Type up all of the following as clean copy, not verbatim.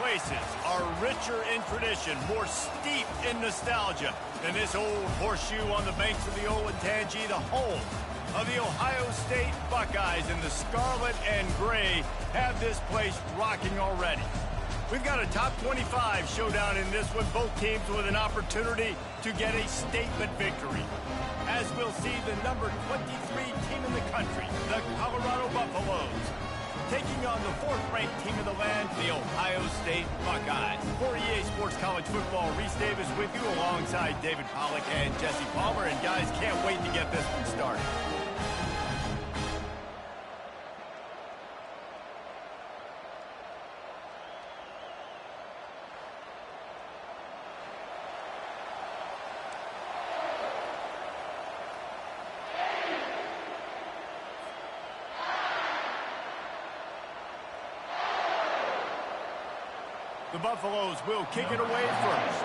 places are richer in tradition, more steep in nostalgia than this old horseshoe on the banks of the Olentangy, the home of the Ohio State Buckeyes, and the scarlet and gray have this place rocking already. We've got a top 25 showdown in this one, both teams with an opportunity to get a statement victory. As we'll see the number 23 team in the country, the Colorado Buffaloes, taking on the fourth-ranked team in the land, the Ohio State Buckeyes. For EA Sports College Football, Reese Davis with you alongside David Pollack and Jesse Palmer. And guys, can't wait to get this one started. The Buffaloes will kick it away first.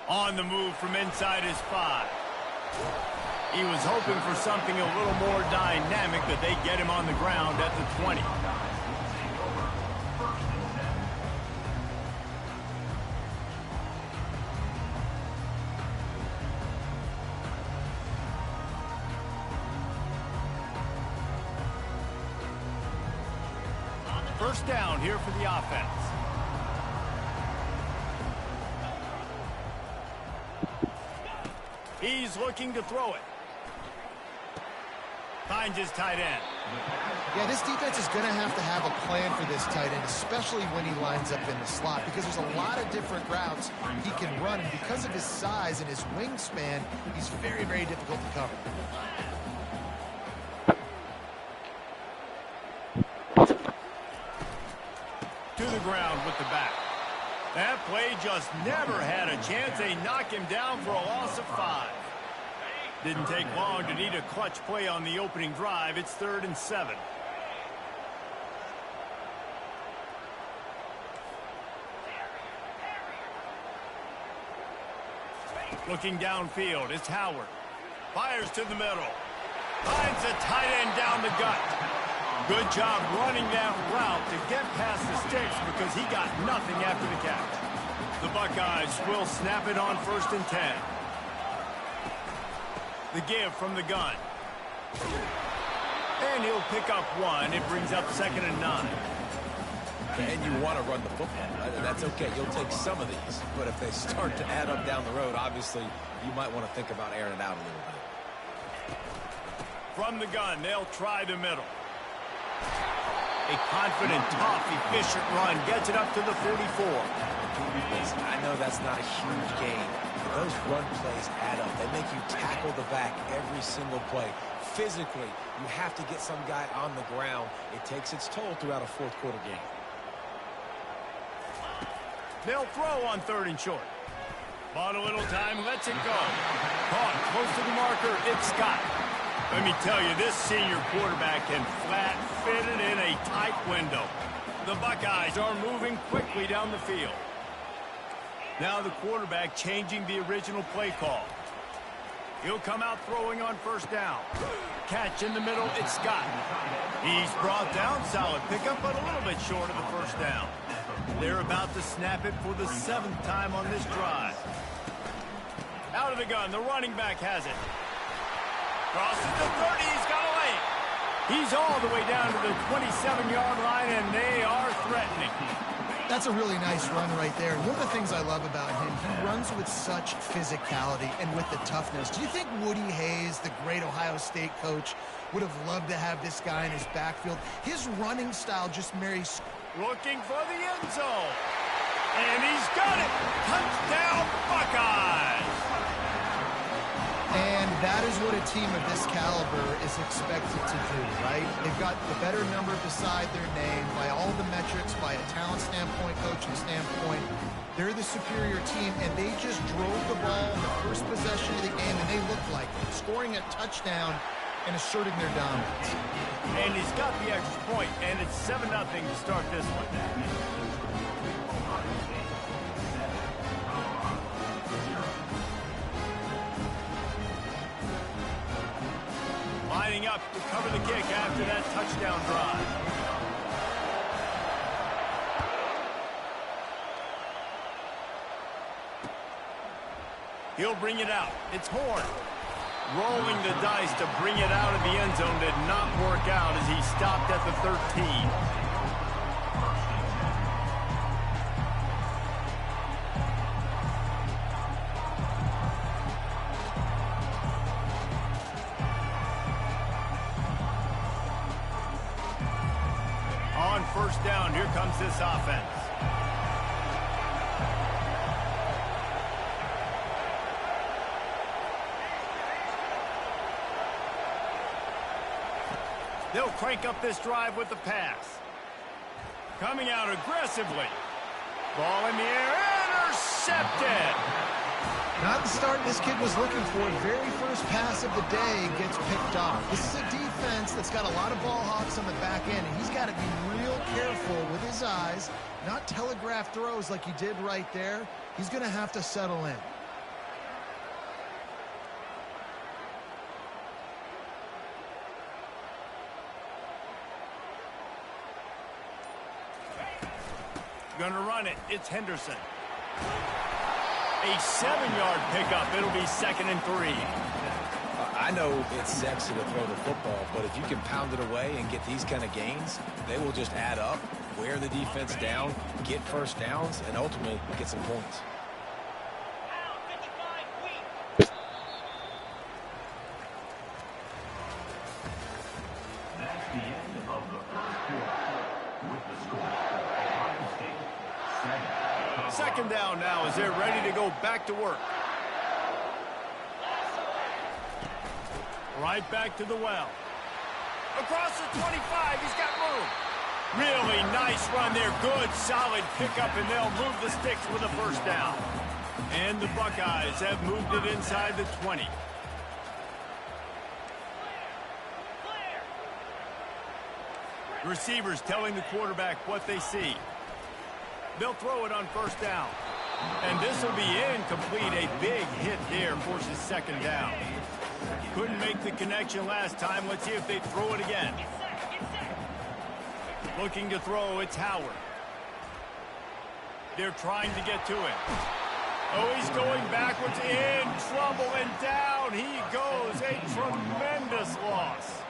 On the move from inside his 5. He was hoping for something a little more dynamic, but they get him on the ground at the 20. First down here for the offense. He's looking to throw it. Finds his tight end. Yeah, this defense is going to have a plan for this tight end, especially when he lines up in the slot, because there's a lot of different routes he can run, and because of his size and his wingspan, he's very, very difficult to cover. To the ground with the back. That play just never had a chance. They knock him down for a loss of 5. Didn't take long to need a clutch play on the opening drive. It's 3rd and 7. Looking downfield, it's Howard. Fires to the middle. Finds a tight end down the gut. Good job running that route to get past the sticks because he got nothing after the catch. The Buckeyes will snap it on 1st and 10. The give from the gun. And he'll pick up 1. It brings up 2nd and 9. And you want to run the football. That's okay. You'll take some of these. But if they start to add up down the road, obviously, you might want to think about airing it out a little bit. From the gun, they'll try the middle. A confident, tough, efficient run gets it up to the 44. I know that's not a huge gain, but those run plays add up. They make you tackle the back every single play. Physically, you have to get some guy on the ground. It takes its toll throughout a fourth-quarter game. They'll throw on 3rd and short. Bought a little time, lets it go. Caught close to the marker, it's Scott. Let me tell you, this senior quarterback can flat fit it in a tight window. The Buckeyes are moving quickly down the field. Now the quarterback changing the original play call. He'll come out throwing on 1st down. Catch in the middle, it's Scott. He's brought down, solid pickup, but a little bit short of the 1st down. They're about to snap it for the 7th time on this drive. Out of the gun, the running back has it. Crosses the 30, he's got a lane. He's all the way down to the 27-yard line, and they are threatening. That's a really nice run right there. One of the things I love about him, he runs with such physicality and with the toughness. Do you think Woody Hayes, the great Ohio State coach, would have loved to have this guy in his backfield? His running style just marries. Looking for the end zone. And he's got it. Touchdown, Buckeyes. And that is what a team of this caliber is expected to do, right? They've got the better number beside their name by all the metrics, by a talent standpoint, coaching standpoint. They're the superior team, and they just drove the ball in the first possession of the game, and they looked like it. Scoring a touchdown and asserting their dominance. And he's got the extra point, and it's 7-0 to start this one. Lining up to cover the kick after that touchdown drive. He'll bring it out. It's Horn. Rolling the dice to bring it out of the end zone did not work out as he stopped at the 13. On first down, here comes this offense. They'll crank up this drive with the pass. Coming out aggressively. Ball in the air, intercepted. Not the start this kid was looking for. Very first pass of the day gets picked off. This is a defense that's got a lot of ball hawks on the back end, and he's got to be real careful with his eyes, not telegraph throws like he did right there. He's going to have to settle in. Gonna run it. It's Henderson. A 7-yard pickup. It'll be 2nd and 3. I know it's sexy to throw the football, but if you can pound it away and get these kind of gains, they will just add up, wear the defense down, get first downs, and ultimately get some points. That's the end of the first quarter with the score. Ohio State 7. 2nd down now as they're ready to go back to work. Right back to the well. Across the 25, he's got room. Really nice run there. Good, solid pickup, and they'll move the sticks with a first down. And the Buckeyes have moved it inside the 20. Receivers telling the quarterback what they see. They'll throw it on first down. And this will be incomplete. A big hit there forces 2nd down. Couldn't make the connection last time. Let's see if they throw it again. Looking to throw, it's Howard. They're trying to get to it. Oh, he's going backwards, in trouble, and down he goes. A tremendous loss.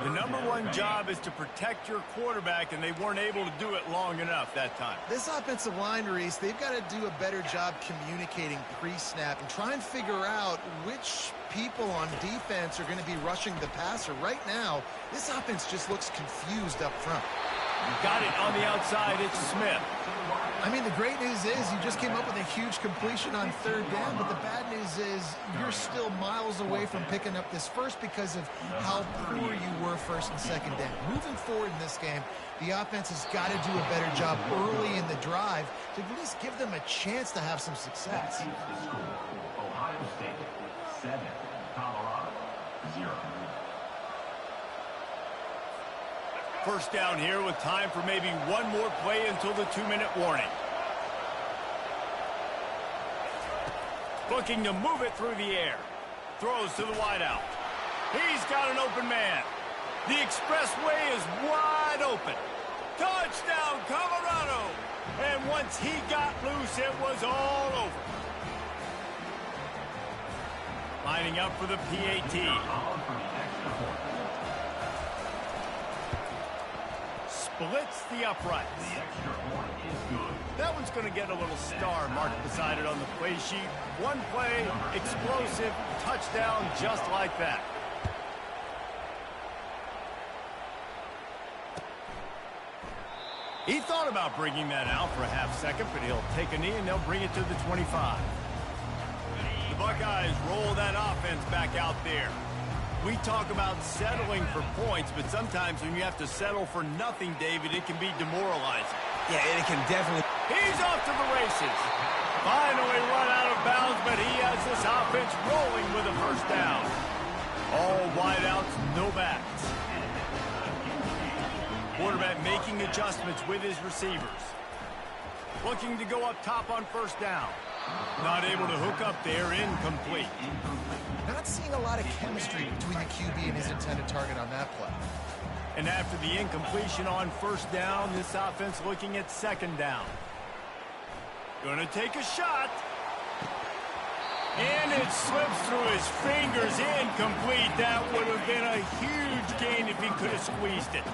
The #1 job is to protect your quarterback, and they weren't able to do it long enough that time. This offensive line, Reese, they've got to do a better job communicating pre-snap and try and figure out which people on defense are going to be rushing the passer. Right now, this offense just looks confused up front. Got it on the outside. It's Smith. I mean, the great news is you just came up with a huge completion on 3rd down, but the bad news is you're still miles away from picking up this first because of how poor you were 1st and 2nd down. Moving forward in this game, the offense has got to do a better job early in the drive to at least give them a chance to have some success. The score, Ohio State 7, Colorado 0. First down here with time for maybe one more play until the 2-minute warning. Looking to move it through the air. Throws to the wideout. He's got an open man. The expressway is wide open. Touchdown, Colorado! And once he got loose, it was all over. Lining up for the PAT. Splits the uprights. The extra point is good. That one's going to get a little star marked beside it on the play sheet. One play, explosive, touchdown, just like that. He thought about bringing that out for a half-second, but he'll take a knee and they'll bring it to the 25. The Buckeyes roll that offense back out there. We talk about settling for points, but sometimes when you have to settle for nothing, David, it can be demoralizing. Yeah, it can definitely. He's off to the races. Finally run out of bounds, but he has this offense rolling with a first down. All wideouts, no backs. Quarterback making adjustments with his receivers. Looking to go up top on first down. Not able to hook up there, incomplete. Not seeing a lot of chemistry between the QB and his intended target on that play. And after the incompletion on first down, this offense looking at second down. Gonna take a shot. And it slips through his fingers, incomplete. That would have been a huge gain if he could have squeezed it.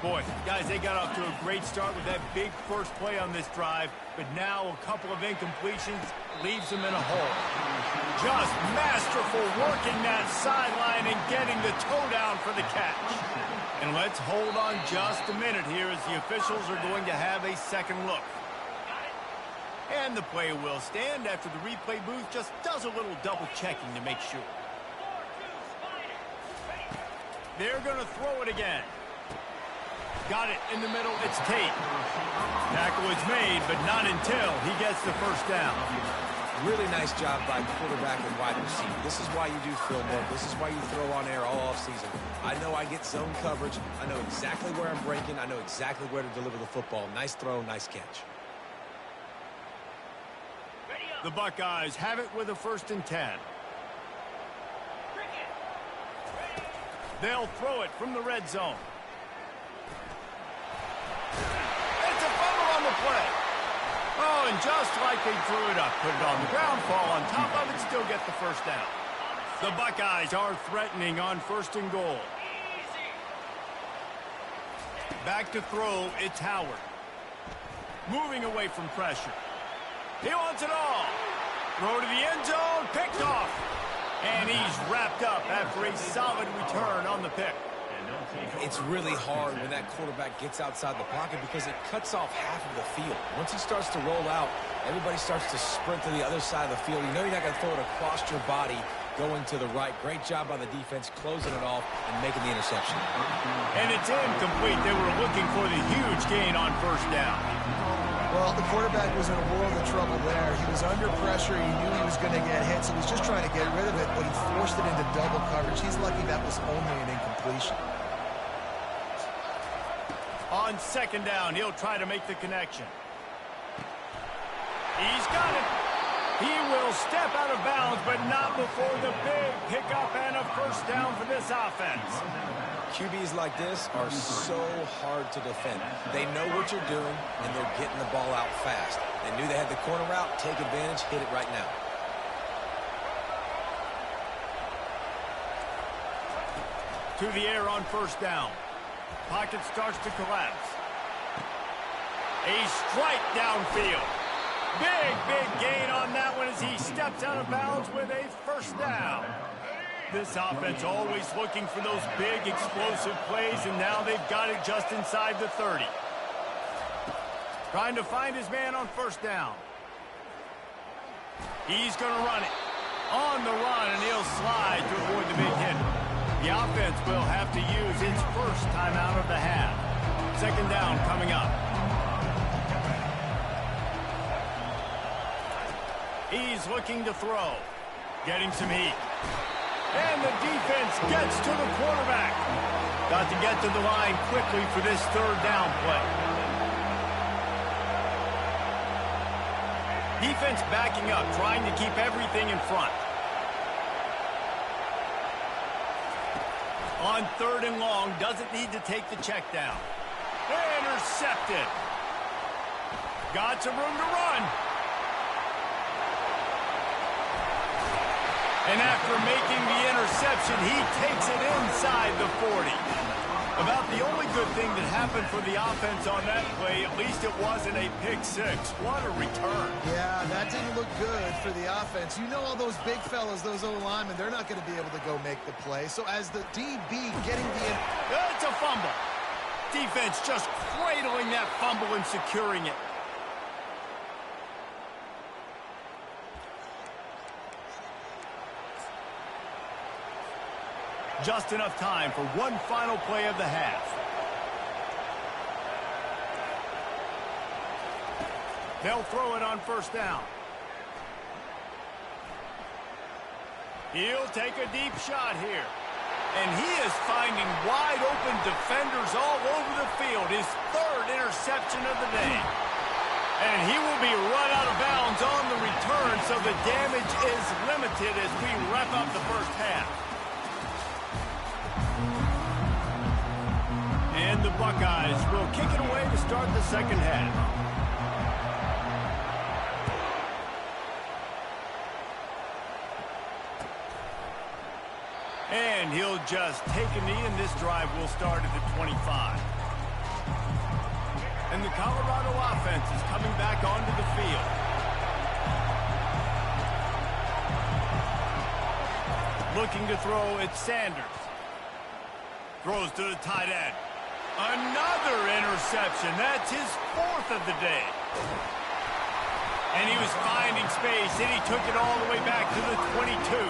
Boy, guys, they got off to a great start with that big first play on this drive, but now a couple of incompletions leaves them in a hole. Just masterful working that sideline and getting the toe down for the catch. And let's hold on just a minute here as the officials are going to have a second look. And the play will stand after the replay booth just does a little double checking to make sure. They're going to throw it again. Got it in the middle. It's Tate. Tackle is made, but not until he gets the first down. Really nice job by quarterback and wide receiver. This is why you do film work. This is why you throw on air all offseason. I know I get zone coverage. I know exactly where I'm breaking. I know exactly where to deliver the football. Nice throw, nice catch. The Buckeyes have it with a 1st and 10. They'll throw it from the red zone. It's a fumble on the play. Oh, and just like they threw it up, put it on the ground, fall on top of it, still get the first down. The Buckeyes are threatening on 1st and goal. Back to throw, it's Howard. Moving away from pressure. He wants it all. Throw to the end zone, picked off. And he's wrapped up after a solid return on the pick. It's really hard when that quarterback gets outside the pocket because it cuts off half of the field. Once he starts to roll out, everybody starts to sprint to the other side of the field. You know you're not going to throw it across your body going to the right. Great job by the defense closing it off and making the interception. And it's incomplete. They were looking for the huge gain on first down. Well, the quarterback was in a world of trouble there. He was under pressure. He knew he was going to get hit, so he was just trying to get rid of it, but he forced it into double coverage. He's lucky that was only an incompletion. On second down, he'll try to make the connection. He's got it. He will step out of bounds, but not before the big pickup and a first down for this offense. QBs like this are so hard to defend. They know what you're doing, and they're getting the ball out fast. They knew they had the corner route, take advantage, hit it right now. To the air on first down. Pocket starts to collapse. A strike downfield. Big gain on that one as he steps out of bounds with a first down. This offense always looking for those big explosive plays, and now they've got it just inside the 30. Trying to find his man on first down. He's going to run it. On the run, and he'll slide to avoid the big hit. The offense will have to use its first timeout of the half. Second down coming up. He's looking to throw. Getting some heat. And the defense gets to the quarterback. Got to get to the line quickly for this third down play. Defense backing up, trying to keep everything in front. On third and long, doesn't need to take the check down. Intercepted. Got some room to run. And after making the interception, he takes it inside the 40. About the only good thing that happened for the offense on that play, at least it wasn't a pick six. What a return. Yeah, that didn't look good for the offense. You know all those big fellas, those O-linemen, they're not going to be able to go make the play. So as the DB getting the... It's a fumble. Defense just cradling that fumble and securing it. Just enough time for one final play of the half. They'll throw it on first down. He'll take a deep shot here. And he is finding wide-open defenders all over the field. His third interception of the day. And he will be run out of bounds on the return, so the damage is limited as we wrap up the first half. And the Buckeyes will kick it away to start the second half. And he'll just take a knee, and this drive will start at the 25. And the Colorado offense is coming back onto the field. Looking to throw, it's Sanders. Throws to the tight end. Another interception. That's his fourth of the day. And he was finding space, and he took it all the way back to the 22.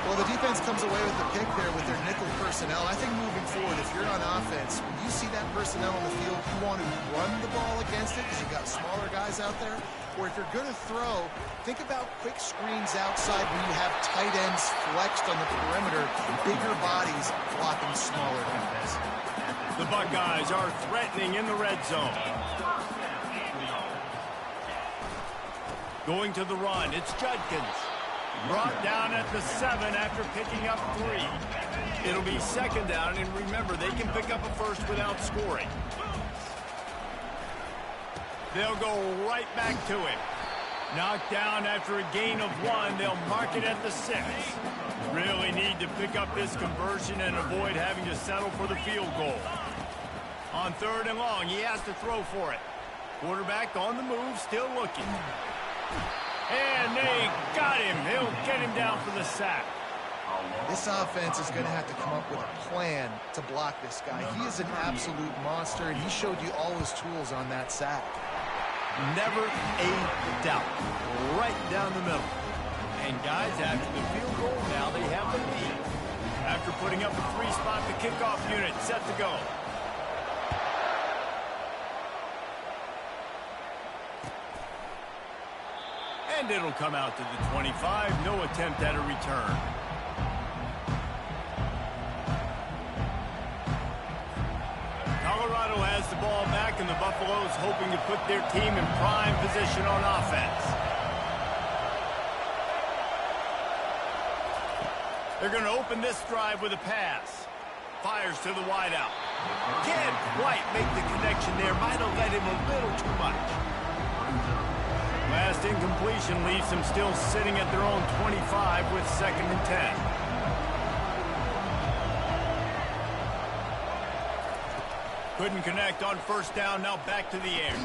Well, the defense comes away with the pick there with their nickel personnel. I think moving forward, if you're on offense, when you see that personnel on the field, you want to run the ball against it because you've got smaller guys out there. Or if you're going to throw, think about quick screens outside when you have tight ends flexed on the perimeter, bigger bodies blocking smaller guys. The Buckeyes are threatening in the red zone. Going to the run, it's Judkins. Brought down at the 7 after picking up 3. It'll be second down, and remember, they can pick up a first without scoring. They'll go right back to him. Knocked down after a gain of 1. They'll mark it at the 6. Really need to pick up this conversion and avoid having to settle for the field goal. On 3rd and long, he has to throw for it. Quarterback on the move, still looking. And they got him. He'll get him down for the sack. This offense is going to have to come up with a plan to block this guy. He is an absolute monster, and he showed you all his tools on that sack. Never a doubt. Right down the middle. And guys, after the field goal, now they have the lead. After putting up a 3-spot, the kickoff unit set to go. And it'll come out to the 25. No attempt at a return. Colorado has the ball back, and the Buffaloes hoping to put their team in prime position on offense. They're going to open this drive with a pass. Fires to the wideout. Can't quite make the connection there. Might have let him a little too much. Last incompletion leaves them still sitting at their own 25 with 2nd and 10. Couldn't connect on 1st down, now back to the air.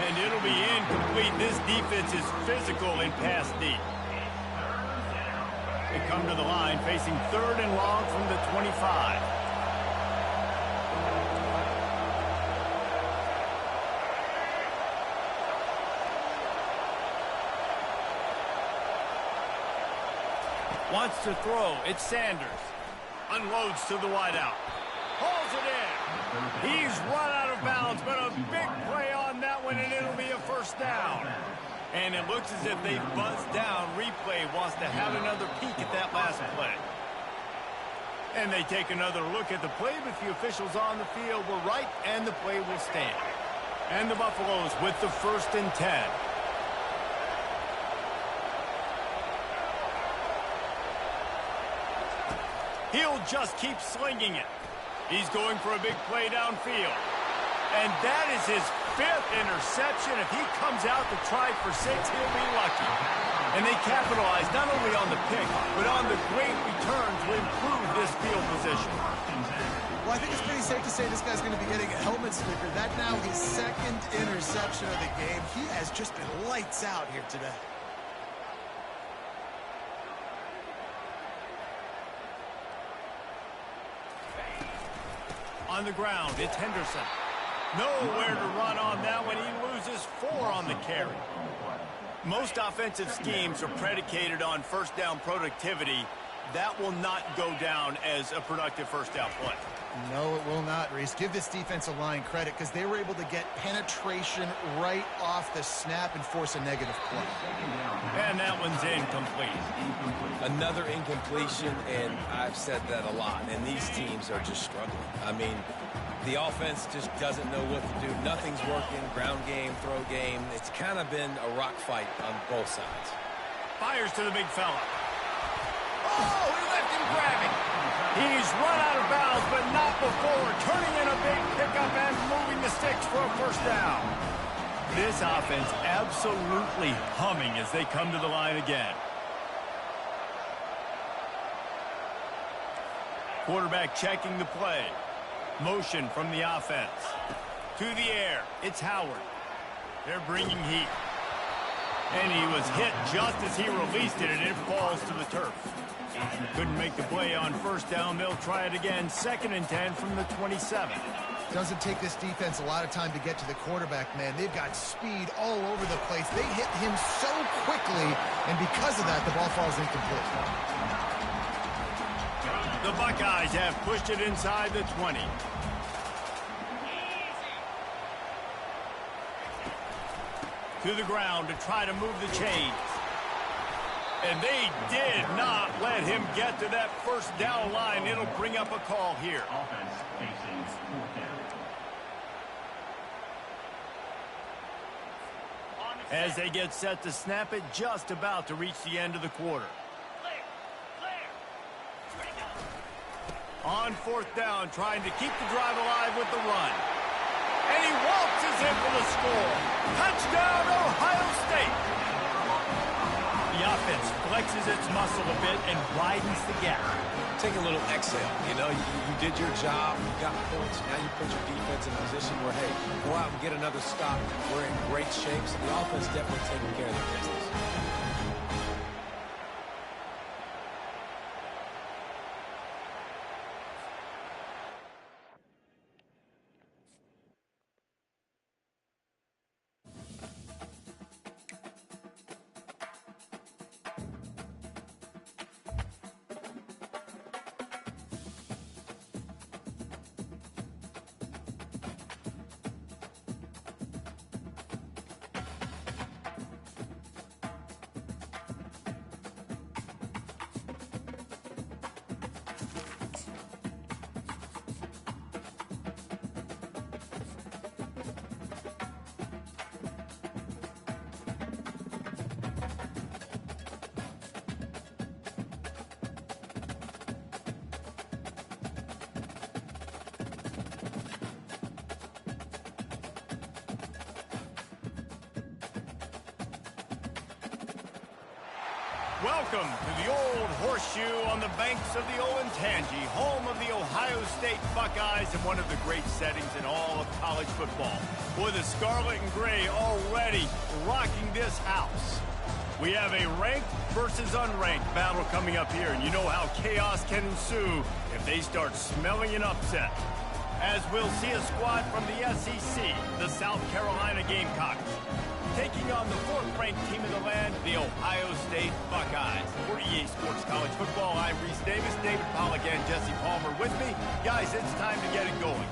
And it'll be incomplete. This defense is physical in pass deep. They come to the line facing 3rd and long from the 25. Wants to throw. It's Sanders. Unloads to the wideout. Hauls it in. He's run out of bounds, but a big play on that one, and it'll be a 1st down. And it looks as if they've buzzed down. Replay wants to have another peek at that last play. And they take another look at the play, but the officials on the field were right, and the play will stand. And the Buffaloes with the 1st and 10. He'll just keep slinging it. He's going for a big play downfield. And that is his 5th interception. If he comes out to try for 6, he'll be lucky. And they capitalize not only on the pick, but on the great return to improve this field position. Well, I think it's pretty safe to say this guy's going to be getting a helmet sticker. That now his 2nd interception of the game. He has just been lights out here today. On the ground, it's Henderson. Nowhere to run on that one. He loses 4 on the carry. Most offensive schemes are predicated on 1st down productivity. That will not go down as a productive 1st down play. No, it will not, Reese. Give this defensive line credit because they were able to get penetration right off the snap and force a negative play. And that one's incomplete. Another incompletion, and I've said that a lot, and these teams are just struggling. I mean, the offense just doesn't know what to do. Nothing's working. Ground game, throw game. It's kind of been a rock fight on both sides. Fires to the big fella. Oh, he left him grabbing. He's run out of bounds, but not before turning in a big pickup and moving the sticks for a first down. This offense absolutely humming as they come to the line again. Quarterback checking the play. Motion from the offense. To the air, it's Howard. They're bringing heat. And he was hit just as he released it, and it falls to the turf. Couldn't make the play on first down. They'll try it again. 2nd and 10 from the 27. Doesn't take this defense a lot of time to get to the quarterback, man. They've got speed all over the place. They hit him so quickly, and because of that, the ball falls incomplete. The Buckeyes have pushed it inside the 20. To the ground to try to move the chains. And they did not let him get to that first down line. It'll bring up a call here. Offense facing 4th down. As they get set to snap it, just about to reach the end of the quarter. On 4th down, trying to keep the drive alive with the run. And he waltzes in for the score. Touchdown, Ohio State. The offense flexes its muscle a bit and widens the gap. Take a little exhale. You know, you did your job. You got points. Now you put your defense in a position where, hey, go out and get another stop. We're in great shape. So the offense definitely taking care of their business. Welcome to the old horseshoe on the banks of the Olentangy, home of the Ohio State Buckeyes and one of the great settings in all of college football. Boy, the scarlet and gray already rocking this house. We have a ranked versus unranked battle coming up here, and you know how chaos can ensue if they start smelling an upset. As we'll see a squad from the SEC, the South Carolina Gamecocks, taking on the 4th-ranked team in the land, the Ohio State Buckeyes. For EA Sports College Football, I'm Reese Davis, David Pollack, and Jesse Palmer with me. Guys, it's time to get it going.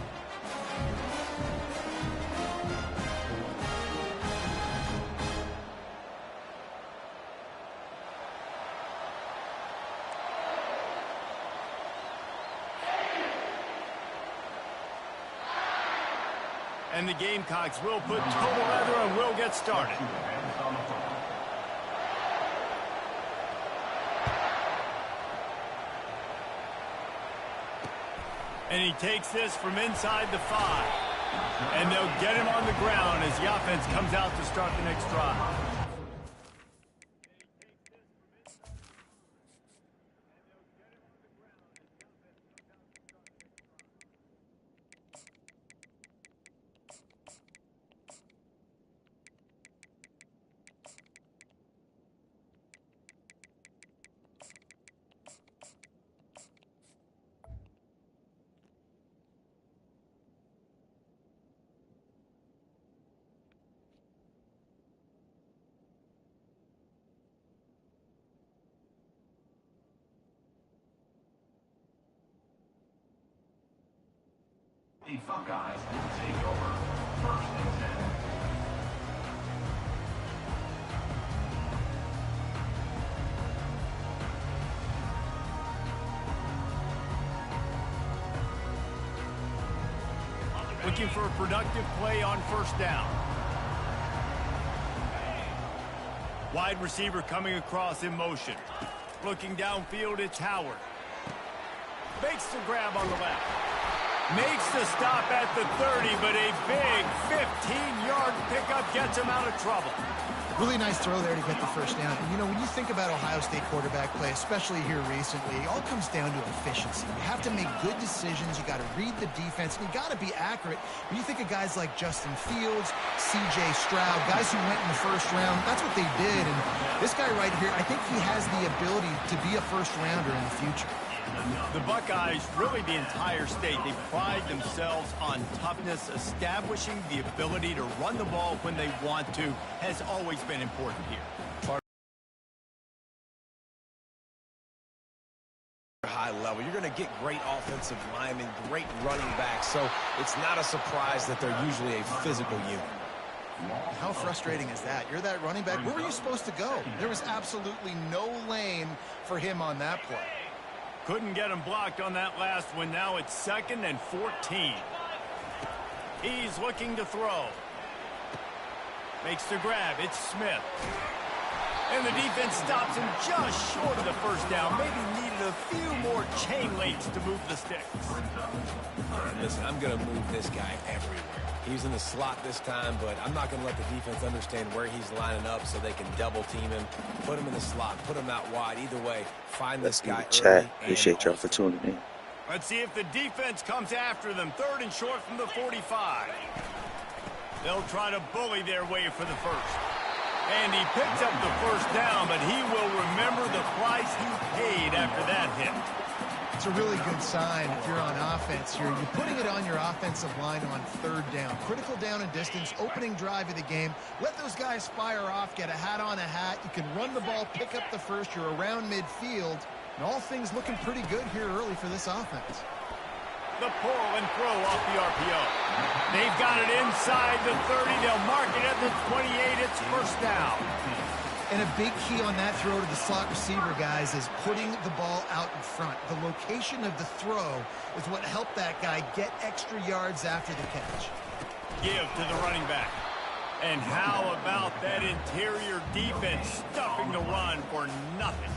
And the Gamecocks will put total leather and will get started. And he takes this from inside the 5. And they'll get him on the ground as the offense comes out to start the next drive. The Buckeyes will take over 1st and 10. Looking for a productive play on 1st down. Wide receiver coming across in motion. Looking downfield, it's Howard. Makes the grab on the left. Makes the stop at the 30, but a big 15-yard pickup gets him out of trouble. Really nice throw there to get the 1st down. And, you know, when you think about Ohio State quarterback play, especially here recently, it all comes down to efficiency. You have to make good decisions. You got to read the defense, and you got to be accurate. When you think of guys like Justin Fields, C.J. Stroud, guys who went in the 1st round, that's what they did. And this guy right here, I think he has the ability to be a 1st-rounder in the future. The Buckeyes, really the entire state, they pride themselves on toughness. Establishing the ability to run the ball when they want to has always been important here. High level. You're going to get great offensive linemen, great running backs, so it's not a surprise that they're usually a physical unit. How frustrating is that? You're that running back. Where were you supposed to go? There was absolutely no lane for him on that play. Couldn't get him blocked on that last one. Now it's 2nd and 14. He's looking to throw. Makes the grab. It's Smith. And the defense stops him just short of the 1st down. Maybe needed a few more chain links to move the sticks. Listen, I'm going to move this guy everywhere. He's in the slot this time, but I'm not going to let the defense understand where he's lining up so they can double team him, put him in the slot, put him out wide. Either way, find this guy early. Chat. Appreciate y'all for tuning in. Let's see if the defense comes after them. 3rd and short from the 45. They'll try to bully their way for the 1st. And he picks up the 1st down, but he will remember the price he paid after that hit. It's a really good sign if you're on offense here. You're putting it on your offensive line on 3rd down. Critical down and distance, opening drive of the game. Let those guys fire off, get a hat on a hat. You can run the ball, pick up the 1st. You're around midfield. And all things looking pretty good here early for this offense. The pull and throw off the RPO. They've got it inside the 30. They'll mark it at the 28. It's 1st down. And a big key on that throw to the slot receiver, guys, is putting the ball out in front. The location of the throw is what helped that guy get extra yards after the catch. Give to the running back. And how about that interior defense stuffing the run for nothing?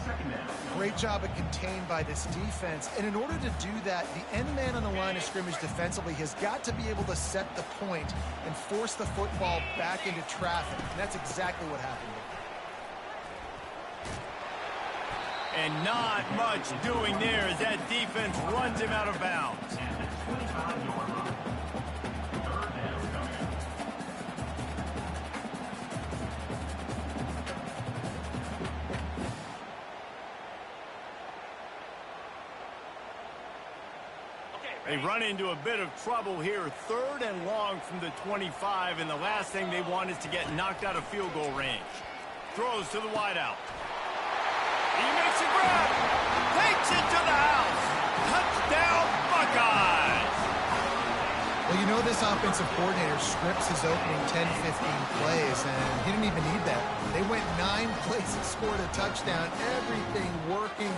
Great job of contained by this defense. And in order to do that, the end man on the line of scrimmage defensively has got to be able to set the point and force the football back into traffic. And that's exactly what happened here. And not much doing there as that defense runs him out of bounds. They run into a bit of trouble here. 3rd and long from the 25, and the last thing they want is to get knocked out of field goal range. Throws to the wideout. He makes a grab. Takes it to the house. Touchdown, Buckeyes. Well, you know this offensive coordinator scripts his opening 10, 15 plays, and he didn't even need that. They went 9 plays and scored a touchdown. Everything working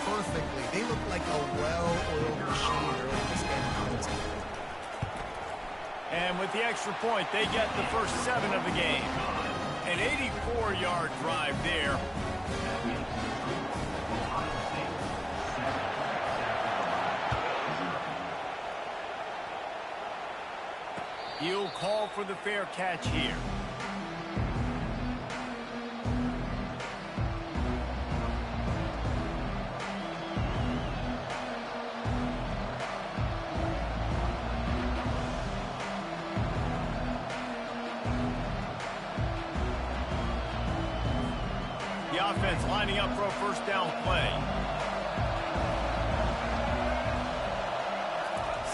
perfectly. They look like a well-oiled machine early in this game. And with the extra point, they get the first 7 of the game. An 84-yard drive there. He'll call for the fair catch here. The offense lining up for a 1st down play.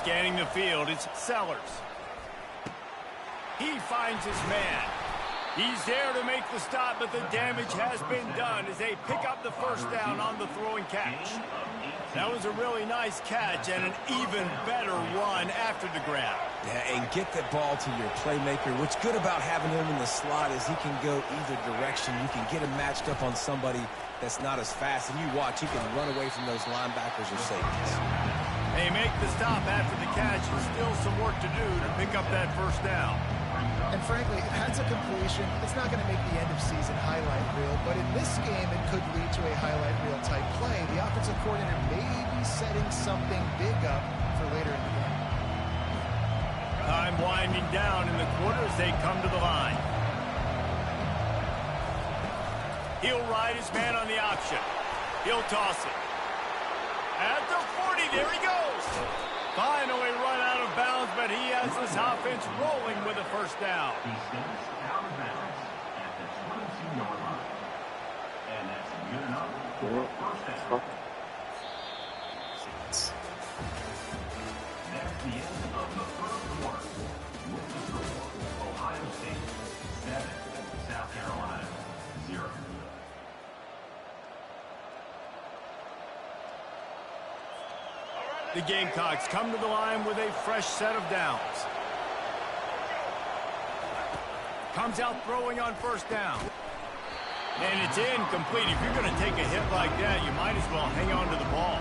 Scanning the field, it's Sellers. He finds his man. He's there to make the stop, but the damage has been done as they pick up the first down on the throwing catch. That was a really nice catch and an even better run after the grab. Yeah, and get that ball to your playmaker. What's good about having him in the slot is he can go either direction. You can get him matched up on somebody that's not as fast, and you watch, he can run away from those linebackers or safeties. They make the stop after the catch, and still some work to do to pick up that first down. And frankly, if that's a completion, it's not going to make the end-of-season highlight reel, but in this game, it could lead to a highlight reel type play. The offensive coordinator may be setting something big up for later in the game. Time winding down in the quarter as they come to the line. He'll ride his man on the option. He'll toss it. At the 40, there he goes. Finally run out of bounds, but he has this offense rolling with a first down. He steps out of bounds at the 22-yard line. And that's good enough for a first down. That's the end of the first quarter. With the score, Ohio State 7, South Carolina 0. The Gamecocks come to the line with a fresh set of downs. Comes out throwing on first down. And it's incomplete. If you're going to take a hit like that, you might as well hang on to the ball.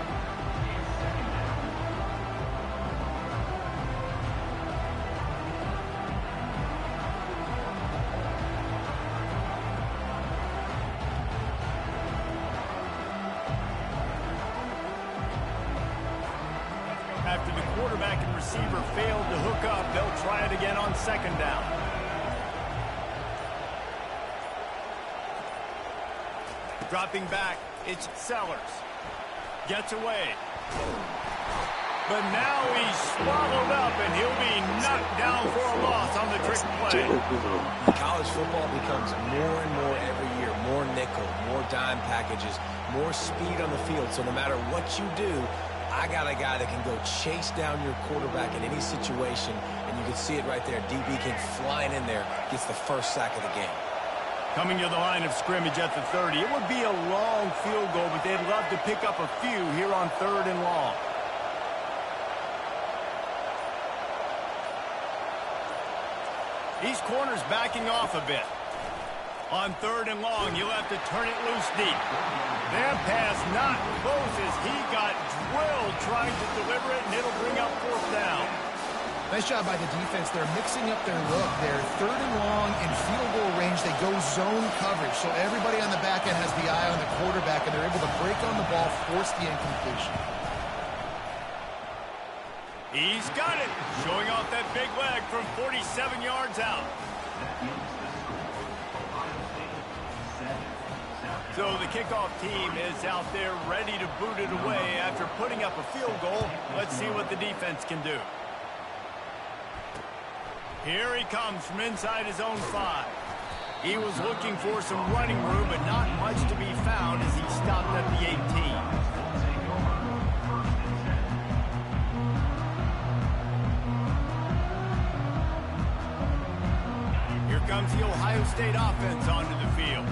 After the quarterback and receiver failed to hook up, they'll try it again on second down. Dropping back, it's Sellers. Gets away. But now he's swallowed up, and he'll be knocked down for a loss on the trick play. College football becomes more and more every year. More nickel, more dime packages, more speed on the field. So no matter what you do, I got a guy that can go chase down your quarterback in any situation, and you can see it right there. DB King flying in there, gets the first sack of the game. Coming to the line of scrimmage at the 30. It would be a long field goal, but they'd love to pick up a few here on 3rd and long. These corners backing off a bit. On 3rd and long, you'll have to turn it loose deep. That pass not close as he got drilled trying to deliver it, and it'll bring up 4th down. Nice job by the defense. They're mixing up their look. They're 3rd and long in field goal range. They go zone coverage, so everybody on the back end has the eye on the quarterback, and they're able to break on the ball, force the incompletion. He's got it, showing off that big leg from 47 yards out. So the kickoff team is out there ready to boot it away after putting up a field goal. Let's see what the defense can do. Here he comes from inside his own 5. He was looking for some running room, but not much to be found as he stopped at the 18. Comes the Ohio State offense onto the field.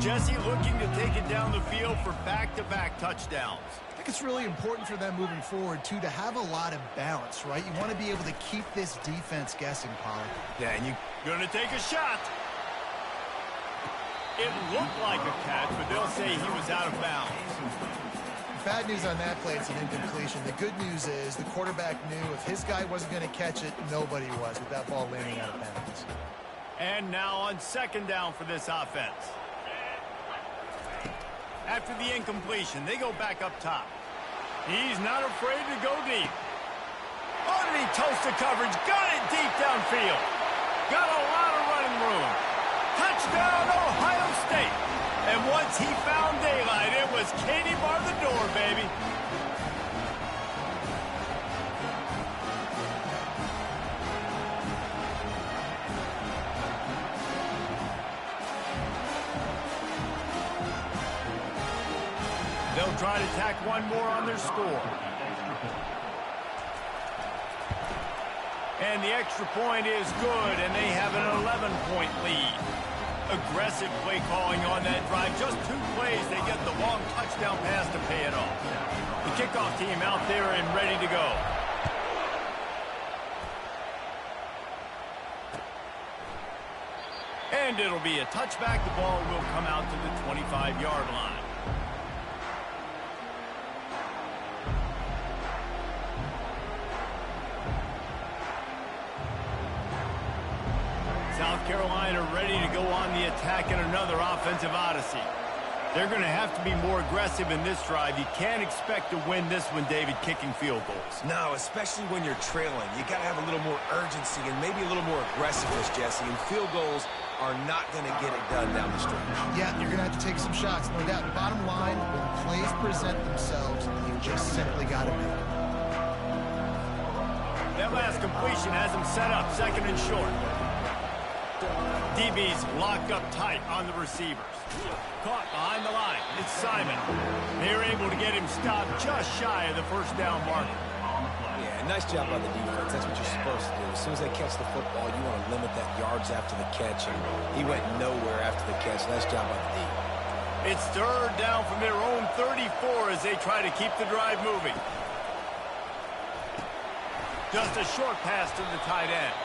Jesse looking to take it down the field for back-to-back touchdowns. I think it's really important for them moving forward, too, to have a lot of balance, right? You want to be able to keep this defense guessing, Pollard. Yeah, and you gonna take a shot. It looked like a catch, but they'll say he was out of bounds. Bad news on that play, it's an incompletion. The good news is the quarterback knew if his guy wasn't going to catch it, nobody was with that ball landing out of bounds. And now on second down for this offense. After the incompletion, they go back up top. He's not afraid to go deep. Underneath toasted coverage, got it deep downfield. Got a lot of running room. Touchdown, Ohio State. And once he found daylight, it was Katie bar the door, baby. They'll try to tack one more on their score. And the extra point is good, and they have an 11-point lead. Aggressive play calling on that drive. Just 2 plays, they get the long touchdown pass to pay it off. The kickoff team out there and ready to go. And it'll be a touchback. The ball will come out to the 25-yard line. South Carolina ready to go on the attack in another offensive odyssey. They're going to have to be more aggressive in this drive. You can't expect to win this one, David, kicking field goals. No, especially when you're trailing. You got to have a little more urgency and maybe a little more aggressiveness, Jesse. And field goals are not going to get it done down the stretch. Yeah, you're going to have to take some shots, no doubt. Bottom line, when plays present themselves, you just simply got to make them. That last completion has them set up, 2nd and short. DB's locked up tight on the receivers. Caught behind the line. It's Simon. They're able to get him stopped just shy of the first down marker. Yeah, nice job by the defense. That's what you're supposed to do. As soon as they catch the football, you want to limit that yards after the catch, and he went nowhere after the catch. Nice job by the D. It's 3rd down from their own 34 as they try to keep the drive moving. Just a short pass to the tight end.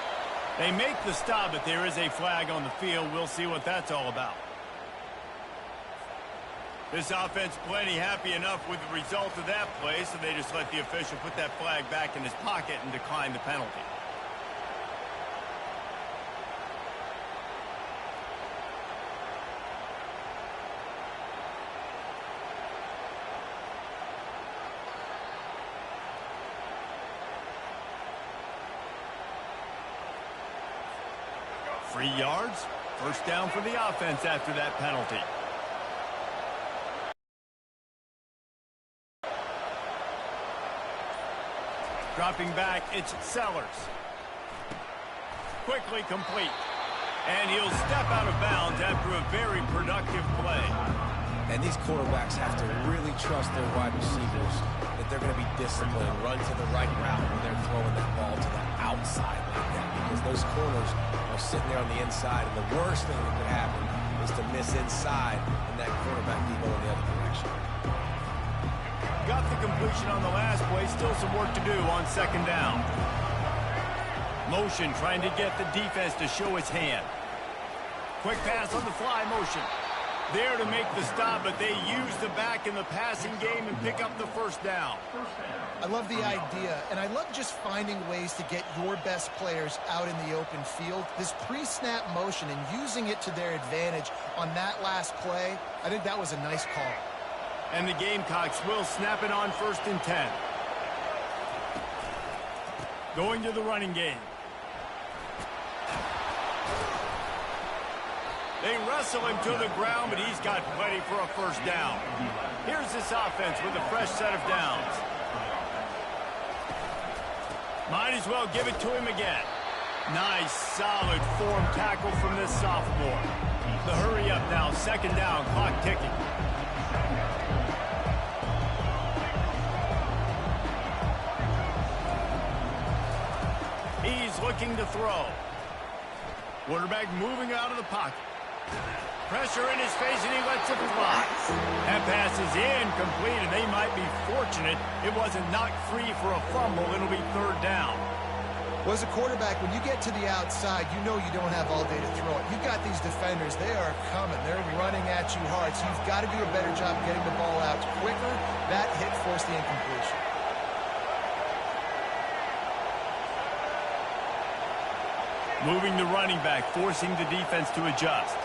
They make the stop, but there is a flag on the field. We'll see what that's all about. This offense plenty happy enough with the result of that play, so they just let the official put that flag back in his pocket and decline the penalty. Free yards, 1st down for the offense after that penalty. Dropping back, it's Sellers. Quickly complete. And he'll step out of bounds after a very productive play. And these quarterbacks have to really trust their wide receivers that they're going to be disciplined, run to the right route when they're throwing that ball to the outside like that, because those corners are sitting there on the inside, and the worst thing that could happen is to miss inside and that quarterback be going the other direction. Got the completion on the last play. Still some work to do on 2nd down. Motion trying to get the defense to show its hand. Quick pass on the fly motion. There to make the stop, but they use the back in the passing game and pick up the 1st down. I love the idea, and I love just finding ways to get your best players out in the open field. This pre-snap motion and using it to their advantage on that last play, I think that was a nice call. And the Gamecocks will snap it on 1st and 10. Going to the running game. They wrestle him to the ground, but he's got plenty for a 1st down. Here's this offense with a fresh set of downs. Might as well give it to him again. Nice, solid form tackle from this sophomore. The hurry up now, 2nd down, clock ticking. He's looking to throw. Quarterback moving out of the pocket. Pressure in his face, and he lets it fly. That pass is incomplete, and they might be fortunate it wasn't knocked free for a fumble. It'll be 3rd down. Well, as a quarterback, when you get to the outside, you know you don't have all day to throw it. You've got these defenders. They are coming. They're running at you hard, so you've got to do a better job getting the ball out quicker. That hit forced the incompletion. Moving the running back, forcing the defense to adjust.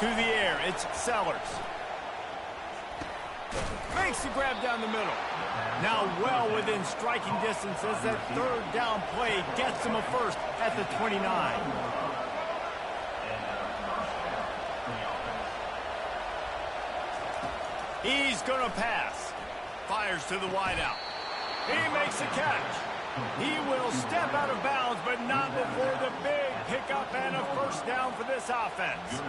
To the air, it's Sellers. Makes the grab down the middle. Now well within striking distance as that 3rd down play gets him a 1st at the 29. He's going to pass. Fires to the wideout. He makes a catch. He will step out of bounds, but not before the big pickup and a 1st down for this offense.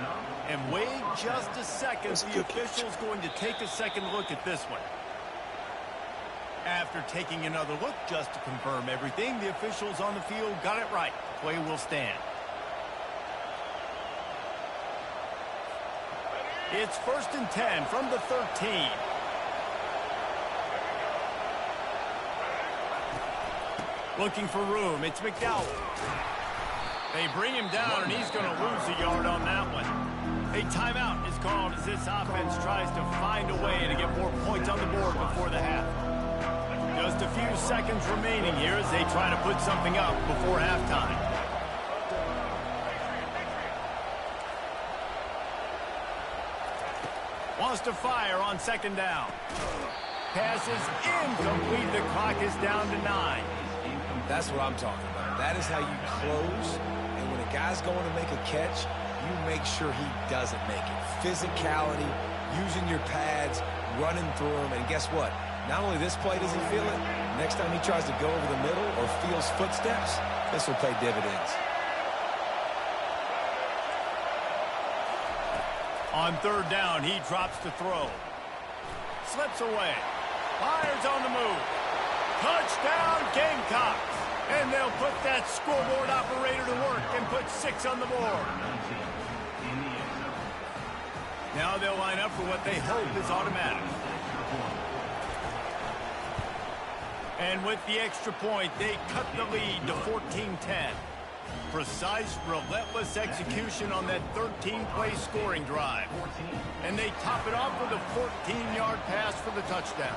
And wait just a second. The official's going to take a second look at this one. After taking another look just to confirm everything, the officials on the field got it right. The play will stand. It's 1st and 10 from the 13. Looking for room. It's McDowell. They bring him down, and he's going to lose a yard on that one. A timeout is called as this offense tries to find a way to get more points on the board before the half. Just a few seconds remaining here as they try to put something up before halftime. Wants to fire on 2nd down. Pass is incomplete. The clock is down to 9. That's what I'm talking about. That is how you close. And when a guy's going to make a catch, you make sure he doesn't make it. Physicality, using your pads, running through him. And guess what? Not only this play does he feel it, next time he tries to go over the middle or feels footsteps, this will pay dividends. On 3rd down, he drops to throw. Slips away. Fires on the move. Touchdown, Gamecocks. And they'll put that scoreboard operator to work and put 6 on the board. Now they'll line up for what they hope is automatic. And with the extra point, they cut the lead to 14-10. Precise, relentless execution on that 13-play scoring drive. And they top it off with a 14-yard pass for the touchdown.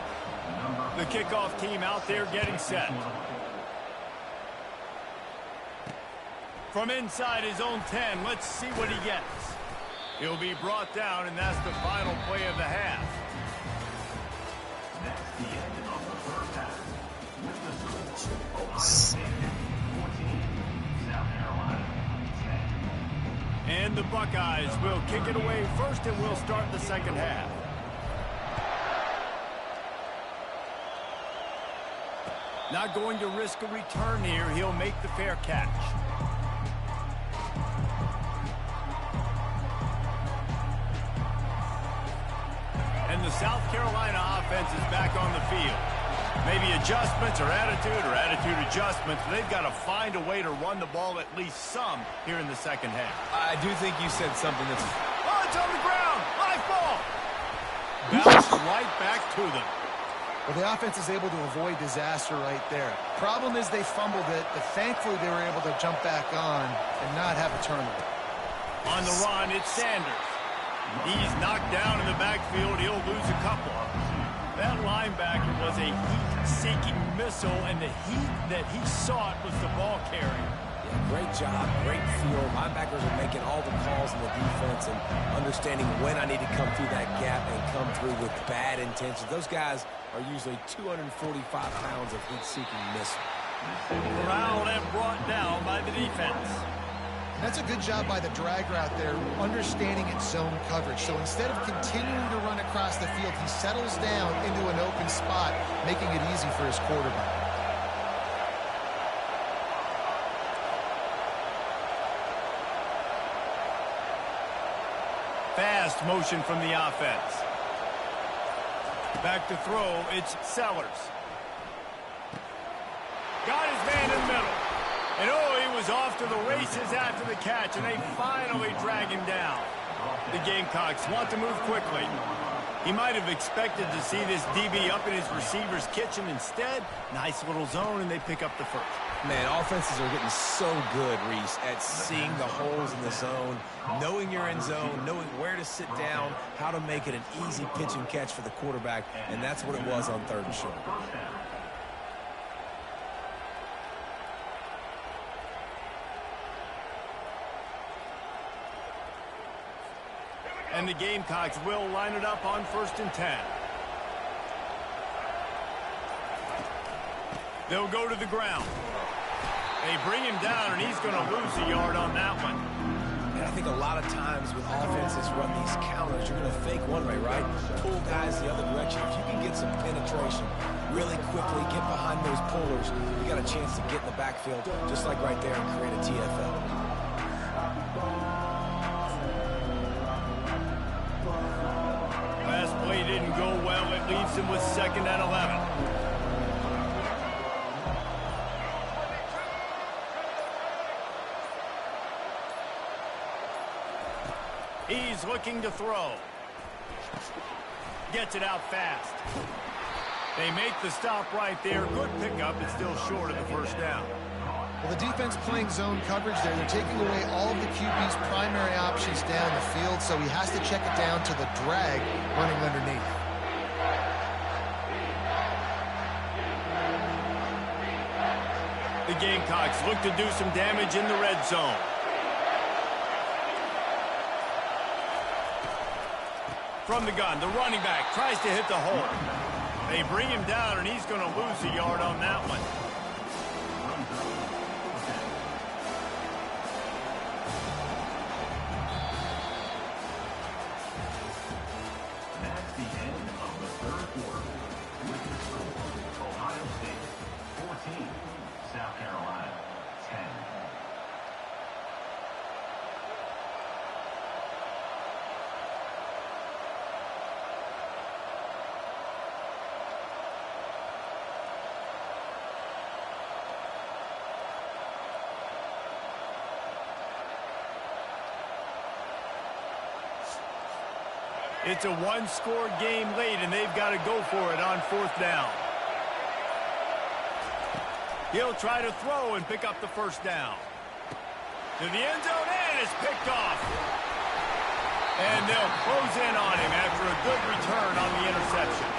The kickoff team out there getting set. From inside his own 10, let's see what he gets. He'll be brought down, and that's the final play of the half. That's the end of the first half. With the score, Ohio State 14, South Carolina 10. And the Buckeyes will kick it away first, and we'll start the second half. Not going to risk a return here. He'll make the fair catch. And the South Carolina offense is back on the field. Maybe adjustments or attitude adjustments. They've got to find a way to run the ball at least some here in the second half. I do think you said something that's... Oh, it's on the ground. Live ball. Bounce right back to them. Well, the offense is able to avoid disaster right there. Problem is they fumbled it, but thankfully they were able to jump back on and not have a turnover. On the run, it's Sanders. He's knocked down in the backfield. He'll lose a couple. That linebacker was a heat-seeking missile, and the heat that he sought was the ball carrier. Yeah, great job, great feel. Linebackers are making all the calls in the defense and understanding when I need to come through that gap and come through with bad intentions. Those guys are usually 245 pounds of heat-seeking missile. Corralled and brought down by the defense. That's a good job by the drag route there, understanding its zone coverage. So instead of continuing to run across the field, he settles down into an open spot, making it easy for his quarterback. Fast motion from the offense. Back to throw, it's Sellers. Got his man in the middle. And oh, he was off to the races after the catch, and they finally drag him down. The Gamecocks want to move quickly. He might have expected to see this DB up in his receiver's kitchen. Instead, nice little zone, and they pick up the first. Man, offenses are getting so good, Reese, at seeing the holes in the zone, knowing you're in zone, knowing where to sit down, how to make it an easy pitch and catch for the quarterback, and that's what it was on 3rd and short. And the Gamecocks will line it up on 1st and 10. They'll go to the ground. They bring him down, and he's going to lose a yard on that one. And I think a lot of times with offenses run these counters, you're going to fake one way, right? Pull guys the other direction. If you can get some penetration really quickly, get behind those pullers, you got a chance to get in the backfield, just like right there, and create a TFL. Last play didn't go well. It leaves him with 2nd and 11. He's looking to throw. Gets it out fast. They make the stop right there. Good pickup. It's still short of the first down. Well, the defense playing zone coverage there. They're taking away all of the QB's primary options down the field, so he has to check it down to the drag running underneath. The Gamecocks look to do some damage in the red zone. From the gun, the running back tries to hit the hole. They bring him down, and he's going to lose a yard on that one. That's the end of the third quarter. With the score, Ohio State 14, South Carolina 10. It's a one-score game late, and they've got to go for it on fourth down. He'll try to throw and pick up the first down. To the end zone, and it's picked off. And they'll close in on him after a good return on the interception.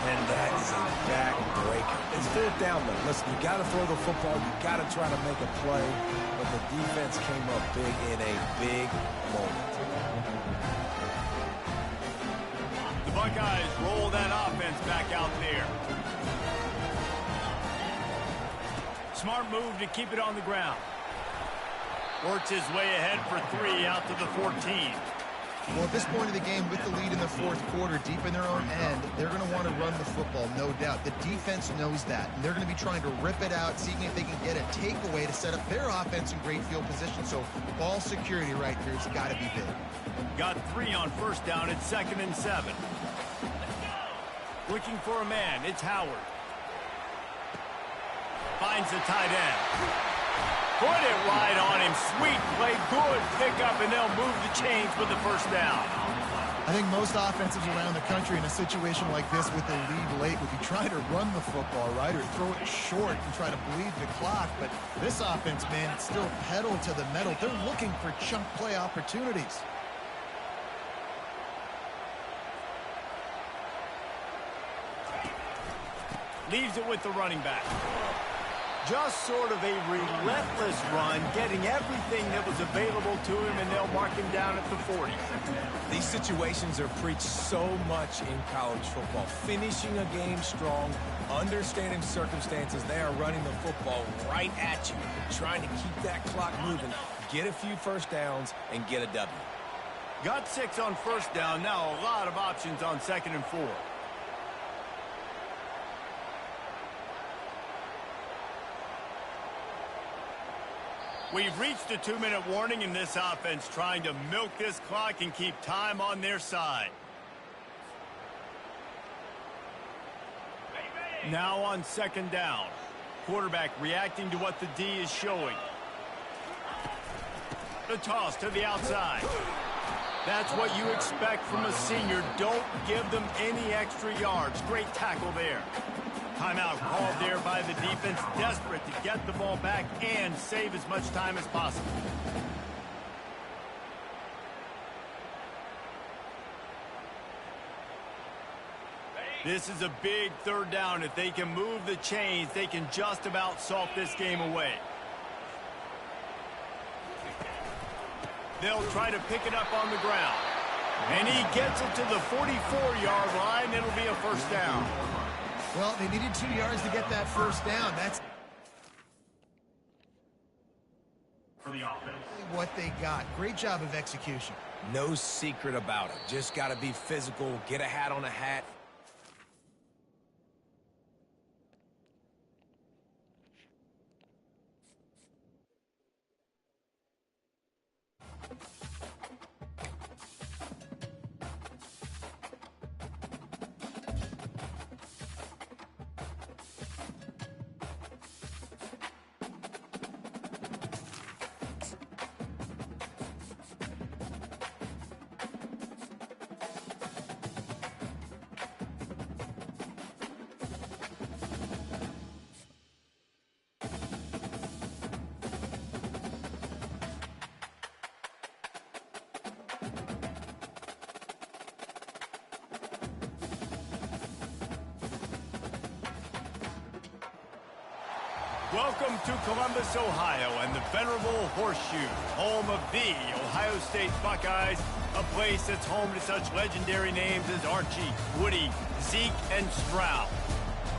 And that is a backbreaker. It's fourth down, though. Listen, you got to throw the football. You got to try to make a play. But the defense came up big in a big moment. The Buckeyes roll that offense back out there. Smart move to keep it on the ground. Works his way ahead for 3 out to the 14. Well, at this point of the game, with the lead in the fourth quarter, deep in their own end, they're going to want to run the football, no doubt. The defense knows that, and they're going to be trying to rip it out, seeing if they can get a takeaway to set up their offense in great field position. So ball security right here has got to be big. Got 3 on first down. It's 2nd and 7. Looking for a man. It's Howard. Finds the tight end. Put it right on him. Sweet play. Good pickup, and they'll move the chains with the first down. I think most offenses around the country in a situation like this with a lead late would be trying to run the football, right, or throw it short and try to bleed the clock. But this offense, man, it's still pedal to the metal. They're looking for chunk play opportunities. Leaves it with the running back. Just sort of a relentless run, getting everything that was available to him, and they'll mark him down at the 40. These situations are preached so much in college football. Finishing a game strong, understanding circumstances. They are running the football right at you, trying to keep that clock moving, get a few first downs, and get a W. Got 6 on first down. Now a lot of options on 2nd and 4. We've reached a 2-minute warning in this offense, trying to milk this clock and keep time on their side. Now on 2nd down. Quarterback reacting to what the D is showing. The toss to the outside. That's what you expect from a senior. Don't give them any extra yards. Great tackle there. Timeout called there by the defense, desperate to get the ball back and save as much time as possible. This is a big 3rd down. If they can move the chains, they can just about salt this game away. They'll try to pick it up on the ground. And he gets it to the 44-yard line. It'll be a first down. Well, they needed 2 yards to get that first down. That's For the offense. what they got. Great job of execution. No secret about it. Just got to be physical, get a hat on a hat. Welcome to Columbus, Ohio, and the venerable Horseshoe, home of the Ohio State Buckeyes, a place that's home to such legendary names as Archie, Woody, Zeke, and Stroud.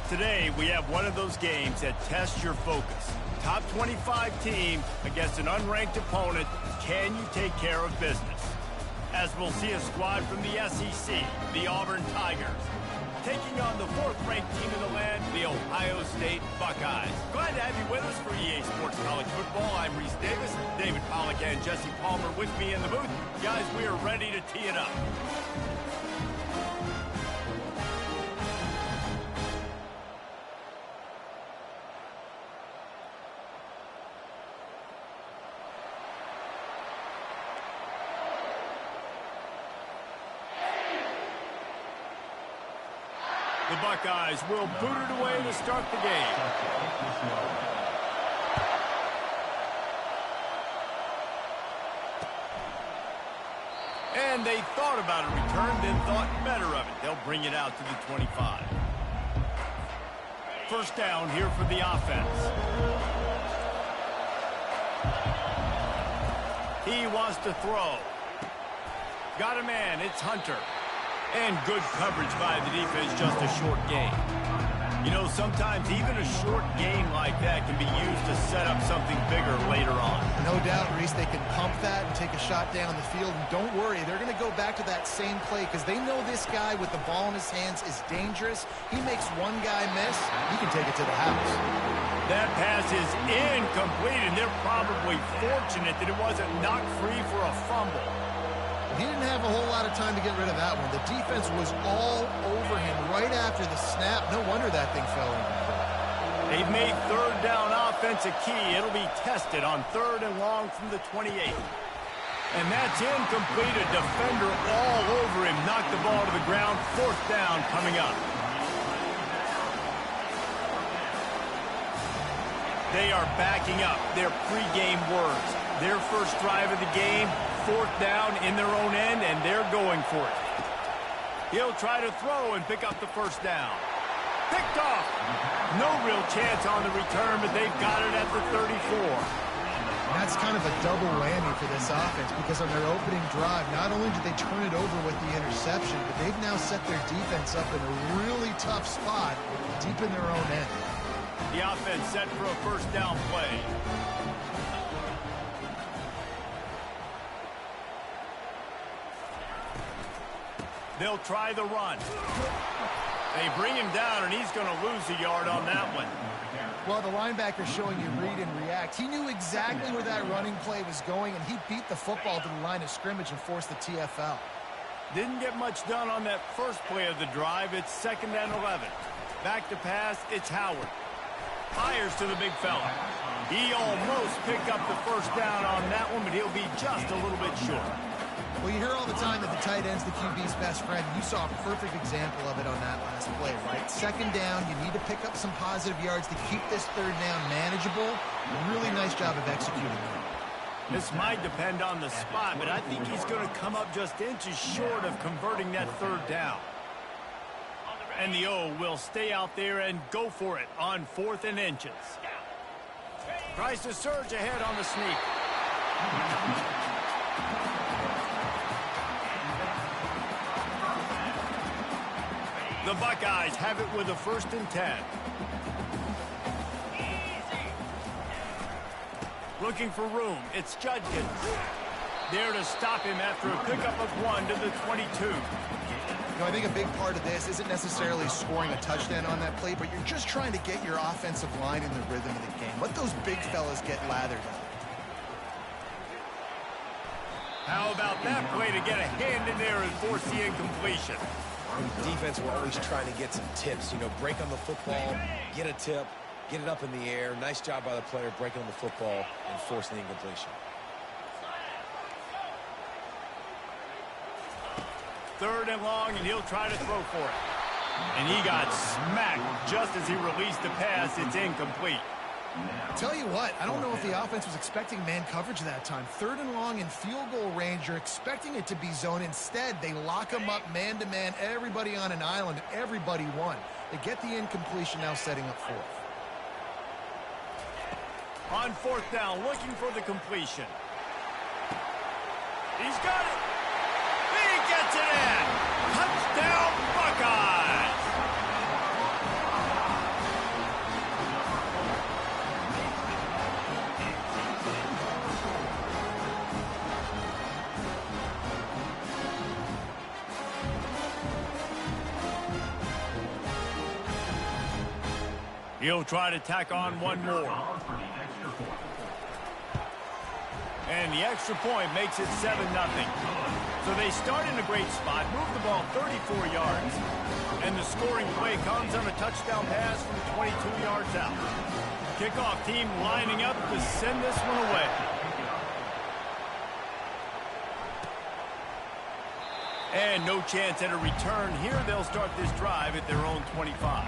Today, we have one of those games that tests your focus. Top 25 team against an unranked opponent. Can you take care of business? As we'll see a squad from the SEC, the Auburn Tigers, taking on the fourth-ranked team in the land, the Ohio State Buckeyes. Glad to have you with us for EA Sports College Football. I'm Reese Davis, David Pollack and Jesse Palmer with me in the booth. Guys, we are ready to tee it up. The Buckeyes will boot it away to start the game. And they thought about a return, then thought better of it. They'll bring it out to the 25. First down here for the offense. He wants to throw. Got a man, it's Hunter. And good coverage by the defense, just a short gain. You know, sometimes even a short gain like that can be used to set up something bigger later on. No doubt, Reese, they can pump that and take a shot down the field. And don't worry, they're going to go back to that same play because they know this guy with the ball in his hands is dangerous. He makes one guy miss, he can take it to the house. That pass is incomplete, and they're probably fortunate that it wasn't knocked free for a fumble. He didn't have a whole lot of time to get rid of that one. The defense was all over him right after the snap. No wonder that thing fell in. They've made third down offense a key. It'll be tested on 3rd and long from the 28. And that's incomplete. A defender all over him. Knocked the ball to the ground. 4th down coming up. They are backing up their pregame words. Their first drive of the game, 4th down in their own end, and they're going for it. He'll try to throw and pick up the first down. Picked off. No real chance on the return, but they've got it at the 34. And that's kind of a double whammy for this offense because on their opening drive, not only did they turn it over with the interception, but they've now set their defense up in a really tough spot deep in their own end. The offense set for a first down play. They'll try the run. They bring him down, and he's going to lose a yard on that one. Well, the linebacker's showing you read and react. He knew exactly where that running play was going, and he beat the football to the line of scrimmage and forced the TFL. Didn't get much done on that first play of the drive. It's 2nd and 11. Back to pass, it's Howard. Fires to the big fella. He almost picked up the first down on that one, but he'll be just a little bit short. Well, you hear all the time that the tight end's the QB's best friend. You saw a perfect example of it on that last play, right? 2nd down, you need to pick up some positive yards to keep this 3rd down manageable. Really nice job of executing that. This might depend on the spot, but I think he's going to come up just inches short of converting that 3rd down. And the O will stay out there and go for it on 4th and inches. Tries to surge ahead on the sneak. The Buckeyes have it with a 1st and 10. Looking for room. It's Judkins. There to stop him after a pickup of 1 to the 22. You know, I think a big part of this isn't necessarily scoring a touchdown on that play, but you're just trying to get your offensive line in the rhythm of the game. Let those big fellas get lathered up. How about that play to get a hand in there and force the incompletion? Defense were always trying to get some tips, you know, break on the football, get a tip, get it up in the air. Nice job by the player breaking on the football and forcing the incompletion. 3rd and long, and he'll try to throw for it. And he got smacked just as he released the pass. It's incomplete. Tell you what, I don't know if the offense was expecting man coverage that time. 3rd and long in field goal range, you're expecting it to be zone. Instead, they lock them up man-to-man, everybody on an island, everybody won. They get the incompletion, now setting up 4th. On fourth down, looking for the completion. He's got it. He gets it in. Touchdown, Buckeyes. He'll try to tack on one more. And the extra point makes it 7-0. So they start in a great spot, move the ball 34 yards. And the scoring play comes on a touchdown pass from 22 yards out. Kickoff team lining up to send this one away. And no chance at a return here. They'll start this drive at their own 25.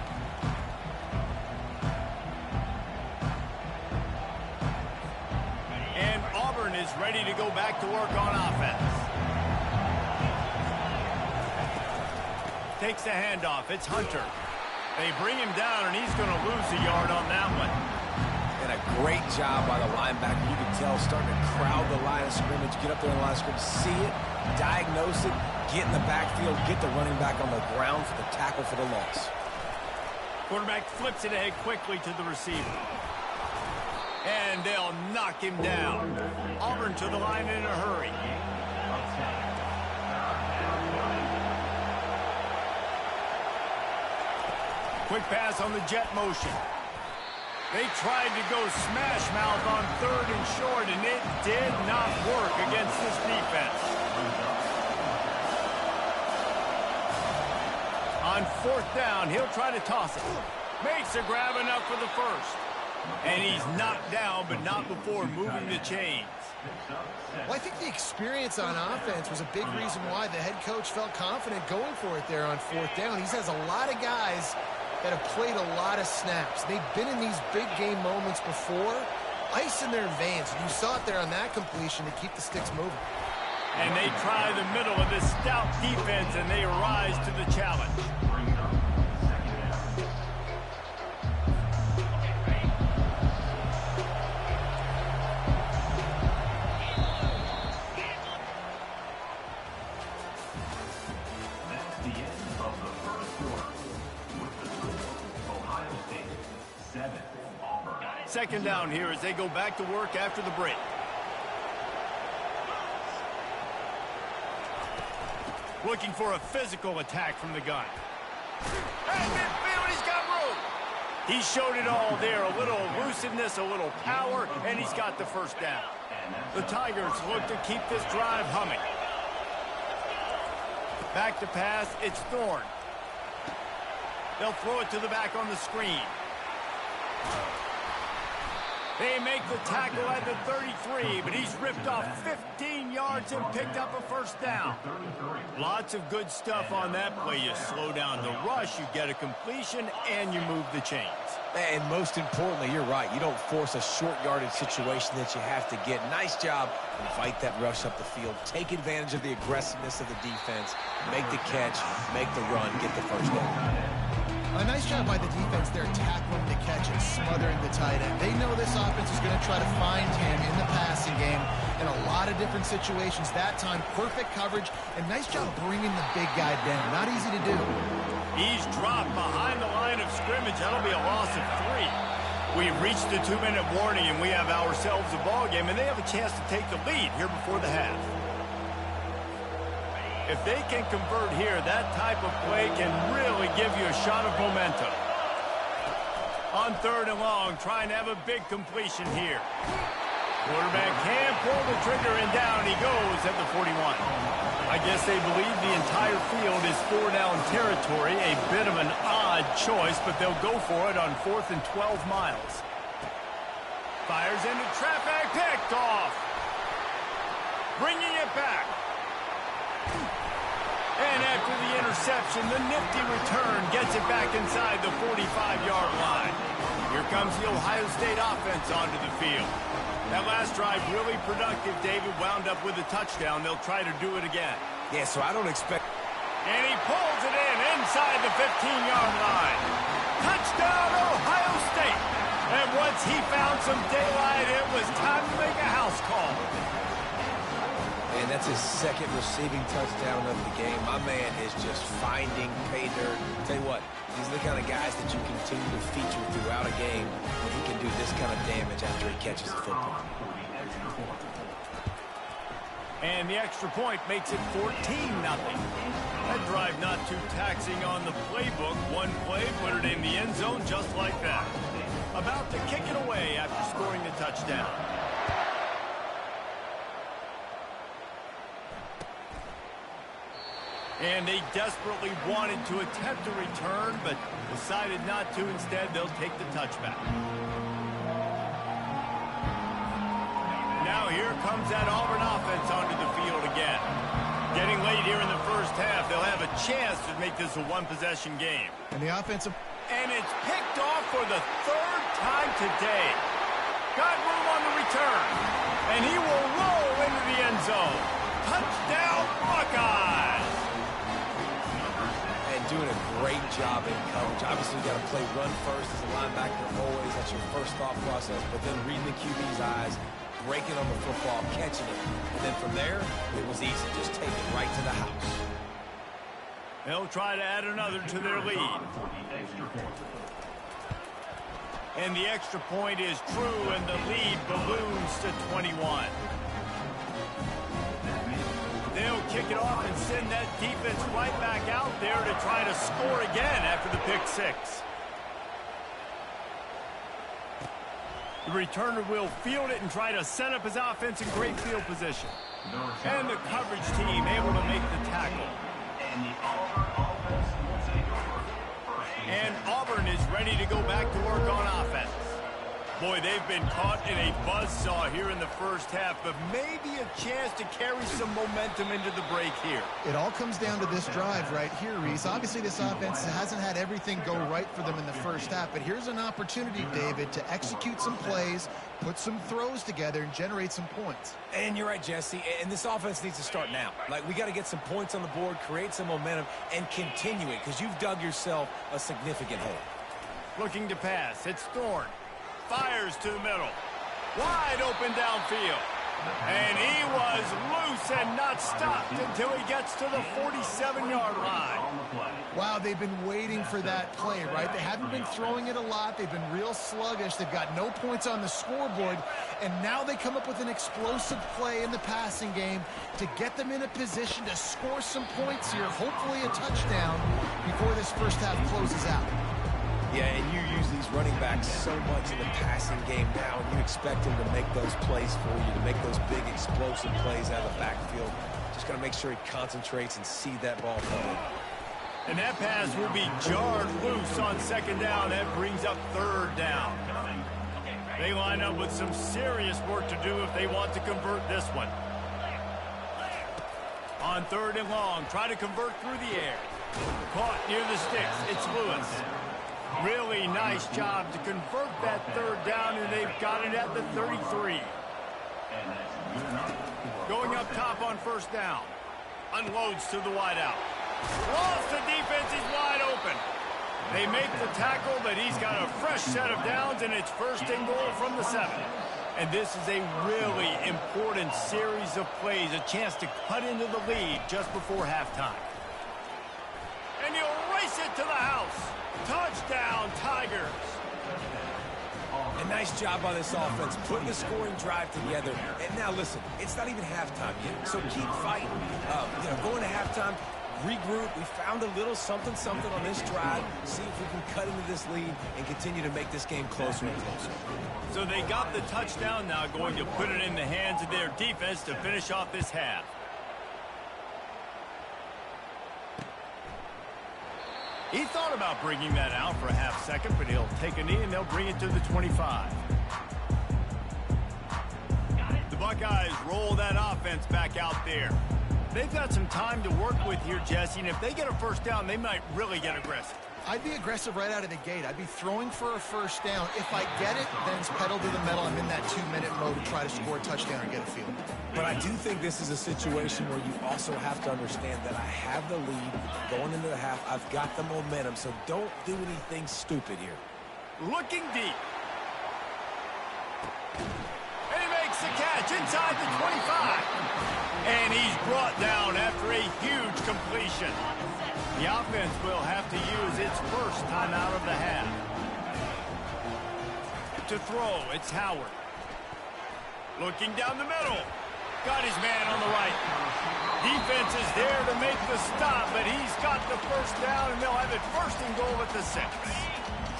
And Auburn is ready to go back to work on offense. Takes the handoff. It's Hunter. They bring him down, and he's going to lose a yard on that one. And a great job by the linebacker. You can tell starting to crowd the line of scrimmage, get up there in the line of scrimmage, see it, diagnose it, get in the backfield, get the running back on the ground for the tackle for the loss. Quarterback flips it ahead quickly to the receiver. And they'll knock him down. Auburn to the line in a hurry. Quick pass on the jet motion. They tried to go smash mouth on 3rd and short, and it did not work against this defense. On 4th down, he'll try to toss it. Makes a grab enough for the first. And he's knocked down, but not before moving the chains. Well, I think the experience on offense was a big reason why the head coach felt confident going for it there on 4th down. He has a lot of guys that have played a lot of snaps. They've been in these big game moments before, ice in their veins. You saw it there on that completion to keep the sticks moving. And they try the middle of this stout defense, and they rise to the challenge. Second down here as they go back to work after the break. Looking for a physical attack from the gun. And midfield, he's got room. He showed it all there. A little elusiveness, a little power, and he's got the first down. The Tigers look to keep this drive humming. Back to pass, it's Thorne. They'll throw it to the back on the screen. They make the tackle at the 33, but he's ripped off 15 yards and picked up a first down. Lots of good stuff on that play. You slow down the rush, you get a completion, and you move the chains. And most importantly, you're right. You don't force a short yardage situation that you have to get. Nice job. Invite that rush up the field. Take advantage of the aggressiveness of the defense. Make the catch, make the run, get the first down. A nice job by the defense there, tackling the catch and smothering the tight end. They know this offense is going to try to find him in the passing game in a lot of different situations. That time, perfect coverage, and nice job bringing the big guy down. Not easy to do. He's dropped behind the line of scrimmage. That'll be a loss of 3. We've reached the 2-minute warning, and we have ourselves a ball game, and they have a chance to take the lead here before the half. If they can convert here, that type of play can really give you a shot of momentum. On 3rd and long, trying to have a big completion here. Quarterback can pull the trigger, and down he goes at the 41. I guess they believe the entire field is 4-down territory. A bit of an odd choice, but they'll go for it on 4th and 12 miles. Fires into traffic, picked off. Bringing it back. And after the interception, the nifty return gets it back inside the 45-yard line. Here comes the Ohio State offense onto the field. That last drive really productive. David wound up with a touchdown. They'll try to do it again. Yeah, so I don't expect... And he pulls it in inside the 15-yard line. Touchdown, Ohio State. And once he found some daylight, it was time to make a house call. And that's his second receiving touchdown of the game. My man is just finding pay dirt. Tell you what, these are the kind of guys that you continue to feature throughout a game when he can do this kind of damage after he catches the football. And the extra point makes it 14-0. That drive not too taxing on the playbook. One play, put it in the end zone just like that. About to kick it away after scoring the touchdown. And they desperately wanted to attempt a return, but decided not to. Instead, they'll take the touchback. Now here comes that Auburn offense onto the field again. Getting late here in the first half, they'll have a chance to make this a one-possession game. And the offensive... And it's picked off for the third time today. Got room on the return. And he will roll into the end zone. Touchdown, Buckeyes! And doing a great job in coverage. Obviously, you got to play run first as a linebacker always. That's your first thought process. But then reading the QB's eyes, breaking on the football, catching it. And then from there, it was easy. Just take it right to the house. They'll try to add another to their lead. And the extra point is true, and the lead balloons to 21. They'll kick it off and send that defense right back out there to try to score again after the pick six. The returner will field it and try to set up his offense in great field position. And the coverage team able to make the tackle. And Auburn is ready to go back to work on offense. Boy, they've been caught in a buzzsaw here in the first half, but maybe a chance to carry some momentum into the break here. It all comes down to this drive right here, Reese. Obviously, this offense hasn't had everything go right for them in the first half, but here's an opportunity, David, to execute some plays, put some throws together, and generate some points. And you're right, Jesse, and this offense needs to start now. Like, we got to get some points on the board, create some momentum, and continue it, because you've dug yourself a significant hole. Looking to pass. It's Thorne. Fires to the middle. Wide open downfield. And he was loose and not stopped until he gets to the 47-yard line. Wow, they've been waiting for that play, right? They haven't been throwing it a lot. They've been real sluggish. They've got no points on the scoreboard. And now they come up with an explosive play in the passing game to get them in a position to score some points here, hopefully a touchdown, before this first half closes out. Yeah, and you use these running backs so much in the passing game now, and you expect them to make those plays for you, to make those big explosive plays out of the backfield. Just got to make sure he concentrates and see that ball coming. And that pass will be jarred loose on second down. That brings up third down. They line up with some serious work to do if they want to convert this one. On third and long, try to convert through the air. Caught near the sticks. It's Lewis. Really nice job to convert that third down, and they've got it at the 33. Going up top on first down. Unloads to the wideout. Lost the defense, he's wide open. They make the tackle, but he's got a fresh set of downs, and it's first and goal from the 7. And this is a really important series of plays, a chance to cut into the lead just before halftime. And he'll race it to the house. Touchdown, Tigers. A nice job by this offense, putting the scoring drive together. And now, listen, it's not even halftime yet, so keep fighting. Going to halftime, regroup. We found a little something on this drive. See if we can cut into this lead and continue to make this game closer and closer. So they got the touchdown, now going to put it in the hands of their defense to finish off this half. He thought about bringing that out for a half second, but he'll take a knee and they'll bring it to the 25. The Buckeyes roll that offense back out there. They've got some time to work with here, Jesse, and if they get a first down, they might really get aggressive. I'd be aggressive right out of the gate. I'd be throwing for a first down. If I get it, then it's pedal to the metal. I'm in that 2-minute mode to try to score a touchdown and get a field. But I do think this is a situation where you also have to understand that I have the lead going into the half. I've got the momentum, so don't do anything stupid here. Looking deep. And he makes the catch inside the 25. And he's brought down after a huge completion. The offense will have to use its first timeout of the half. To throw, it's Howard. Looking down the middle. Got his man on the right. Defense is there to make the stop, but he's got the first down, and they'll have it first and goal at the 6.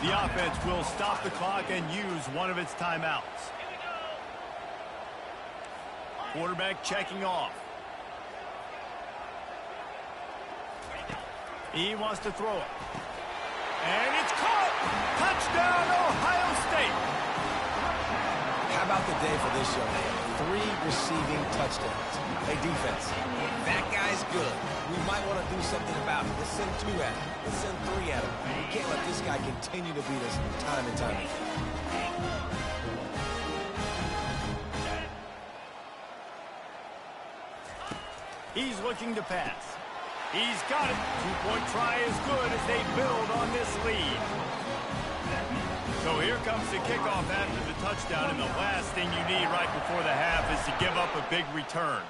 The offense will stop the clock and use one of its timeouts. Quarterback checking off. He wants to throw it. And it's caught! Touchdown, Ohio State! How about the day for this young man? 3 receiving touchdowns. Hey, defense, that guy's good. We might want to do something about it. Let's send 2 at him. Let's send 3 at him. We can't let this guy continue to beat us time and time again. He's looking to pass. He's got it. 2-point try is good as they build on this lead. So here comes the kickoff after the touchdown, and the last thing you need right before the half is to give up a big return.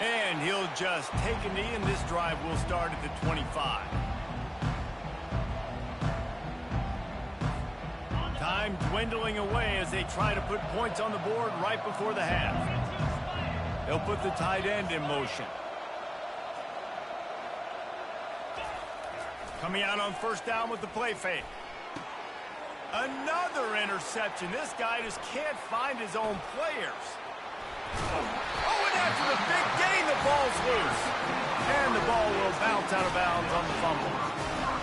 And he'll just take a knee, and this drive will start at the 25. Time dwindling away as they try to put points on the board right before the half. They'll put the tight end in motion. Coming out on first down with the play fake. Another interception. This guy just can't find his own players. Oh, and after the big gain, the ball's loose. And the ball will bounce out of bounds on the fumble.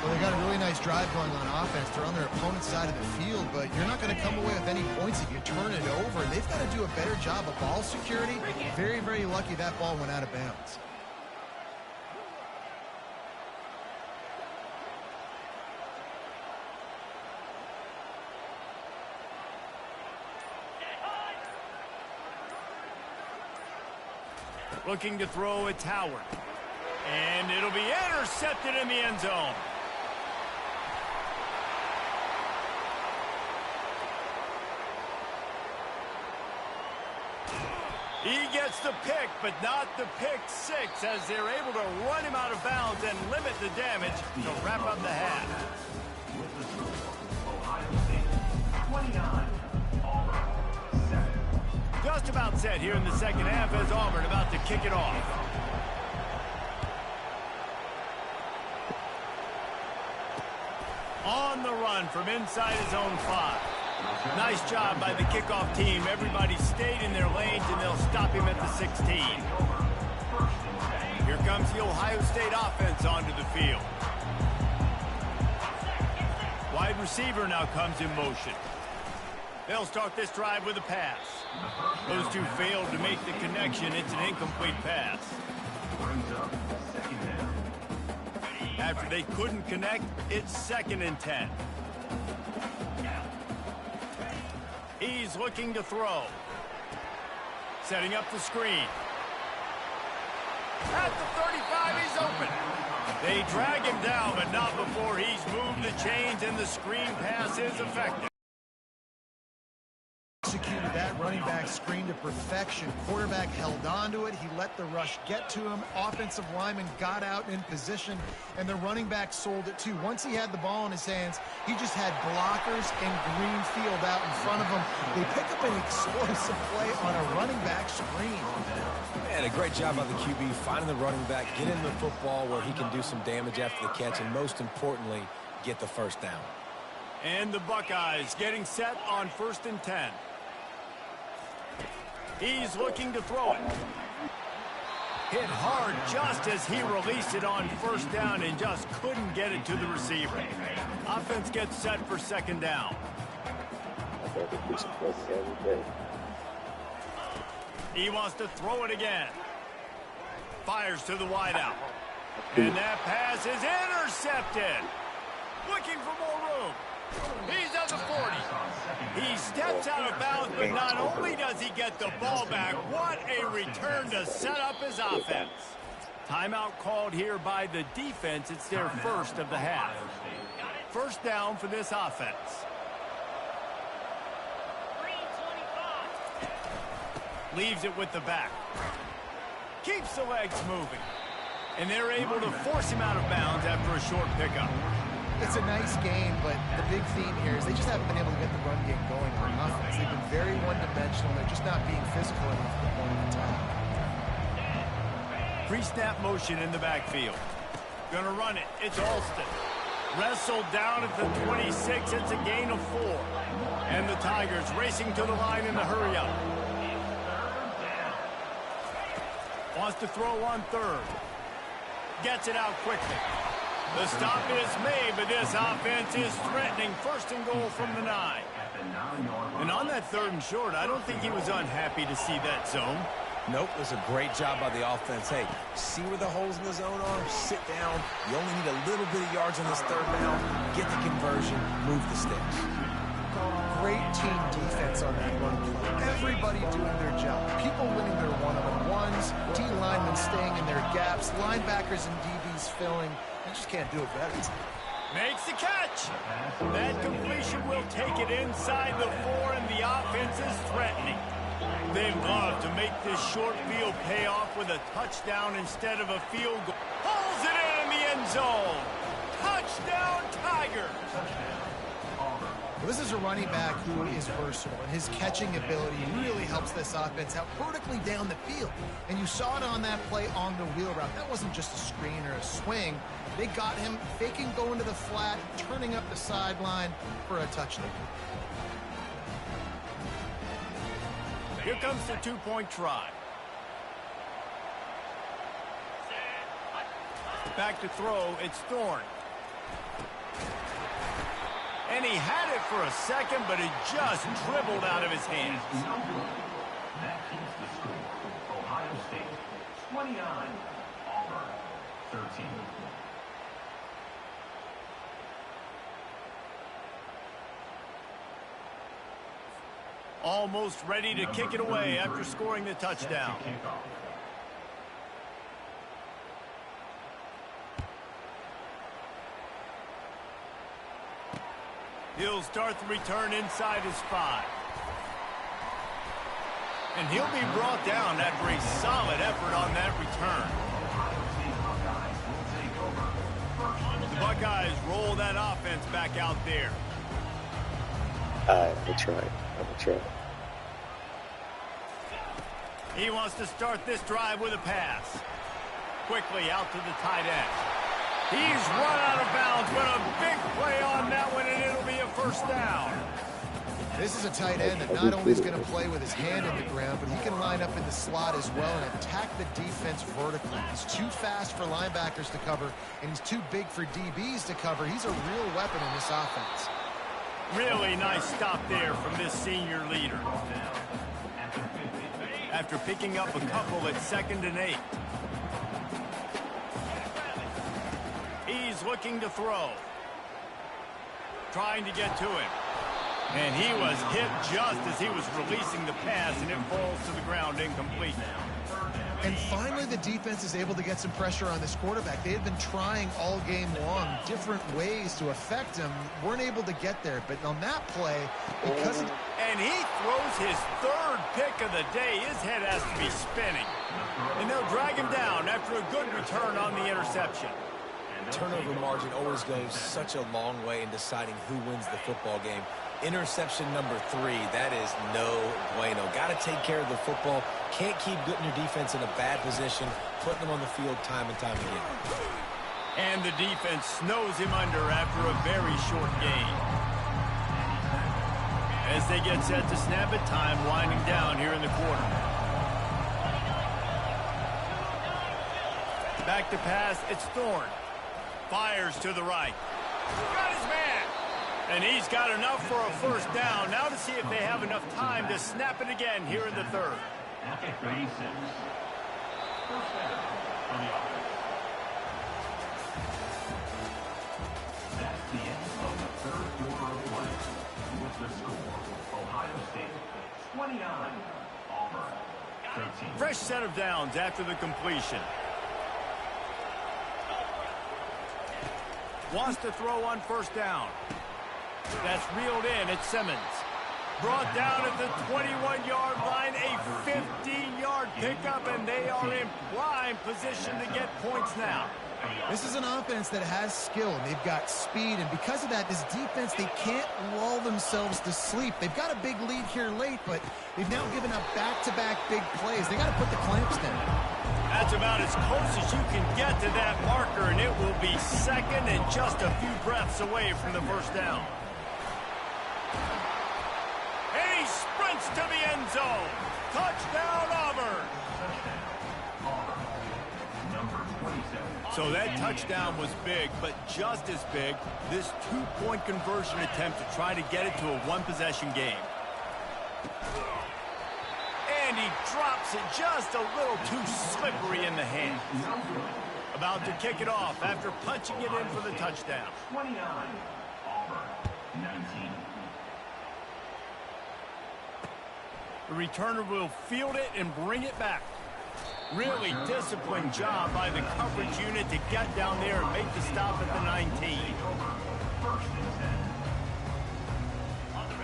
Well, they got a really nice drive going on offense. They're on their opponent's side of the field, but you're not going to come away with any points if you turn it over. They've got to do a better job of ball security. Very, very lucky that ball went out of bounds. Looking to throw, it's Howard. And it'll be intercepted in the end zone. He gets the pick, but not the pick 6, as they're able to run him out of bounds and limit the damage to wrap up the half. With the score, Ohio State 29, Auburn 7. Just about set here in the second half as Auburn about to kick it off. On the run from inside his own 5. Nice job by the kickoff team. Everybody stayed in their lanes, and they'll stop him at the 16. Here comes the Ohio State offense onto the field. Wide receiver now comes in motion. They'll start this drive with a pass. Those two failed to make the connection. It's an incomplete pass. After they couldn't connect, it's 2nd and 10. He's looking to throw. Setting up the screen. At the 35, he's open. They drag him down, but not before he's moved the chains, and the screen pass is effective. Executed that running back screen to perfection. Quarterback held on to it. He let the rush get to him. Offensive lineman got out in position, and the running back sold it too. Once he had the ball in his hands, he just had blockers and green field out in front of him. They pick up an explosive play on a running back screen. Man, a great job by the QB finding the running back, get him the football where he can do some damage after the catch, and most importantly, get the first down. And the Buckeyes getting set on 1st and 10. He's looking to throw it. Hit hard just as he released it on first down and just couldn't get it to the receiver. Offense gets set for 2nd down. He wants to throw it again. Fires to the wideout. And that pass is intercepted. Looking for more room. He's at the 40. He steps out of bounds, but not only does he get the ball back, what a return to set up his offense. Timeout called here by the defense. It's their first of the half. first down for this offense. Leaves it with the back. Keeps the legs moving. And they're able to force him out of bounds after a short pickup. It's a nice game, but the big theme here is they just haven't been able to get the run game going on offense. They've been very one-dimensional. They're just not being physical enough at the point of attack. Pre-snap motion in the backfield. Gonna run it. It's Alston. Wrestled down at the 26. It's a gain of 4. And the Tigers racing to the line in the hurry-up. Wants to throw on third. Gets it out quickly. The stop is made, but this offense is threatening. First and goal from the 9. And on that 3rd and short, I don't think he was unhappy to see that zone. Nope, it was a great job by the offense. Hey, see where the holes in the zone are? Sit down. You only need a little bit of yards on this 3rd down. Get the conversion. Move the sticks. Great team defense on that run play. Everybody doing their job. People winning their one-on-ones, D linemen staying in their gaps, linebackers and DBs filling. You just can't do it better. Makes the catch. That completion will take it inside the 4, and the offense is threatening. They'd love to make this short field pay off with a touchdown instead of a field goal. Pulls it in the end zone. Touchdown, Tigers. Well, this is a running back who is versatile, and his catching ability really helps this offense out vertically down the field. And you saw it on that play on the wheel route. That wasn't just a screen or a swing. They got him faking going to the flat, turning up the sideline for a touchdown. Here comes the 2-point try. Back to throw, it's Thorne. And he had it for a second, but it just dribbled out of his hands. That keeps the score. Ohio State 29, Auburn 13. Almost ready to kick it away after scoring the touchdown. He'll start the return inside his 5. And he'll be brought down after a solid effort on that return. The Buckeyes roll that offense back out there. I will try. He wants to start this drive with a pass. Quickly out to the tight end. He's run out of bounds, but a big play on that one, and it'll be a first down. This is a tight end that not only is going to play with his hand in the ground, but he can line up in the slot as well and attack the defense vertically. He's too fast for linebackers to cover, and he's too big for DBs to cover. He's a real weapon in this offense. Really nice stop there from this senior leader. After picking up a couple at 2nd and 8. He's looking to throw. Trying to get to him. And he was hit just as he was releasing the pass, and it falls to the ground incomplete. And finally, the defense is able to get some pressure on this quarterback. They had been trying all game long different ways to affect him. Weren't able to get there. But on that play, because... And he throws his 3rd pick of the day. His head has to be spinning. And they'll drag him down after a good return on the interception. Turnover margin always goes such a long way in deciding who wins the football game. Interception number 3, that is no bueno. Got to take care of the football. Can't keep putting your defense in a bad position, putting them on the field time and time again. And the defense snows him under after a very short game. As they get set to snap it, time winding down here in the quarter. Back to pass, it's Thorne. Fires to the right. Got his man. And he's got enough for a first down. Now to see if they have enough time to snap it again here in the 3rd. After 36. First down for the offense. That's the end of the 3rd quarter of play. With the score, Ohio State 29, Auburn 13. Fresh set of downs after the completion. Wants to throw on first down. That's reeled in. It's Simmons. Brought down at the 21-yard line. A 15-yard pickup, and they are in prime position to get points now. This is an offense that has skill, and they've got speed, and because of that, this defense, they can't lull themselves to sleep. They've got a big lead here late, but they've now given up back-to-back big plays. They got to put the clamps down. That's about as close as you can get to that marker, and it will be second and just a few breaths away from the first down. And he sprints to the end zone. Touchdown, Auburn. So that touchdown was big, but just as big, this two-point conversion attempt to try to get it to a one-possession game. And he drops it just a little too slippery in the hand. About to kick it off after punching it in for the touchdown. 29, Auburn, 19. The returner will field it and bring it back. Really disciplined job by the coverage unit to get down there and make the stop at the 19.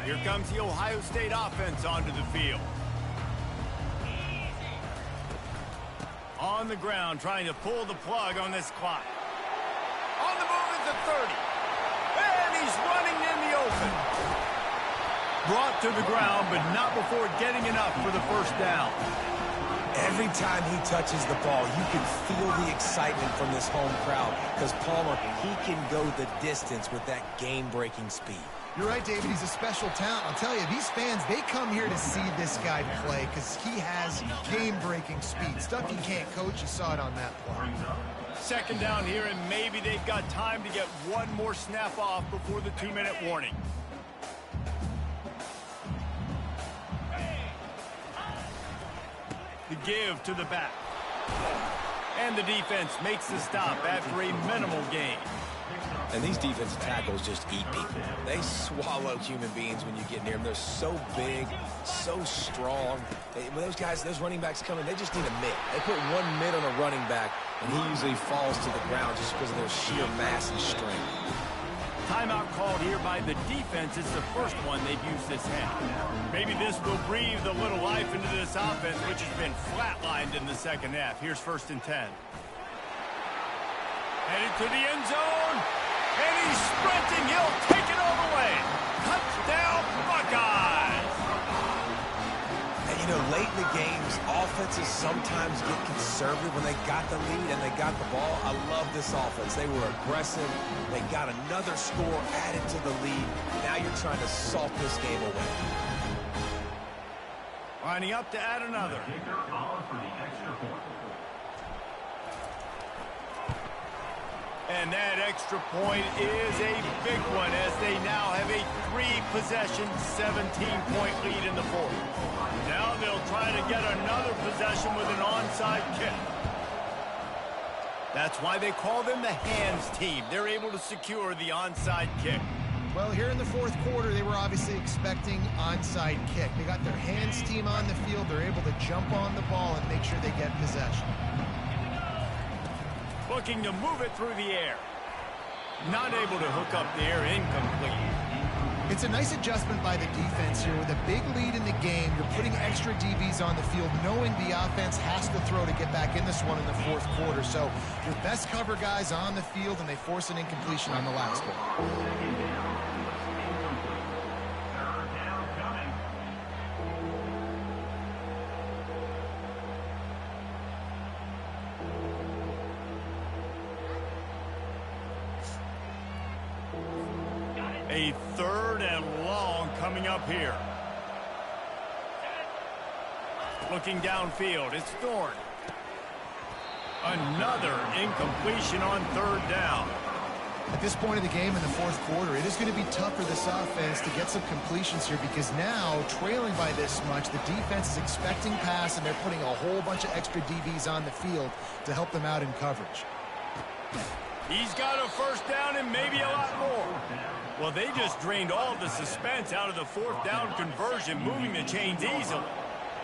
Here comes the Ohio State offense onto the field. On the ground, trying to pull the plug on this clock. On the move at the 30. And he's running in the open. Brought to the ground, but not before getting enough for the first down. Every time he touches the ball, you can feel the excitement from this home crowd because Palmer, he can go the distance with that game-breaking speed. You're right, David. He's a special talent. I'll tell you, these fans, they come here to see this guy play because he has game-breaking speed. Stuff you can't coach. You saw it on that play. Second down here, and maybe they've got time to get one more snap off before the 2-minute warning. The give to the back. And the defense makes the stop after a minimal gain. And these defensive tackles just eat people. They swallow human beings when you get near them. They're so big, so strong. When those guys, those running backs come in, they just need a mitt. They put one mitt on a running back, and he usually falls to the ground just because of their sheer mass and strength. Timeout called here by the defense. It's the first one they've used this half. Maybe this will breathe a little life into this offense, which has been flatlined in the second half. Here's 1st and 10. Headed to the end zone. And he's sprinting. He'll take it all the way. Touchdown, Buckeyes. And, you know, late in the games, offenses sometimes get conservative when they got the lead and they got the ball. I love this offense. They were aggressive. They got another score added to the lead. Now you're trying to salt this game away. Lining up to add another. Kicker on for the extra point. And that extra point is a big one as they now have a 3-possession, 17-point lead in the fourth. Now they'll try to get another possession with an onside kick. That's why they call them the hands team. They're able to secure the onside kick. Well, here in the fourth quarter, they were obviously expecting onside kick. They got their hands team on the field. They're able to jump on the ball and make sure they get possession. Looking to move it through the air. Not able to hook up there, incomplete. It's a nice adjustment by the defense here. With a big lead in the game, you're putting extra DBs on the field, knowing the offense has to throw to get back in this one in the fourth quarter. So your best cover guys on the field, and they force an incompletion on the last one. A 3rd and long coming up here. Looking downfield, it's Thorne. Another incompletion on 3rd down. At this point of the game in the fourth quarter, it is going to be tough for this offense to get some completions here because now, trailing by this much, the defense is expecting pass, and they're putting a whole bunch of extra DBs on the field to help them out in coverage. He's got a first down and maybe a lot more. Well, they just drained all the suspense out of the 4th down conversion, moving the chains easily.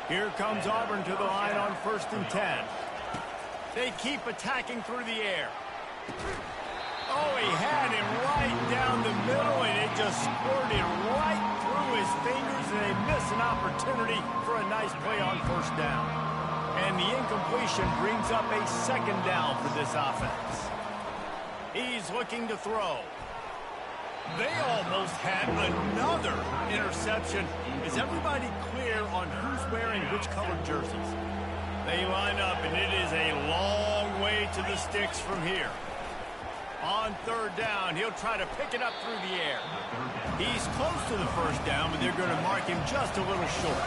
Here comes Auburn to the line on 1st and 10. They keep attacking through the air. Oh, he had him right down the middle, and it just squirted right through his fingers, and they miss an opportunity for a nice play on first down. And the incompletion brings up a second down for this offense. He's looking to throw. They almost had another interception. Is everybody clear on who's wearing which colored jerseys? They line up, and it is a long way to the sticks from here. On third down, he'll try to pick it up through the air. He's close to the first down, but they're going to mark him just a little short.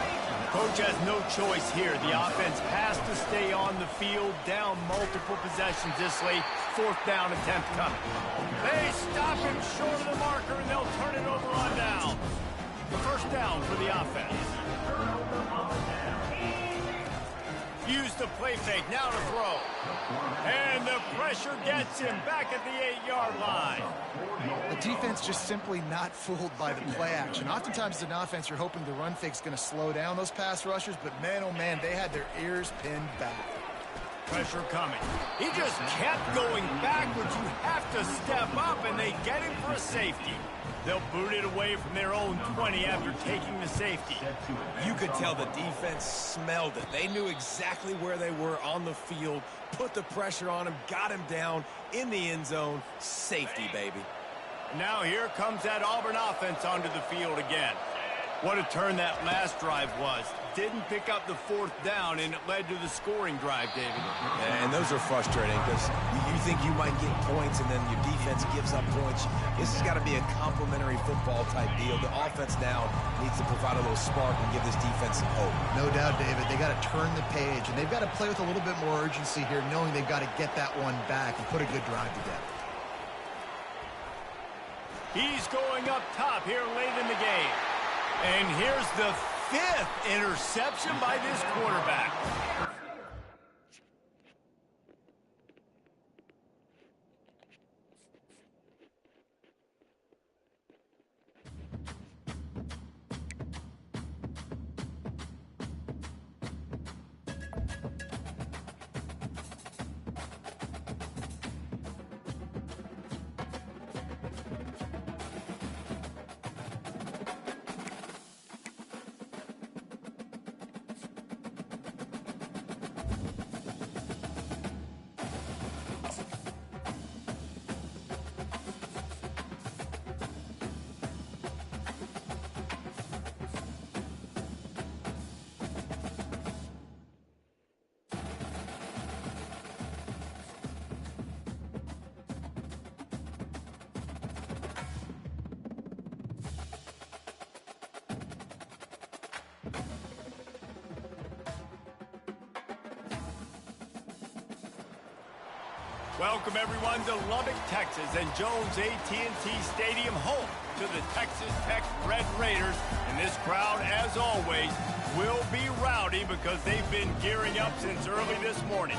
Coach has no choice here. The offense has to stay on the field, down multiple possessions this late. Fourth down attempt coming. They stop him short of the marker, and they'll turn it over on down. The first down for the offense. Use the play fake, now to throw. And the pressure gets him back at the 8-yard line. The defense just simply not fooled by the play action. Oftentimes as an offense, you're hoping the run fake's going to slow down those pass rushers, but man, oh man, they had their ears pinned back. Pressure coming. He just kept going backwards. You have to step up, and they get him for a safety. They'll boot it away from their own 20 after taking the safety. You could tell the defense smelled it. They knew exactly where they were on the field, put the pressure on him, got him down in the end zone. Safety, baby. Now here comes that Auburn offense onto the field again. What a turn that last drive was. Didn't pick up the fourth down, and it led to the scoring drive, David. And those are frustrating because you think you might get points, and then your defense gives up points. This has got to be a complementary football type deal. The offense now needs to provide a little spark and give this defense some hope. No doubt, David. They got to turn the page, and they've got to play with a little bit more urgency here, knowing they've got to get that one back and put a good drive together. He's going up top here late in the game. And here's the 5th interception by this quarterback. Welcome, everyone, to Lubbock, Texas, and Jones AT&T Stadium, home to the Texas Tech Red Raiders. And this crowd, as always, will be rowdy because they've been gearing up since early this morning.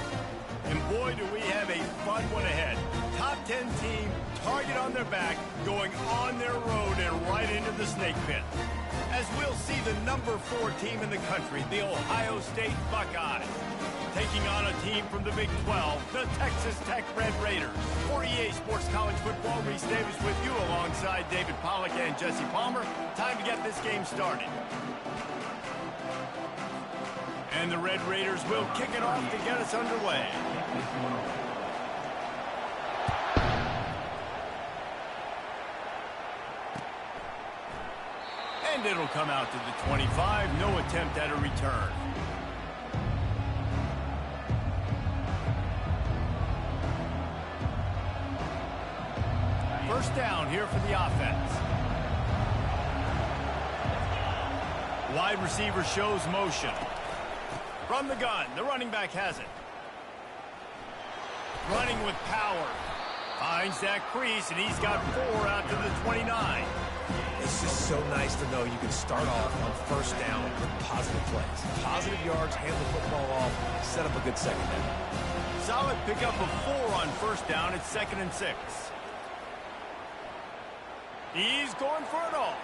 And boy, do we have a fun one ahead. Top 10 team, target on their back, going on their road and right into the snake pit. As we'll see the number 4 team in the country, the Ohio State Buckeyes, taking on a team from the Big 12, the Texas Tech Red Raiders. For EA Sports College Football, Reese Davis with you alongside David Pollack and Jesse Palmer. Time to get this game started. And the Red Raiders will kick it off to get us underway. And it'll come out to the 25. No attempt at a return. First down here for the offense. Wide receiver shows motion. From the gun, the running back has it. Running with power. Finds that crease, and he's got 4 out to the 29. It's just so nice to know you can start off on first down with positive plays. Positive yards, hand the football off, set up a good second down. Solid pickup of 4 on first down. It's 2nd and 6. He's going for it all.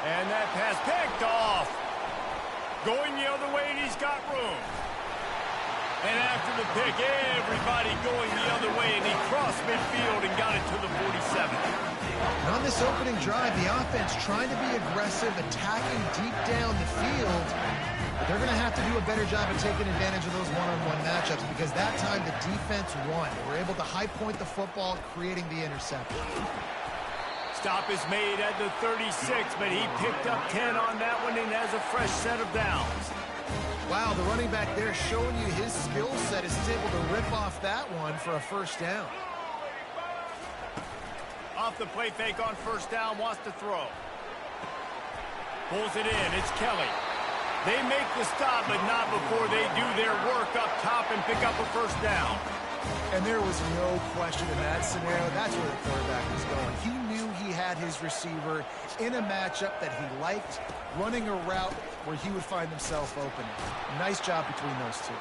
And that pass picked off. Going the other way, and he's got room. And after the pick, everybody going the other way, and he crossed midfield and got it to the 47. And on this opening drive, the offense trying to be aggressive, attacking deep down the field. They're going to have to do a better job of taking advantage of those one-on-one matchups because that time the defense won. They were able to high point the football, creating the interception. Stop is made at the 36, but he picked up 10 on that one and has a fresh set of downs. Wow, the running back there showing you his skill set is able to rip off that one for a first down. Off the play fake on first down, wants to throw. Pulls it in, it's Kelly. They make the stop, but not before they do their work up top and pick up a first down. And there was no question in that scenario. That's where the quarterback was going. He knew he had his receiver in a matchup that he liked, running a route where he would find himself open. Nice job between those two.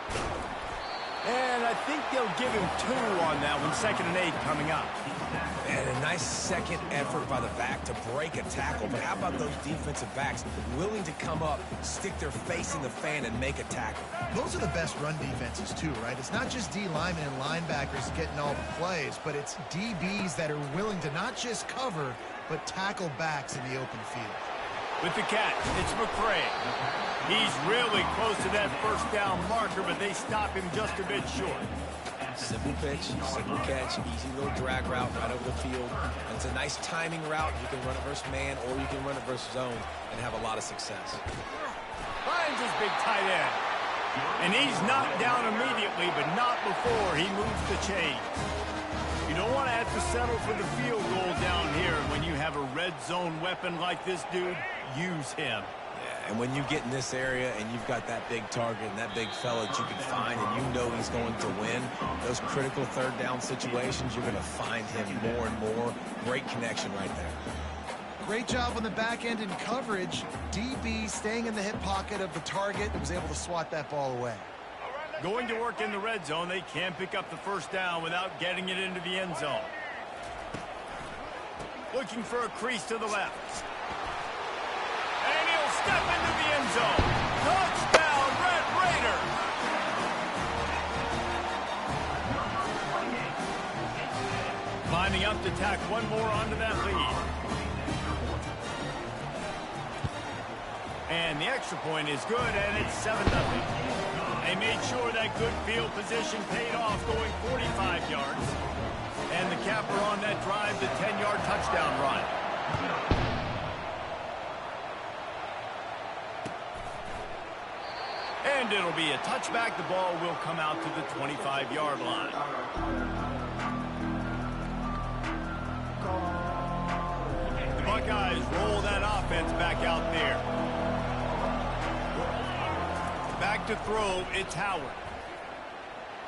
And I think they'll give him 2 on that one, 2nd and 8 coming up. And a nice second effort by the back to break a tackle. But how about those defensive backs willing to come up, stick their face in the fan, and make a tackle? Those are the best run defenses too, right? It's not just D linemen and linebackers getting all the plays, but it's DBs that are willing to not just cover, but tackle backs in the open field. With the catch, it's McCray. He's really close to that first down marker, but they stop him just a bit short. Simple pitch, simple catch, easy little drag route right over the field. And it's a nice timing route. You can run it versus man, or you can run it versus zone and have a lot of success. Finds his big tight end. And he's knocked down immediately, but not before he moves the chain. You don't want to have to settle for the field goal down here. When you have a red zone weapon like this dude, use him. Yeah, and when you get in this area and you've got that big target and that big fella that you can find and you know he's going to win, those critical third down situations, you're going to find him more and more. Great connection right there. Great job on the back end in coverage. DB staying in the hip pocket of the target and was able to swat that ball away. Going to work in the red zone, they can't pick up the first down without getting it into the end zone. Looking for a crease to the left. And he'll step into the end zone. Touchdown, Red Raider! Lining up to tack one more onto that lead. And the extra point is good, and it's 7-0. They made sure that good field position paid off, going 45 yards. And the capper on that drive, the 10-yard touchdown run. And it'll be a touchback. The ball will come out to the 25-yard line. The Buckeyes roll that offense back out there. Back to throw, it's Howard.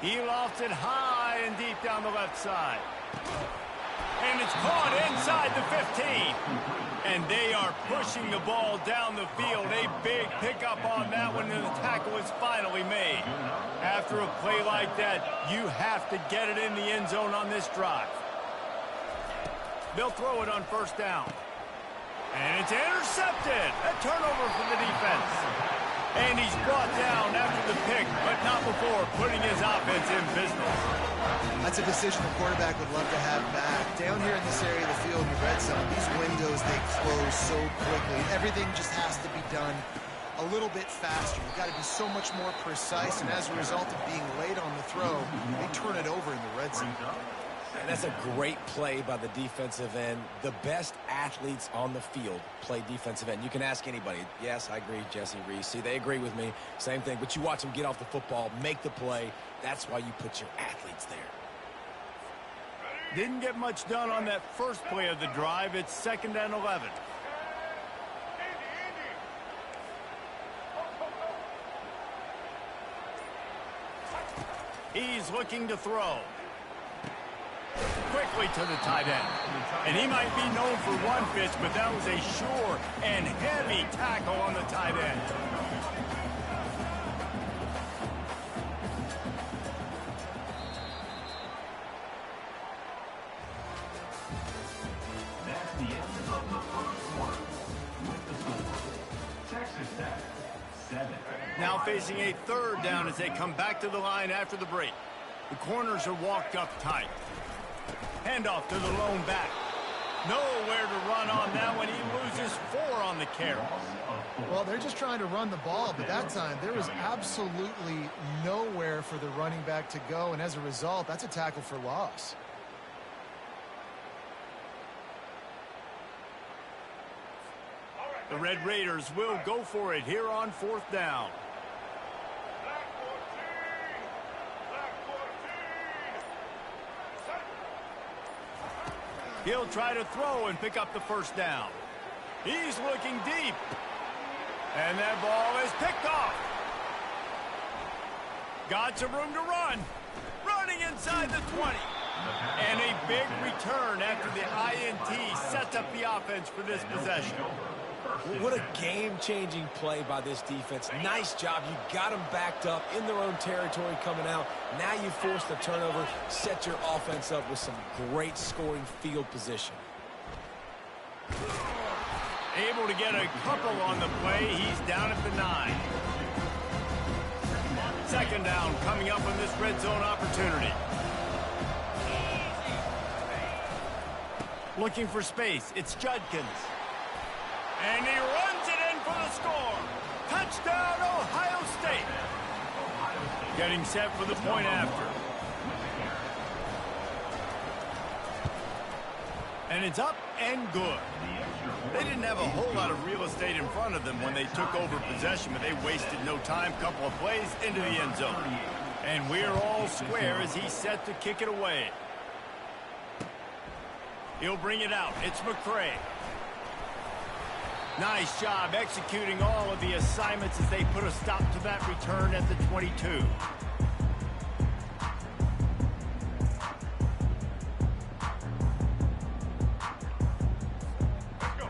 He lofts it high and deep down the left side. And it's caught inside the 15. And they are pushing the ball down the field. A big pickup on that one, and the tackle is finally made. After a play like that, you have to get it in the end zone on this drive. They'll throw it on first down. And it's intercepted. A turnover for the defense. And he's brought down after the pick, but not before putting his offense in business. That's a decision the quarterback would love to have back. Down here in this area of the field in the red zone, these windows, they close so quickly. Everything just has to be done a little bit faster. You've got to be so much more precise, and as a result of being late on the throw, they turn it over in the red zone. And that's a great play by the defensive end. The best athletes on the field play defensive end. You can ask anybody. Yes, I agree, Jesse Reese. See, they agree with me. Same thing. But you watch them get off the football, make the play. That's why you put your athletes there. Didn't get much done on that first play of the drive. It's 2nd and 11. He's looking to throw. Quickly to the tight end. And he might be known for one pitch, but that was a sure and heavy tackle on the tight end. That's the end of the first quarter. With the score, Texas Tech 7. Now facing a third down as they come back to the line after the break. The corners are walked up tight. Handoff to the lone back. Nowhere to run on that one. He loses 4 on the carry. Well, they're just trying to run the ball, but that time there was absolutely nowhere for the running back to go, and as a result, that's a tackle for loss. The Red Raiders will go for it here on 4th down. He'll try to throw and pick up the first down. He's looking deep. And that ball is picked off. Got some room to run. Running inside the 20. And a big return after the INT sets up the offense for this possession. What a game-changing play by this defense. Nice job. You got them backed up in their own territory coming out. Now you force the turnover, set your offense up with some great scoring field position. Able to get a couple on the play. He's down at the 9. Second down coming up on this red zone opportunity. Looking for space. It's Judkins. And he runs it in for the score. Touchdown, Ohio State. Getting set for the point after. And it's up and good. They didn't have a whole lot of real estate in front of them when they took over possession, but they wasted no time. Couple of plays into the end zone. And we're all square as he's set to kick it away. He'll bring it out. It's McCray. Nice job executing all of the assignments as they put a stop to that return at the 22.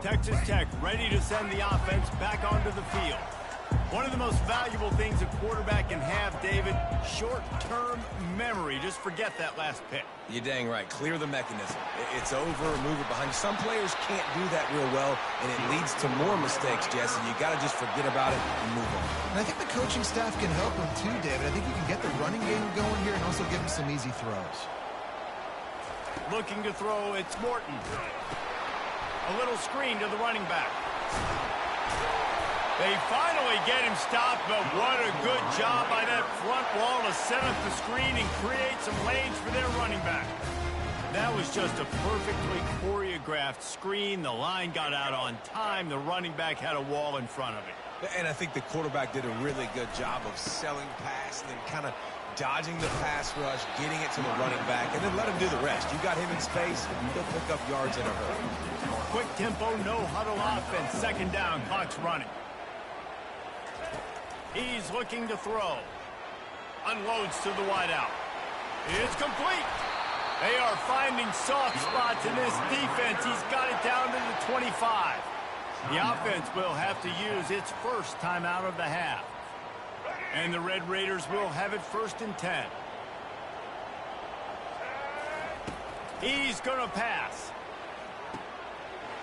Texas Tech ready to send the offense back onto the field. One of the most valuable things a quarterback can have, David, short-term memory. Just forget that last pick. You're dang right. Clear the mechanism. It's over, move it behind you. Some players can't do that real well, and it leads to more mistakes, Jesse. You got to just forget about it and move on. And I think the coaching staff can help him too, David. I think you can get the running game going here and also give him some easy throws. Looking to throw, it's Morton. A little screen to the running back. They finally get him stopped, but what a good job by that front wall to set up the screen and create some lanes for their running back. That was just a perfectly choreographed screen. The line got out on time. The running back had a wall in front of it. And I think the quarterback did a really good job of selling past and then kind of dodging the pass rush, getting it to the running back, and then let him do the rest. You got him in space, he'll pick up yards in a hurry. Quick tempo, no huddle offense. Second down, clock's running. He's looking to throw. Unloads to the wideout. It's complete. They are finding soft spots in this defense. He's got it down to the 25. The offense will have to use its first timeout of the half. And the Red Raiders will have it 1st and 10. He's going to pass.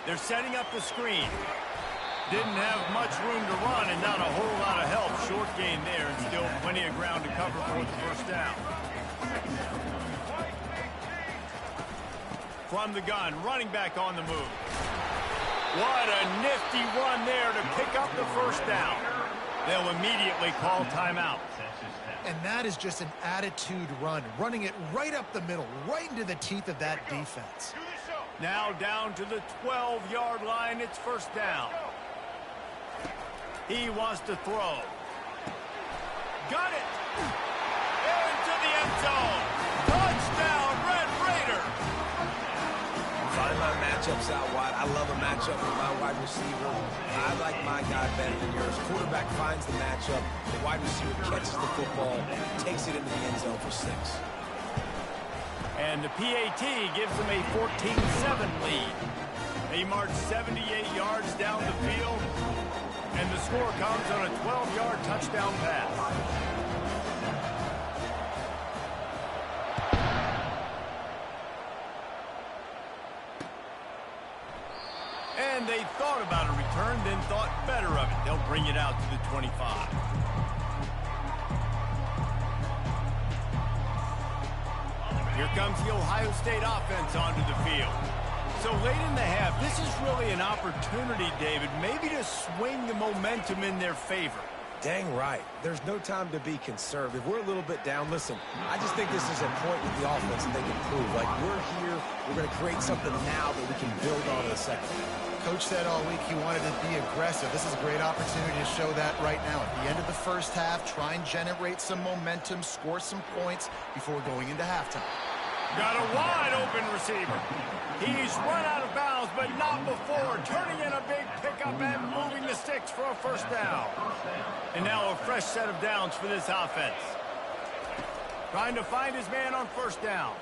They're setting up the screen. Didn't have much room to run and not a whole lot of help. Short gain there and still plenty of ground to cover for the first down. From the gun, running back on the move. What a nifty run there to pick up the first down. They'll immediately call timeout. And that is just an attitude run, running it right up the middle, right into the teeth of that defense. Now down to the 12-yard line. It's first down. He wants to throw. Got it. Into the end zone. Touchdown, Red Raider. Find my matchups out wide. I love a matchup with my wide receiver. I like my guy better than yours. Quarterback finds the matchup. The wide receiver catches the football, takes it into the end zone for 6. And the PAT gives them a 14-7 lead. They march 78 yards down the field, and the score comes on a 12-yard touchdown pass. And they thought about a return, then thought better of it. They'll bring it out to the 25. Here comes the Ohio State offense onto the field. So late in the half, this is really an opportunity, David, maybe to swing the momentum in their favor. Dang right. There's no time to be conservative. We're a little bit down. Listen, I just think this is a point with the offense that they can prove. Like, we're here, we're going to create something now that we can build on in the second. Coach said all week he wanted to be aggressive. This is a great opportunity to show that right now. At the end of the first half, try and generate some momentum, score some points before going into halftime. Got a wide open receiver. He's run out of bounds, but not before. Turning in a big pickup and moving the sticks for a first down. And now a fresh set of downs for this offense. Trying to find his man on first down.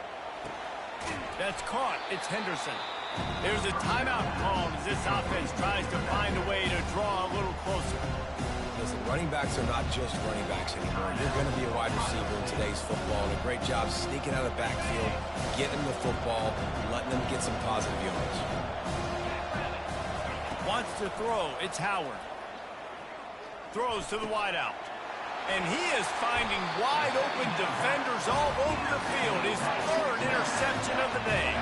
That's caught. It's Henderson. There's a timeout called as this offense tries to find a way to draw a little closer. Listen, running backs are not just running backs anymore. You're going to be a wide receiver in today's football. And a great job sneaking out of the backfield, getting the football, letting them get some positive yards. Wants to throw. It's Howard. Throws to the wideout. And he is finding wide open defenders all over the field. His third interception of the day.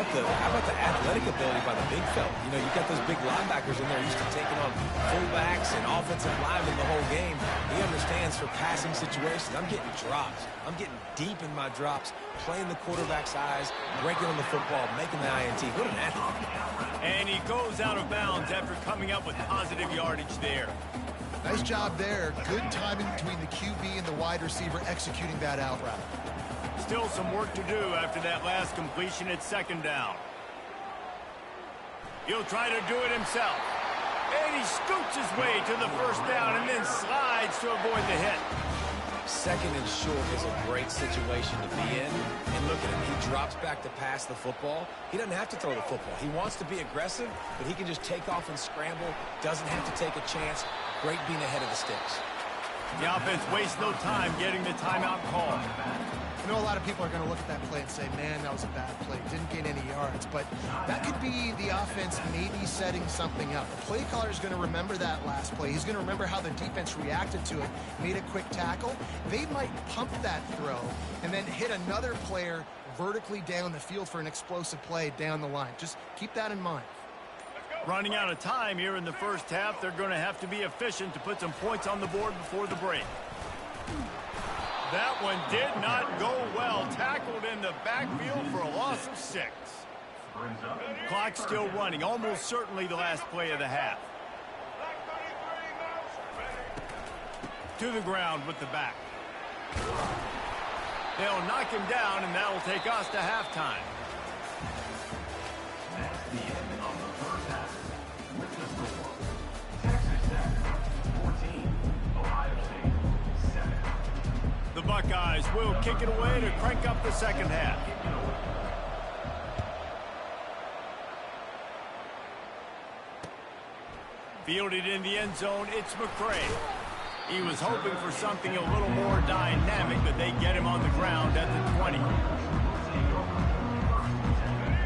How about the athletic ability by the big fella? You know, you got those big linebackers in there used to taking on fullbacks and offensive linemen the whole game. He understands for passing situations. I'm getting drops. I'm getting deep in my drops, playing the quarterback's eyes, breaking on the football, making the INT. What an athlete. And he goes out of bounds after coming up with positive yardage there. Nice job there. Good timing between the QB and the wide receiver executing that out route. Still some work to do after that last completion at second down. He'll try to do it himself. And he scoots his way to the first down and then slides to avoid the hit. Second and short is a great situation to be in. And look at him. He drops back to pass the football. He doesn't have to throw the football. He wants to be aggressive, but he can just take off and scramble. Doesn't have to take a chance. Great being ahead of the sticks. The offense wastes no time getting the timeout call. I know a lot of people are going to look at that play and say, man, that was a bad play. Didn't gain any yards. But that could be the offense maybe setting something up. The play caller is going to remember that last play. He's going to remember how the defense reacted to it, made a quick tackle. They might pump that throw and then hit another player vertically down the field for an explosive play down the line. Just keep that in mind. Running out of time here in the first half, they're going to have to be efficient to put some points on the board before the break. That one did not go well. Tackled in the backfield for a loss of 6. Clock still running. Almost certainly the last play of the half. To the ground with the back. They'll knock him down, and that'll take us to halftime. That's the end of the first half. With the score, Texas Tech 14, Ohio State 7. The Buckeyes will kick it away to crank up the second half. Fielded in the end zone, it's McCray. He was hoping for something a little more dynamic, but they get him on the ground at the 20.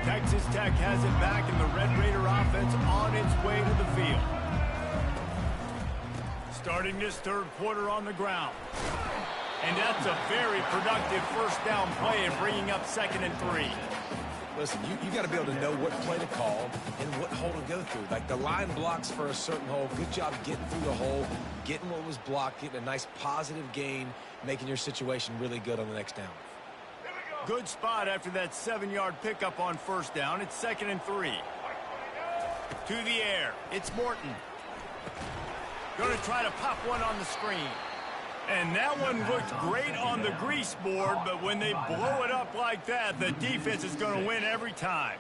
Texas Tech has it back, and the Red Raider offense on its way to the field. Starting this third quarter on the ground. And that's a very productive first down play and bringing up 2nd and 3. Listen, you got to be able to know what play to call and what hole to go through. Like, the line blocks for a certain hole. Good job getting through the hole, getting what was blocked, getting a nice positive gain, making your situation really good on the next down. Good spot after that 7-yard pickup on first down. It's 2nd and 3. To the air. It's Morton. Going to try to pop one on the screen. And that one looked great on the grease board, but when they blow it up like that, the defense is going to win every time.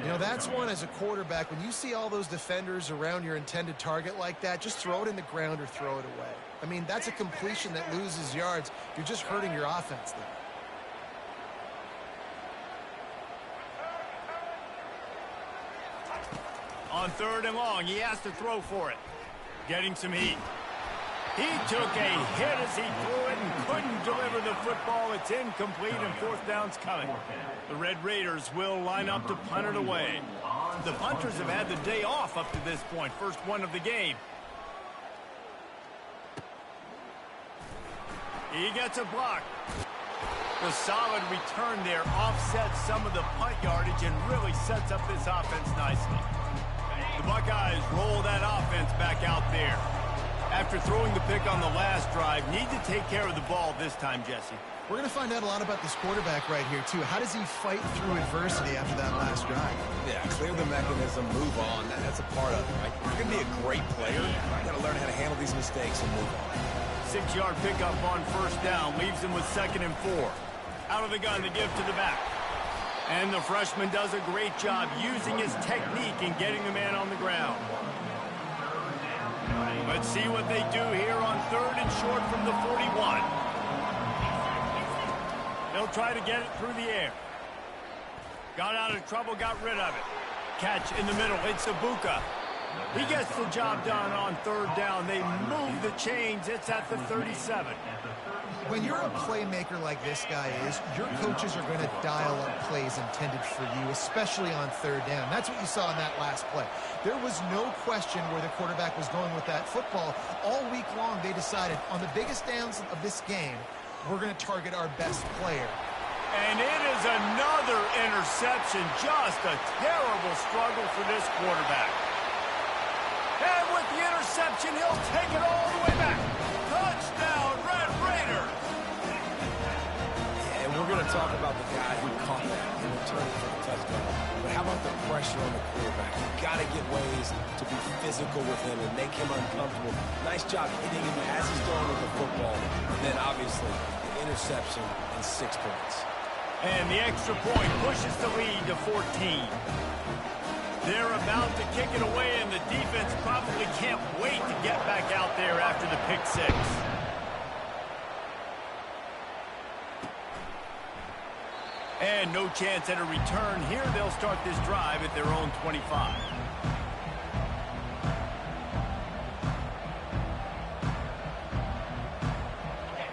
You know, that's one as a quarterback. When you see all those defenders around your intended target like that, just throw it in the ground or throw it away. I mean, that's a completion that loses yards. You're just hurting your offense there. On 3rd and long, he has to throw for it. Getting some heat. He took a hit as he threw it and couldn't deliver the football. It's incomplete, and 4th down's coming. The Red Raiders will line up to punt it away. The punters have had the day off up to this point. First one of the game. He gets a block. The solid return there offsets some of the punt yardage and really sets up this offense nicely. The Buckeyes roll that offense back out there. After throwing the pick on the last drive, need to take care of the ball this time, Jesse. We're going to find out a lot about this quarterback right here, too. How does he fight through adversity after that last drive? Yeah, clear the mechanism, move on. That's a part of it, right? If you're going to be a great player, you got to learn how to handle these mistakes and move on. 6-yard pickup on first down leaves him with 2nd and 4. Out of the gun to give to the back. And the freshman does a great job using his technique and getting the man on the ground. Let's see what they do here on 3rd and short from the 41. They'll try to get it through the air. Got out of trouble, got rid of it. Catch in the middle, it's Ibuka. He gets the job done on 3rd down. They move the chains, it's at the 37. When you're a playmaker like this guy is, your coaches are going to dial up plays intended for you, especially on 3rd down. That's what you saw in that last play. There was no question where the quarterback was going with that football. All week long, they decided on the biggest downs of this game, we're going to target our best player. And it is another interception. Just a terrible struggle for this quarterback. And with the interception, he'll take it all the way back. Touchdown, Red Raiders. Yeah, and we're going to talk about the guy who caught that and returned for the touchdown. But how about the pressure on the quarterback? You've got to get ways to be physical with him and make him uncomfortable. Nice job hitting him as he's throwing with the football. And then, obviously, the interception and 6 points. And the extra point pushes the lead to 14. They're about to kick it away, and the defense probably can't wait to get back out there after the pick 6. And no chance at a return here. They'll start this drive at their own 25.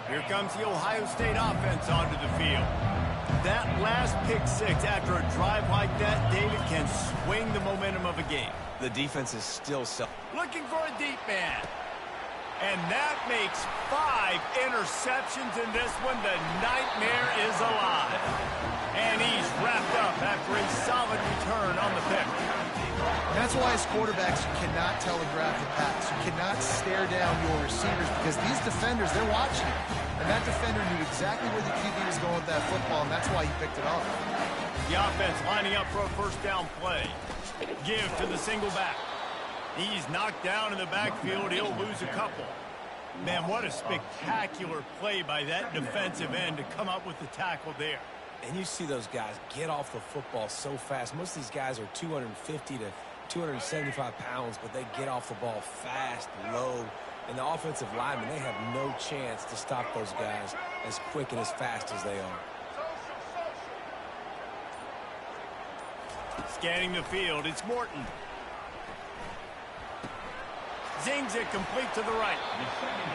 Here comes the Ohio State offense onto the field. That last pick 6 after a drive like that, David, can swing the momentum of a game. The defense is still looking for a deep man. And that makes 5 interceptions in this one. The nightmare is alive. And he's wrapped up after a solid return on the pick. And that's why as quarterbacks, you cannot telegraph the pass. You cannot stare down your receivers because these defenders, they're watching it. And that defender knew exactly where the QB was going with that football, and that's why he picked it off. The offense lining up for a first down play. Give to the single back. He's knocked down in the backfield. He'll lose a couple. Man, what a spectacular play by that defensive end to come up with the tackle there. And you see those guys get off the football so fast. Most of these guys are 250 to 275 pounds, but they get off the ball fast, low. And the offensive linemen, they have no chance to stop those guys as quick and as fast as they are. Scanning the field, it's Morton. Zings it complete to the right.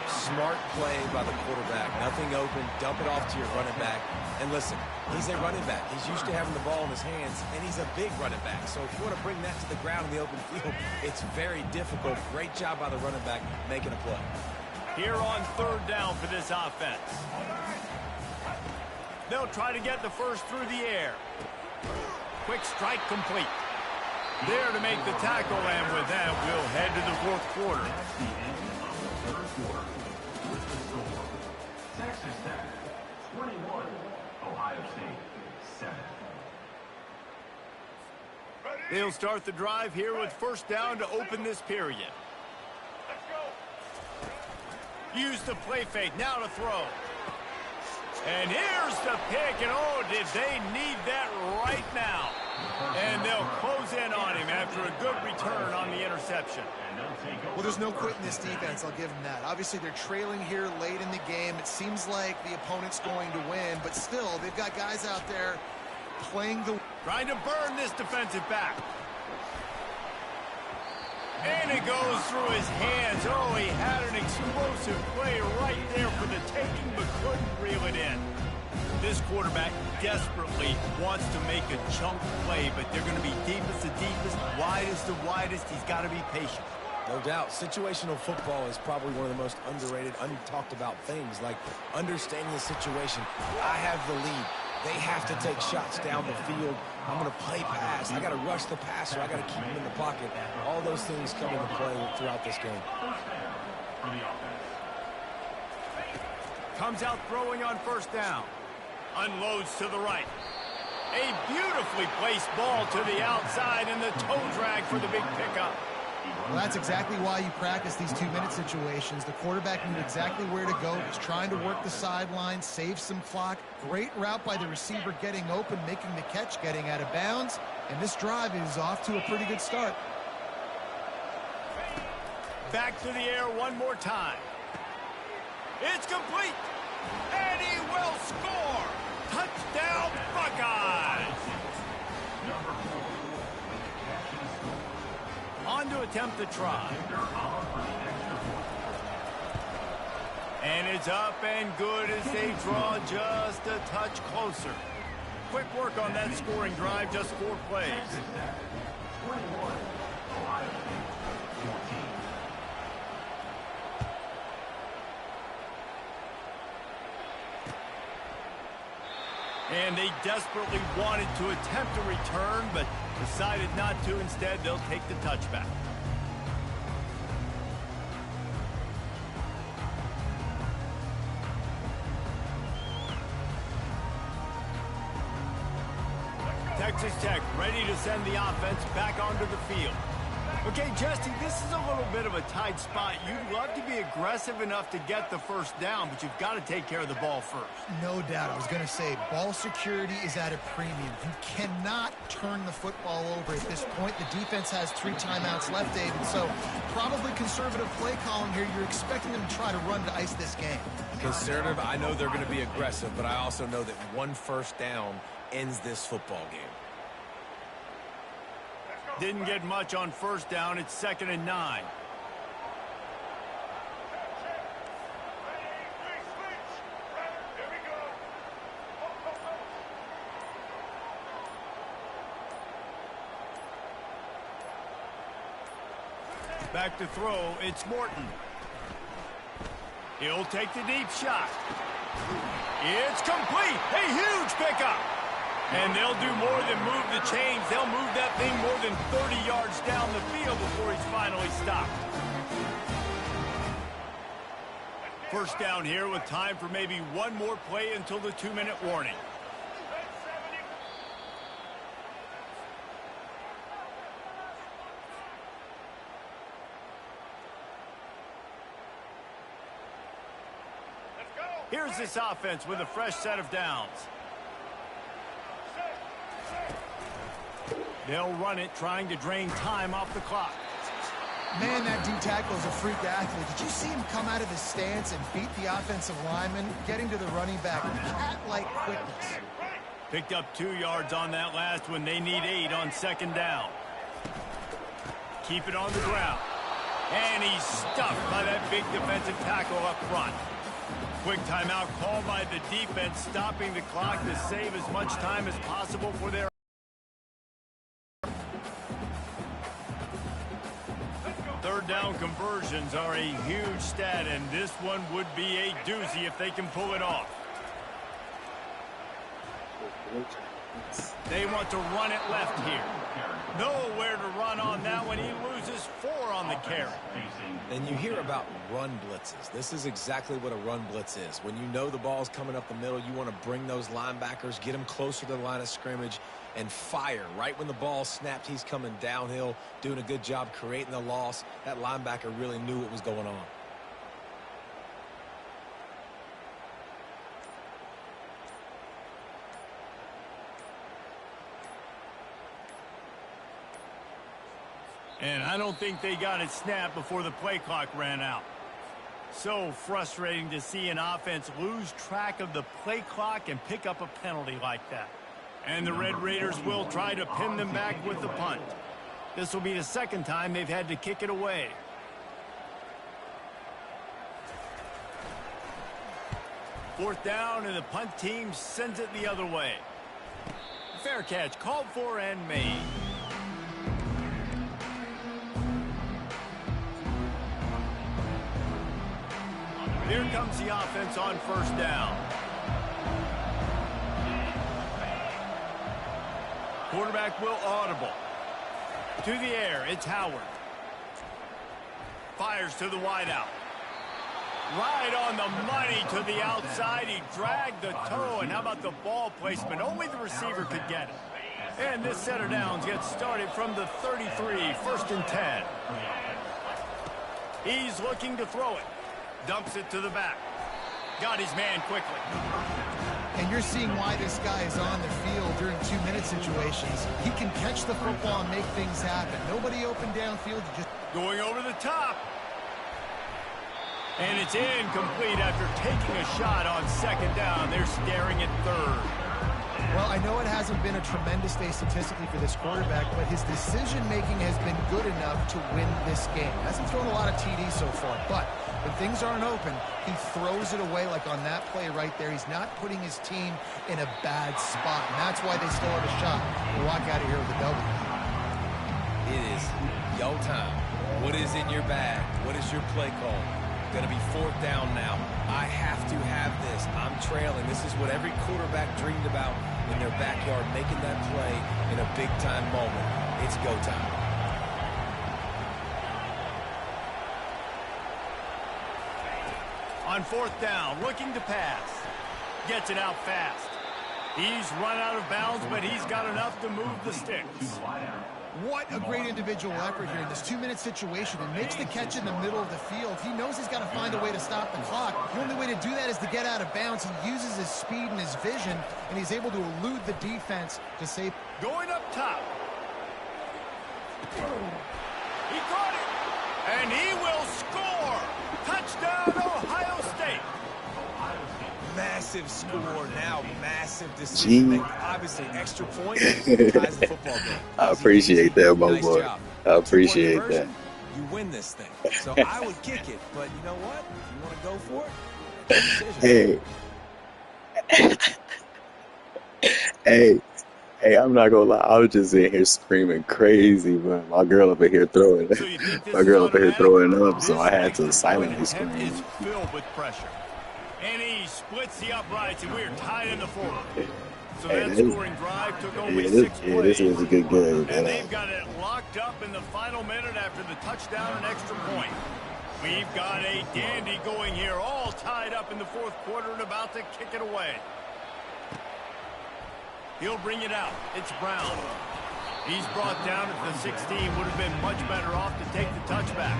Smart play by the quarterback. Nothing open. Dump it off to your running back. And listen, he's a running back. He's used to having the ball in his hands, and he's a big running back. So if you want to bring that to the ground in the open field, it's very difficult. Great job by the running back making a play. Here on 3rd down for this offense. They'll try to get the first through the air. Quick strike complete. There to make the tackle, and with that, we'll head to the 4th quarter. That's the end of the 3rd quarter. With the score, Texas Tech 21, Ohio State 7. They'll start the drive here with first down to open this period. Use the play fake, now to throw. And here's the pick, and oh, did they need that right now. And they'll close in on him after a good return on the interception. Well, there's no quitting this defense. I'll give them that. Obviously, they're trailing here late in the game. It seems like the opponent's going to win, but still, they've got guys out there playing the... Trying to burn this defensive back. And it goes through his hands. Oh, he had an explosive play right there for the taking, but couldn't reel it in. This quarterback desperately wants to make a chunk play, but they're going to be deepest to deepest, widest to widest. He's got to be patient. No doubt. Situational football is probably one of the most underrated, untalked about things, like understanding the situation. I have the lead. They have to take shots down the field. I'm going to play pass. I got to rush the passer. I got to keep him in the pocket. All those things come into play throughout this game. Comes out throwing on first down. Unloads to the right. A beautifully placed ball to the outside and the toe drag for the big pickup. Well, that's exactly why you practice these 2-minute situations. The quarterback knew exactly where to go. Was trying to work the sideline, save some clock. Great route by the receiver getting open, making the catch, getting out of bounds. And this drive is off to a pretty good start. Back to the air one more time. It's complete. And he will score. Touchdown, Buckeyes. On to attempt the try. And it's up and good as they draw just a touch closer. Quick work on that scoring drive, just 4 plays. 21, Ohio State, 14. And they desperately wanted to attempt a return, but decided not to. Instead, they'll take the touchback. Texas Tech ready to send the offense back onto the field. Okay, Justin, this is a little bit of a tight spot. You'd love to be aggressive enough to get the first down, but you've got to take care of the ball first. No doubt. I was going to say, ball security is at a premium. You cannot turn the football over at this point. The defense has 3 timeouts left, David, so probably conservative play calling here. You're expecting them to try to run to ice this game. Conservative, I know they're going to be aggressive, but I also know that 1 first down ends this football game. Didn't get much on first down. It's 2nd and 9. Back to throw. It's Morton. He'll take the deep shot. It's complete. A huge pickup. And they'll do more than move the chains. They'll move that thing more than 30 yards down the field before he's finally stopped. First down here with time for maybe 1 more play until the 2-minute warning. Here's this offense with a fresh set of downs. They'll run it, trying to drain time off the clock. Man, that D-tackle is a freak athlete. Did you see him come out of his stance and beat the offensive lineman, getting to the running back with cat-like quickness? Picked up 2 yards on that last one. They need 8 on 2nd down. Keep it on the ground. And he's stuffed by that big defensive tackle up front. Quick timeout called by the defense, stopping the clock to save as much time as possible for their 3rd down conversions are a huge stat, and this one would be a doozy if they can pull it off. They want to run it left here. Nowhere to run on that one. He loses 4 on the carry. And you hear about run blitzes. This is exactly what a run blitz is. When you know the ball's coming up the middle, you want to bring those linebackers, get them closer to the line of scrimmage, and fire. Right when the ball snapped, he's coming downhill, doing a good job creating the loss. That linebacker really knew what was going on. And I don't think they got it snapped before the play clock ran out. So frustrating to see an offense lose track of the play clock and pick up a penalty like that. And the Red Raiders will try to pin them back with the punt. This will be the 2nd time they've had to kick it away. Fourth down, and the punt team sends it the other way. Fair catch called for and made. Here comes the offense on first down. Quarterback will audible. To the air, it's Howard. Fires to the wideout. Right on the money to the outside. He dragged the toe, and how about the ball placement? Only the receiver could get it. And this set of downs gets started from the 33, 1st and 10. He's looking to throw it. Dumps it to the back. Got his man quickly. And you're seeing why this guy is on the field during 2-minute situations. He can catch the football and make things happen. Nobody open downfield. Just going over the top. And it's incomplete after taking a shot on 2nd down. They're staring at 3rd. Well, I know it hasn't been a tremendous day statistically for this quarterback, but his decision-making has been good enough to win this game. Hasn't thrown a lot of TDs so far, but when things aren't open, he throws it away like on that play right there. He's not putting his team in a bad spot, and that's why they still have a shot to walk out of here with a W. It is yo time. What is in your bag? What is your play call? Going to be 4th down now. I have to have this. I'm trailing. This is what every quarterback dreamed about in their backyard, making that play in a big-time moment. It's go time. On 4th down, looking to pass. Gets it out fast. He's run out of bounds, but he's got enough to move the sticks. What a great individual effort here in this 2-minute situation. And makes the catch in the middle of the field. He knows he's got to find a way to stop the clock. The only way to do that is to get out of bounds. He uses his speed and his vision, and he's able to elude the defense to save. Going up top. He caught it. And he will score. Touchdown, Ohio State. Massive score now, massive decision. Obviously, extra point ties the football game. I appreciate that, my nice boy. job. I appreciate that. You win this thing. So I would kick it, but you know what? If you want to go for it, Hey, I'm not gonna lie. I was just in here screaming crazy, but my girl up in here throwing. My girl up in here throwing up, so I had to silently scream. Is filled with pressure. And he splits the uprights, and we're tied in the 4th. So that scoring drive took only 6 plays. This was a good game. And they've got it locked up in the final minute after the touchdown and extra point. We've got a dandy going here, all tied up in the 4th quarter and about to kick it away. He'll bring it out. It's Brown. He's brought down at the 16. Would have been much better off to take the touchback.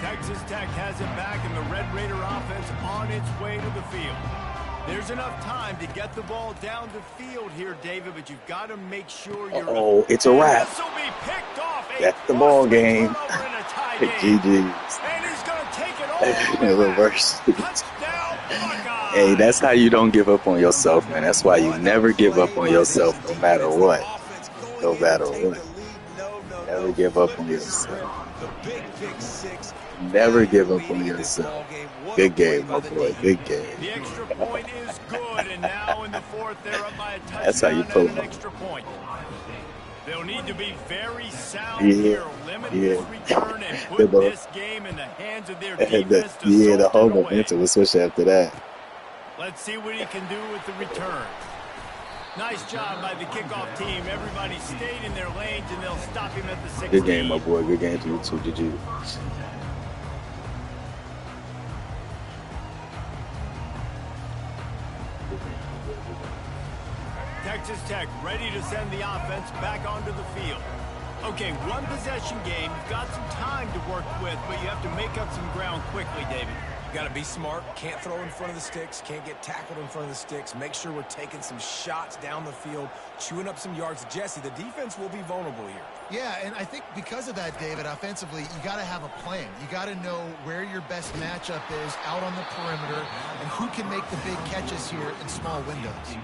Texas Tech has it back, and the Red Raider offense on its way to the field. There's enough time to get the ball down the field here, David, but you've got to make sure you're... Uh-oh, it's a wrap. This will be picked off. That's the ball game. GG's. And he's going to take it all Reverse. Touchdown, Buckeyes. Hey, that's how you don't give up on yourself, man. That's why you never give up on yourself, no matter what. No matter what. Never give up on yourself. Never give up on yourself. Good game, my boy. Good game. The extra point is good, and now in the 4th, they're up by a touchdown. That's how you pull an up. extra point. They'll need to be very sound here, limit this return, and put this game in the hands of their defense to the whole momentum will switch after that. Let's see what he can do with the return. Nice job by the kickoff team. Everybody stayed in their lanes, and they'll stop him at the 16. Good game, my boy. Good game to you too. GG. Texas Tech ready to send the offense back onto the field. Okay, 1 possession game. You've got some time to work with, but you have to make up some ground quickly, David. Got to be smart. Can't throw in front of the sticks. Can't get tackled in front of the sticks. Make sure we're taking some shots down the field, chewing up some yards. Jesse, the defense will be vulnerable here. Yeah, and I think because of that, David, offensively, you got to have a plan. You got to know where your best matchup is out on the perimeter and who can make the big catches here in small windows.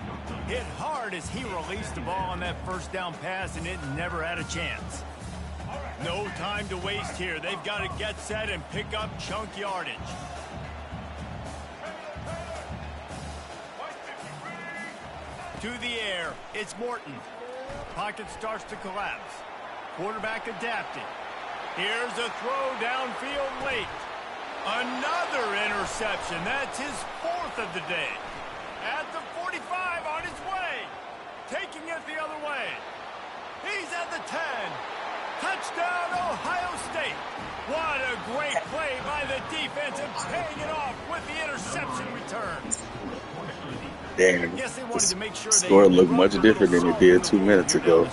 Hit hard as he released the ball on that 1st down pass, and it never had a chance. No time to waste here. They've got to get set and pick up chunk yardage. To the air, it's Morton. Pocket starts to collapse. Quarterback adapting. Here's a throw downfield late. Another interception. That's his 4th of the day. At the 45 on his way. Taking it the other way. He's at the 10. Touchdown, Ohio State. What a great play by the defense and paying it off with the interception return. Damn, Yes, they wanted to make sure the score looked much different than it did 2 minutes ago.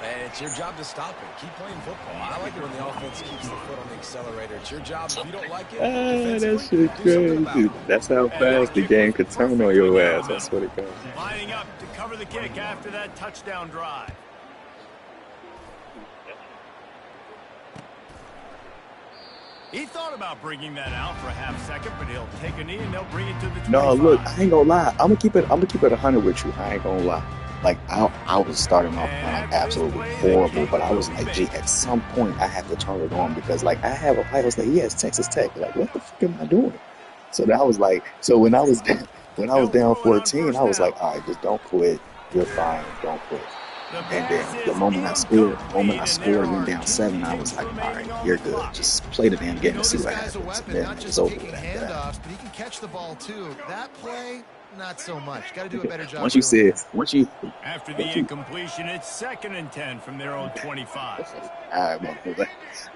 And it's your job to stop it. Keep playing football. I like it when the offense keeps the foot on the accelerator. It's your job. If you don't like it, That shit crazy. That's how fast the game could turn on your ass. That's what it goes. Lining up to cover the kick after that touchdown drive. He thought about bringing that out for a half second, but he'll take a knee and they'll bring it to the 25. No, look, I ain't gonna lie. I'm gonna keep it 100 with you. I ain't gonna lie. Like I was starting off like absolutely horrible, but I was like, gee, at some point I have to turn it on because like I have Ohio State, he has Texas Tech. Like, what the fuck am I doing? So that was like, so when I was down 14, I was like, all right, just don't quit. You're fine. Don't quit. And then the moment I scored, went down 7, I was like, all right, you're good. Just play the damn game and see what happens. And then it's over with after that. But he can catch the ball too. That play, not so much. Got to do a better job. After the incompletion, it's 2nd and 10 from their own 25. All right,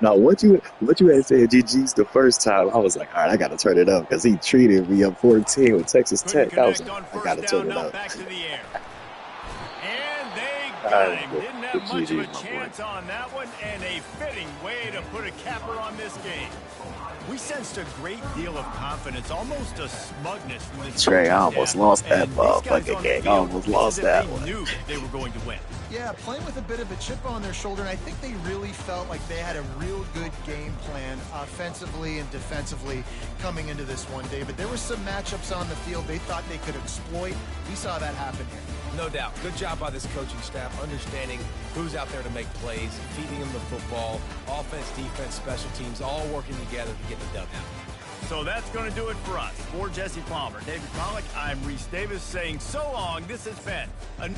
no, what you had said, GG's the first time, I was like, all right, I got to turn it up because he treated me up 14 with Texas Tech. I was like, I got to turn it up. Back to the air. And they got him. Didn't have much of a chance on that one, and a fitting way to put a capper on this game. We sensed a great deal of confidence, almost a smugness from the Trey, I almost lost that motherfucking game. I almost lost that one. They knew they were going to win. Yeah, playing with a bit of a chip on their shoulder, and I think they really felt like they had a real good game plan offensively and defensively coming into this one, David. There were some matchups on the field they thought they could exploit. We saw that happen here. No doubt. Good job by this coaching staff, understanding who's out there to make plays, feeding them the football, offense, defense, special teams, all working together to get the dub out. So that's going to do it for us. For Jesse Palmer, David Pollack, I'm Reese Davis saying so long. This has been a...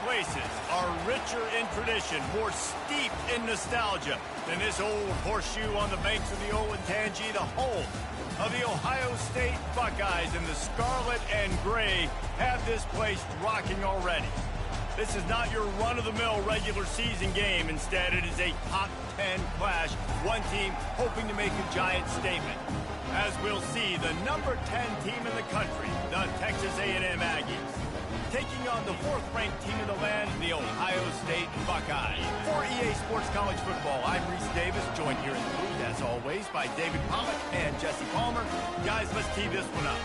places are richer in tradition, more steeped in nostalgia than this old horseshoe on the banks of the Olentangy, the home of the Ohio State Buckeyes. And the scarlet and gray have this place rocking already. This is not your run-of-the-mill regular season game. Instead, it is a top 10 clash. One team hoping to make a giant statement. As we'll see, the number 10 team in the country, the Texas A&M Aggies, taking on the 4th-ranked team in the land, the Ohio State Buckeyes. For EA Sports College Football, I'm Reese Davis, joined here in the booth, as always, by David Pollack and Jesse Palmer. Guys, let's tee this one up.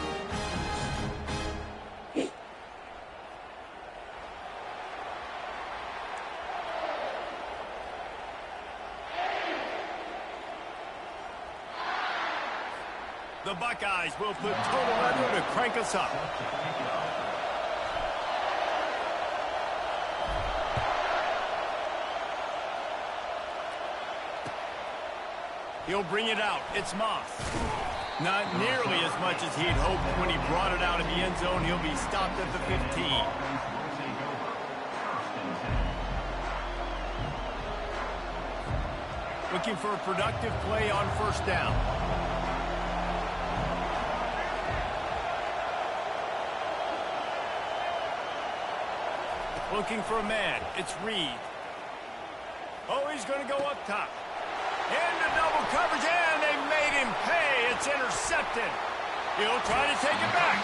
The Buckeyes will put total under to crank us up. He'll bring it out. It's Moss. Not nearly as much as he'd hoped when he brought it out of the end zone. He'll be stopped at the 15. Looking for a productive play on first down. Looking for a man. It's Reed. Oh, he's going to go up top. Into double coverage, and they made him pay. It's intercepted. He'll try to take it back.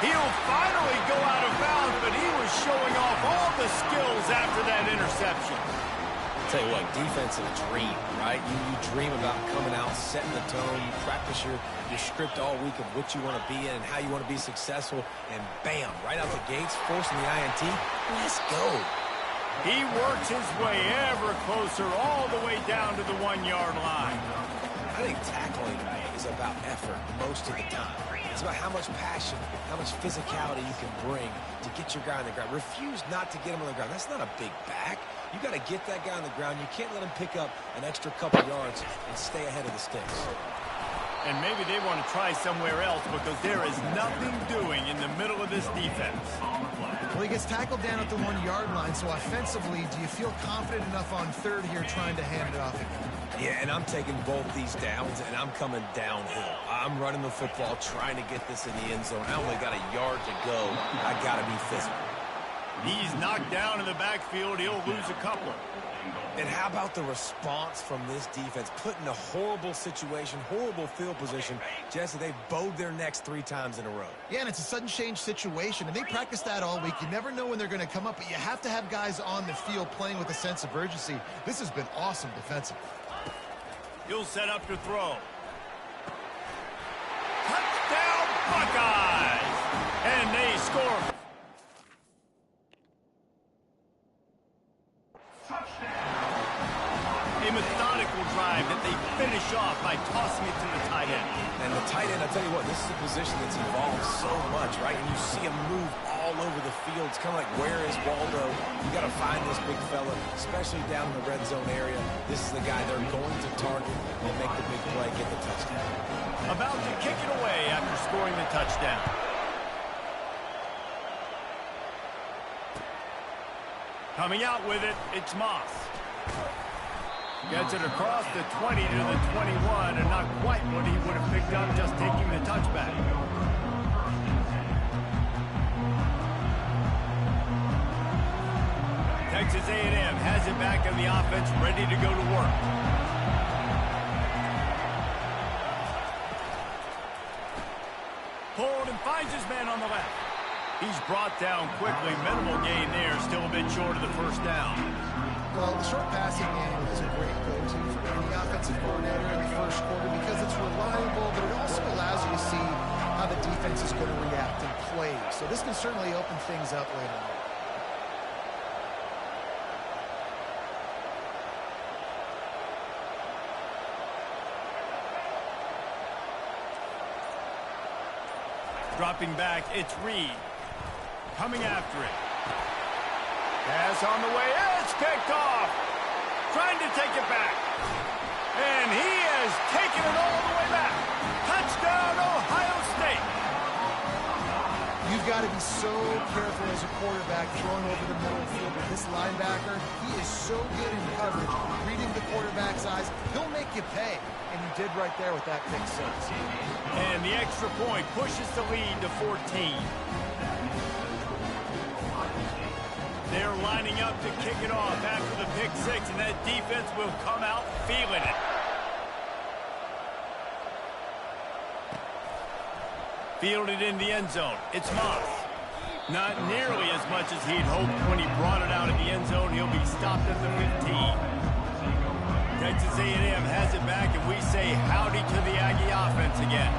He'll finally go out of bounds, but he was showing off all the skills after that interception. I'll tell you what, defensive dream, right? You dream about coming out, setting the tone. You practice your script all week of what you want to be in and how you want to be successful. And bam, right out the gates, forcing the INT. Let's go. He works his way ever closer all the way down to the 1-yard line. I think tackling is about effort most of the time. It's about how much passion, how much physicality you can bring to get your guy on the ground. Refuse not to get him on the ground. That's not a big back. You got to get that guy on the ground. You can't let him pick up an extra couple yards and stay ahead of the sticks. And maybe they want to try somewhere else because there is nothing doing in the middle of this defense. Well, he gets tackled down at the 1-yard line, so offensively, do you feel confident enough on third here trying to hand it off again? Yeah, and I'm taking both these downs, and I'm coming downhill. I'm running the football, trying to get this in the end zone. I only got a yard to go. I got to be physical. He's knocked down in the backfield. He'll lose a couple. And how about the response from this defense? Put in a horrible situation, horrible field position. Jesse, they've bowed their necks 3 times in a row. Yeah, and it's a sudden change situation, and they practice that all week. You never know when they're going to come up, but you have to have guys on the field playing with a sense of urgency. This has been awesome defensively. He'll set up to throw. Touchdown, Buckeyes! And they score. A methodical drive that they finish off by tossing it to the tight end. And the tight end, I tell you what, this is a position that's evolved so much, right? And you see him move all over the field. It's kind of like, where is Waldo? You got to find this big fella, especially down in the red zone area. This is the guy they're going to target and make the big play, get the touchdown. About to kick it away after scoring the touchdown. Coming out with it, it's Moss. Gets it across the 20 to the 21, and not quite what he would have picked up just taking the touchback. Texas A&M has it back in the offense, ready to go to work. Pulled and finds his man on the left. He's brought down quickly. Minimal gain there, still a bit short of the first down. Well, the short passing game is a great go-to for any offensive coordinator in the first quarter because it's reliable, but it also allows you to see how the defense is going to react and play. So this can certainly open things up later on. Dropping back, it's Reed. Coming after it. Pass on the way. It's picked off. Trying to take it back. And he has taken it all the way back. Touchdown, Ohio State. You've You've got to be so careful as a quarterback throwing over the middle of the field with this linebacker. He is so good in coverage, reading the quarterback's eyes. He'll make you pay, and he did right there with that pick six. And the extra point pushes the lead to 14. They're lining up to kick it off after the pick six, and that defense will come out feeling it. Fielded in the end zone. It's Moss. Not nearly as much as he'd hoped when he brought it out of the end zone. He'll be stopped at the 15. Texas A&M has it back, and we say howdy to the Aggie offense again.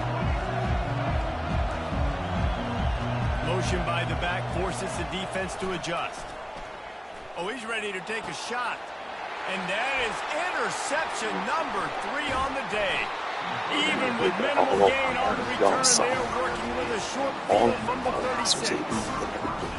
Motion by the back forces the defense to adjust. Oh, he's ready to take a shot. And that is interception number 3 on the day. Even with minimal gain on return, they're working with a short field from the 36.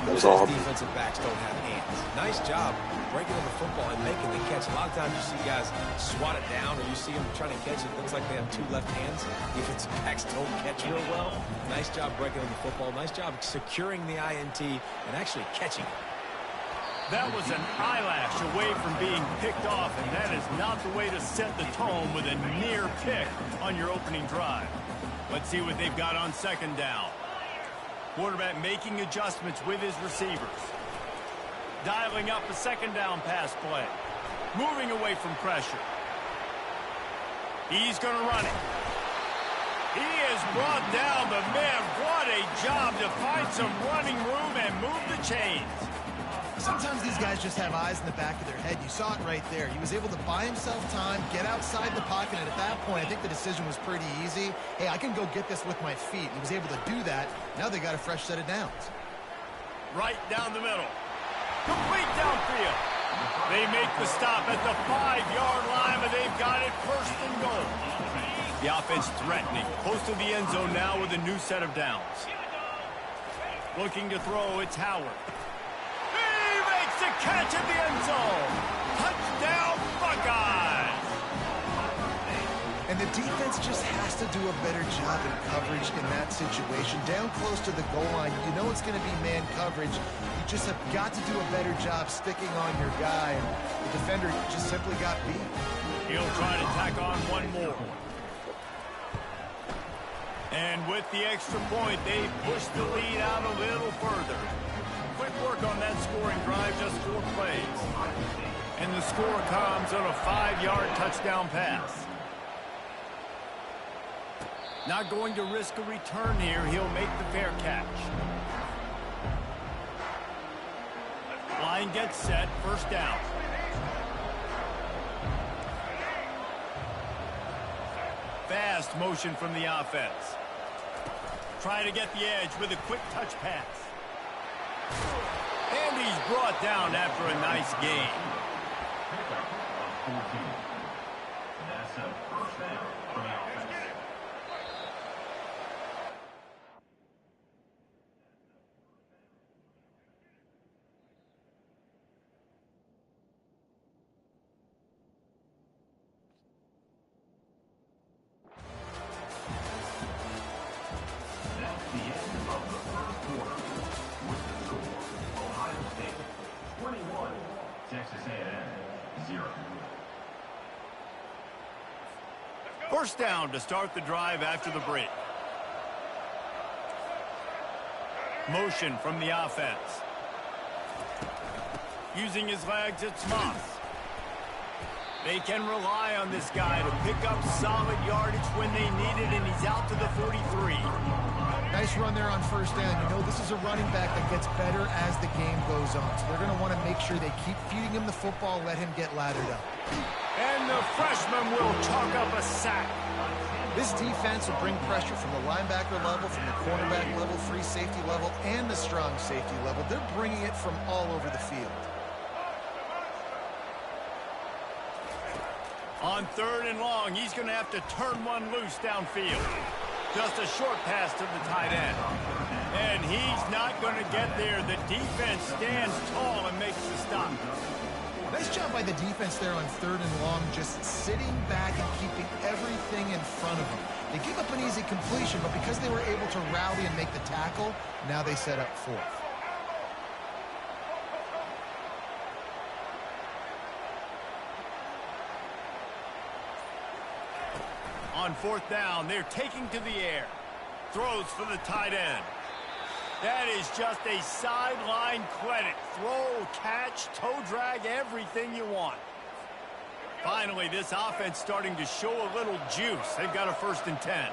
Those defensive backs don't have hands. Nice job breaking up the football and making the catch. A lot of times you see guys swat it down, or you see them trying to catch it. Looks like they have 2 left hands. Defensive backs don't catch real well. Nice job breaking up the football. Nice job securing the INT and actually catching it. That was an eyelash away from being picked off, and that is not the way to set the tone with a near pick on your opening drive. Let's see what they've got on second down. Quarterback making adjustments with his receivers. Dialing up a second down pass play. Moving away from pressure. He's going to run it. He has brought down the man. What a job to find some running room and move the chains. Sometimes these guys just have eyes in the back of their head. You saw it right there. He was able to buy himself time, get outside the pocket, and at that point, I think the decision was pretty easy. Hey, I can go get this with my feet. He was able to do that. Now they got a fresh set of downs. Right down the middle. Complete downfield. They make the stop at the 5-yard line, but they've got it first and goal. The offense threatening. Close to the end zone now with a new set of downs. Looking to throw, it's Howard. To catch in the end zone. Touchdown, Buckeyes. And the defense just has to do a better job in coverage in that situation. Down close to the goal line, you know it's going to be man coverage. You just have got to do a better job sticking on your guy. And the defender just simply got beat. He'll try to tack on one more. And with the extra point, they push the lead out a little further. Quick work on that scoring drive, just 4 plays. And the score comes on a 5-yard touchdown pass. Not going to risk a return here. He'll make the fair catch. Line gets set, first down. Fast motion from the offense. Try to get the edge with a quick touch pass. And he's brought down after a nice gain. That's a first down for the offense. That's the end of the first quarter. With the score, Ohio State 21, Texas A&M 0. First down to start the drive after the break. Motion from the offense. Using his legs, it's Moss. They can rely on this guy to pick up solid yardage when they need it, and he's out to the 43. Nice run there on first down. You know, this is a running back that gets better as the game goes on. So they're going to want to make sure they keep feeding him the football, let him get lathered up. And the freshman will chalk up a sack. This defense will bring pressure from the linebacker level, from the cornerback level, free safety level, and the strong safety level. They're bringing it from all over the field. On third and long, he's going to have to turn one loose downfield. Just a short pass to the tight end. And he's not going to get there. The defense stands tall and makes the stop. Nice job by the defense there on third and long, just sitting back and keeping everything in front of them. They gave up an easy completion, but because they were able to rally and make the tackle, now they set up fourth. On fourth down, they're taking to the air. Throws for the tight end. That is just a sideline credit. Throw, catch, toe drag, everything you want. Finally, this offense starting to show a little juice. They've got a 1st and 10.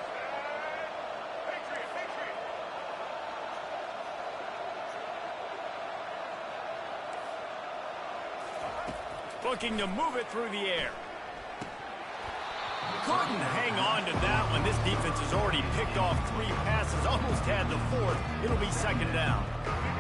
Looking to move it through the air. Couldn't hang on to that one. This defense has already picked off 3 passes, almost had the 4th. It'll be 2nd down.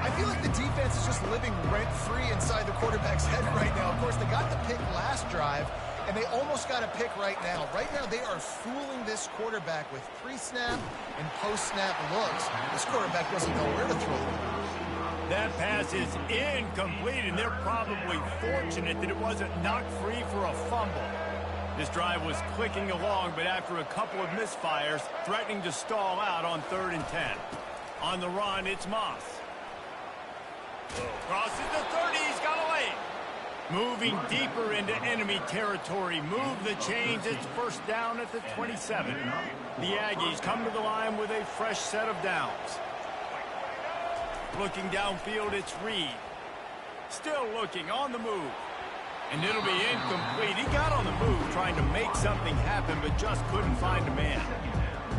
I feel like the defense is just living rent-free inside the quarterback's head right now. Of course, they got the pick last drive, and they almost got a pick right now. Right now, they are fooling this quarterback with pre-snap and post-snap looks. This quarterback doesn't know where to throw it. That pass is incomplete, and they're probably fortunate that it wasn't knocked free for a fumble. This drive was clicking along, but after a couple of misfires, threatening to stall out on 3rd and 10. On the run, it's Moss. Crosses the 30, he's got a lane. Moving deeper into enemy territory. Move the chains, it's 1st down at the 27. The Aggies come to the line with a fresh set of downs. Looking downfield, it's Reed. Still looking, on the move. And it'll be incomplete. He got on the move trying to make something happen, but just couldn't find a man.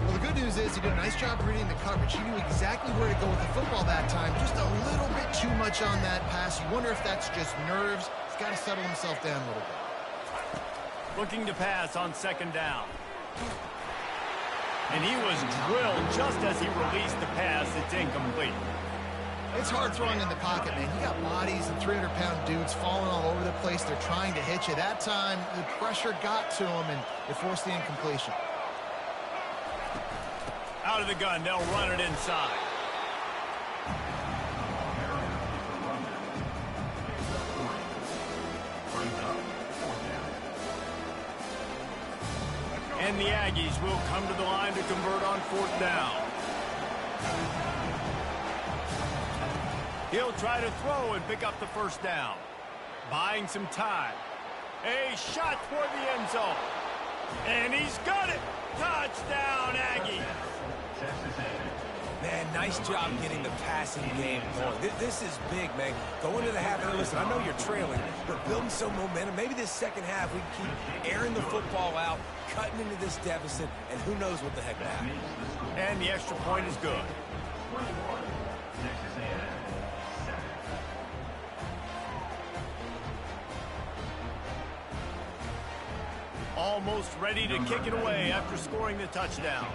Well, the good news is he did a nice job reading the coverage. He knew exactly where to go with the football that time. Just a little bit too much on that pass. You wonder if that's just nerves. He's got to settle himself down a little bit. Looking to pass on 2nd down. And he was drilled just as he released the pass. It's incomplete. It's hard throwing in the pocket, man. You got bodies and 300-pound dudes falling all over the place. They're trying to hit you. That time, the pressure got to him, and it forced the incompletion. Out of the gun, they'll run it inside. And the Aggies will come to the line to convert on 4th down. He'll try to throw and pick up the 1st down. Buying some time. A shot toward the end zone. And he's got it. Touchdown, Aggies. Man, nice job getting the passing game going. This is big, man. Go into the half, and listen, I know you're trailing, but building some momentum. Maybe this 2nd half we can keep airing the football out, cutting into this deficit, and who knows what the heck will happen. And the extra point is good. Almost ready to kick it away after scoring the touchdown.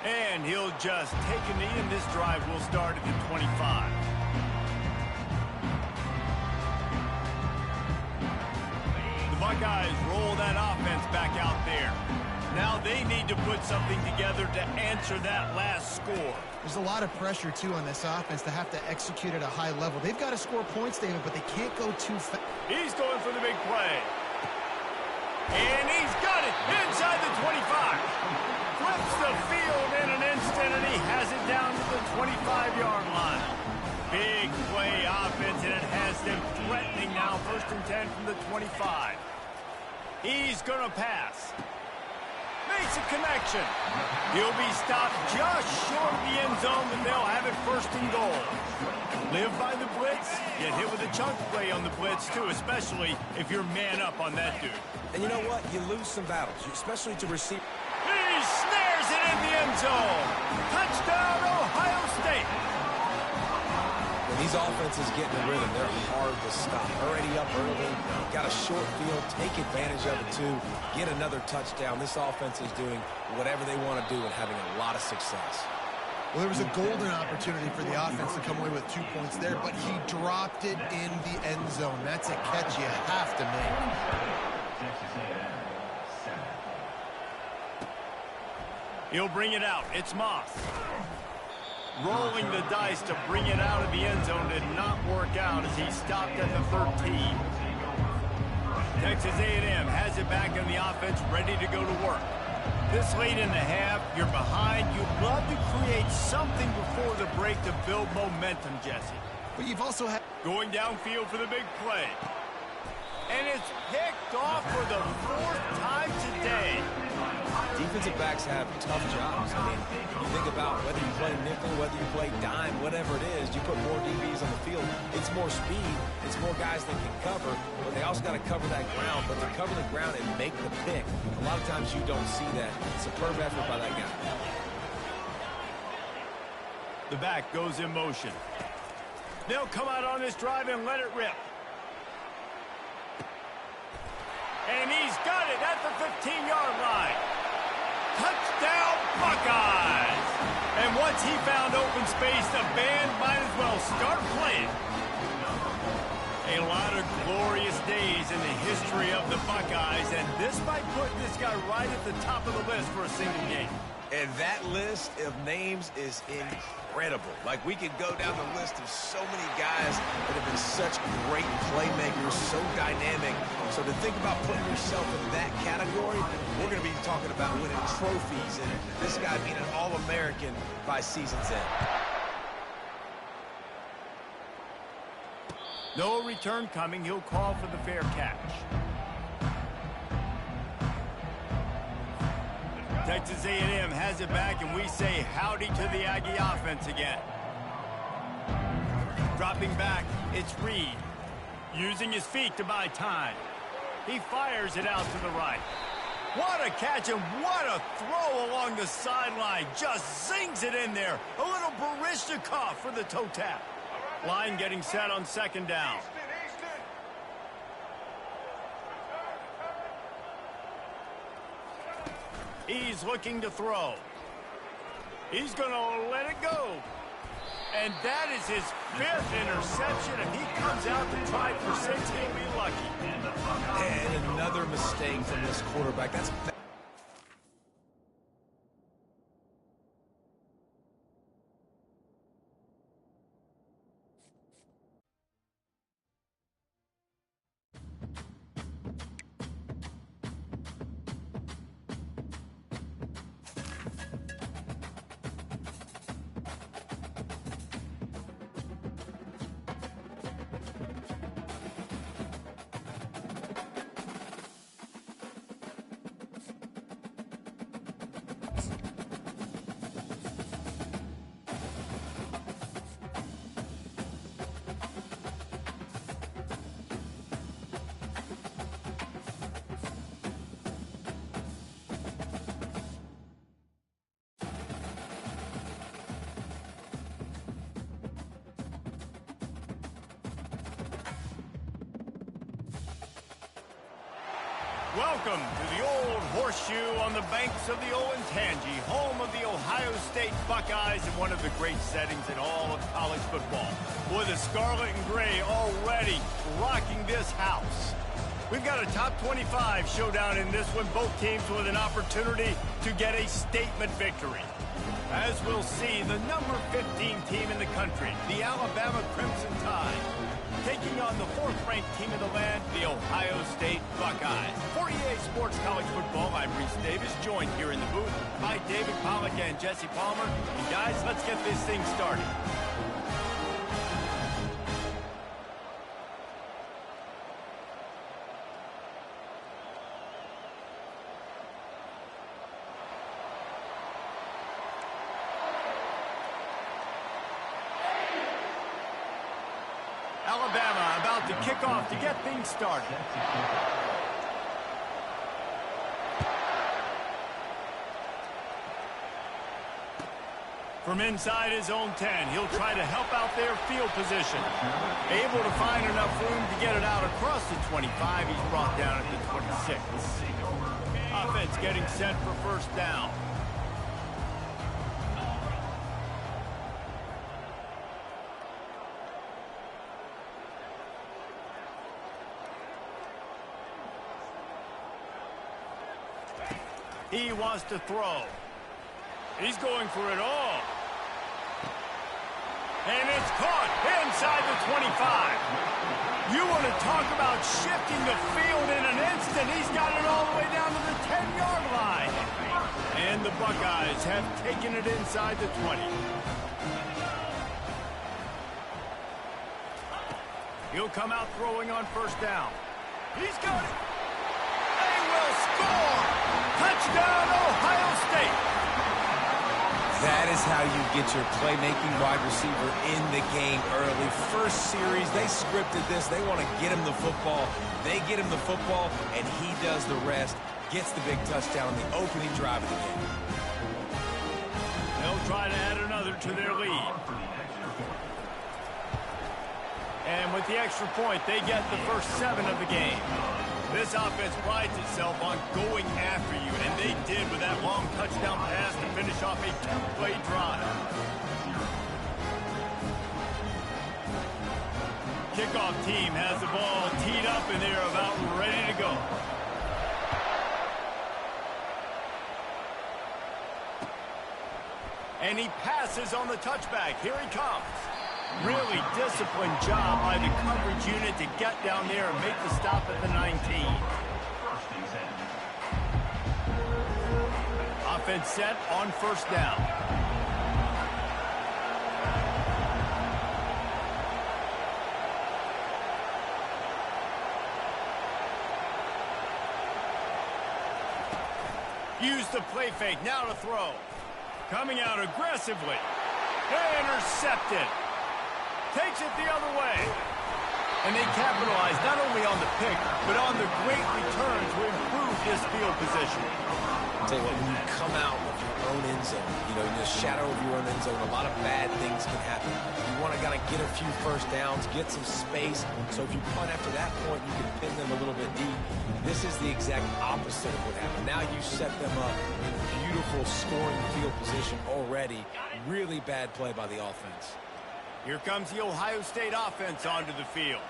And he'll just take a knee, and this drive will start at the 25. The Buckeyes roll that offense back out there. Now they need to put something together to answer that last score. There's a lot of pressure, too, on this offense to have to execute at a high level. They've got to score points, David, but they can't go too fast. He's going for the big play. And he's got it inside the 25. Flips the field in an instant, and he has it down to the 25-yard line. Big play offense, and it has them threatening now. 1st and 10 from the 25. He's going to pass. Makes a connection. He'll be stopped just short of the end zone, but they'll have it 1st and goal. Live by the blitz, get hit with a chunk play on the blitz, too, especially if you're man up on that dude. And you know what? You lose some battles, especially to receive. He snares it in the end zone. Touchdown, Ohio State. When these offenses get in the rhythm, they're hard to stop. Already up early, got a short field, take advantage of it too, get another touchdown. This offense is doing whatever they want to do and having a lot of success. Well, there was a golden opportunity for the offense to come away with 2 points there, but he dropped it in the end zone. That's a catch you have to make. He'll bring it out. It's Moss. Rolling the dice to bring it out of the end zone did not work out as he stopped at the 13. Texas A&M has it back in the offense, ready to go to work. This late in the half, you're behind. You'd love to create something before the break to build momentum, Jesse. But you've also had... Going downfield for the big play. And it's picked off for the 4th time today. Defensive backs have tough jobs. I mean, you think about whether you play nickel, whether you play dime, whatever it is, you put more DBs on the field. It's more speed. It's more guys that can cover, but they also got to cover that ground. But to cover the ground and make the pick, a lot of times you don't see that. Superb effort by that guy. The back goes in motion. They'll come out on this drive and let it rip. And he's got it at the 15-yard line. Touchdown, Buckeyes! And once he found open space, the band might as well start playing. A lot of glorious days in the history of the Buckeyes, and this might put this guy right at the top of the list for a single game. And that list of names is incredible. Like, we could go down the list of so many guys that have been such great playmakers, so dynamic. So to think about putting yourself in that category, we're going to be talking about winning trophies and this guy being an All-American by season's end. No return coming. He'll call for the fair catch. Texas A&M has it back, and we say howdy to the Aggie offense again. Dropping back, it's Reed. Using his feet to buy time. He fires it out to the right. What a catch and what a throw along the sideline. Just zings it in there. A little Barishnikov for the toe tap. Line getting set on 2nd down. He's looking to throw. He's going to let it go. And that is his 5th interception. If he comes out to try for 6, he'll be lucky. And another mistake from this quarterback. That's Welcome to the old horseshoe on the banks of the Olentangy, home of the Ohio State Buckeyes and one of the great settings in all of college football. Boy, the scarlet and gray already rocking this house. We've got a top 25 showdown in this one, both teams with an opportunity to get a statement victory. As we'll see, the number 15 team in the country, the Alabama Crimson Tide, taking on the 4th-ranked team in the land, the Ohio State Buckeyes. For EA Sports College Football, I'm Reese Davis, joined here in the booth by David Pollack and Jesse Palmer. And guys, let's get this thing started. Alabama about to kick off to get things started. From inside his own 10, he'll try to help out their field position. Able to find enough room to get it out across the 25. He's brought down at the 26. Offense getting set for 1st down. He wants to throw. He's going for it all. And it's caught inside the 25. You want to talk about shifting the field in an instant. He's got it all the way down to the 10-yard line. And the Buckeyes have taken it inside the 20. He'll come out throwing on first down. He's got it. They will score. Touchdown, Ohio State. That is how you get your playmaking wide receiver in the game early. First series, they scripted this. They want to get him the football. They get him the football, and he does the rest. Gets the big touchdown on the opening drive of the game. They'll try to add another to their lead. And with the extra point, they get the first 7 of the game. This offense prides itself on going after you, and they did with that long touchdown pass to finish off a 2-play drive. Kickoff team has the ball teed up, and they're about ready to go. And he passes on the touchback. Here he comes. Really disciplined job by the coverage unit to get down there and make the stop at the 19. Offense set on first down. Use the play fake, now to throw. Coming out aggressively. Intercepted. Takes it the other way. And they capitalize not only on the pick, but on the great return to improve this field position. I'll tell you what, when you come out of your own end zone, in the shadow of your own end zone, a lot of bad things can happen. You want to kind of get a few first downs, get some space, so if you punt after that point, you can pin them a little bit deep. This is the exact opposite of what happened. Now you set them up in beautiful scoring field position already. Really bad play by the offense. Here comes the Ohio State offense onto the field.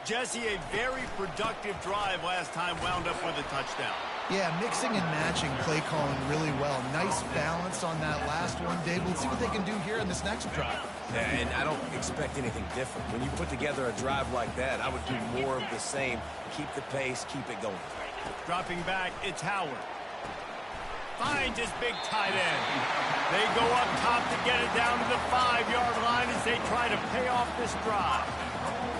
Jesse, a very productive drive last time, wound up with a touchdown. Yeah, mixing and matching play calling really well. Nice balance on that last one, Dave. Let's see what they can do here in this next drive. Yeah, and I don't expect anything different. When you put together a drive like that, I would do more of the same. Keep the pace, keep it going. Dropping back, it's Howard. Finds his big tight end. They go up top to get it down to the 5-yard line as they try to pay off this drive.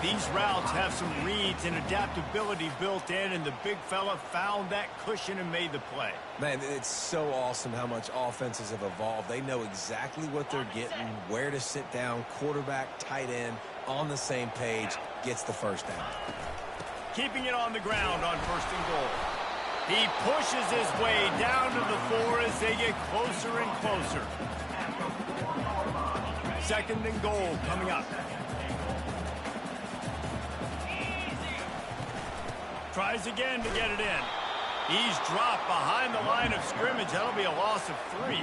These routes have some reads and adaptability built in, and the big fella found that cushion and made the play. Man, it's so awesome how much offenses have evolved. They know exactly what they're getting, where to sit down, quarterback, tight end, on the same page, gets the first down. Keeping it on the ground on first and goal. He pushes his way down to the 4 as they get closer and closer. Second and goal coming up. Tries again to get it in. He's dropped behind the line of scrimmage. That'll be a loss of 3.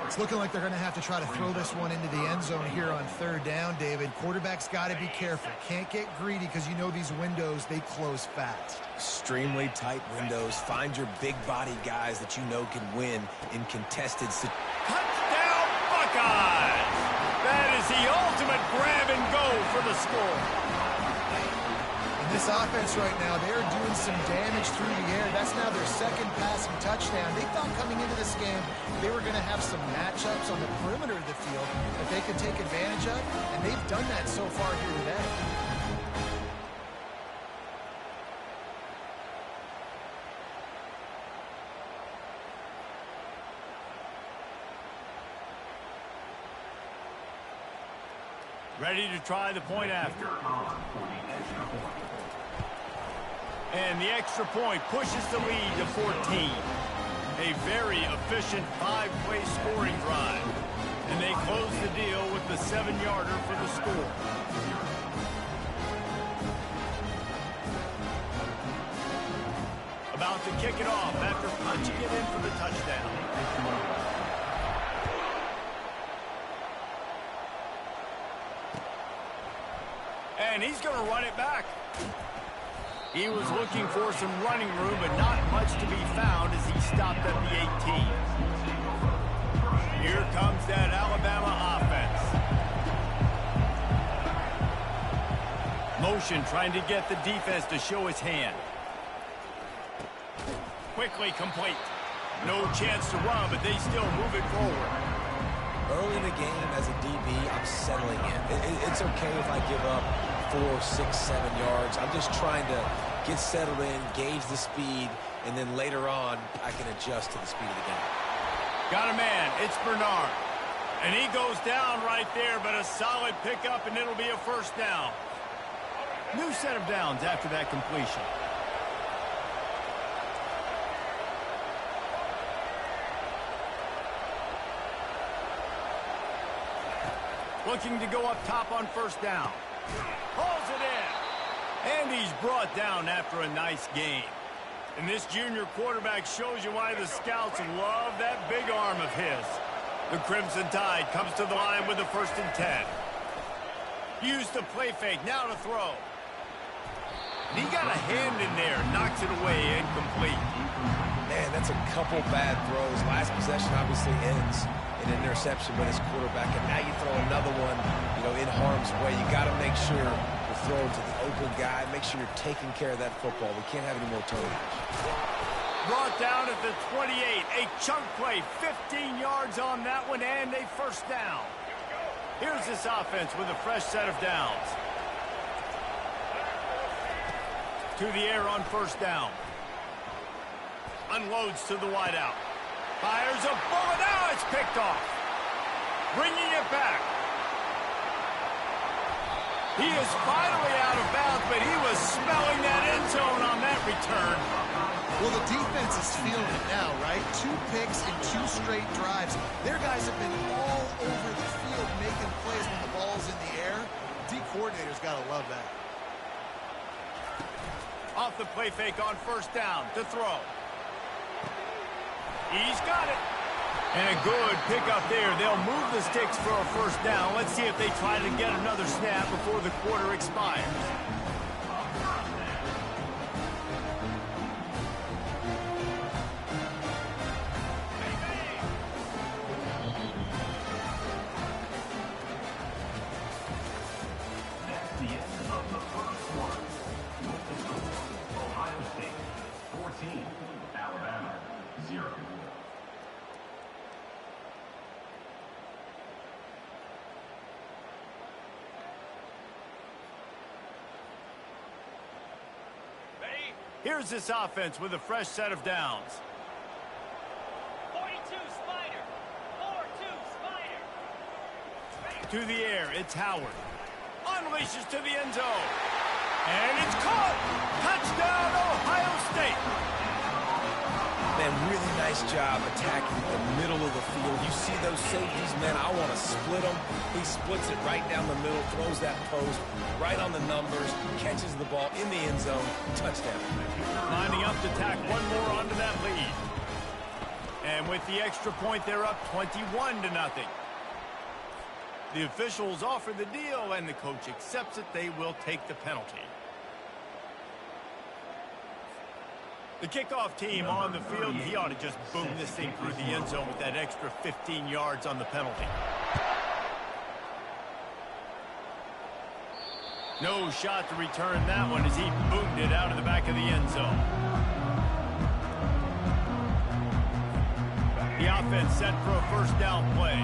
It's looking like they're going to have to try to throw this one into the end zone here on third down, David. Quarterback's got to be careful. Can't get greedy because you know these windows, they close fast. Extremely tight windows. Find your big body guys that you know can win in contested situations. Touchdown, Buckeyes! That is the ultimate grab and go for the score. This offense right now, they're doing some damage through the air. That's now their second passing touchdown. They thought coming into this game they were going to have some matchups on the perimeter of the field that they could take advantage of, and they've done that so far here today. Ready to try the point after. And the extra point pushes the lead to 14. A very efficient 5-play scoring drive. And they close the deal with the 7-yarder for the score. About to kick it off after punching it in for the touchdown. And he's going to run it back. He was looking for some running room, but not much to be found as he stopped at the 18. Here comes that Alabama offense. Motion trying to get the defense to show his hand. Quickly complete. No chance to run, but they still move it forward. Early in the game as a DB, I'm settling in. It's okay if I give up 4, 6, 7 yards. I'm just trying to get settled in, gauge the speed, and then later on, I can adjust to the speed of the game. Got a man. It's Bernard. And he goes down right there, but a solid pickup, and it'll be a first down. New set of downs after that completion. Looking to go up top on first down. Hauls it in. And he's brought down after a nice game. And this junior quarterback shows you why the scouts love that big arm of his. The Crimson Tide comes to the line with the 1st and 10. Use the play fake, now to throw. And he got a hand in there, knocks it away, incomplete. Man, that's a couple bad throws. Last possession obviously ends in an interception by this quarterback, and now you throw another one, in harm's way. You got to make sure you're throwing to the open guy. Make sure you're taking care of that football. We can't have any more turnovers. Brought down at the 28. A chunk play, 15 yards on that one, and a first down. Here's this offense with a fresh set of downs. To the air on first down. Unloads to the wideout. Fires a bullet. Now it's picked off. Bringing it back. He is finally out of bounds, but he was smelling that end zone on that return. Well, the defense is feeling it now, right? 2 picks in 2 straight drives. Their guys have been all over the field making plays when the ball's in the air. D coordinator's got to love that. Off the play fake on first down to throw. He's got it. And a good pickup there. They'll move the sticks for a first down. Let's see if they try to get another snap before the quarter expires. That's the end of the first quarter. With the score, Ohio State 14, Alabama 0. Here's this offense with a fresh set of downs. 42 Spider. 4-2 Spider. To the air, it's Howard. Unleashes to the end zone. And it's caught. Touchdown, Ohio State. Man, really nice job attacking the middle of the field. You see those safeties, man, I want to split them. He splits it right down the middle, throws that post right on the numbers, catches the ball in the end zone, touchdown. Lining up to tack one more onto that lead. And with the extra point, they're up 21-0. The officials offer the deal, and the coach accepts it. They will take the penalty. The kickoff team on the field, he ought to just boom this thing through the end zone with that extra 15 yards on the penalty. No shot to return that one as he boomed it out of the back of the end zone. The offense set for a first down play.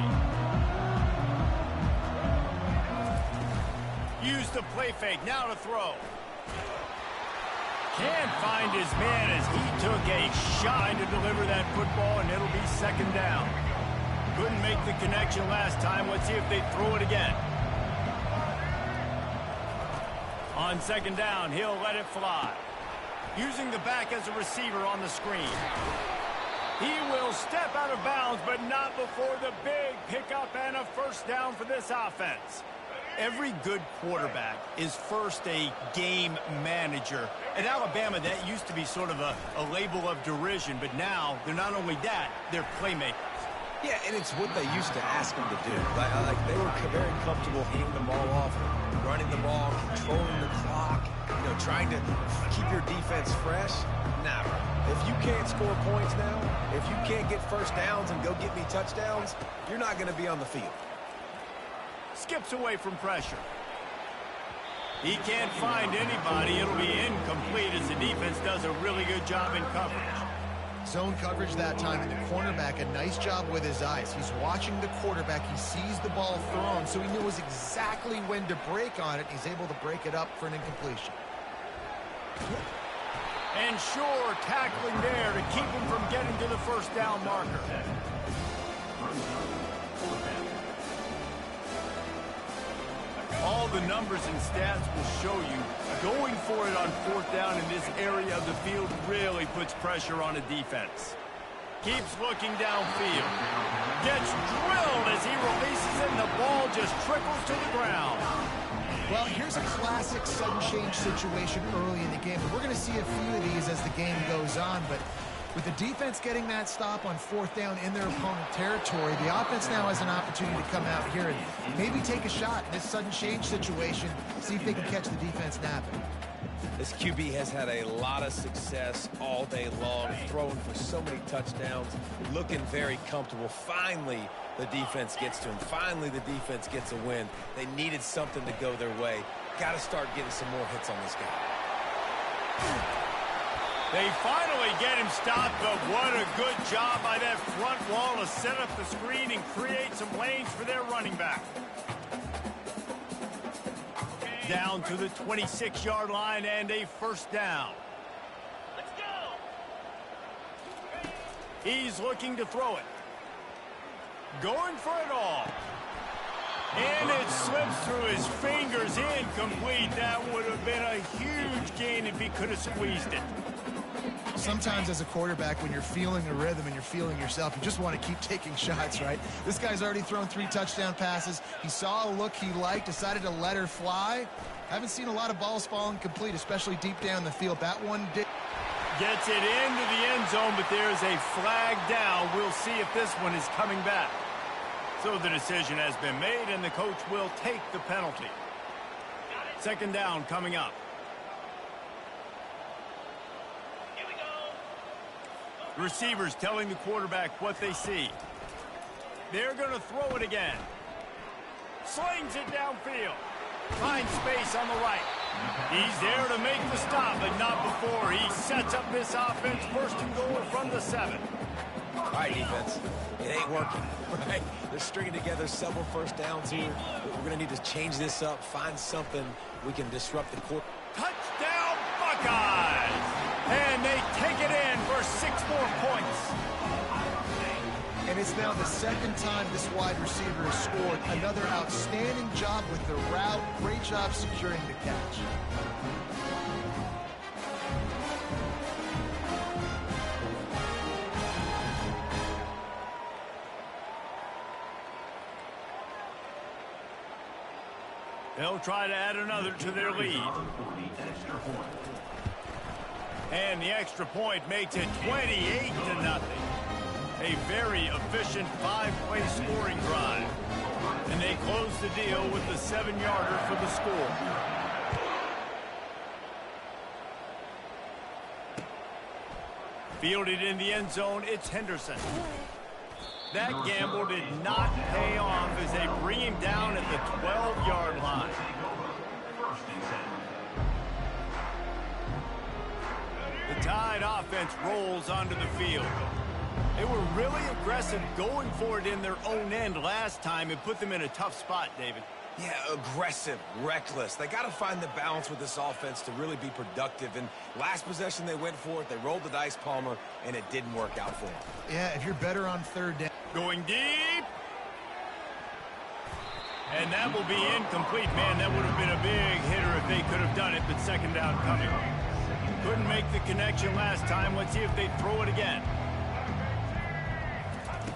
Use the play fake, now to throw. Can't find his man as he took a shot to deliver that football, and it'll be second down. Couldn't make the connection last time. Let's see if they throw it again. On second down, he'll let it fly. Using the back as a receiver on the screen. He will step out of bounds, but not before the big pickup and a first down for this offense. Every good quarterback is first a game manager. At Alabama, that used to be sort of a label of derision, but now they're not only that, they're playmakers. Yeah, and it's what they used to ask them to do. Like they were very comfortable handing the ball off, running the ball, controlling the clock, trying to keep your defense fresh. Nah, bro. If you can't score points now, if you can't get first downs and go get me touchdowns, you're not going to be on the field. Skips away from pressure. He can't find anybody. It'll be incomplete as the defense does a really good job in coverage. Zone coverage that time, and the cornerback, a nice job with his eyes. He's watching the quarterback. He sees the ball thrown, so he knows exactly when to break on it. He's able to break it up for an incompletion. And sure, tackling there to keep him from getting to the first down marker. All the numbers and stats will show you going for it on fourth down in this area of the field really puts pressure on a defense. Keeps looking downfield. Gets drilled as he releases it, and the ball just trickles to the ground. Well, here's a classic sudden change situation early in the game. We're going to see a few of these as the game goes on, but with the defense getting that stop on fourth down in their opponent territory, the offense now has an opportunity to come out here and maybe take a shot in this sudden change situation, see if they can catch the defense napping. This QB has had a lot of success all day long, throwing for so many touchdowns, looking very comfortable. Finally, the defense gets to him. Finally, the defense gets a win. They needed something to go their way. Got to start getting some more hits on this guy. They finally get him stopped, but what a good job by that front wall to set up the screen and create some lanes for their running back. Down to the 26-yard line and a first down. Let's go. He's looking to throw it. Going for it all. And it slips through his fingers, incomplete. That would have been a huge gain if he could have squeezed it. Sometimes as a quarterback, when you're feeling a rhythm and you're feeling yourself, you just want to keep taking shots, right? This guy's already thrown 3 touchdown passes. He saw a look he liked, decided to let her fly. Haven't seen a lot of balls falling complete, especially deep down the field. That one did. Gets it into the end zone, but there's a flag down. We'll see if this one is coming back. So the decision has been made, and the coach will take the penalty. Second down coming up. Receivers telling the quarterback what they see. They're going to throw it again. Slings it downfield. Finds space on the right. He's there to make the stop, but not before. He sets up this offense first and goal from the 7. All right, defense. It ain't working, right? They're stringing together several first downs here. We're going to need to change this up, find something we can disrupt the court. Touchdown, Buckeyes! And they take it in for 6 more points. And it's now the second time this wide receiver has scored. Another outstanding job with the route. Great job securing the catch. They'll try to add another to their lead. And the extra point makes it 28-0. A very efficient 5-play scoring drive. And they close the deal with the 7-yarder for the score. Fielded in the end zone, it's Henderson. That gamble did not pay off as they bring him down at the 12-yard line. The Tide offense rolls onto the field. They were really aggressive going for it in their own end last time. It put them in a tough spot, David. Yeah, aggressive, reckless. They got to find the balance with this offense to really be productive. And last possession, they went for it. They rolled the dice, Palmer, and it didn't work out for them. Yeah, if you're better on third down. Going deep. And that will be incomplete. Man, that would have been a big hitter if they could have done it, but second down coming. Couldn't make the connection last time. Let's see if they throw it again.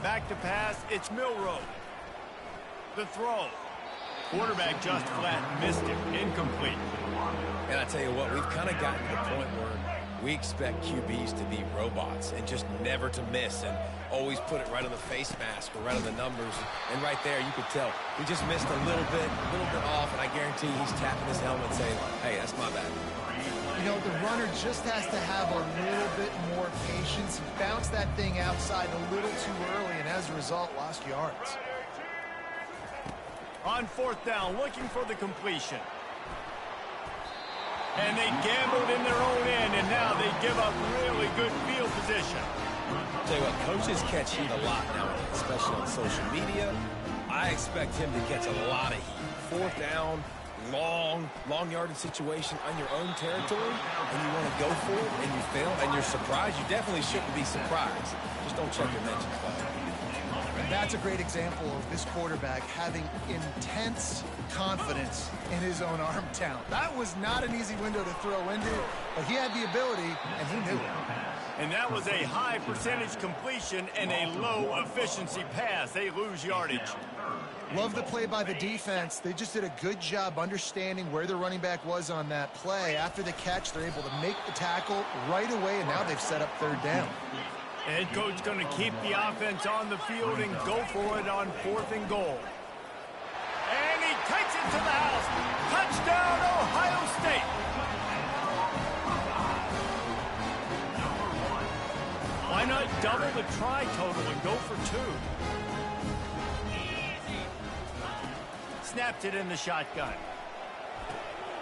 Back to pass, it's Milroe. The throw. Quarterback just flat missed it. Incomplete. And I tell you what, we've kind of gotten to the point where we expect QBs to be robots and just never to miss and always put it right on the face mask or right on the numbers. And right there, you could tell he just missed a little bit off, and I guarantee he's tapping his helmet saying, hey, that's my bad. You know, the runner just has to have a little bit more patience. He bounced that thing outside a little too early, and as a result, lost yards. On fourth down, looking for the completion. And they gambled in their own end, and now they give up really good field position. I'll tell you what, coaches catch heat a lot nowadays, especially on social media. I expect him to catch a lot of heat. Fourth down, long yardage situation on your own territory, and you want to go for it, and you fail, and you're surprised. You definitely shouldn't be surprised. Just don't check your mentions, bud. That's a great example of this quarterback having intense confidence in his own arm talent. That was not an easy window to throw into, but he had the ability, and he knew it. And that was a high percentage completion and a low efficiency pass. They lose yardage. Love the play by the defense. They just did a good job understanding where the running back was on that play. After the catch, they're able to make the tackle right away, and now they've set up third down. Head coach going to keep the offense on the field and go for it on 4th and goal. And he takes it to the house. Touchdown, Ohio State. Why not double the try total and go for 2? Snapped it in the shotgun.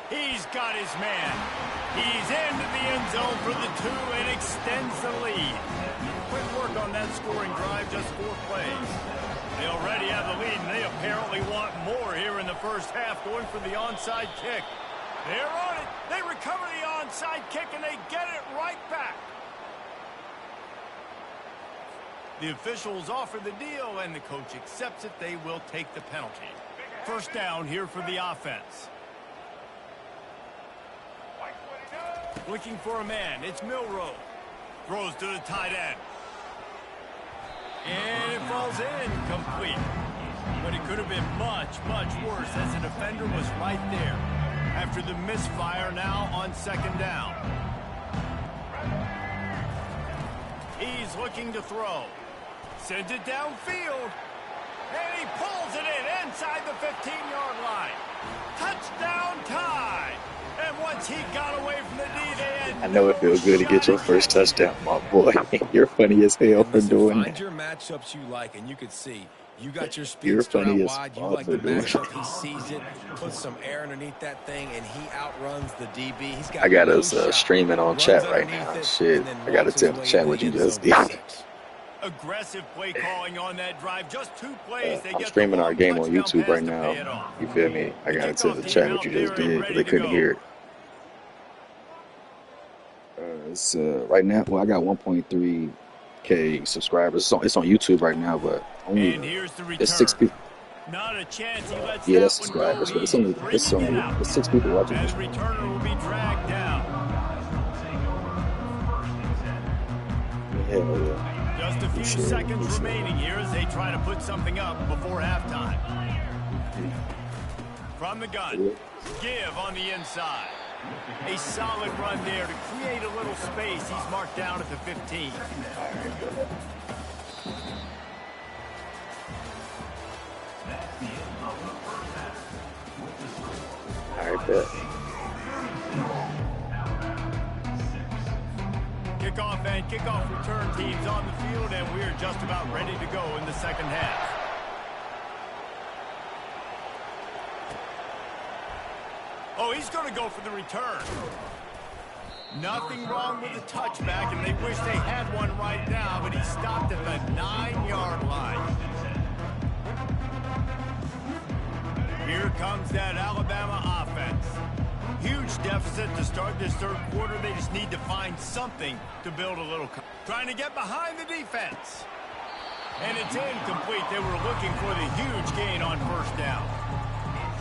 He's got his man. He's into the end zone for the 2 and extends the lead. Quick work on that scoring drive, just 4 plays. They already have the lead, and they apparently want more here in the first half, going for the onside kick. They're on it. They recover the onside kick, and they get it right back. The officials offer the deal, and the coach accepts it. They will take the penalty. First down here for the offense. Looking for a man. It's Milroe. Throws to the tight end. And it falls in complete. But it could have been much, much worse as the defender was right there. After the misfire, now on 2nd down. He's looking to throw. Sends it downfield. And he pulls it in inside the 15-yard line. Touchdown tie. And once he got away from the D, they had I know it feels good to get your first touchdown, my boy. You're funny as hell for doing Find that. your matchups you like, and you could see you got your You're speed spread funny out as wide. You fuck like the for doing matchup. that. He sees it, puts some air underneath that thing, and he outruns the DB. He's got I got no us shot. streaming on Runs chat right underneath now. it, Shit, and then I gotta walks tell his the way chat into what the you end just zone did. for 6. Aggressive play calling on that drive. Just 2 plays. They I'm get streaming the our game on touchdown YouTube pass right to now. pay it off. You feel me? I The gotta tell the kickoff chat team what you out just there and did ready because they to couldn't go. hear it. It's right now. Well, I got 1.3K subscribers. It's on YouTube right now, but only And here's the it's 6 return. people. Not a chance he lets Yeah, that that's one subscribers, go. but He's bringing it out. it's 6 people watching And this. the returner will be dragged down. Hell yeah. Just a few Appreciate it, seconds appreciate it. remaining here as they try to put something up before halftime. From the gun, give on the inside. A solid run there to create a little space. He's marked down at the 15. All right, bet. Kickoff and kickoff return teams on the field, and we're just about ready to go in the second half. Oh, he's going to go for the return. Nothing wrong with the touchback, and they wish they had one right now, but he stopped at the 9-yard line. Here comes that Alabama offense. Huge deficit to start this third quarter. They just need to find something to build a little. Trying to get behind the defense. And it's incomplete. They were looking for the huge gain on first down.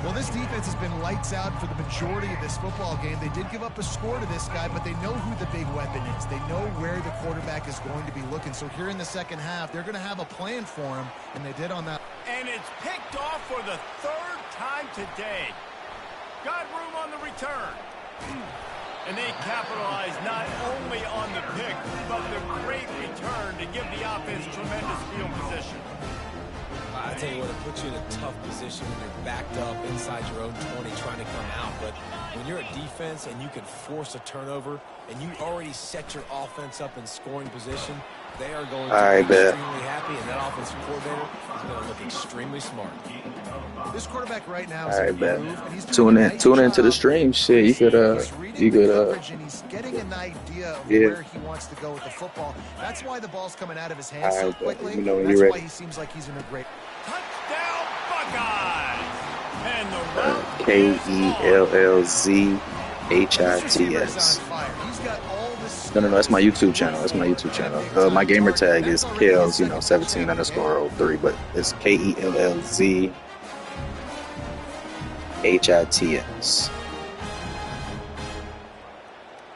Well, this defense has been lights out for the majority of this football game. They did give up a score to this guy, but they know who the big weapon is. They know where the quarterback is going to be looking. So here in the second half, they're going to have a plan for him, and they did on that. And it's picked off for the 3rd time today. Got room on the return. And they capitalize not only on the pick, but the great return to give the offense tremendous field position. I tell you what, it puts you in a tough position when you're backed up inside your own 20 trying to come out. But when you're a defense and you can force a turnover and you already set your offense up in scoring position, they are going to be extremely happy, and that offensive coordinator is going to look extremely smart. This quarterback right now is All in a right, bet. groove, and he's doing Tune a in, nice tune into the job. stream. Shit, He's reading the coverage, and he's getting an idea of yeah. where he wants to go with the football. That's why the ball's coming out of his hands All so right, bet. quickly. Let me know when That's you're why ready. he seems like he's in a great. Touchdown, Buckeyes! And the route This receiver is on KELLZHITS. fire. He's got all this. No, that's my YouTube channel. That's my YouTube channel. My gamer tag is Kels, 17_03, but it's KELLZHITS.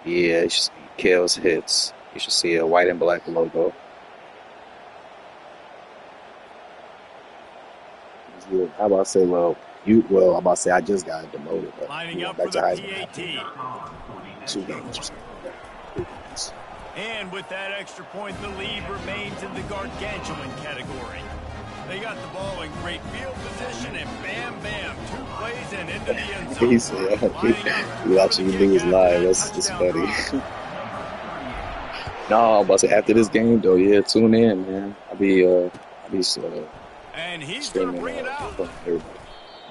Yeah, you should see Kels Hits. You should see a white and black logo. Yeah, how about I say, I'm about to say I just got demoted, but lining up back for to the Heisman after PAT. 2 games or something. And with that extra point, the lead remains in the gargantuan category. They got the ball in great field position, and bam, bam, 2 plays and into the end zone. He said, he watching you lose live. That's funny. No, I'm about to say after this game though, yeah, tune in, man. I'll be and he's streaming gonna bring it out. everybody.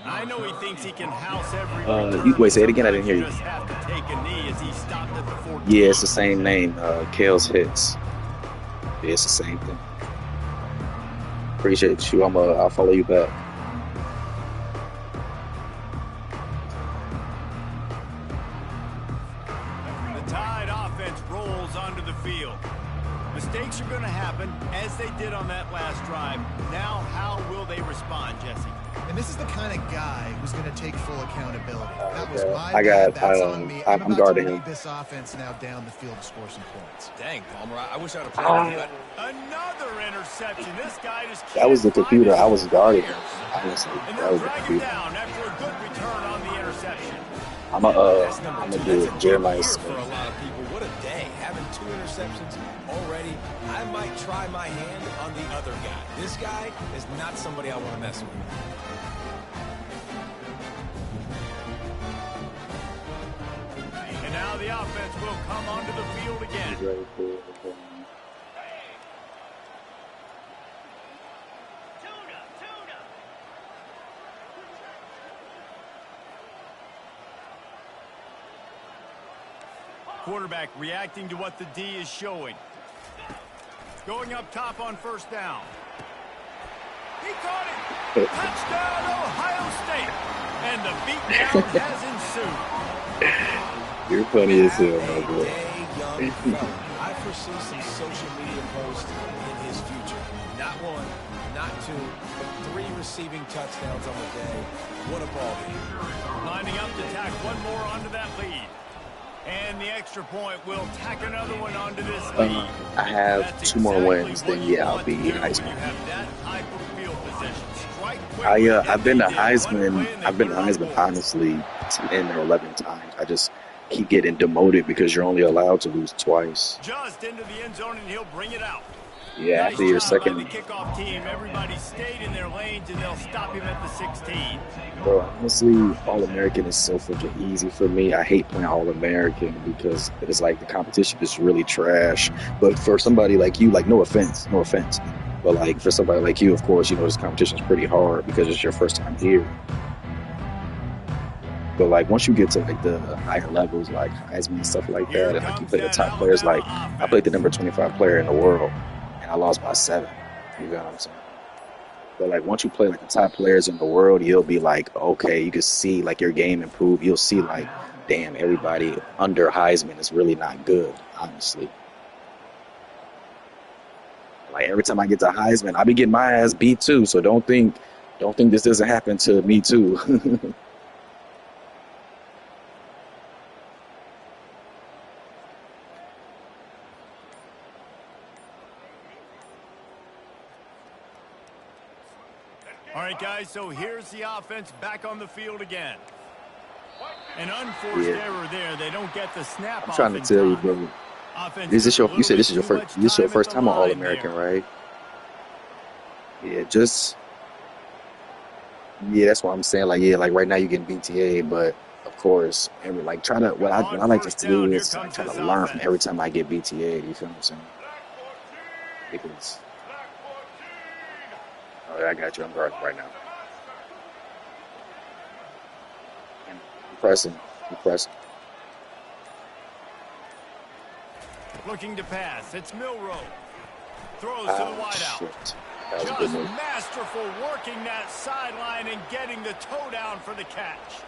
I know he thinks he can house every Wait, say it again. I didn't hear you. Just have to take a knee as he stopped at the 14. Yeah, it's the same name, Kels Hits. Yeah, it's the same thing. Appreciate you. I'll follow you back. The Tide offense rolls onto the field. Mistakes are going to happen, as they did on that last drive. Now, how will they respond, Jesse? And this is the kind of guy who's going to take full accountability. That was my I got. bad. That's on me. I'm about guarding to him. lead this offense now down the field to score some points. Dang, Palmer, I wish I would have played with you. Another interception. This guy just That was the can't computer. find I his was guarding him. players. Honestly, And that they'll was the drag him computer. down after a good return on the interception. I'm That's gonna number 2. do That's a it. big Jeremiah year Smith. for a lot of people. What a day. Having 2 interceptions already. I might try my hand on the other guy. This guy is not somebody I want to mess with. And now the offense will come onto the field again. Quarterback reacting to what the D is showing. Going up top on first down. He caught it. Touchdown, Ohio State. And the beatdown has ensued. You're funny as hell, my boy. Young fella. I foresee some social media posts in his future. Not 1, not 2, but 3 receiving touchdowns on the day. What a ball game. Lining up to tack one more onto that lead. And the extra point will tack another one onto this lead. I have That's 2 more exactly wins, what then you I'll want be to do when Heisman. you have that type of field position. Strike quickly, I've been to get they did. One Heisman. play and they I've been to put it on Heisman board. honestly 10 or 11 times. I just keep getting demoted because you're only allowed to lose twice. Just into the end zone, and he'll bring it out. Yeah, Nice after your job by the second, kickoff team. Everybody stayed in their lanes, and they'll stop him at the 16. bro. Honestly, All-American is so freaking easy for me. I hate playing All-American because it's like the competition is really trash. But for somebody like you, like no offense, but like for somebody like you, of course, this competition is pretty hard because it's your first time here. But like once you get to like the higher levels, like Heisman and stuff like Here that, and like you comes play the that top players, like Alabama I played the offense. number 25 player in the world, and I lost by 7. You know what I'm saying? But like once you play like the top players in the world, you'll be like, okay, you can see like your game improve. You'll see like, damn, everybody under Heisman is really not good, honestly. Like every time I get to Heisman, I be getting my ass beat too. So don't think this doesn't happen to me too. All right, guys, so here's the offense back on the field again. An unforced error there. They don't get the snap I'm off trying to in tell you, time. bro. Offense Is this took a you said little this is your bit first too much first at time the on line All-American, there. right? Yeah, that's what I'm saying. Like, yeah, like right now you're getting BTA, but of course, like try to what I On like first to down, do here is like comes try this to learn from offense. every time I get BTA. You feel what I'm saying? Because I got you. I'm guarding right now. Pressing. Pressing. Looking to pass. It's Milrow. Throws to the wideout. Shit. That was a good Just move. masterful working that sideline and getting the toe down for the catch.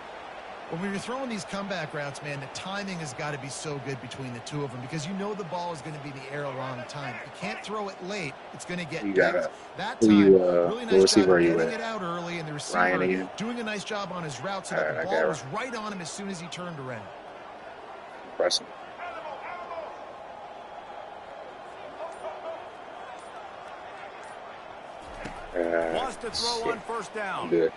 When we were throwing these comeback routes, man, the timing has got to be so good between the two of them because you know the ball is going to be in the air a long time. You can't throw it late. It's going to get You got picked. That who time, you, really what nice receiver job are you getting at? it out early, and the Ryan receiver again? doing a nice job on his route so All that right, the I got ball was right on him as soon as he turned around. Pressing. Wants to throw on first down. I'm good.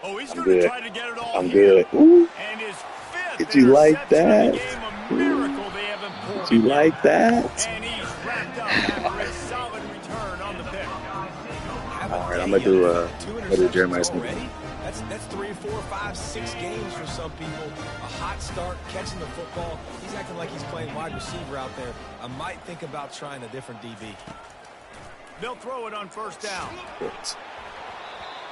Oh, he's I'm going to good. try to get it all I'm here. good. Ooh. And his fifth Did you like interception of the that? game, a miracle they haven't pulled Did you him yet. like that? And he's wrapped up after a solid return on the pick. All right, I'm gonna do Jeremiah Smith. Already? That's 3, 4, 5, 6 games for some people. A hot start, catching the football. He's acting like he's playing wide receiver out there. I might think about trying a different DB. They'll throw it on first down. Shit.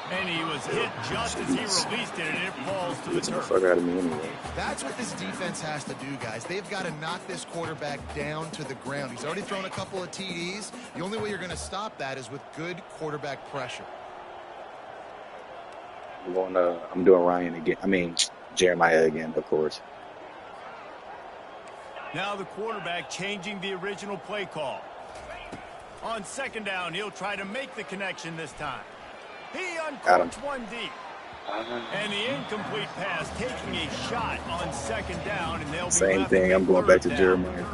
And he was hit just as he released it, and it falls to the Gets the turf. fuck out of me anyway. That's what this defense has to do, guys. They've got to knock this quarterback down to the ground. He's already thrown a couple of TDs. The only way you're going to stop that is with good quarterback pressure. I'm doing Ryan again. I mean, Jeremiah again, of course. Now the quarterback changing the original play call. On second down, he'll try to make the connection this time. He uncorks one deep. And the incomplete pass taking a shot on second down, and they'll be Same left thing. with I'm going back to third down. Jeremiah.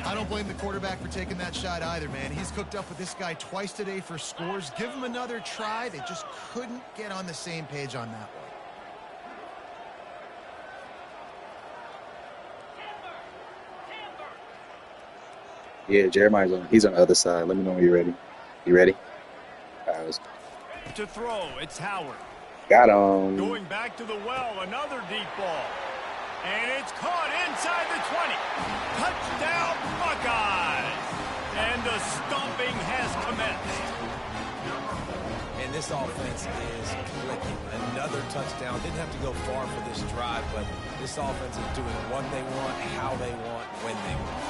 I don't blame the quarterback for taking that shot either, man. He's cooked up with this guy twice today for scores. Give him another try. They just couldn't get on the same page on that one. Yeah, Jeremiah's on. He's on the other side. Let me know when you're ready. You ready? All right, let's To throw, it's Howard. got him. Going back to the well, another deep ball. And it's caught inside the 20. Touchdown, Buckeyes. And the stomping has commenced. And this offense is clicking. Another touchdown. Didn't have to go far for this drive, but this offense is doing what they want, how they want, when they want.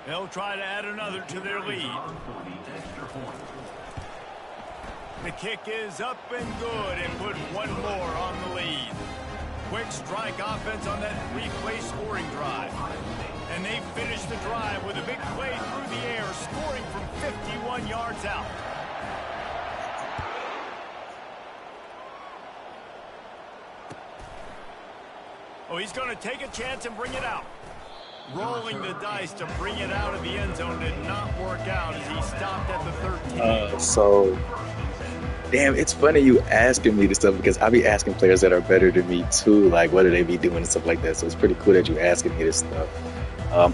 They'll try to add another to their lead. The kick is up and good and put one more on the lead. Quick strike offense on that replay scoring drive. And they finish the drive with a big play through the air, scoring from 51 yards out. Oh, he's going to take a chance and bring it out. Rolling the dice to bring it out of the end zone did not work out as he stopped at the 13. So, damn, it's funny you asking me this stuff because I be asking players that are better than me too, like what do they be doing and stuff like that. So it's pretty cool that you asking me this stuff.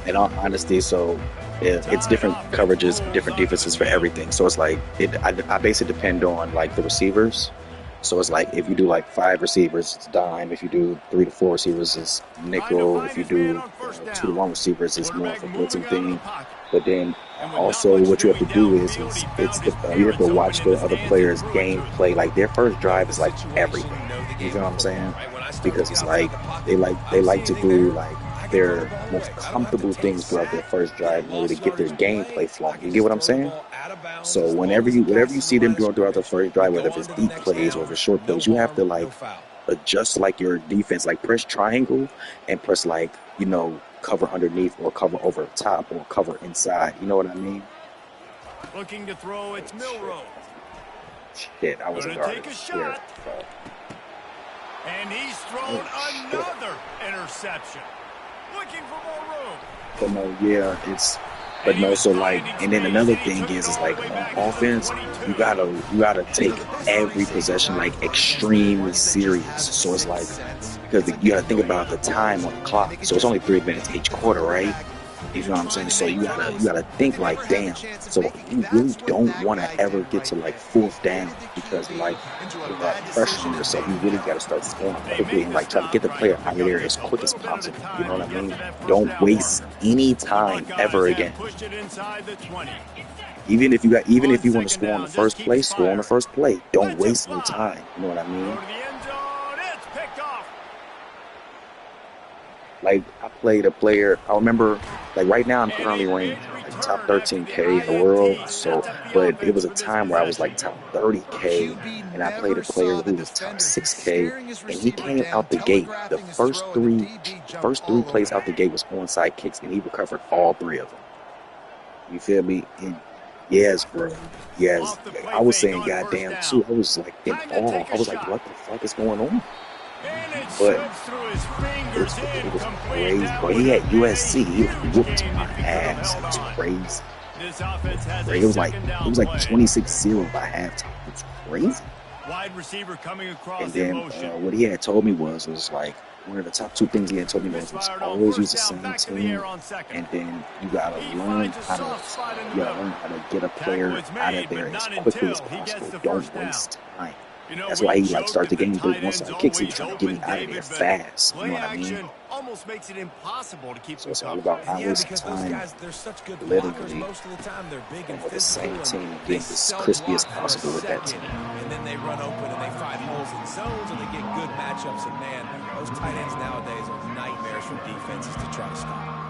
In all honesty, so it's different coverages, different defenses for everything. So it's like I basically depend on like the receivers. So it's like if you do like 5 receivers, it's dime. If you do 3 to 4 receivers, it's nickel. If you do 2 to 1 receivers, it's more of a blitzing thing. But then also what you have to do is you have to watch the other players' game play. Like their first drive is like everything. You know what I'm saying? Because it's like they like to do like their most comfortable things throughout their first drive in order to get their gameplay flowing. You get what I'm saying? So whatever you see them doing throughout the first drive, whether it's deep plays or if it's short plays, you have to like adjust like your defense, like press triangle and press like, cover underneath or cover over top or cover inside. You know what I mean? Looking to throw, it's Milrow. Shit, I was Gonna take a shot. And he's thrown another interception. Looking for more room. But so like, and then another thing is like on offense, you gotta take every possession like extremely serious. So it's like, because you gotta think about the time on the clock. So it's only 3 minutes each quarter, right? You know what I'm saying? So you gotta think like, damn. So you really don't want to ever get to like 4th down because like you got pressure on yourself. You really gotta start scoring quickly and like try to get the player out of there as quick as possible. You know what I mean? Don't waste any time ever again. Pushed it inside the 20. even On if you want to second score on the down, just first keeps play, score on the firing. first play. Don't Let's it waste no fly. time. You know what I Go mean? to the end zone. It's picked off. Like I played a player. I remember, like right now I'm And a currently big ranked like top return after the 13K in the world. INT So, sets up the but it was offense a for this time where I was possession. like top 30K, QB and I played a never player saw the who was top defender. He's 6K, staring his and he receiver came down, out the gate. The telegraphing his first throw, and the three, DB the jumped first three all over plays out him. the gate was onside kicks, and he recovered all three of them. You feel me? And yes, bro. Yes, Off the play I was fake saying on first goddamn down. too. I was like in Time to awe. take I a was like, shot. what the fuck is going on? And it But slips through his fingers, it was incomplete. crazy, That bro. would He had have been a USC. He like huge whooped gain my if he could have ass. It held was on. crazy. This offense has a It was second down like play. 26-0 by halftime. It was crazy. Wide receiver coming across And in then motion. what he had told me was like one of the top two things he had told me was Misfired on always use first the down, same back to the team, air on second. and then you gotta He learn finds a how to soft spot in the middle. get a player Tackle is out of made, there but as not quickly as until he gets possible. the Don't first down. waste time. You know, That's we why he like joked started the that the game with tight one end's side kicks. He was always trying to get me open, out of there David, but fast. You play know what I mean? action almost makes it impossible to keep So them it's all covered. about not Yeah, wasting because those time. guys, they're such good blockers Literally, most of the time. They're big and with the physical, same and team, they getting as sell crispy as block for a possible with that second, team. and then they run open and they find holes in zones, and they get good matchups. And man, those tight ends nowadays are nightmares for defenses to try to stop.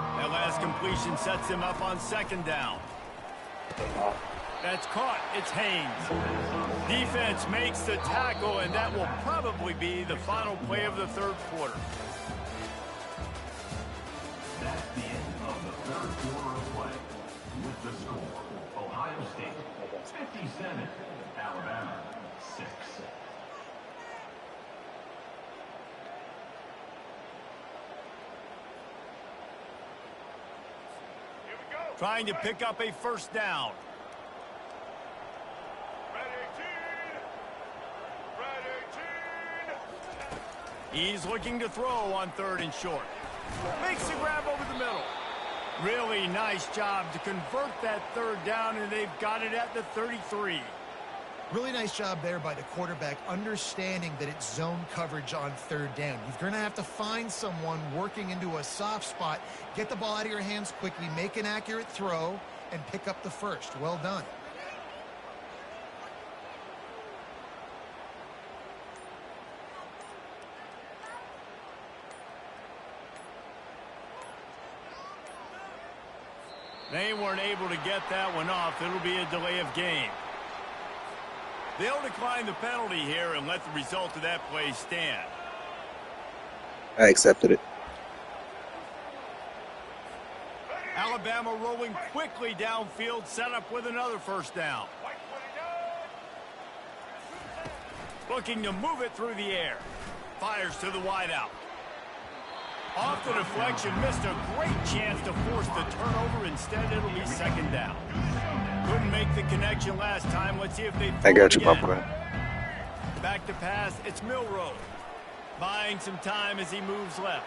That last completion sets him up on second down. That's caught. It's Haynes. Defense makes the tackle, and that will probably be the final play of the third quarter. That's the end of the third quarter of play. With the score, Ohio State 57, Alabama 6. Trying to pick up a first down. He's looking to throw on third and short. Makes the grab over the middle. Really nice job to convert that third down, and they've got it at the 33. Really nice job there by the quarterback, understanding that it's zone coverage on third down. You're going to have to find someone working into a soft spot, get the ball out of your hands quickly, make an accurate throw, and pick up the first. Well done. They weren't able to get that one off. It'll be a delay of game. They'll decline the penalty here and let the result of that play stand. I accepted it. Alabama rolling quickly downfield, set up with another first down. Looking to move it through the air. Fires to the wideout. Off the deflection, missed a great chance to force the turnover. Instead, it'll be second down. Couldn't make the connection last time. Let's see if they I got you, again. Papa. Back to pass, it's Milroe. Buying some time as he moves left.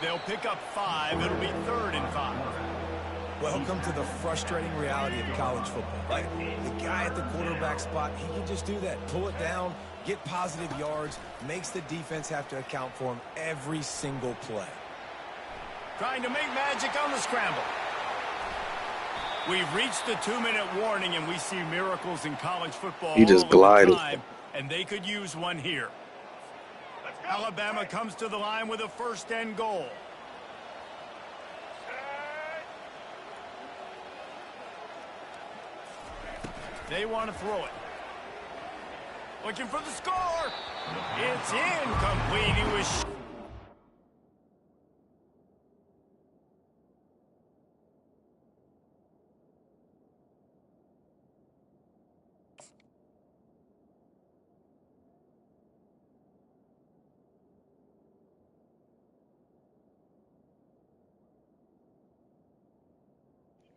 They'll pick up 5. It'll be 3rd and 5. Welcome to the frustrating reality of college football, right? The guy at the quarterback spot, he can just do that. Pull it down, get positive yards, makes the defense have to account for him every single play. Trying to make magic on the scramble. We've reached the 2-minute warning, and we see miracles in college football He just all of the glided. time, and they could use one here. Alabama comes to the line with a 1st and goal. They want to throw it. Looking for the score. It's incomplete. He was...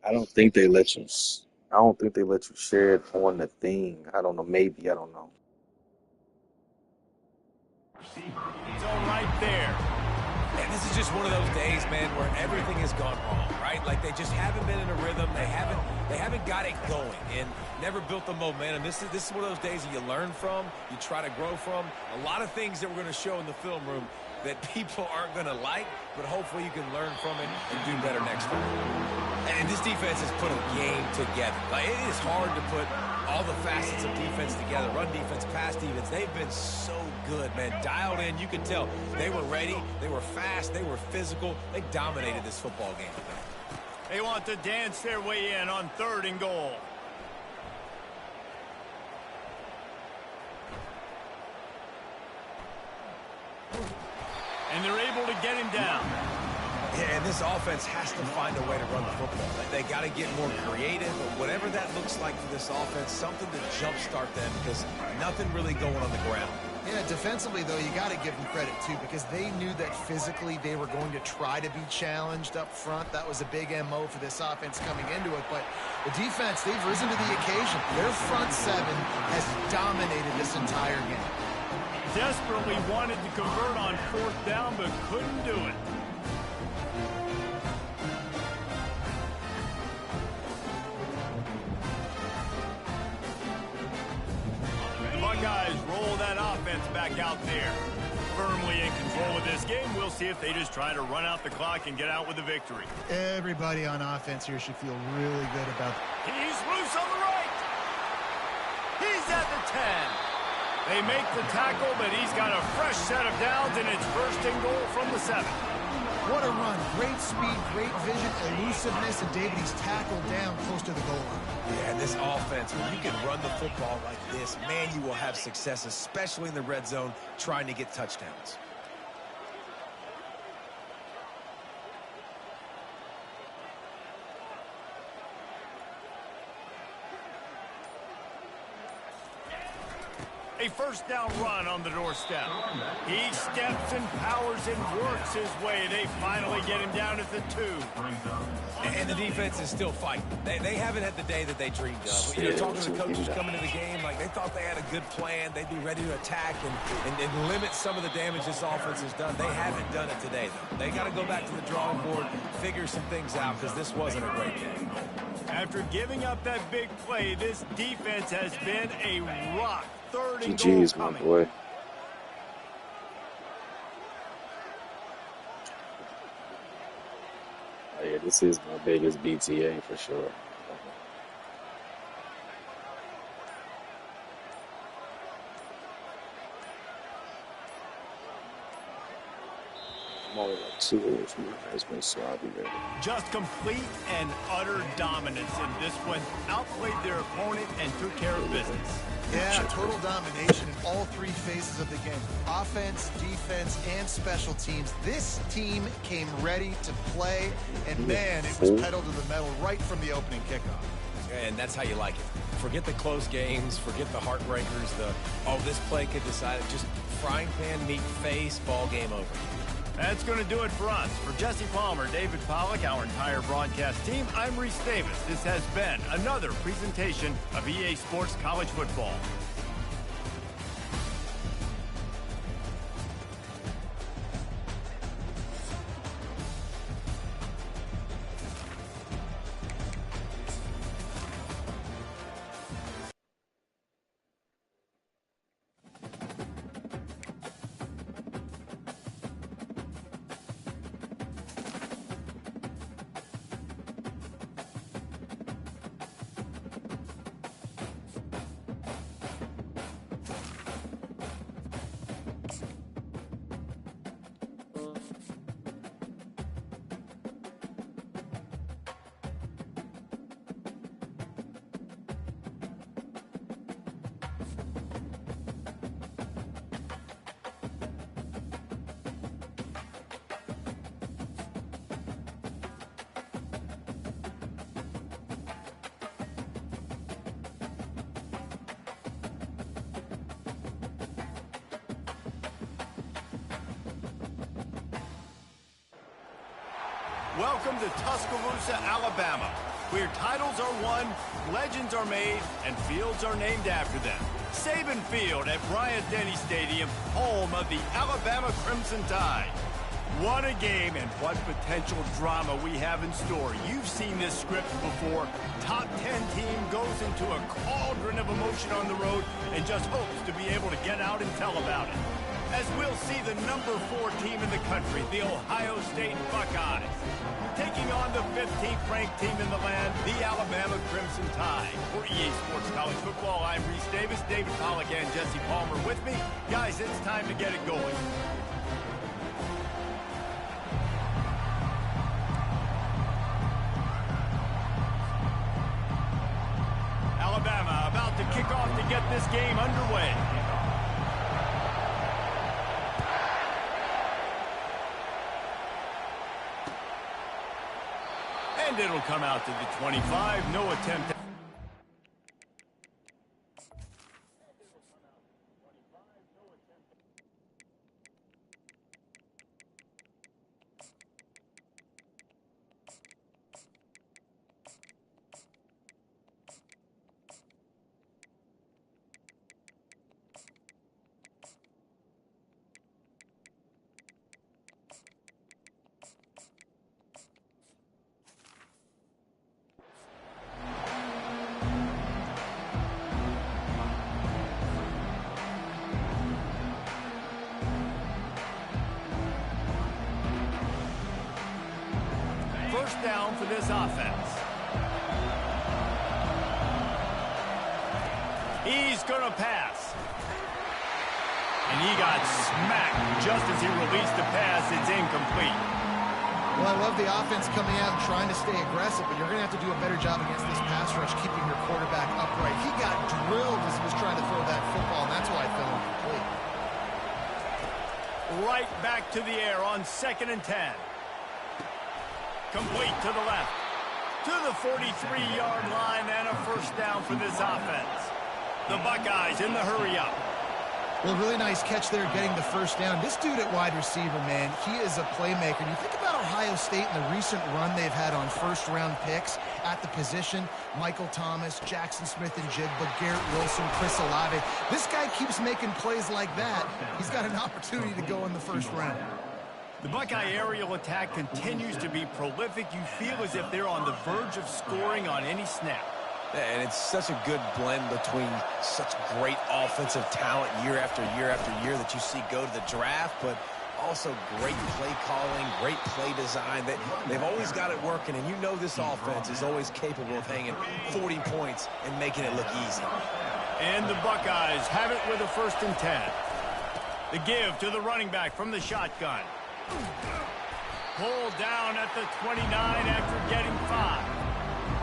I don't think they let you. I don't think they let you share it on the thing. I don't know. Maybe I don't know. It's all right there. And this is just one of those days, man, where everything has gone wrong, right? Like they just haven't been in a rhythm. They haven't got it going and never built the momentum. This is one of those days that you learn from, you try to grow from. A lot of things that we're going to show in the film room that people aren't going to like, but hopefully you can learn from it and do better next time. And this defense has put a game together. Like, it is hard to put all the facets of defense together. Run defense, pass defense. They've been so good, man. Dialed in. You could tell they were ready. They were fast. They were physical. They dominated this football game today. They want to dance their way in on 3rd and goal. And they're able to get him down. Yeah, and this offense has to find a way to run the football. They got to get more creative, but whatever that looks like for this offense, something to jumpstart them because nothing really going on the ground. Yeah, defensively, though, you got to give them credit, too, because they knew that physically they were going to try to be challenged up front. That was a big MO for this offense coming into it. But the defense, they've risen to the occasion. Their front seven has dominated this entire game. Desperately wanted to convert on 4th down, but couldn't do it. The Buckeyes roll that offense back out there. Firmly in control of this game. We'll see if they just try to run out the clock and get out with a victory. Everybody on offense here should feel really good about it. He's loose on the right. He's at the 10. They make the tackle, but he's got a fresh set of downs, and it's 1st and goal from the 7. What a run. Great speed, great vision, elusiveness, and David, he's tackled down close to the goal line. Yeah, and this offense, when you can run the football like this, man, you will have success, especially in the red zone, trying to get touchdowns. A 1st down run on the doorstep. He steps and powers and works his way. They finally get him down at the 2. And the defense is still fighting. They haven't had the day that they dreamed of. You know, talking to the coaches coming into the game, like they thought they had a good plan. They'd be ready to attack and limit some of the damage this offense has done. They haven't done it today, though. They got to go back to the drawing board, figure some things out, because this wasn't a great game. After giving up that big play, this defense has been a rock. 3rd and GG's, goal my coming. boy. Oh, yeah, this is my biggest BTA for sure. I'm only like 2 away from my Heisman, so I'll be ready. Just complete and utter dominance in this one. Outplayed their opponent and took care of business. Yeah, total domination in all 3 phases of the game. Offense, defense, and special teams. This team came ready to play, and man, it was pedal to the metal right from the opening kickoff. And that's how you like it. Forget the close games, forget the heartbreakers, this play could decide it. Just frying pan, meet face, ball game over. That's going to do it for us. For Jesse Palmer, David Pollack, our entire broadcast team, I'm Reese Davis. This has been another presentation of EA Sports College Football. Welcome to Tuscaloosa, Alabama, where titles are won, legends are made, and fields are named after them. Saban Field at Bryant-Denny Stadium, home of the Alabama Crimson Tide. What a game and what potential drama we have in store. You've seen this script before. Top 10 team goes into a cauldron of emotion on the road and just hopes to be able to get out and tell about it. as we'll see the number 4 team in the country, the Ohio State Buckeyes, taking on the 15th ranked team in the land, the Alabama Crimson Tide. For EA Sports College Football, I'm Reese Davis, David Pollack and Jesse Palmer with me. Guys, it's time to get it going. Alabama about to kick off to get this game underway. And it'll come out to the 25. No attempt. First down for this offense. He's going to pass. And he got smacked just as he released the pass. It's incomplete. Well, I love the offense coming out and trying to stay aggressive, but you're going to have to do a better job against this pass rush, keeping your quarterback upright. He got drilled as he was trying to throw that football, and that's why it fell incomplete. Right back to the air on 2nd and 10. Complete to the left. To the 43-yard line and a first down for this offense. The Buckeyes in the hurry-up. Well, really nice catch there getting the first down. This dude at wide receiver, man, he is a playmaker. And you think about Ohio State and the recent run they've had on first-round picks at the position. Michael Thomas, Jackson Smith and Jigba, Garrett Wilson, Chris Olave. This guy keeps making plays like that. He's got an opportunity to go in the first round. The Buckeye aerial attack continues to be prolific. You feel as if they're on the verge of scoring on any snap. And it's such a good blend between such great offensive talent year after year after year that you see go to the draft, but also great play calling, great play design. They've always got it working, and you know this offense is always capable of hanging 40 points and making it look easy. And the Buckeyes have it with a 1st and 10. The give to the running back from the shotgun. Pulled down at the 29 after getting 5.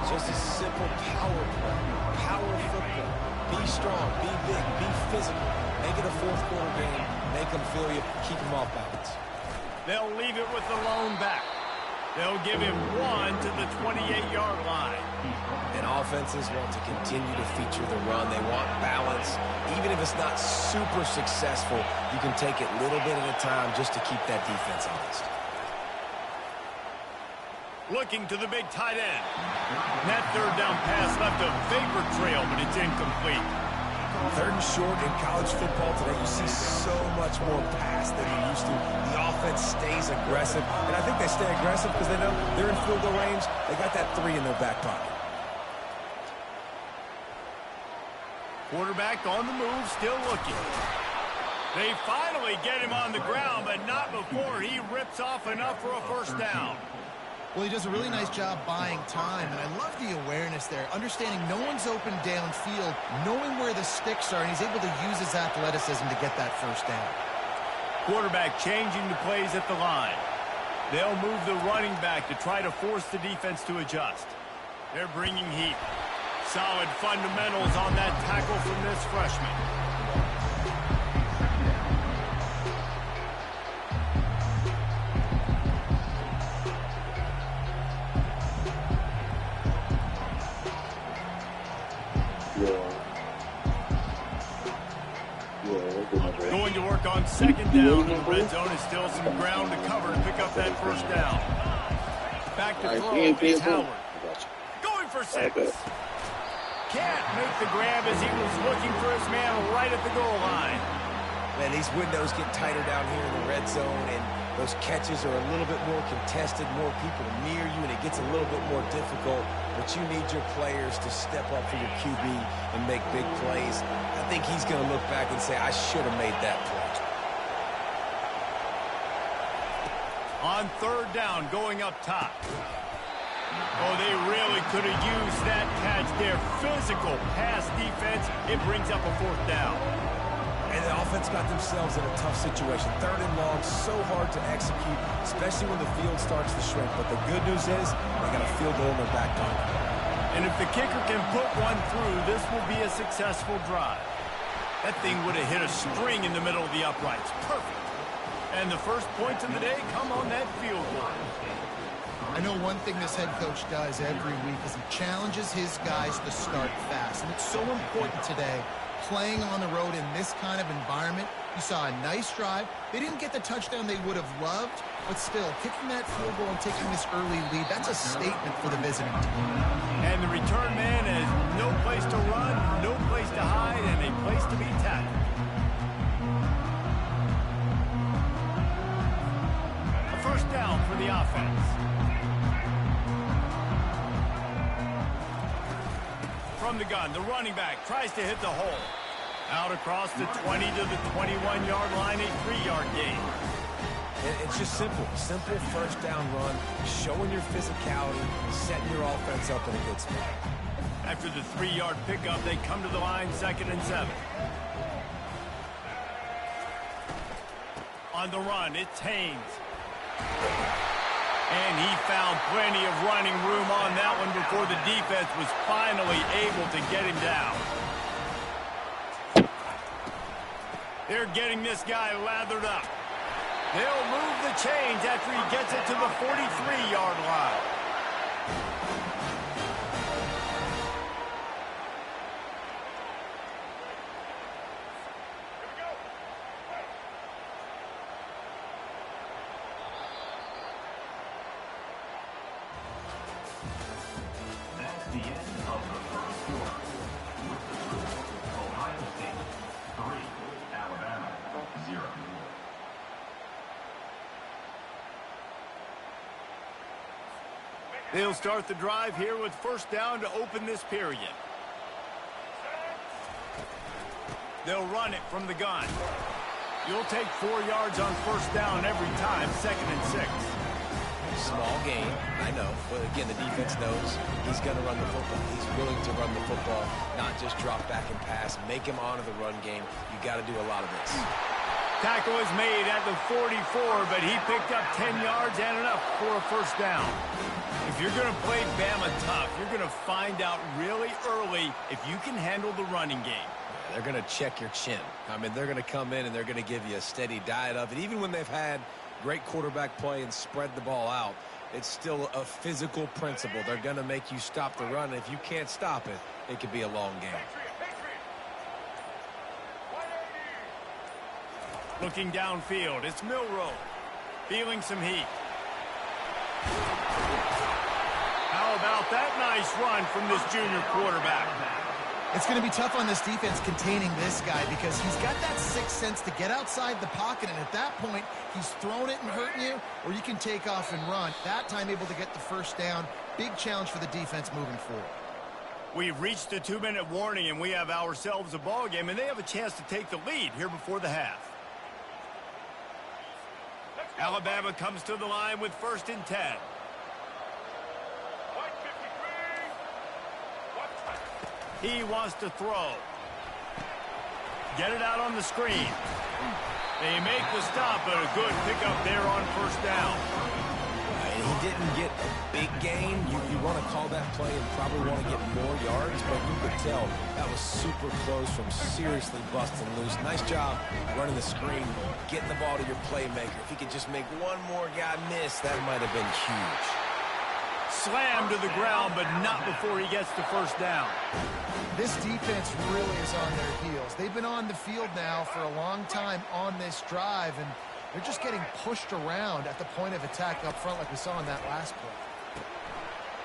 Just a simple power play, power football. Be strong, be big, be physical. Make it a fourth-quarter game. Make them feel you, keep them off balance. They'll leave it with the lone back. They'll give him 1 to the 28-yard line. And offenses want to continue to feature the run. They want balance. Even if it's not super successful, you can take it little bit at a time just to keep that defense honest. Looking to the big tight end. That third down pass left a vapor trail, but it's incomplete. 3rd and short in college football today, you see so much more pass than you used to. The offense stays aggressive, and I think they stay aggressive because they know they're in field goal range. They got that 3 in their back pocket. Quarterback on the move, still looking. They finally get him on the ground, but not before he rips off enough for a first down. Well, he does a really nice job buying time, and I love the awareness there, understanding no one's open downfield, knowing where the sticks are, and he's able to use his athleticism to get that first down. Quarterback changing the plays at the line. They'll move the running back to try to force the defense to adjust. They're bringing heat. Solid fundamentals on that tackle from this freshman. Going to work on 2nd down. The red zone is still some ground to cover to pick up that first down. Back to throw is Howard. Going for 6. Can't make the grab as he was looking for his man right at the goal line. Man, these windows get tighter down here in the red zone, and those catches are a little bit more contested, more people near you, and it gets a little bit more difficult. But you need your players to step up for your QB and make big plays. I think he's going to look back and say, I should have made that play. On third down, going up top. Oh, they really could have used that catch there. Physical pass defense. It brings up a fourth down. And the offense got themselves in a tough situation. Third and long, so hard to execute, especially when the field starts to shrink. But the good news is they got a field goal in their back pocket. And if the kicker can put one through, this will be a successful drive. That thing would have hit a string in the middle of the uprights. Perfect. And the first points of the day come on that field goal. I know one thing this head coach does every week is he challenges his guys to start fast. And it's so important today, playing on the road in this kind of environment. You saw a nice drive. They didn't get the touchdown they would have loved, but still, kicking that field goal and taking this early lead, that's a statement for the visiting team. And the return man has no place to run, no place to hide, and a place to be tackled. A first down for the offense. From the gun, the running back tries to hit the hole. Out across the 20 to the 21-yard line, a 3-yard gain. It's just simple. Simple first down run, showing your physicality, setting your offense up in a good spot. After the 3-yard pickup, they come to the line, 2nd and 7. On the run, it's Haynes. And he found plenty of running room on that one before the defense was finally able to get him down. They're getting this guy lathered up. They'll move the chains after he gets it to the 43-yard line. That's the end of the first quarter. With the score, Ohio State 3, Alabama 0. They'll start the drive here with first down to open this period. They'll run it from the gun. You'll take 4 yards on first down every time, 2nd and 6. Small game, I know. But again, the defense knows he's going to run the football. He's willing to run the football, not just drop back and pass. Make him honor the run game. You got to do a lot of this. Tackle is made at the 44, but he picked up 10 yards and enough for a first down. If you're going to play Bama tough, you're going to find out really early if you can handle the running game. They're going to check your chin. I mean, they're going to come in and they're going to give you a steady diet of it. Even when they've had great quarterback play and spread the ball out, it's still a physical principle. They're going to make you stop the run. And if you can't stop it, it could be a long game. Looking downfield, it's Milroe. Feeling some heat. How about that nice run from this junior quarterback? It's going to be tough on this defense containing this guy because he's got that sixth sense to get outside the pocket, and at that point, he's throwing it and hurting you, or you can take off and run. That time able to get the first down. Big challenge for the defense moving forward. We've reached the 2-minute warning, and we have ourselves a ball game, and they have a chance to take the lead here before the half. Alabama comes to the line with 1st and 10. He wants to throw. Get it out on the screen. They make the stop, but a good pickup there on first down. He didn't get a big gain. You want to call that play and probably want to get more yards, but you could tell that was super close from seriously busting loose. Nice job running the screen, getting the ball to your playmaker. If he could just make one more guy miss, that might have been huge. Slammed to the ground, but not before he gets to first down. This defense really is on their heels. They've been on the field now for a long time on this drive, and they're just getting pushed around at the point of attack up front like we saw in that last play.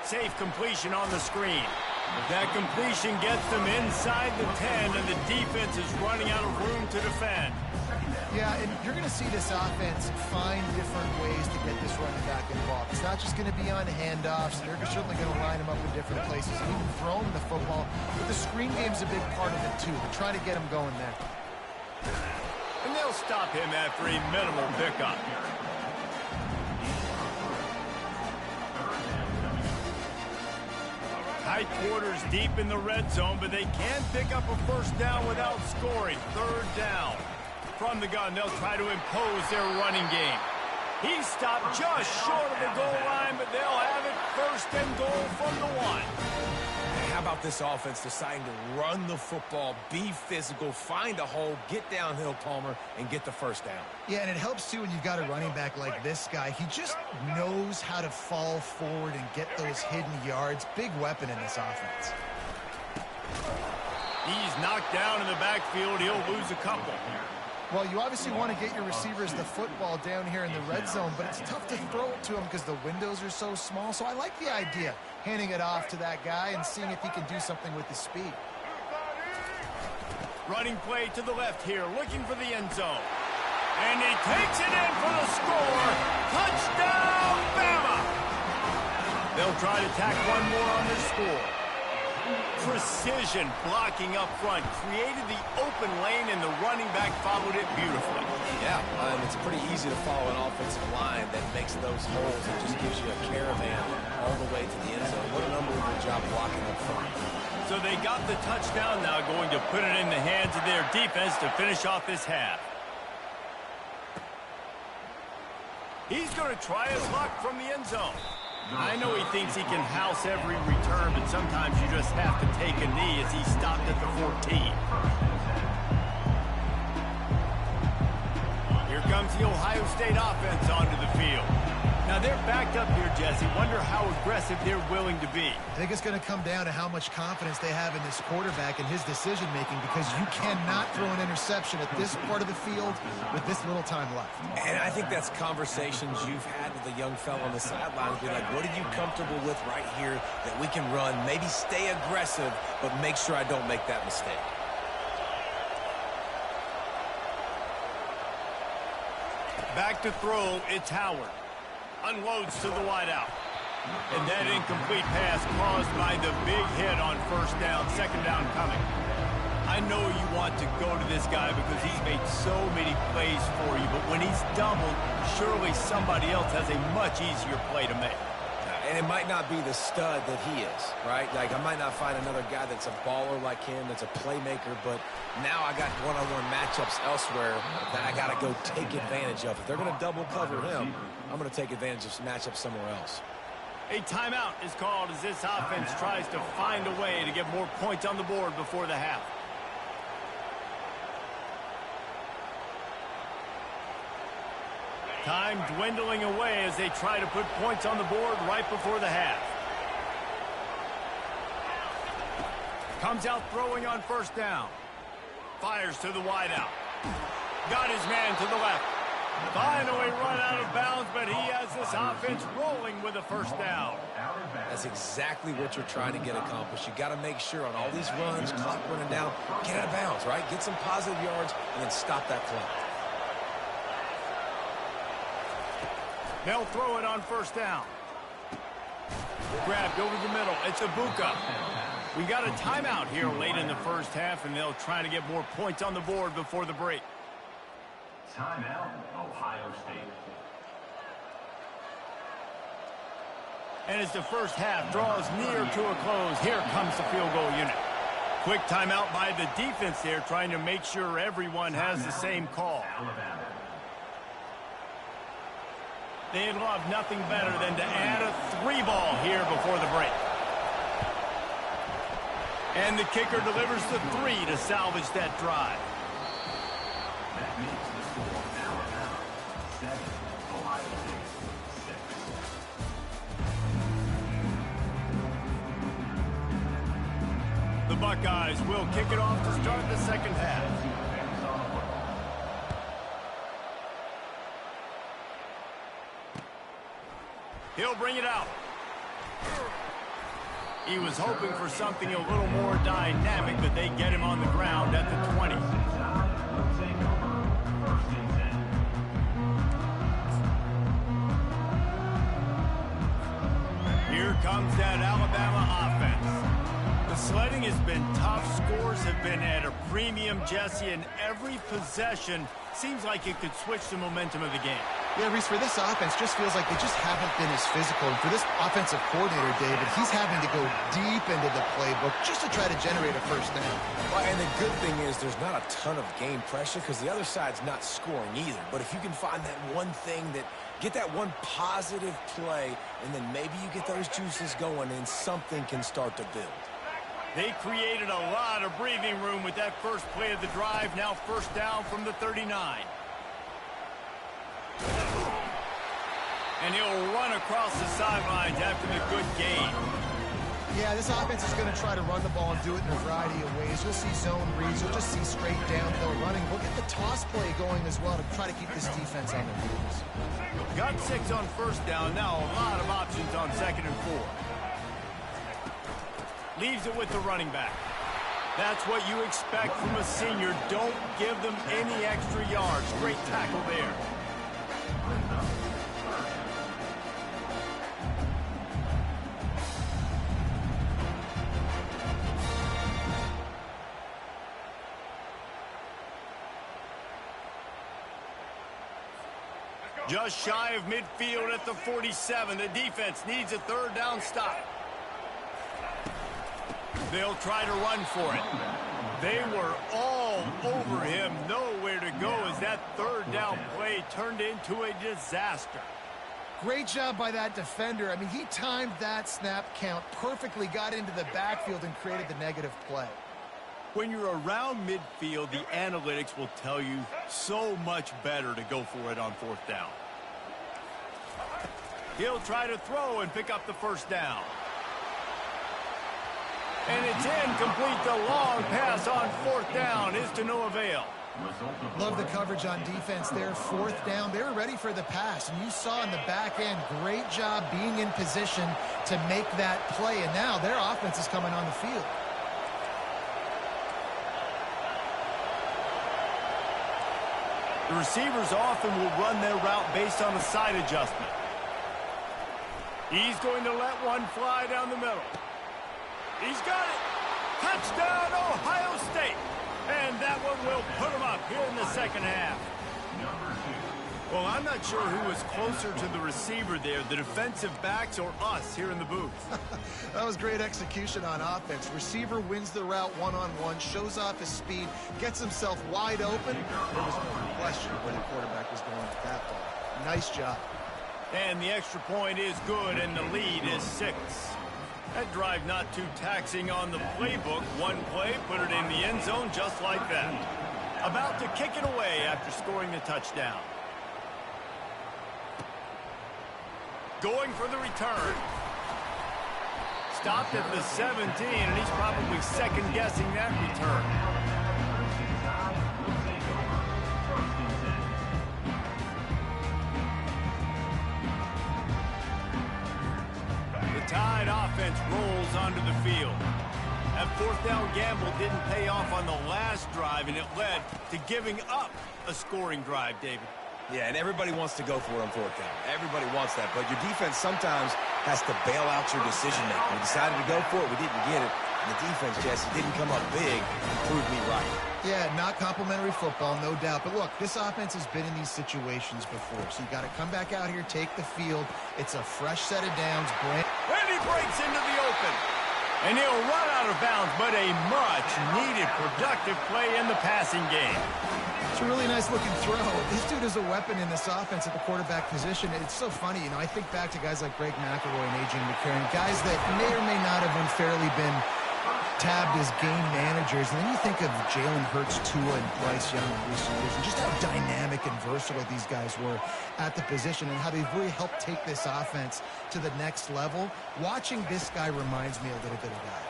Safe completion on the screen. That completion gets them inside the 10, and the defense is running out of room to defend. Yeah, and you're going to see this offense find different ways to get this running back involved. It's not just going to be on handoffs. They're certainly going to line them up in different places and even throw them the football. But the screen game's a big part of it, too. They're trying to get him going there. And they'll stop him after a minimal pickup. right quarter's deep in the red zone, but they can pick up a first down without scoring. Third down. From the gun, they'll try to impose their running game. He stopped just short of the goal line, but they'll have it first and goal from the 1. And how about this offense deciding to run the football, be physical, find a hole, get downhill, Palmer, and get the first down? Yeah, and it helps, too, when you've got a running back like this guy. He just knows how to fall forward and get those hidden yards. Big weapon in this offense. He's knocked down in the backfield. He'll lose a couple. Well, you obviously want to get your receivers the football down here in the red zone, but it's tough to throw it to them because the windows are so small. So I like the idea, handing it off to that guy and seeing if he can do something with his speed. Running play to the left here, looking for the end zone. And he takes it in for the score. Touchdown, Bama! They'll try to tack one more on their score. Precision blocking up front, created the open lane, and the running back followed it beautifully. Yeah, it's pretty easy to follow an offensive line that makes those holes and just gives you a caravan all the way to the end zone. What an unbelievable job blocking up front. So they got the touchdown, now going to put it in the hands of their defense to finish off this half. He's going to try his luck from the end zone. I know he thinks he can house every return, but sometimes you just have to take a knee as he stopped at the 14. Here comes the Ohio State offense onto the field. Now they're backed up here, Jesse. Wonder how aggressive they're willing to be. I think it's going to come down to how much confidence they have in this quarterback and his decision-making, because you cannot throw an interception at this part of the field with this little time left. And I think that's conversations you've had with a young fellow on the sideline. Be like, what are you comfortable with right here that we can run? Maybe stay aggressive, but make sure I don't make that mistake. Back to throw, it's Howard. Unloads to the wideout. And that incomplete pass caused by the big hit on first down, second down coming. I know you want to go to this guy because he's made so many plays for you, but when he's doubled, surely somebody else has a much easier play to make. And it might not be the stud that he is, right? Like, I might not find another guy that's a baller like him, that's a playmaker, but now I got one-on-one matchups elsewhere that I got to go take advantage of. If they're going to double cover him, I'm going to take advantage of some matchups somewhere else. A timeout is called as this offense tries to find a way to get more points on the board before the half. Time dwindling away as they try to put points on the board right before the half. Comes out throwing on first down. Fires to the wideout. Got his man to the left. Finally run out of bounds, but he has this offense rolling with a first down. That's exactly what you're trying to get accomplished. You got to make sure on all these runs, clock running down, get out of bounds, right? Get some positive yards and then stop that play. They'll throw it on first down. Grabbed over the middle. It's Ibuka. We got a timeout here late in the first half, and they'll try to get more points on the board before the break. Timeout, Ohio State. And as the first half draws near to a close, here comes the field goal unit. Quick timeout by the defense there, trying to make sure everyone has the same call. They'd love nothing better than to add a 3-ball here before the break. And the kicker delivers the 3 to salvage that drive. That makes the score Alabama 7, Ohio State 6. The Buckeyes will kick it off to start the second half. He'll bring it out. He was hoping for something a little more dynamic, but they get him on the ground at the 20. Here comes that Alabama offense. The sledding has been tough. Scores have been at a premium, Jesse, and every possession seems like it could switch the momentum of the game. Yeah, Reese, for this offense, just feels like they just haven't been as physical. And for this offensive coordinator, David, he's having to go deep into the playbook just to try to generate a first down. Well, and the good thing is there's not a ton of game pressure because the other side's not scoring either. But if you can find that one thing get that one positive play, and then maybe you get those juices going and something can start to build. They created a lot of breathing room with that first play of the drive. Now first down from the 39. And he'll run across the sidelines after the good gain. Yeah, this offense is going to try to run the ball and do it in a variety of ways. You'll see zone reads. You'll just see straight downhill running. We'll get the toss play going as well to try to keep this defense on their heels. Got 6 on first down. Now a lot of options on 2nd and 4. Leaves it with the running back. That's what you expect from a senior. Don't give them any extra yards. Great tackle there. Just shy of midfield at the 47. The defense needs a 3rd down stop. They'll try to run for it. They were all over him. Nowhere to go as that 3rd down play turned into a disaster. Great job by that defender. I mean, he timed that snap count perfectly, got into the backfield, and created the negative play. When you're around midfield, the analytics will tell you so much better to go for it on 4th down. He'll try to throw and pick up the first down. And it's incomplete. The long pass on 4th down is to no avail. Love the coverage on defense there. 4th down. They were ready for the pass. And you saw in the back end, great job being in position to make that play. And now their offense is coming on the field. The receivers often will run their route based on a side adjustment. He's going to let one fly down the middle. He's got it. Touchdown, Ohio State. And that one will put him up here in the 2nd half. Well, I'm not sure who was closer to the receiver there, the defensive backs or us here in the booth. That was great execution on offense. Receiver wins the route one-on-one, shows off his speed, gets himself wide open. There was no question where the quarterback was going with that ball. Nice job. And the extra point is good, and the lead is 6. That drive not too taxing on the playbook. One play, put it in the end zone just like that. About to kick it away after scoring the touchdown. Going for the return. Stopped at the 17, and he's probably second-guessing that return. The Tide offense rolls onto the field. That 4th down gamble didn't pay off on the last drive, and it led to giving up a scoring drive, David. Yeah, and everybody wants to go for it on 4th down. Everybody wants that, but your defense sometimes has to bail out your decision-making. We decided to go for it. We didn't get it. And the defense, Jesse, didn't come up big and prove me right. Yeah, not complimentary football, no doubt. But look, this offense has been in these situations before, so you got to come back out here, take the field. It's a fresh set of downs. And he breaks into the open. And he'll run out of bounds, but a much-needed productive play in the passing game. It's a really nice-looking throw. This dude is a weapon in this offense at the quarterback position. It's so funny, you know, I think back to guys like Greg McElroy and A.J. McCarron, guys that may or may not have unfairly been tabbed as game managers. And then you think of Jalen Hurts, Tua, and Bryce Young in recent years, and just how dynamic and versatile these guys were at the position and how they've really helped take this offense to the next level. Watching this guy reminds me a little bit of that.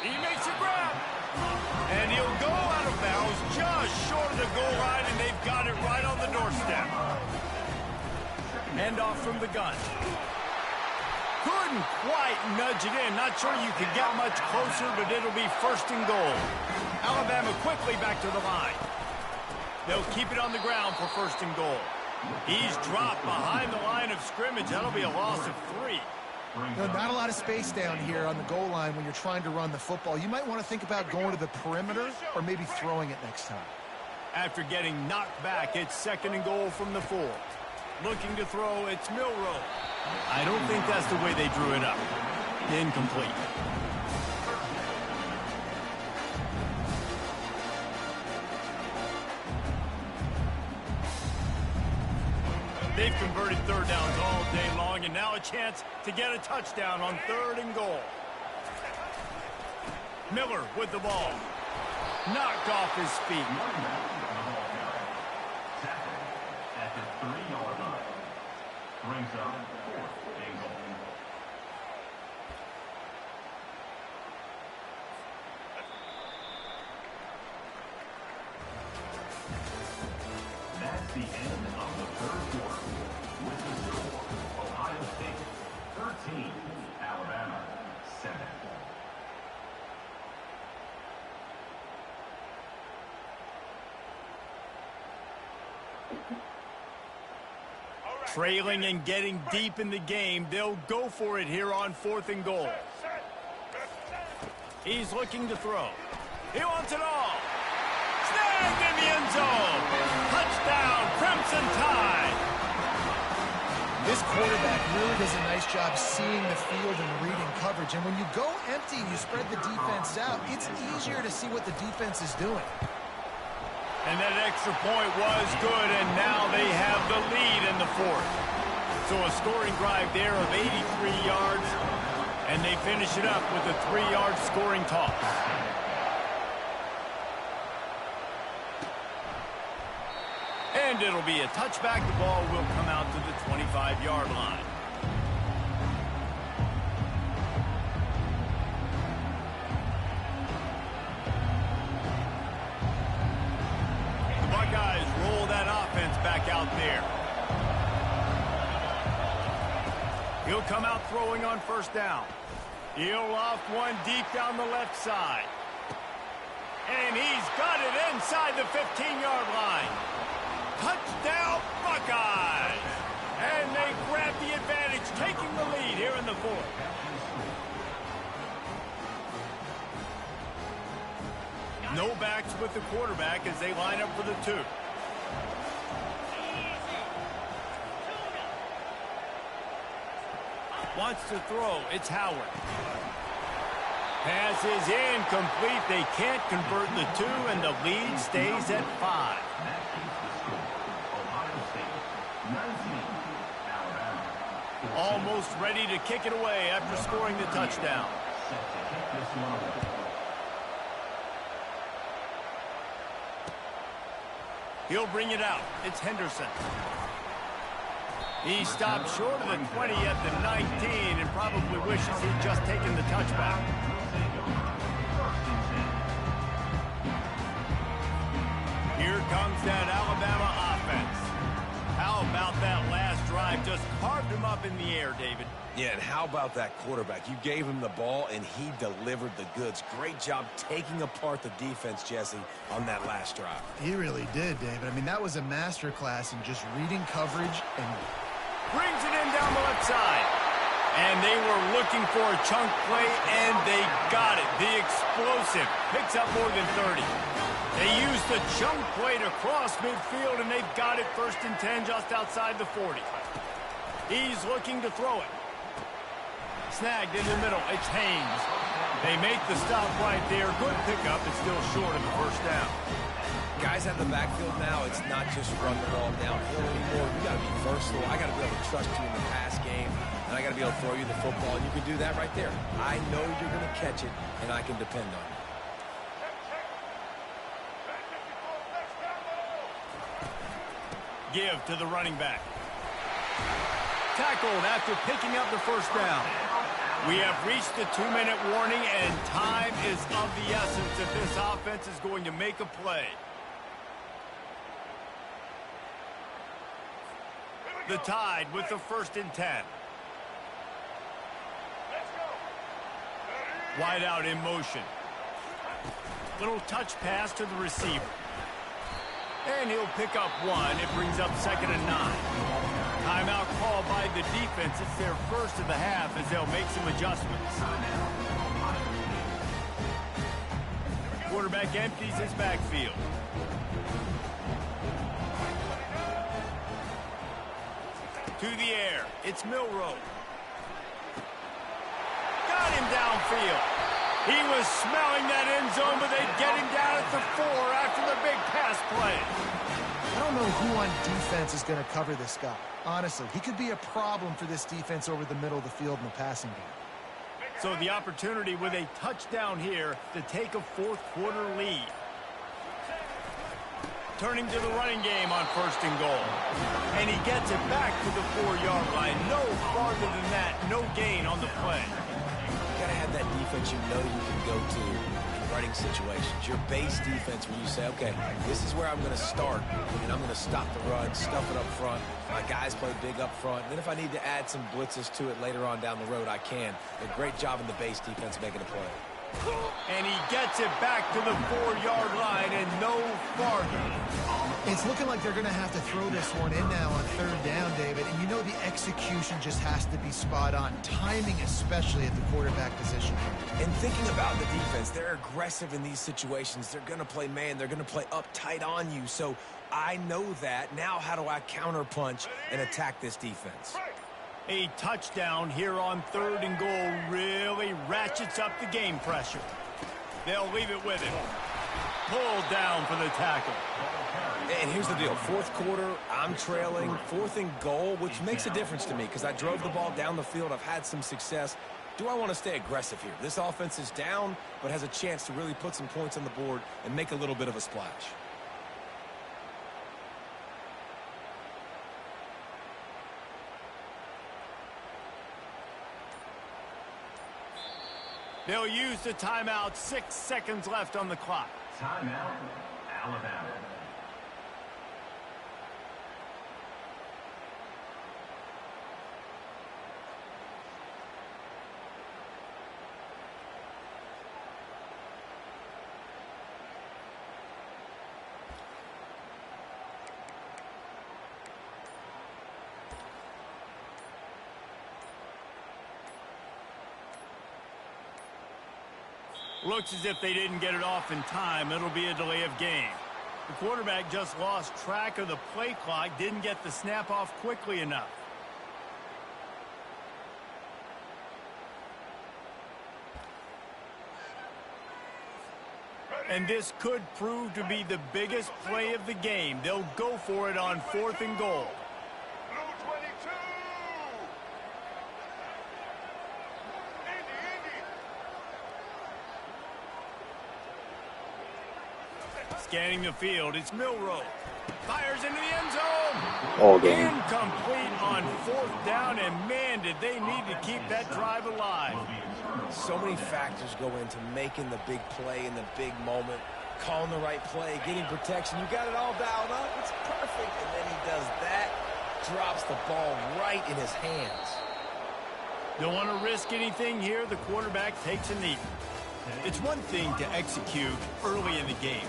He makes a grab. And he'll go out of bounds just short of the goal line, and they've got it right on the doorstep. Hand off from the gun. Couldn't quite nudge it in. Not sure you could get much closer, but it'll be 1st and goal. Alabama quickly back to the line. They'll keep it on the ground for 1st and goal. He's dropped behind the line of scrimmage. That'll be a loss of 3. You know, not a lot of space down here on the goal line when you're trying to run the football. You might want to think about going to the perimeter or maybe throwing it next time. After getting knocked back, it's 2nd and goal from the 4. Looking to throw, it's Milrow. I don't think that's the way they drew it up. Incomplete. They've converted third downs all day long, and now a chance to get a touchdown on 3rd and goal. Miller with the ball. Knocked off his feet. Tackled at the 3-yard line. Brings up 4th and goal. That's the end of the 3rd quarter. With the score, Ohio State 13, Alabama 7. Trailing and getting deep in the game, they'll go for it here on 4th and goal. He's looking to throw. He wants it all. Snagged in the end zone. Touchdown, Crimson Tide. This quarterback really does a nice job seeing the field and reading coverage. And when you go empty and you spread the defense out, it's easier to see what the defense is doing. And that extra point was good, and now they have the lead in the 4th. So a scoring drive there of 83 yards, and they finish it up with a 3-yard scoring toss. And it'll be a touchback. The ball will come out to the 25-yard line. Buckeyes roll that offense back out there. He'll come out throwing on 1st down. He'll loft one deep down the left side. And he's got it inside the 15-yard line. Touchdown, Buckeyes! And they grab the advantage, taking the lead here in the 4th. No backs with the quarterback as they line up for the 2. Wants to throw. It's Howard. Pass is incomplete. They can't convert the 2, and the lead stays at 5. Almost ready to kick it away after scoring the touchdown. He'll bring it out. It's Henderson. He stopped short of the 20 at the 19 and probably wishes he'd just taken the touchback. Here comes that Alabama offense. How about that last drive? Just carved him up in the air, David. Yeah, and how about that quarterback? You gave him the ball, and he delivered the goods. Great job taking apart the defense, Jesse, on that last drive. He really did, David. I mean, that was a masterclass in just reading coverage and brings it in down the left side. And they were looking for a chunk play, and they got it. The explosive picks up more than 30. They used the chunk play to cross midfield, and they've got it 1st and 10 just outside the 40. He's looking to throw it. Snagged in the middle. It's Haynes. They make the stop right there. Good pickup. It's still short of the 1st down. Guys have the backfield now. It's not just run the ball downhill anymore. You got to be versatile. I got to be able to trust you in the pass game, and I got to be able to throw you the football. And you can do that right there. I know you're going to catch it, and I can depend on you. Give to the running back. Tackled after picking up the 1st down. We have reached the 2-minute warning, and time is of the essence if this offense is going to make a play. The Tide with the 1st and 10. Wide out in motion. Little touch pass to the receiver. And he'll pick up 1. It brings up 2nd and 9. Timeout called by the defense. It's their 1st of the half as they'll make some adjustments. Quarterback empties his backfield. To the air. It's Milroe. Got him downfield. He was smelling that end zone, but they'd get him down at the 4 after the big pass play. I don't know who on defense is going to cover this guy. Honestly, he could be a problem for this defense over the middle of the field in the passing game. So the opportunity with a touchdown here to take a fourth-quarter lead. Turning to the running game on 1st and goal. And he gets it back to the 4-yard line. No farther than that, no gain on the play. You got to have that defense you know you can go to in running situations. Your base defense where you say, okay, this is where I'm going to start, and I'm going to stop the run, stuff it up front. My guys play big up front. Then if I need to add some blitzes to it later on down the road, I can. A great job in the base defense making a play. And he gets it back to the 4-yard line and no farther. It's looking like they're going to have to throw this one in now on 3rd down, David. And you know the execution just has to be spot on. Timing especially at the quarterback position. And thinking about the defense, they're aggressive in these situations. They're going to play man. They're going to play up tight on you. So I know that. Now how do I counterpunch and attack this defense? A touchdown here on 3rd and goal really ratchets up the game pressure. They'll leave it with him. Pulled down for the tackle. And here's the deal. 4th quarter, I'm trailing. 4th and goal, which makes a difference to me because I drove the ball down the field. I've had some success. Do I want to stay aggressive here? This offense is down, but has a chance to really put some points on the board and make a little bit of a splash. They'll use the timeout. 6 seconds left on the clock. Timeout, Alabama. Looks as if they didn't get it off in time. It'll be a delay of game. The quarterback just lost track of the play clock, didn't get the snap off quickly enough. And this could prove to be the biggest play of the game. They'll go for it on 4th and goal. Scanning the field, it's Milroe. Fires into the end zone. All game. Incomplete on 4th down, and man, did they need to keep that drive alive. So many factors go into making the big play in the big moment, calling the right play, getting protection. You got it all dialed up. It's perfect. And then he does that, drops the ball right in his hands. Don't want to risk anything here. The quarterback takes a knee. It's one thing to execute early in the game.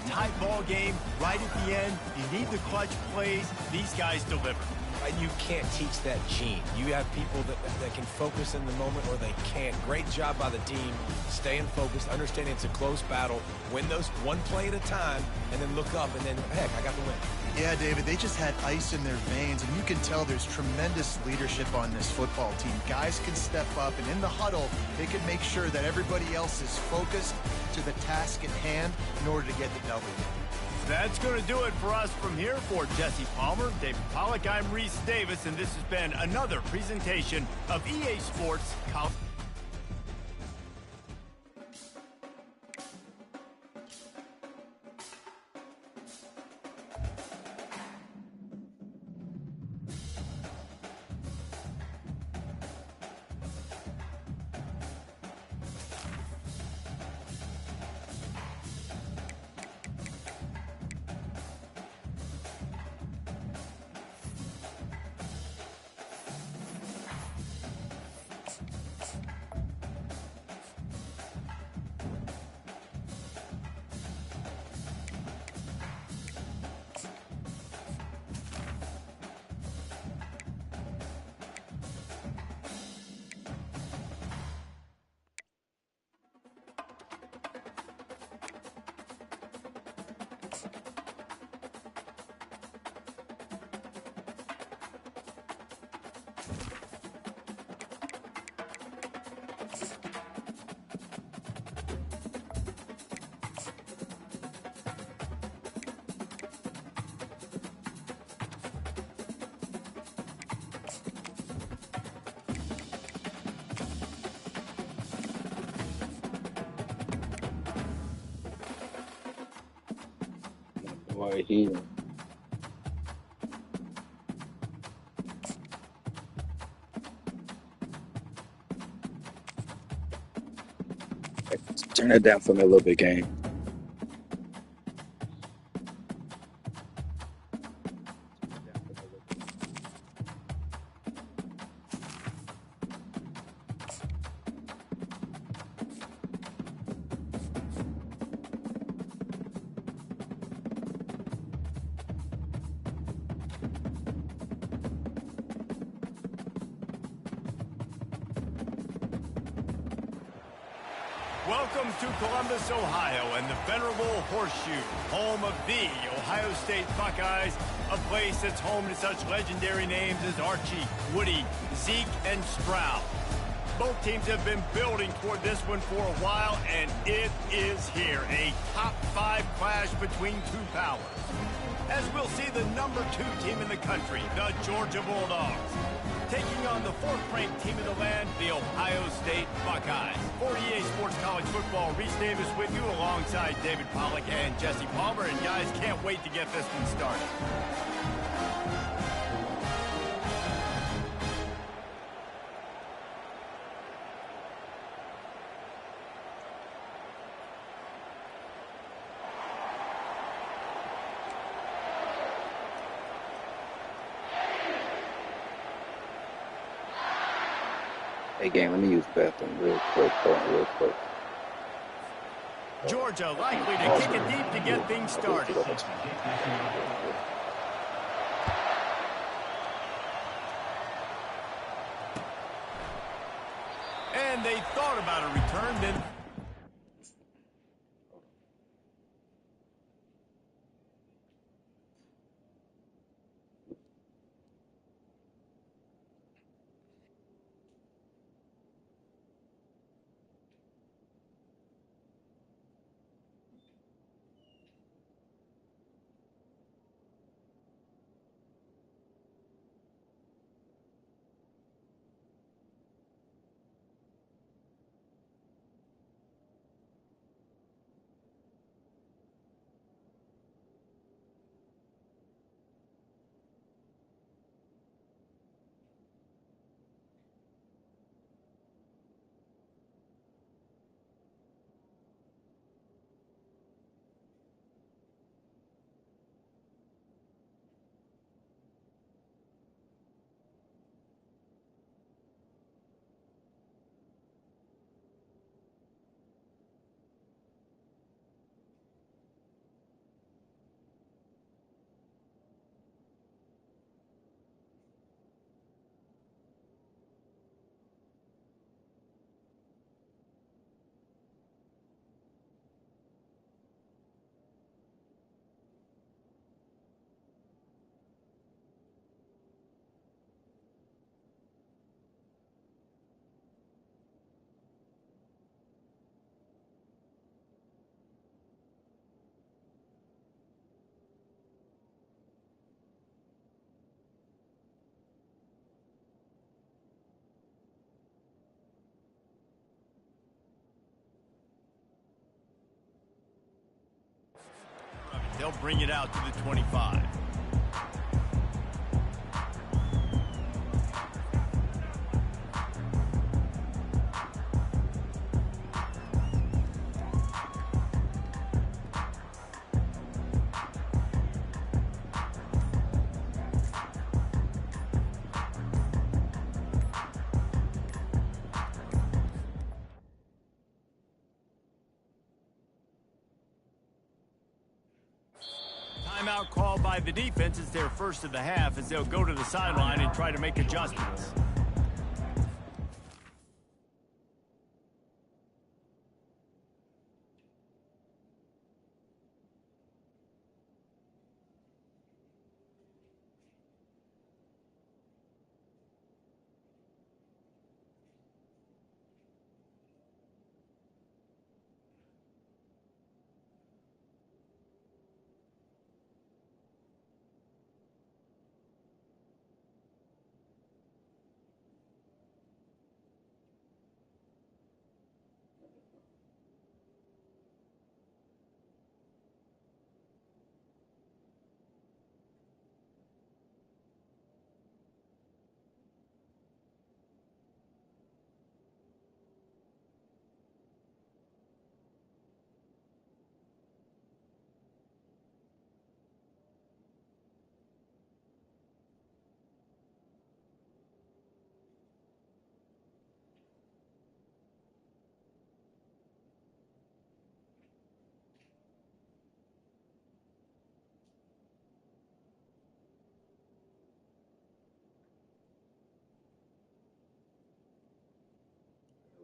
Tight ball game, right at the end. You need the clutch plays. These guys deliver. And you can't teach that gene. You have people that can focus in the moment or they can't. Great job by the team, staying focused, understanding it's a close battle, win those one play at a time, and then look up and then, heck, I got the win. Yeah, David, they just had ice in their veins, and you can tell there's tremendous leadership on this football team. Guys can step up, and in the huddle, they can make sure that everybody else is focused to the task at hand in order to get the W. That's going to do it for us from here. For Jesse Palmer, David Pollack, I'm Reese Davis, and this has been another presentation of EA Sports College. Boy, he turn that down for me a little bit, gang. Welcome to Columbus, Ohio, and the venerable Horseshoe, home of the Ohio State Buckeyes, a place that's home to such legendary names as Archie, Woody, Zeke, and Stroud. Both teams have been building toward this one for a while, and it is here, a top-5 clash between two powers. As we'll see the #2 team in the country, the Georgia Bulldogs, taking on the 4th-ranked team in the land, the Ohio State Buckeyes. For EA Sports College Football, Reese Davis with you alongside David Pollack and Jesse Palmer. And guys, can't wait to get this one started. Hey, gang, let me use the bathroom real quick. Hold on, real quick. Georgia likely to kick it deep to get things started. And they thought about a return, then... They'll bring it out to the 25. Timeout called by the defense. It's their first of the half as they'll go to the sideline and try to make adjustments.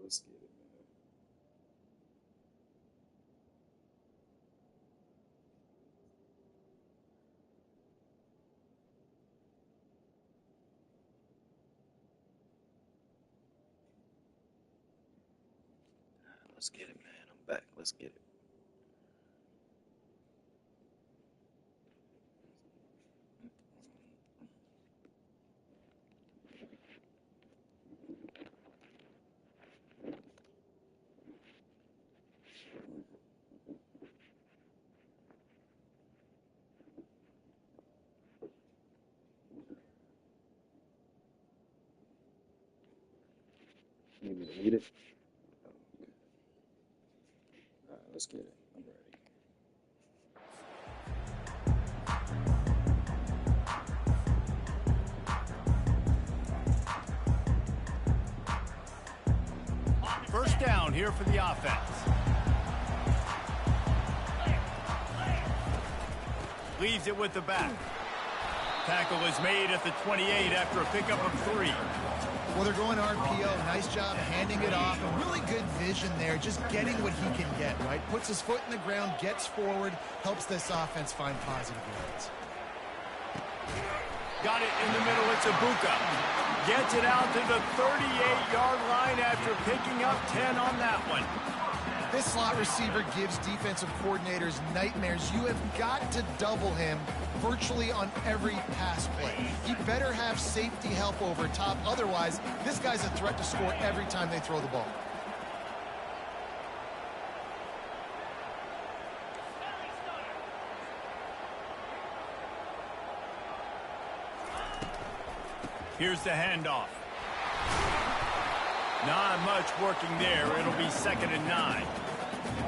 let's get it, man. Let's get it, man. I'm back. Let's get it. Need me to read it? Okay. All right, let's get it. I'm ready. First down here for the offense. Leaves it with the back. Tackle is made at the 28 after a pickup of 3. Well, they're going RPO. Nice job handing it off. A really good vision there, just getting what he can get, right? Puts his foot in the ground, gets forward, helps this offense find positive yards. Got it in the middle. It's Ibuka. Gets it out to the 38-yard line after picking up 10 on that one. This slot receiver gives defensive coordinators nightmares. You have got to double him virtually on every pass play. He better have safety help over top. Otherwise, this guy's a threat to score every time they throw the ball. Here's the handoff. Not much working there. It'll be 2nd and 9.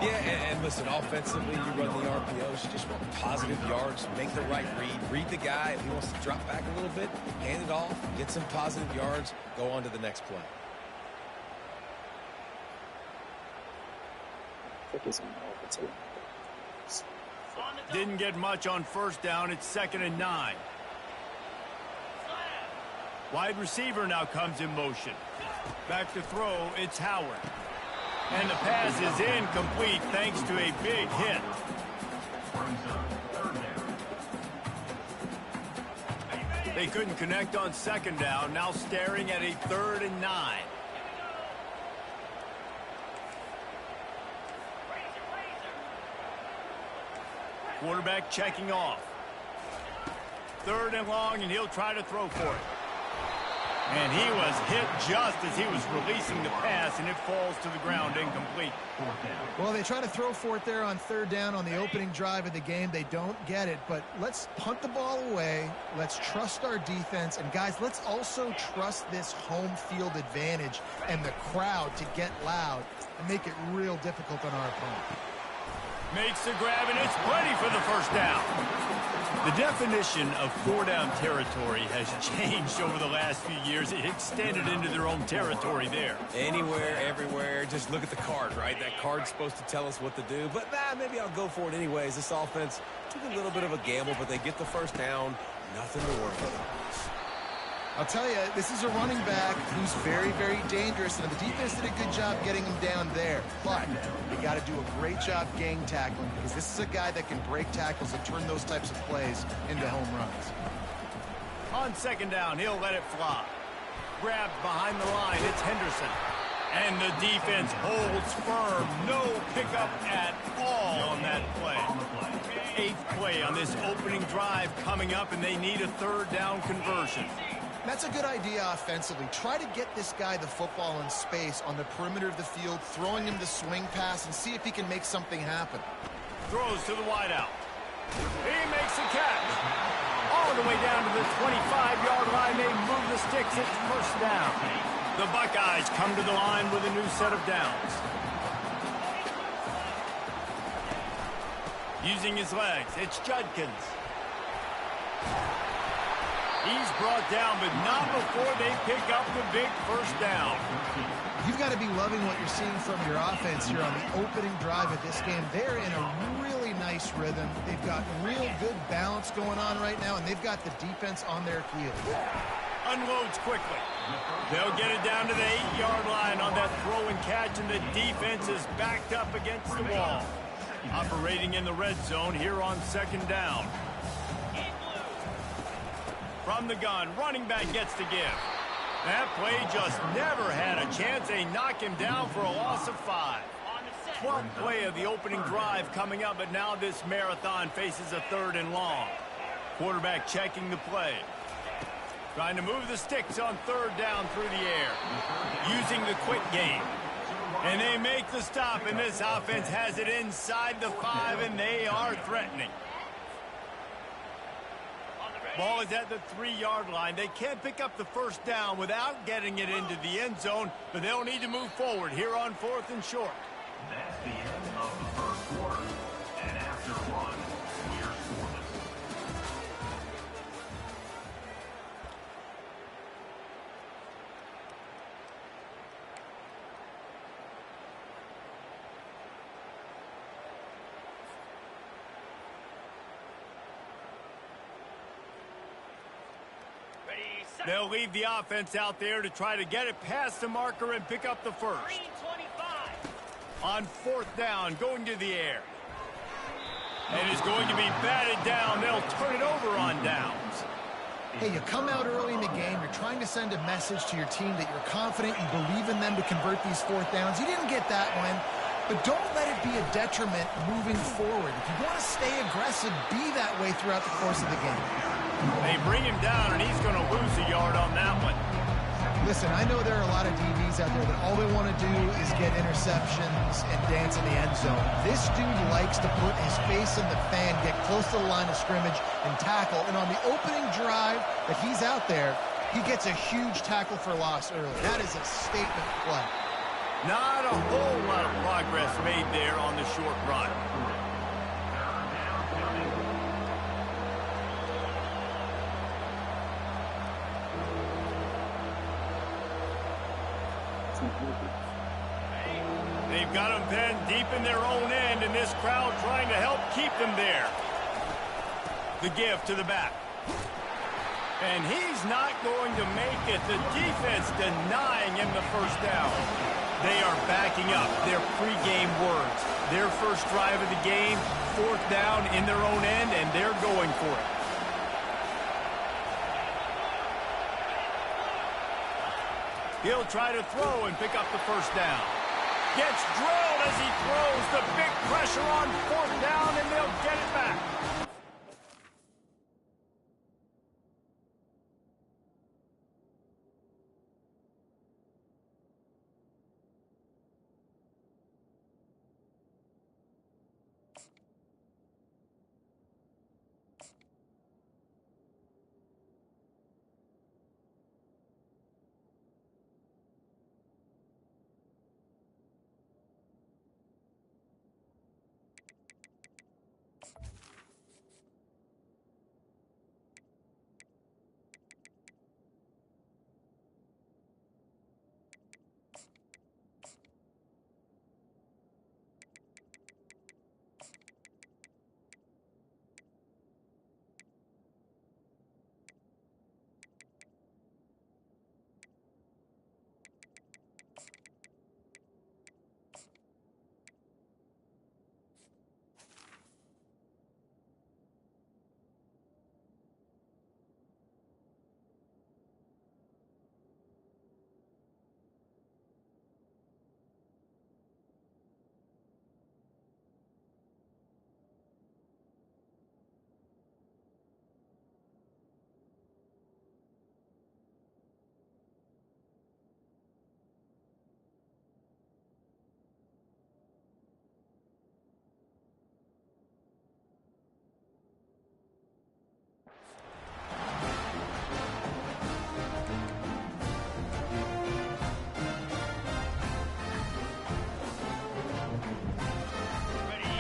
Yeah, and listen, offensively, you run the RPOs. You just want positive yards, make the right read. Read the guy. If he wants to drop back a little bit, hand it off, get some positive yards, go on to the next play. I think it's an offensive. Didn't get much on first down. It's 2nd and 9. Wide receiver now comes in motion. Back to throw, it's Howard. And the pass is incomplete thanks to a big hit. They couldn't connect on 2nd down, now staring at a 3rd and 9. Quarterback checking off. 3rd and long, and he'll try to throw for it. And he was hit just as he was releasing the pass, and it falls to the ground incomplete. Well, they try to throw for it there on 3rd down on the opening drive of the game. They don't get it, but let's punt the ball away. Let's trust our defense. And, guys, let's also trust this home field advantage and the crowd to get loud and make it real difficult on our opponent. Makes the grab, and it's plenty for the first down. The definition of 4-down territory has changed over the last few years. It extended into their own territory there. Anywhere, everywhere, just look at the card, right? That card's supposed to tell us what to do, but maybe I'll go for it anyways. This offense took a little bit of a gamble, but they get the first down. Nothing to worry about. I'll tell you, this is a running back who's very, very dangerous, and the defense did a good job getting him down there. But you got to do a great job gang tackling, because this is a guy that can break tackles and turn those types of plays into home runs. On 2nd down, he'll let it fly. Grabbed behind the line, it's Henderson. And the defense holds firm. No pickup at all on that play. 8th play on this opening drive coming up, and they need a 3rd down conversion. That's a good idea offensively. Try to get this guy the football in space on the perimeter of the field, throwing him the swing pass, and see if he can make something happen. Throws to the wideout. He makes the catch. All the way down to the 25-yard line. They move the sticks. It's 1st down. The Buckeyes come to the line with a new set of downs. Using his legs, it's Judkins. He's brought down, but not before they pick up the big 1st down. You've got to be loving what you're seeing from your offense here on the opening drive of this game. They're in a really nice rhythm. They've got real good balance going on right now, and they've got the defense on their heels. Unloads quickly. They'll get it down to the 8-yard line on that throw and catch, and the defense is backed up against the wall. Operating in the red zone here on 2nd down. From the gun, running back gets the give. That play just never had a chance. They knock him down for a loss of 5. 12th play of the opening drive coming up, but now this marathon faces a 3rd and long. Quarterback checking the play. Trying to move the sticks on 3rd down through the air. Using the quick game. And they make the stop, and this offense has it inside the 5, and they are threatening. Ball is at the 3-yard line. They can't pick up the 1st down without getting it into the end zone, but they'll need to move forward here on 4th and short. That's the end of the first quarter. And after one, we're scoreless. They'll leave the offense out there to try to get it past the marker and pick up the 1st. On 4th down, going to the air. It is going to be batted down. They'll turn it over on downs. Hey, you come out early in the game, you're trying to send a message to your team that you're confident, you believe in them to convert these 4th downs. You didn't get that one, but don't let it be a detriment moving forward. If you want to stay aggressive, be that way throughout the course of the game. They bring him down, and he's going to lose a yard on that one. Listen, I know there are a lot of DBs out there that all they want to do is get interceptions and dance in the end zone. This dude likes to put his face in the fan, get close to the line of scrimmage, and tackle. And on the opening drive that he's out there, he gets a huge tackle for loss early. That is a statement play. Not a whole lot of progress made there on the short run. They've got them pinned deep in their own end, and this crowd trying to help keep them there. The give to the back. And he's not going to make it. The defense denying him the 1st down. They are backing up their pregame words. Their first drive of the game, 4th down in their own end, and they're going for it. He'll try to throw and pick up the 1st down. Gets drilled as he throws. The big pressure on 4th down, and they'll get it back.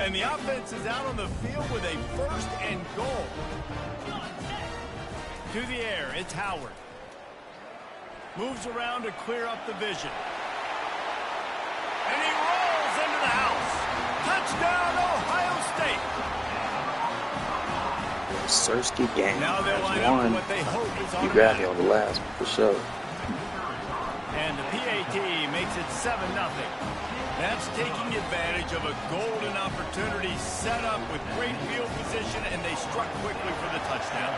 And the offense is out on the field with a 1st and goal. To the air, it's Howard. Moves around to clear up the vision. And he rolls into the house. Touchdown, Ohio State. Sersky game Now they'll line has up for won. what they hope is You got me automatic. on the last one for sure. And the PAT makes it 7-0. That's taking advantage of a golden opportunity set up with great field position, and they struck quickly for the touchdown.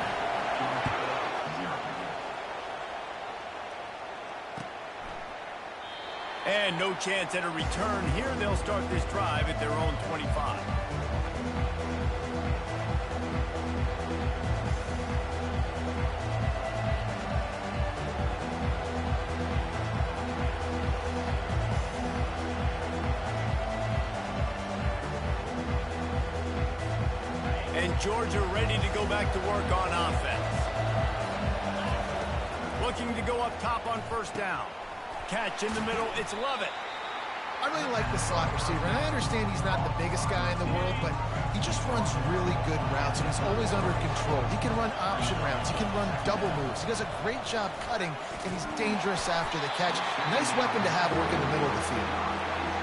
And no chance at a return here. They'll start this drive at their own 25. And Georgia ready to go back to work on offense. Looking to go up top on first down. Catch in the middle, it's Lovett. I really like the slot receiver, and I understand he's not the biggest guy in the world, but he just runs really good routes, and he's always under control. He can run option routes. He can run double moves. He does a great job cutting, and he's dangerous after the catch. Nice weapon to have work in the middle of the field.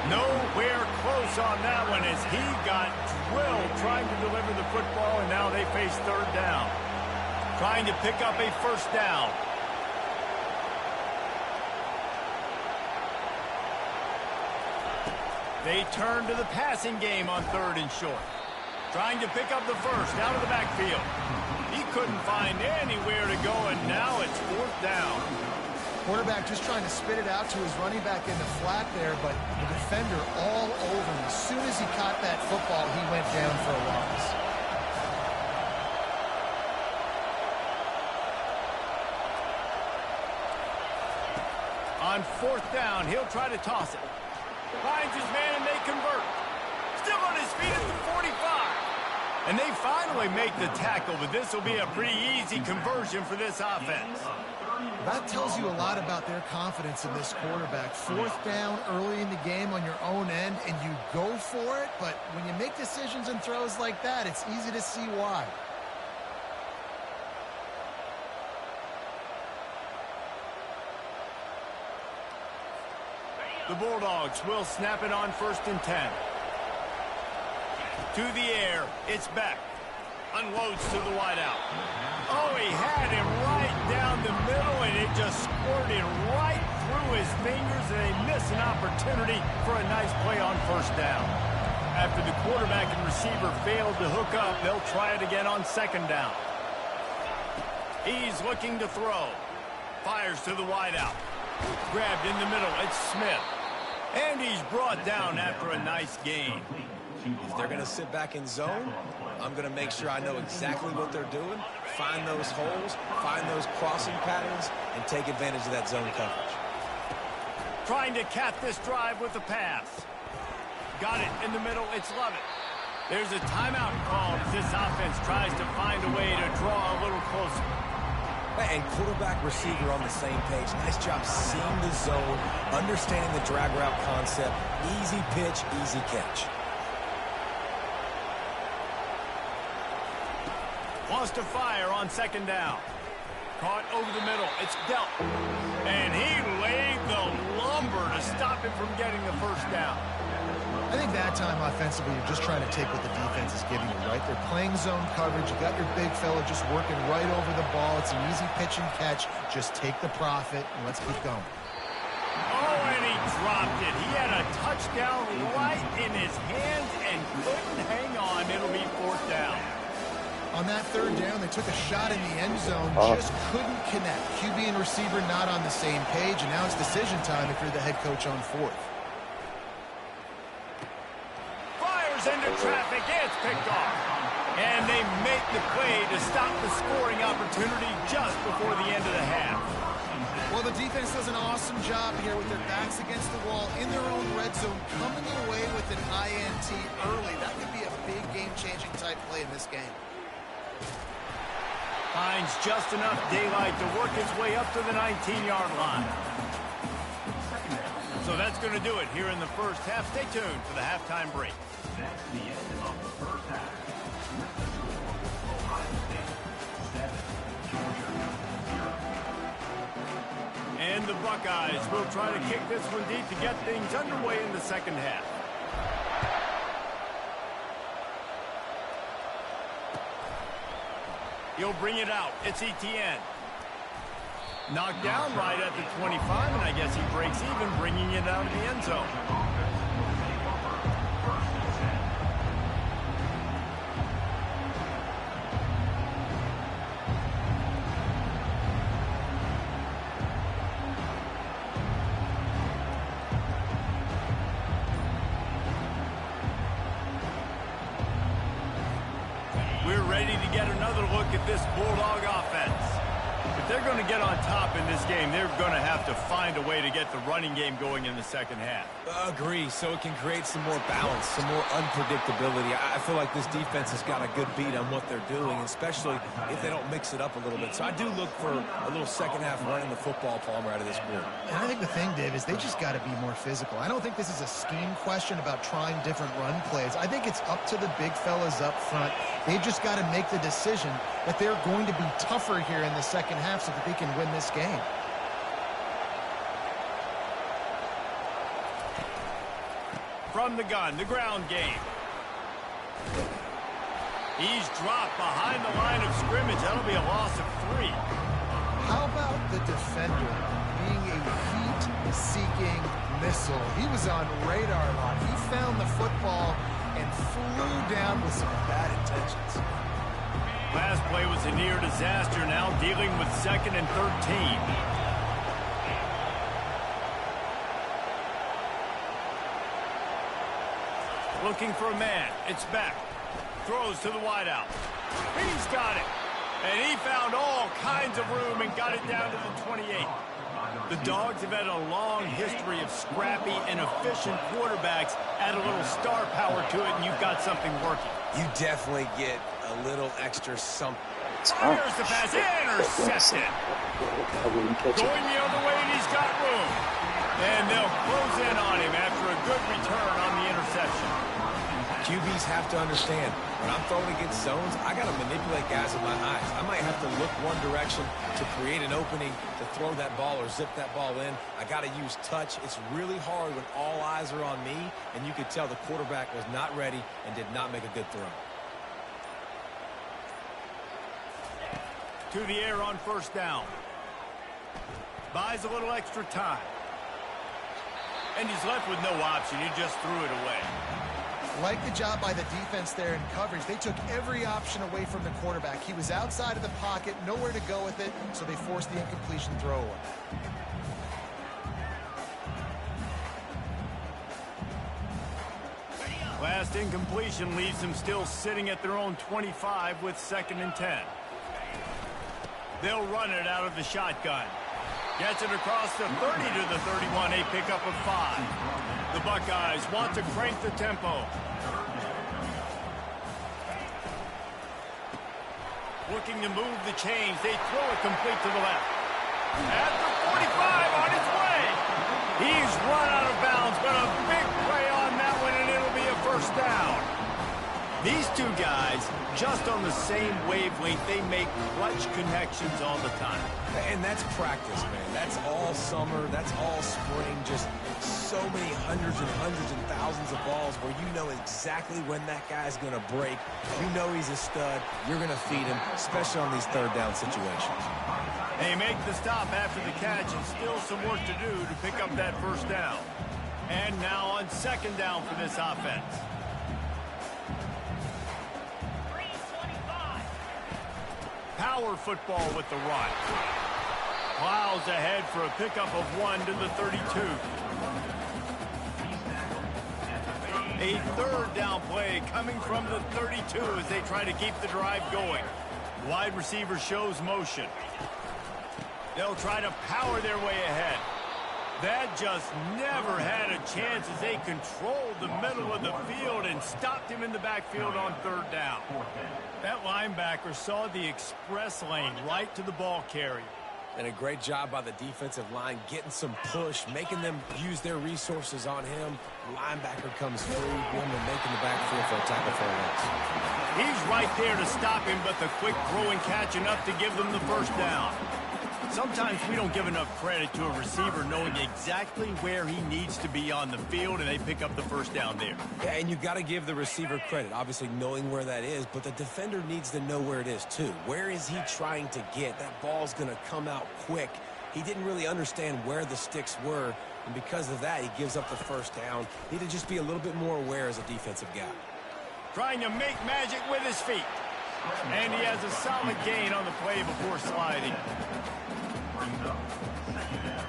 Nowhere close on that one as he got drilled trying to deliver the football, and now they face third down. Trying to pick up a first down. They turn to the passing game on 3rd and short. Trying to pick up the first out of the backfield. He couldn't find anywhere to go, and now it's 4th down. Quarterback just trying to spit it out to his running back in the flat there, but the defender all over him. As soon as he caught that football, he went down for a loss. On 4th down, he'll try to toss it. Finds his man and they convert. Still on his feet at the 45. And they finally make the tackle, but this will be a pretty easy conversion for this offense. That tells you a lot about their confidence in this quarterback. 4th down early in the game on your own end, and you go for it, but when you make decisions and throws like that, it's easy to see why. The Bulldogs will snap it on 1st and 10. To the air, it's Beck. Unloads to the wideout. Oh, he had him right down the middle, and it just squirted right through his fingers, and they miss an opportunity for a nice play on 1st down. After the quarterback and receiver failed to hook up, they'll try it again on 2nd down. He's looking to throw. Fires to the wideout. Grabbed in the middle, it's Smith. And he's brought down after a nice gain. If they're going to sit back in zone, I'm going to make sure I know exactly what they're doing, find those holes, find those crossing patterns, and take advantage of that zone coverage. Trying to cap this drive with a pass. Got it in the middle, it's Lovett. There's a timeout called as this offense tries to find a way to draw a little closer. And quarterback, receiver on the same page. Nice job seeing the zone, understanding the drag route concept. Easy pitch, easy catch. Wants to fire on 2nd down. Caught over the middle. It's dealt. And he laid the lumber to stop him from getting the 1st down. I think that time offensively, you're just trying to take what the defense is giving you, right? They're playing zone coverage. You got your big fella just working right over the ball. It's an easy pitch and catch. Just take the profit, and let's keep going. Oh, and he dropped it. He had a touchdown right in his hands and couldn't hang on. It'll be 4th down. On that 3rd down, they took a shot in the end zone, just couldn't connect. QB and receiver not on the same page, and now it's decision time if you're the head coach on 4th. Into traffic, it's picked off. And they make the play to stop the scoring opportunity just before the end of the half. Well, the defense does an awesome job here with their backs against the wall in their own red zone, coming away with an INT early. That could be a big game-changing type play in this game. Finds just enough daylight to work his way up to the 19-yard line. So that's going to do it here in the first half. Stay tuned for the halftime break. That's the end of the first half. Ohio State 7, Georgia 0. And the Buckeyes will try to kick this one deep to get things underway in the 2nd half. He'll bring it out. It's ETN. Knocked down right at the 25, and I guess he breaks even, bringing it out of the end zone. We're ready to get another look at this Bulldog offense. If they're going to get on top in this game, they're going to have to find a way to get the running game going in the second half. Agree, so it can create some more balance, some more unpredictability. I feel like this defense has got a good beat on what they're doing, especially if they don't mix it up a little bit. So I do look for a little second half running the football, Palmer, out of this group. And I think the thing, Dave, is they just got to be more physical. I don't think this is a scheme question about trying different run plays. I think it's up to the big fellas up front. They've just got to make the decision that they're going to be tougher here in the second half so that they can win this game. From the gun, the ground game. He's dropped behind the line of scrimmage. That'll be a loss of 3. How about the defender being a heat-seeking missile? He was on radar lock. He found the football and flew down with some bad intentions. Last play was a near disaster, now dealing with 2nd and 13. Looking for a man. It's Beck. Throws to the wideout. He's got it. And he found all kinds of room and got it down to the 28. The Dogs have had a long history of scrappy and efficient quarterbacks. Add a little star power to it, and you've got something working. You definitely get a little extra something. Fires the pass. Intercepted. Going the other way, and he's got room. And they'll close in on him after a good return on the interception. QBs have to understand, when I'm throwing against zones, I got to manipulate guys with my eyes. I might have to look one direction to create an opening to throw that ball or zip that ball in. I got to use touch. It's really hard when all eyes are on me, and you could tell the quarterback was not ready and did not make a good throw. To the air on first down. Buys a little extra time. And he's left with no option. He just threw it away. Like the job by the defense there in coverage. They took every option away from the quarterback. He was outside of the pocket, nowhere to go with it, so they forced the incompletion throw away. Last incompletion leaves them still sitting at their own 25 with 2nd and 10. They'll run it out of the shotgun. Gets it across the 30 to the 31, a pickup of 5. The Buckeyes want to crank the tempo. Looking to move the chains. They throw it complete to the left. At the 45 on his way. He's run out of bounds, but a big play on that one, and it'll be a first down. These two guys, just on the same wavelength, they make clutch connections all the time. And that's practice, man. That's all summer. That's all spring. Just so many hundreds and thousands of balls where you know exactly when that guy's going to break. You know he's a stud. You're going to feed him, especially on these third down situations. They make the stop after the catch, and still some work to do to pick up that first down. And now on 2nd down for this offense. Power football with the run. Plows ahead for a pickup of 1 to the 32. A 3rd down play coming from the 32 as they try to keep the drive going. Wide receiver shows motion. They'll try to power their way ahead. That just never had a chance as they controlled the middle of the field and stopped him in the backfield on 3rd down. That linebacker saw the express lane right to the ball carrier. And a great job by the defensive line getting some push, making them use their resources on him. Linebacker comes free, boom, and making the backfield for a tackle for a loss. He's right there to stop him, but the quick throw and catch enough to give them the first down. Sometimes we don't give enough credit to a receiver knowing exactly where he needs to be on the field, and they pick up the first down there. Yeah, and you got to give the receiver credit, obviously knowing where that is, but the defender needs to know where it is too. Where is he trying to get? That ball's going to come out quick. He didn't really understand where the sticks were, and because of that, he gives up the first down. Need to just be a little bit more aware as a defensive guy. Trying to make magic with his feet. And he has a solid gain on the play before sliding. Brings up second down.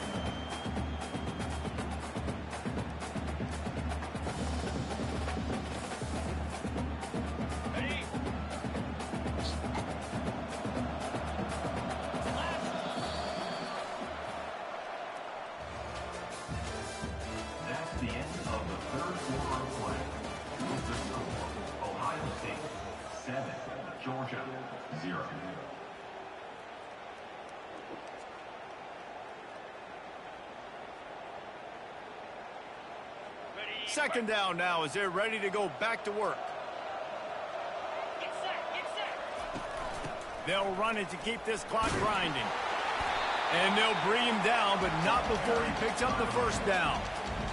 That's the end of the third quarter of play. With the score, Ohio State 7, Georgia 0. Second down now as they're ready to go back to work. Get set, get set. They'll run it to keep this clock grinding. And they'll bring him down, but not before he picks up the first down.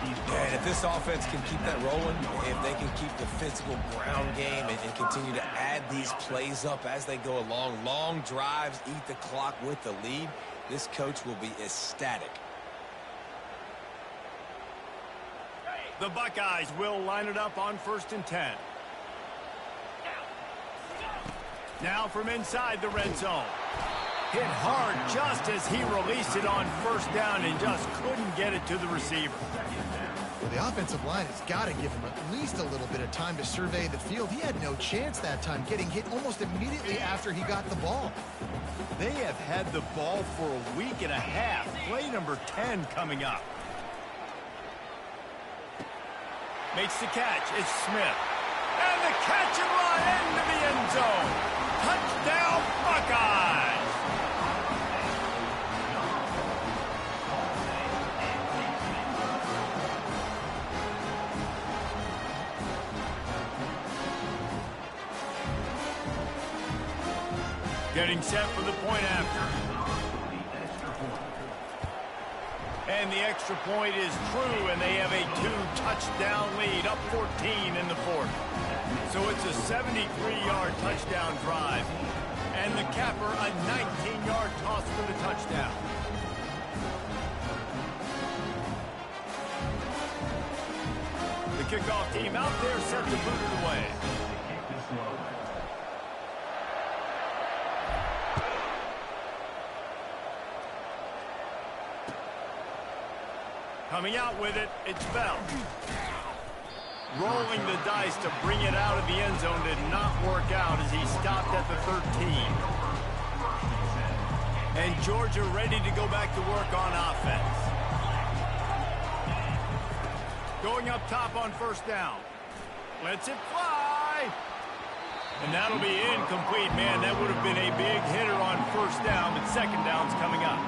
And if this offense can keep that rolling, if they can keep the physical ground game and continue to add these plays up as they go along, long drives, eat the clock with the lead, this coach will be ecstatic. The Buckeyes will line it up on 1st and 10. Now from inside the red zone. Hit hard just as he released it on first down and just couldn't get it to the receiver. Well, the offensive line has got to give him at least a little bit of time to survey the field. He had no chance that time, getting hit almost immediately after he got the ball. They have had the ball for a week and a half. Play number 10 coming up. Makes the catch. It's Smith. And the catch and run into the end zone. Touchdown, Buckeyes! Getting set for the point after. And the extra point is true, and they have a 2-touchdown lead, up 14 in the fourth. So it's a 73-yard touchdown drive. And the capper, a 19-yard toss for the touchdown. The kickoff team out there set to boot it away. Coming out with it, it's Bell. Rolling the dice to bring it out of the end zone did not work out as he stopped at the 13. And Georgia ready to go back to work on offense. Going up top on first down. Lets it fly. And that'll be incomplete. Man, that would have been a big hitter on first down, but second down's coming up.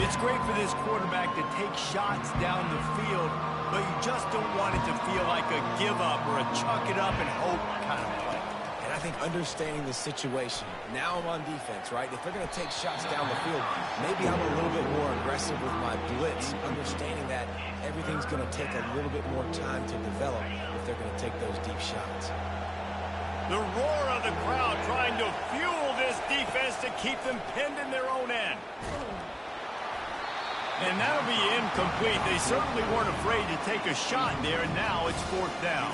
It's great for this quarterback to take shots down the field, but you just don't want it to feel like a give-up or a chuck-it-up and hope kind of play. And I think understanding the situation, now I'm on defense, right? If they're going to take shots down the field, maybe I'm a little bit more aggressive with my blitz, understanding that everything's going to take a little bit more time to develop if they're going to take those deep shots. The roar of the crowd trying to fuel this defense to keep them pinned in their own end. And that'll be incomplete. They certainly weren't afraid to take a shot there, and now it's fourth down.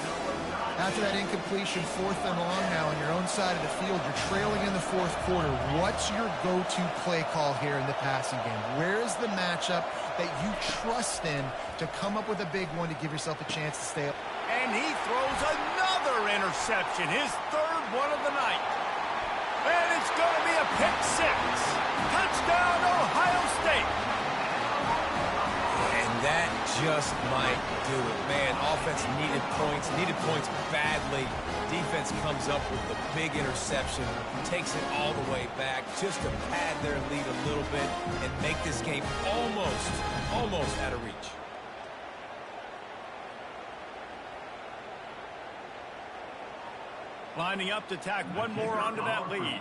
After that incompletion, 4th and long now on your own side of the field. You're trailing in the fourth quarter. What's your go-to play call here in the passing game? Where is the matchup that you trust in to come up with a big one to give yourself a chance to stay up? And he throws another interception, his third one of the night. And it's going to be a pick six. Touchdown, Ohio State. That just might do it. Man, offense needed points badly. Defense comes up with the big interception, takes it all the way back just to pad their lead a little bit and make this game almost out of reach. Lining up to tack one more onto that lead.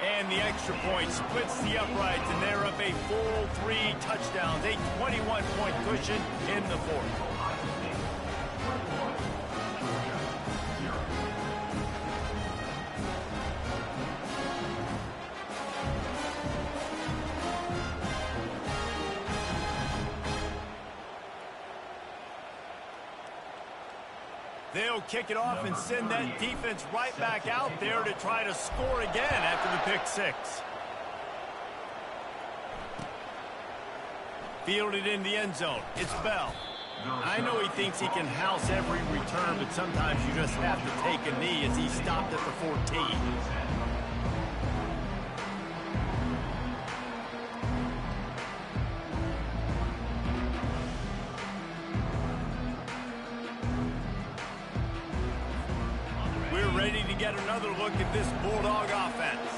And the extra point splits the uprights, and they're up a full 3 touchdowns, a 21-point cushion in the fourth. They'll kick it off and send that defense right back out there to try to score again after the pick 6. Fielded in the end zone. It's Bell. I know he thinks he can house every return, but sometimes you just have to take a knee as he stopped at the 14. Get another look at this Bulldog offense.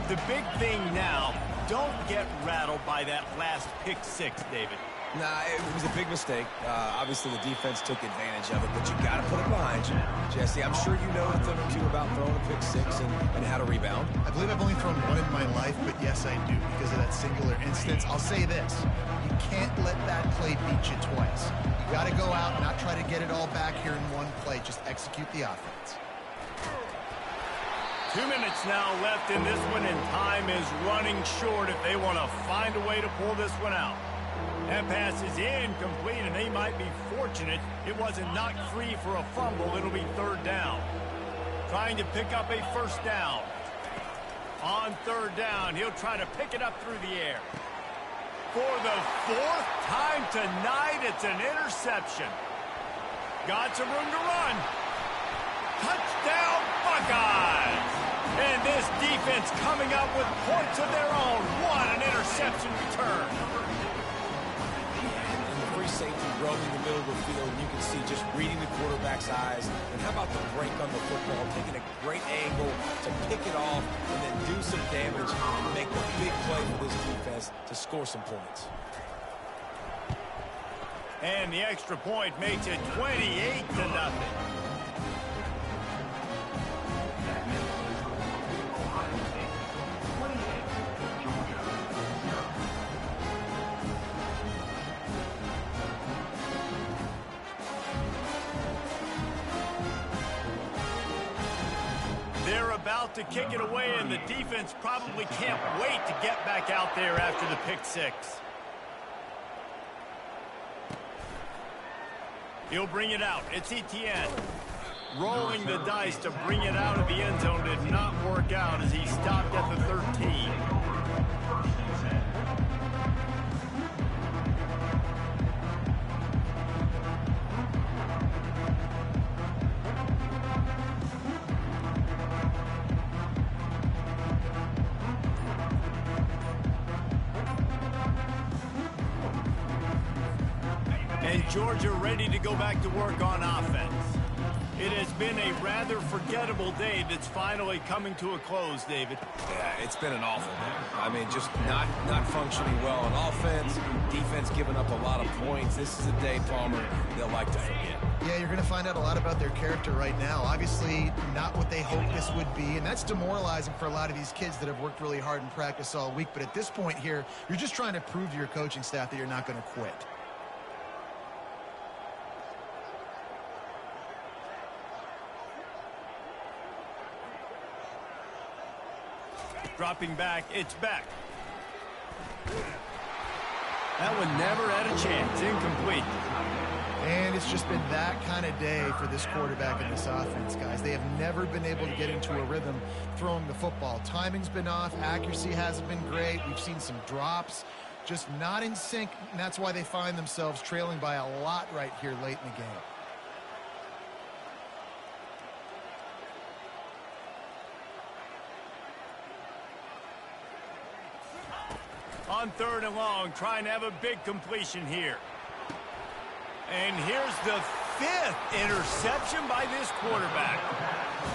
The big thing now, don't get rattled by that last pick 6, David. Nah, it was a big mistake. Obviously, the defense took advantage of it, but you got to put it behind you. Jesse, I'm sure you know a thing or two about throwing a pick 6 and how to rebound. I believe I've only thrown one in my life, but yes, I do because of that singular instance. I'll say this. You can't let that play beat you twice. You got to go out and not try to get it all back here in one play. Just execute the offense. 2 minutes now left in this one, and time is running short if they want to find a way to pull this one out. That pass is incomplete, and they might be fortunate it wasn't knocked free for a fumble. It'll be 3rd down. Trying to pick up a 1st down. On 3rd down, he'll try to pick it up through the air. For the 4th time tonight, it's an interception. Got some room to run. Touchdown, Buckeyes! And this defense coming up with points of their own. What an interception return. And the free safety roaming the middle of the field, and you can see just reading the quarterback's eyes. And how about the break on the football, taking a great angle to pick it off and then do some damage and make a big play for this defense to score some points. And the extra point makes it 28-0. They're about to kick it away, and the defense probably can't wait to get back out there after the pick 6. He'll bring it out. It's Etienne. Rolling the dice to bring it out of the end zone did not work out as he stopped at the 13. And Georgia ready to go back to work on offense. It has been a rather forgettable day that's finally coming to a close, David. Yeah, it's been an awful day. I mean, just not functioning well on offense, defense giving up a lot of points. This is a day, Palmer, they'll like to forget. Yeah, you're going to find out a lot about their character right now. Obviously, not what they hoped this would be, and that's demoralizing for a lot of these kids that have worked really hard in practice all week. But at this point here, you're just trying to prove to your coaching staff that you're not going to quit. Dropping back, it's back. That one never had a chance. Incomplete. And it's just been that kind of day for this quarterback and this offense, guys. They have never been able to get into a rhythm throwing the football. Timing's been off. Accuracy hasn't been great. We've seen some drops. Just not in sync, and that's why they find themselves trailing by a lot right here late in the game. On 3rd and long, trying to have a big completion here. And here's the fifth interception by this quarterback.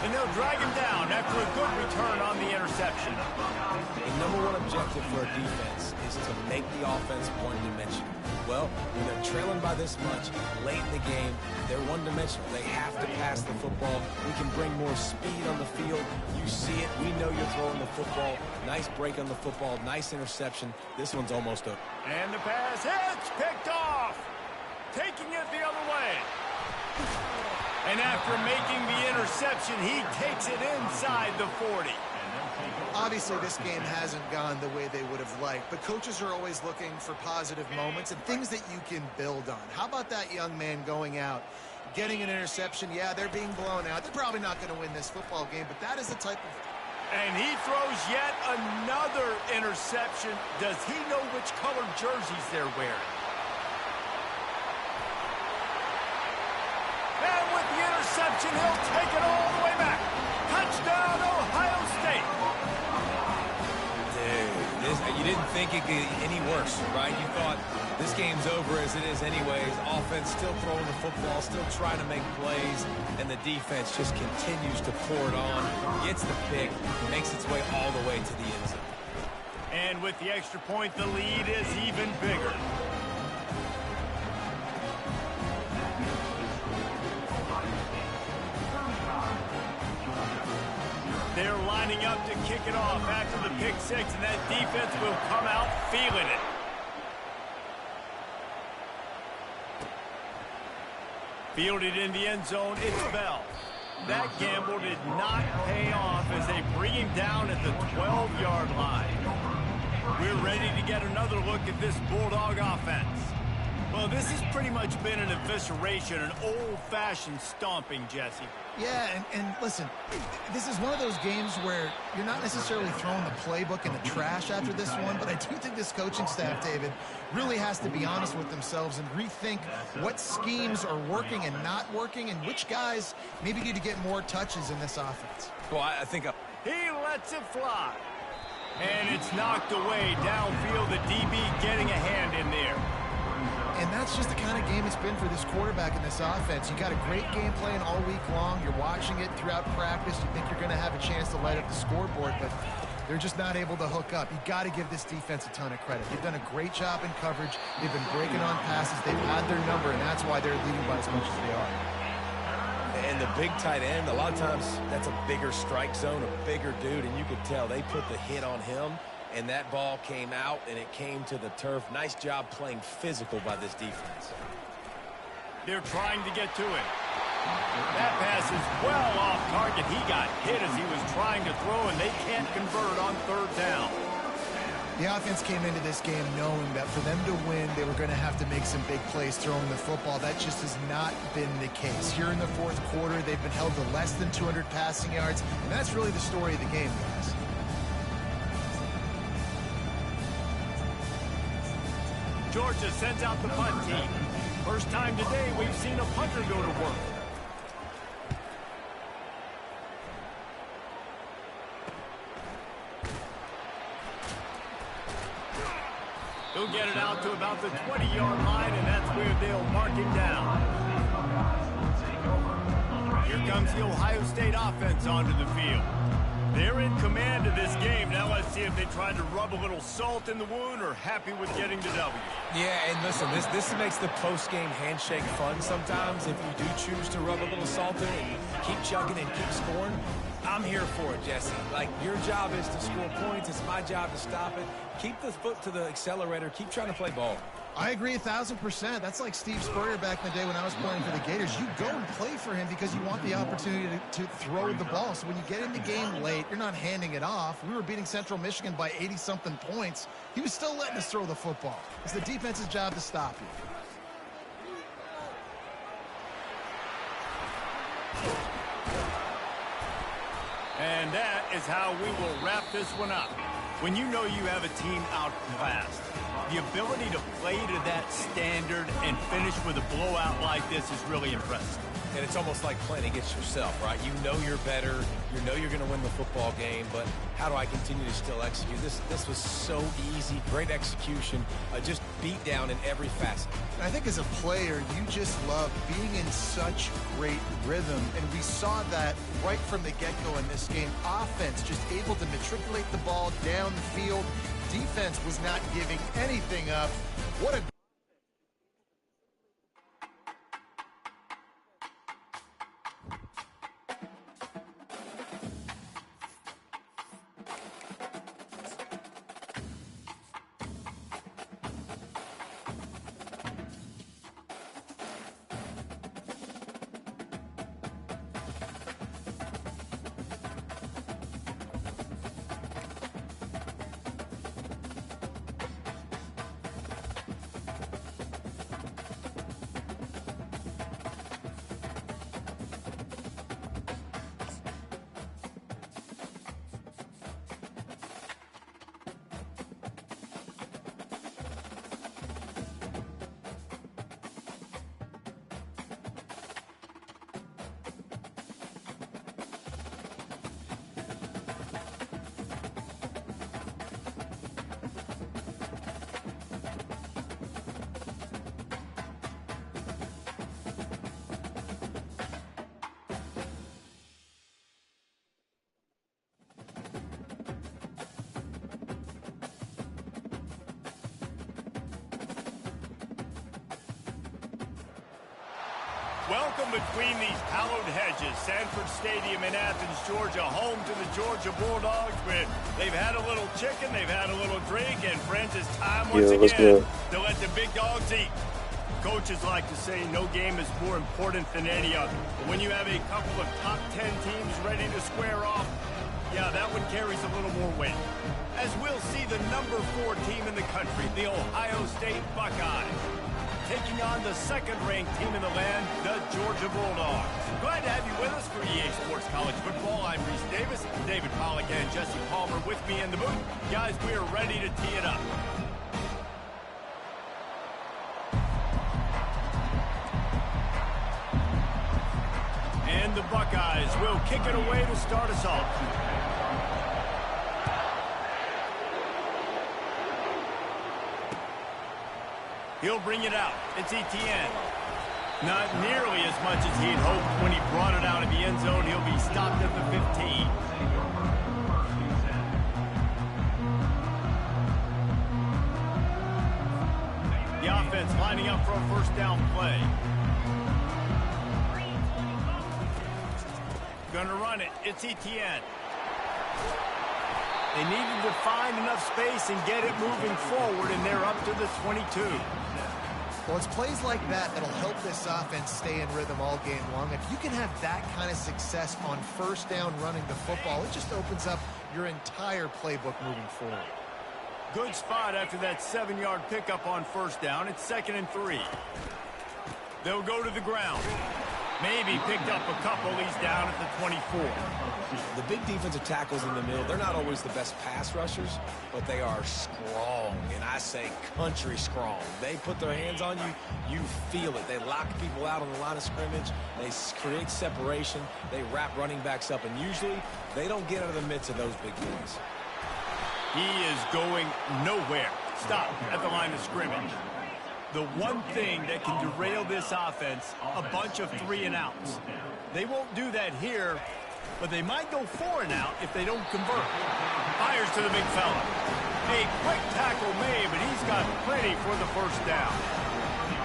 And they'll drag him down after a good return on the interception. The number one objective for a defense is to make the offense one-dimensional. Well, when they're trailing by this much, late in the game, they're one-dimensional. They have to pass the football. We can bring more speed on the field. You see it. We know you're throwing the football. Nice break on the football. Nice interception. This one's almost over. And the pass hits, picked off. Taking it the other way. And after making the interception, he takes it inside the 40. Obviously, this game hasn't gone the way they would have liked, but coaches are always looking for positive moments and things that you can build on. How about that young man going out, getting an interception? Yeah, they're being blown out. They're probably not going to win this football game, but that is the type of... And he throws yet another interception. Does he know which colored jerseys they're wearing? And with the interception, he'll take it all the way back. Touchdown, Ohio State. Dude, you didn't think it could get any worse, right? You thought this game's over as it is anyways. Offense still throwing the football, still trying to make plays, and the defense just continues to pour it on, gets the pick, makes its way all the way to the end zone. And with the extra point, the lead is even bigger. They're lining up to kick it off after the pick six, and that defense will come out feeling it. Fielded in the end zone, it's Bell. That gamble did not pay off as they bring him down at the 12-yard line. We're ready to get another look at this Bulldog offense. Well, this has pretty much been an evisceration, an old-fashioned stomping, Jesse. Yeah, and listen, this is one of those games where you're not necessarily throwing the playbook in the trash after this one, but I do think this coaching staff, David, really has to be honest with themselves and rethink what schemes are working and not working and which guys maybe need to get more touches in this offense. Well, I think... He lets it fly. And it's knocked away downfield, the DB getting a hand in there. And that's just the kind of game it's been for this quarterback in this offense. You got a great game plan all week long. You're watching it throughout practice. You think you're going to have a chance to light up the scoreboard, but they're just not able to hook up. You got to give this defense a ton of credit. They've done a great job in coverage. They've been breaking on passes. They've had their number, and that's why they're leading by as much as they are. And the big tight end, a lot of times that's a bigger strike zone, a bigger dude, and you could tell they put the hit on him. And that ball came out, and it came to the turf. Nice job playing physical by this defense. They're trying to get to it. That pass is well off target. He got hit as he was trying to throw, and they can't convert on third down. The offense came into this game knowing that for them to win, they were going to have to make some big plays throwing the football. That just has not been the case. Here in the fourth quarter, they've been held to less than 200 passing yards, and that's really the story of the game, guys. Georgia sends out the punt team. First time today we've seen a punter go to work. He'll get it out to about the 20-yard line, and that's where they'll mark him down. Here comes the Ohio State offense onto the field. They're in command of this game. Now let's see if they try to rub a little salt in the wound or happy with getting the W. Yeah, and listen, this makes the post-game handshake fun sometimes if you do choose to rub a little salt in and keep chugging and keep scoring. I'm here for it, Jesse. Like, your job is to score points. It's my job to stop it. Keep the foot to the accelerator. Keep trying to play ball. I agree 1,000%. That's like Steve Spurrier back in the day when I was playing for the Gators. You go and play for him because you want the opportunity to throw the ball. So when you get in the game late, you're not handing it off. We were beating Central Michigan by 80-something points. He was still letting us throw the football. It's the defense's job to stop you. And that is how we will wrap this one up. When you know you have a team outclassed, the ability to play to that standard and finish with a blowout like this is really impressive. And it's almost like playing against yourself, right? You know you're better. You know you're going to win the football game, but how do I continue to still execute? This was so easy. Great execution. Just beat down in every facet. I think as a player, you just love being in such great rhythm, and we saw that right from the get-go in this game. Offense just able to matriculate the ball down the field. Defense was not giving anything up. What a Welcome between these hallowed hedges. Sanford Stadium in Athens, Georgia, home to the Georgia Bulldogs. But they've had a little chicken, they've had a little drink, and friends, it's time once again to let the big dogs eat. Coaches like to say no game is more important than any other. But when you have a couple of top 10 teams ready to square off, yeah, that one carries a little more weight. As we'll see the number 4 team in the country, the Ohio State Buckeyes, taking on the second-ranked team in the land, the Georgia Bulldogs. Glad to have you with us for EA Sports College Football. I'm Reese Davis, David Pollack and Jesse Palmer with me in the booth. Guys, we are ready to tee it up. And the Buckeyes will kick it away to start us off. He'll bring it out. It's Etienne. Not nearly as much as he'd hoped when he brought it out of the end zone. He'll be stopped at the 15. The offense lining up for a first down play. Gonna run it. It's Etienne. They needed to find enough space and get it moving forward, and they're up to the 22. Well, it's plays like that that'll help this offense stay in rhythm all game long. If you can have that kind of success on first down running the football, it just opens up your entire playbook moving forward. Good spot after that 7-yard pickup on first down. It's 2nd and 3. They'll go to the ground. Maybe picked up a couple. He's down at the 24. The big defensive tackles in the middle, they're not always the best pass rushers, but they are strong, and I say country strong. They put their hands on you, you feel it. They lock people out on the line of scrimmage. They create separation. They wrap running backs up, and usually they don't get out of the midst of those big boys. He is going nowhere. Stop at the line of scrimmage. The one thing that can derail this offense, a bunch of 3-and-outs. They won't do that here, but they might go 4-and-out if they don't convert. Fires to the big fella. A quick tackle made, but he's got plenty for the first down.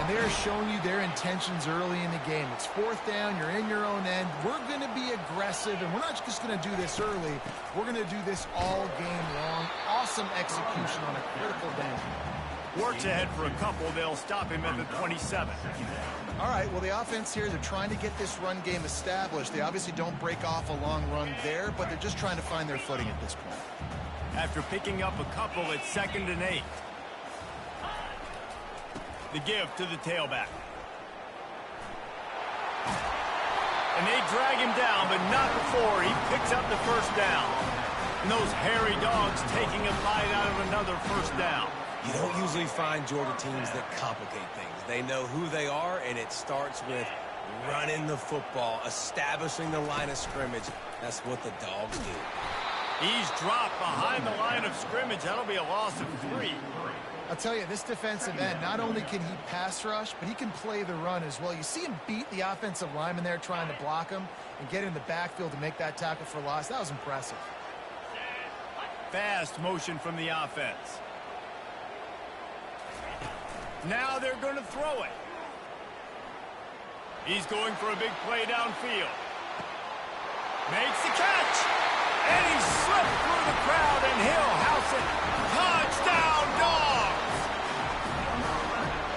And they're showing you their intentions early in the game. It's 4th down, you're in your own end. We're going to be aggressive, and we're not just going to do this early. We're going to do this all game long. Awesome execution on a critical down. Works ahead for a couple. They'll stop him at the 27. All right, well, the offense here, they're trying to get this run game established. They obviously don't break off a long run there, but they're just trying to find their footing at this point. After picking up a couple, it's 2nd and 8. The give to the tailback. And they drag him down, but not before he picks up the first down. And those hairy dogs taking a bite out of another first down. You don't usually find Georgia teams that complicate things. They know who they are, and it starts with Running the football, establishing the line of scrimmage. That's what the Dogs do. He's dropped behind the line of scrimmage. That'll be a loss of 3. I'll tell you, this defensive end, not only can he pass rush, but he can play the run as well. You see him beat the offensive lineman there trying to block him and get in the backfield to make that tackle for loss. That was impressive. Fast motion from the offense. Now they're going to throw it. He's going for a big play downfield. Makes the catch. And he slipped through the crowd, and he'll house it. Touchdown, Dogs!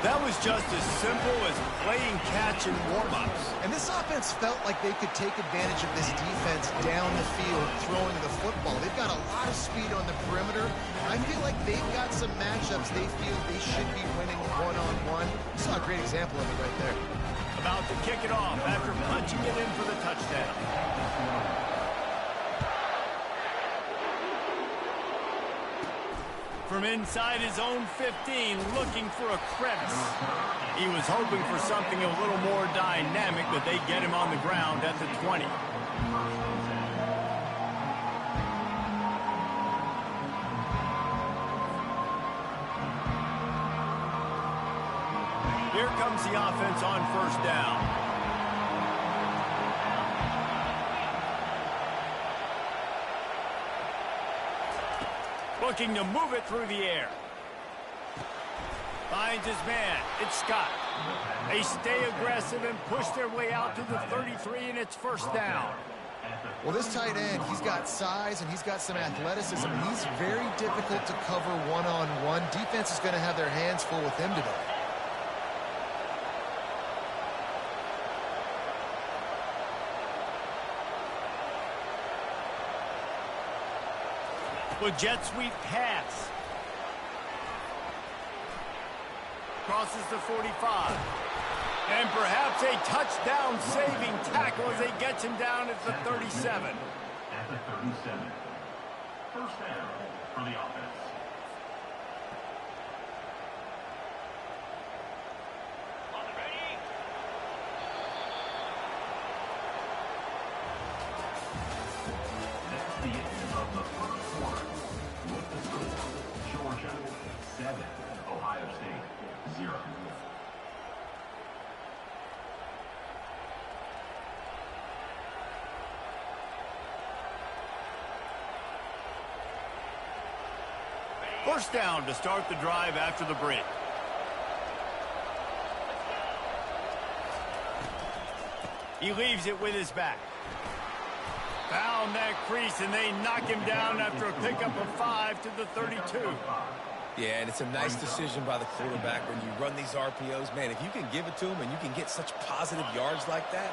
That was just as simple as playing catch in warm-ups. And this offense felt like they could take advantage of this defense down the field throwing the football. They've got a lot of speed on the perimeter. I feel like they've got some matchups they feel they should be winning one-on-one. You saw a great example of it right there. About to kick it off after punching it in for the touchdown. From inside his own 15, looking for a crevice. He was hoping for something a little more dynamic, but they get him on the ground at the 20. Here comes the offense on first down. Looking to move it through the air. Finds his man. It's Scott. They stay aggressive and push their way out to the 33, and it's first down. Well, this tight end, he's got size and he's got some athleticism. He's very difficult to cover one-on-one. Defense is going to have their hands full with him today. With jet sweep pass. Crosses the 45. And perhaps a touchdown saving tackle as they get him down at the 37. At the 37. First down for the offense. On the ready. That's the end of the first quarter. With the score, Georgia 7, Ohio State 0. First down to start the drive after the break. He leaves it with his back. Found that crease, and they knock him down after a pickup of 5 to the 32. Yeah, and it's a nice decision by the quarterback when you run these RPOs. Man, if you can give it to him and you can get such positive yards like that,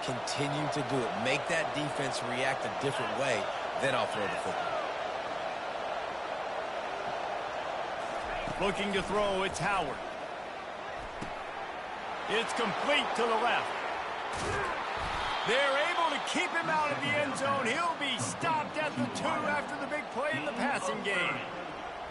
continue to do it. Make that defense react a different way, then I'll throw the football. Looking to throw, it's Howard. It's complete to the left. They're able to keep him out of the end zone. He'll be stopped at the 2 after the big play in the passing game.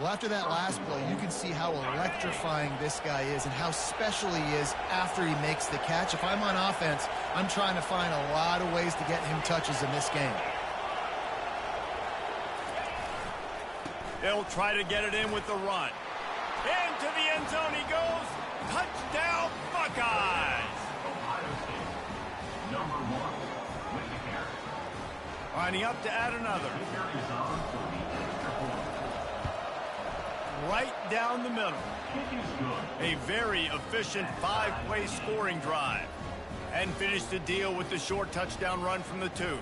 Well, after that last play, you can see how electrifying this guy is and how special he is after he makes the catch. If I'm on offense, I'm trying to find a lot of ways to get him touches in this game. They'll try to get it in with the run. Into the end zone he goes. Touchdown, Buckeyes! Ohio State, number 1, with the carry. Lining up to add another. Carries on for the extra point. Right down the middle. Kick is good. A very efficient 5-play scoring drive. And finish the deal with the short touchdown run from the 2.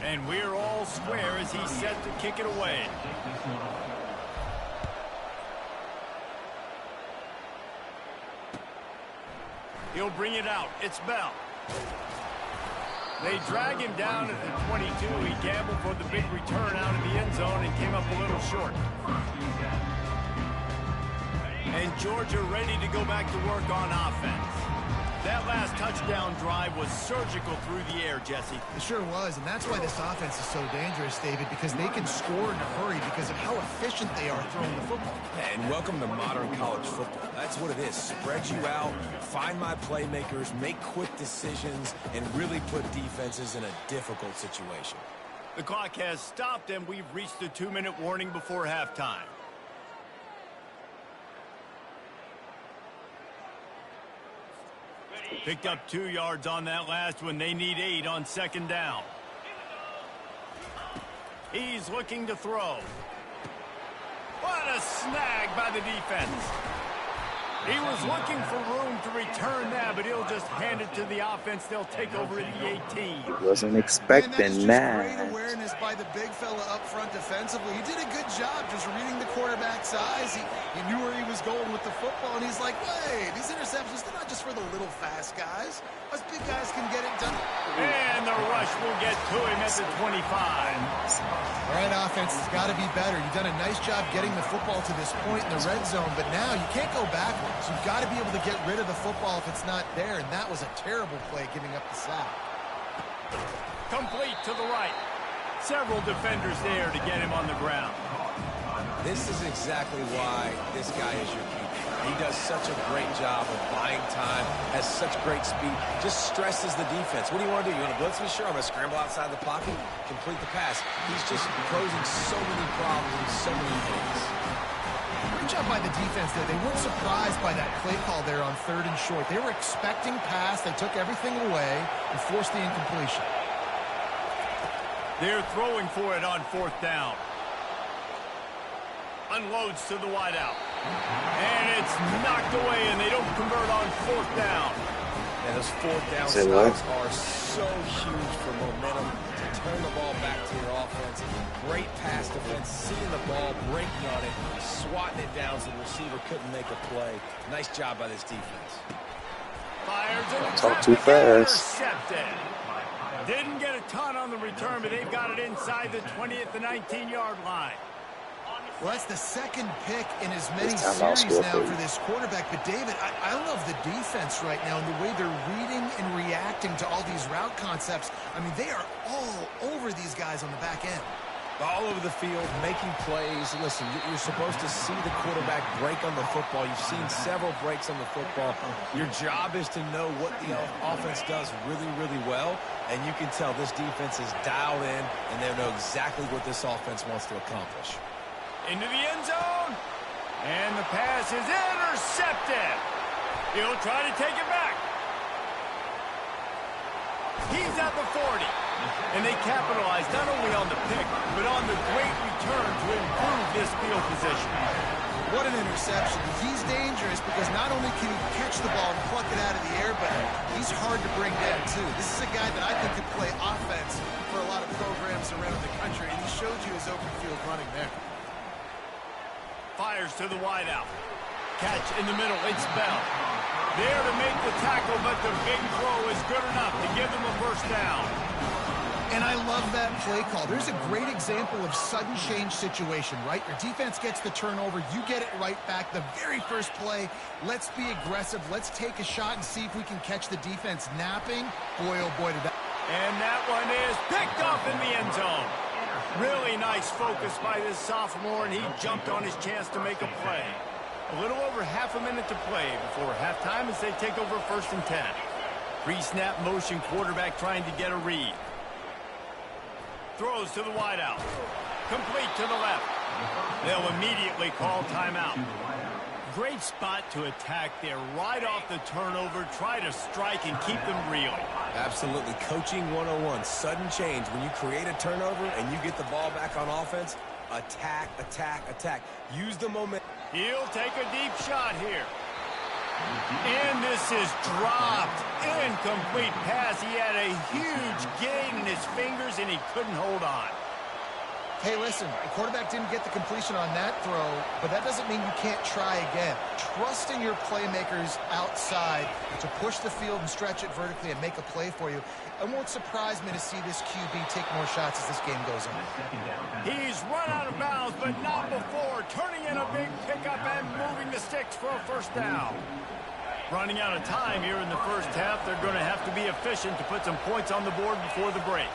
And we're all square as he's set to kick it away. Take this one away. He'll bring it out. It's Bell. They drag him down at the 22. He gambled for the big return out of the end zone and came up a little short. And Georgia ready to go back to work on offense. That last touchdown drive was surgical through the air, Jesse. It sure was, and that's why this offense is so dangerous, David, because they can score in a hurry because of how efficient they are throwing the football. And welcome to modern college football. That's what it is. Spread you out, find my playmakers, make quick decisions, and really put defenses in a difficult situation. The clock has stopped, and we've reached the 2-minute warning before halftime. Picked up 2 yards on that last one. They need 8 on second down. He's looking to throw. What a snag by the defense. He was looking for room to return that, but he'll just hand it to the offense. They'll take over at the 18. Wasn't expecting that. Great awareness by the big fella up front defensively. He did a good job just reading the quarterback's eyes. He knew where he was going with the football, and he's like, wait, these interceptions, they're not just for the little fast guys. Us big guys can get it done. And the rush will get to him at the 25. All right, offense has got to be better. You've done a nice job getting the football to this point in the red zone, but now you can't go backwards. You've got to be able to get rid of the football if it's not there, and that was a terrible play giving up the sack. Complete to the right. Several defenders there to get him on the ground. This is exactly why this guy is your keeper. He does such a great job of buying time, has such great speed, just stresses the defense. What do you want to do? You want to blitz me? Sure, I'm going to scramble outside the pocket, complete the pass. He's just posing so many problems in so many things. Good job by the defense there. They weren't surprised by that play call there on 3rd and short. They were expecting pass. They took everything away and forced the incompletion. They're throwing for it on 4th down. Unloads to the wideout. And it's knocked away, and they don't convert on 4th down. And those 4th down stops are so huge for momentum to turn the ball back to your offense. Great pass defense, seeing the ball, breaking on it, swatting it down so the receiver couldn't make a play. Nice job by this defense. Fires in Talk too fast. Intercepted. Didn't get a ton on the return, but they've got it inside the 20 at the 19-yard line. Well, that's the second pick in as many series now for this quarterback. But, David, I love the defense right now and the way they're reading and reacting to all these route concepts. I mean, they are all over these guys on the back end. All over the field, making plays. Listen, you're supposed to see the quarterback break on the football. You've seen several breaks on the football. Your job is to know what the offense does really, really well. And you can tell this defense is dialed in, and they know exactly what this offense wants to accomplish. Into the end zone. And the pass is intercepted. He'll try to take it back. He's at the 40. And they capitalized not only on the pick, but on the great return to improve this field position. What an interception. He's dangerous because not only can he catch the ball and pluck it out of the air, but he's hard to bring down, too. This is a guy that I think could play offense for a lot of programs around the country, and he showed you his open field running there. Fires to the wideout. Catch in the middle. It's Bell. There to make the tackle, but the big throw is good enough to give them a first down. And I love that play call. There's a great example of sudden change situation, right? Your defense gets the turnover. You get it right back. The very first play, let's be aggressive. Let's take a shot and see if we can catch the defense napping. Boy, oh boy, did that. And that one is picked off in the end zone. Really nice focus by this sophomore, and he jumped on his chance to make a play. A little over half a minute to play before halftime as they take over 1st and 10. Pre-snap motion, quarterback trying to get a read. Throws to the wideout. Complete to the left. They'll immediately call timeout. Great spot to attack there. Right off the turnover, try to strike and keep them reeling. Absolutely. Coaching 101. Sudden change. When you create a turnover and you get the ball back on offense, attack, attack, attack. Use the momentum. He'll take a deep shot here. And this is dropped. Incomplete pass. He had a huge gain in his fingers, and he couldn't hold on. Hey, listen, the quarterback didn't get the completion on that throw, but that doesn't mean you can't try again. Trusting your playmakers outside to push the field and stretch it vertically and make a play for you. It won't surprise me to see this QB take more shots as this game goes on. He's run out of bounds, but not before. Turning in a big pickup and moving the sticks for a first down. Running out of time here in the first half. They're going to have to be efficient to put some points on the board before the break.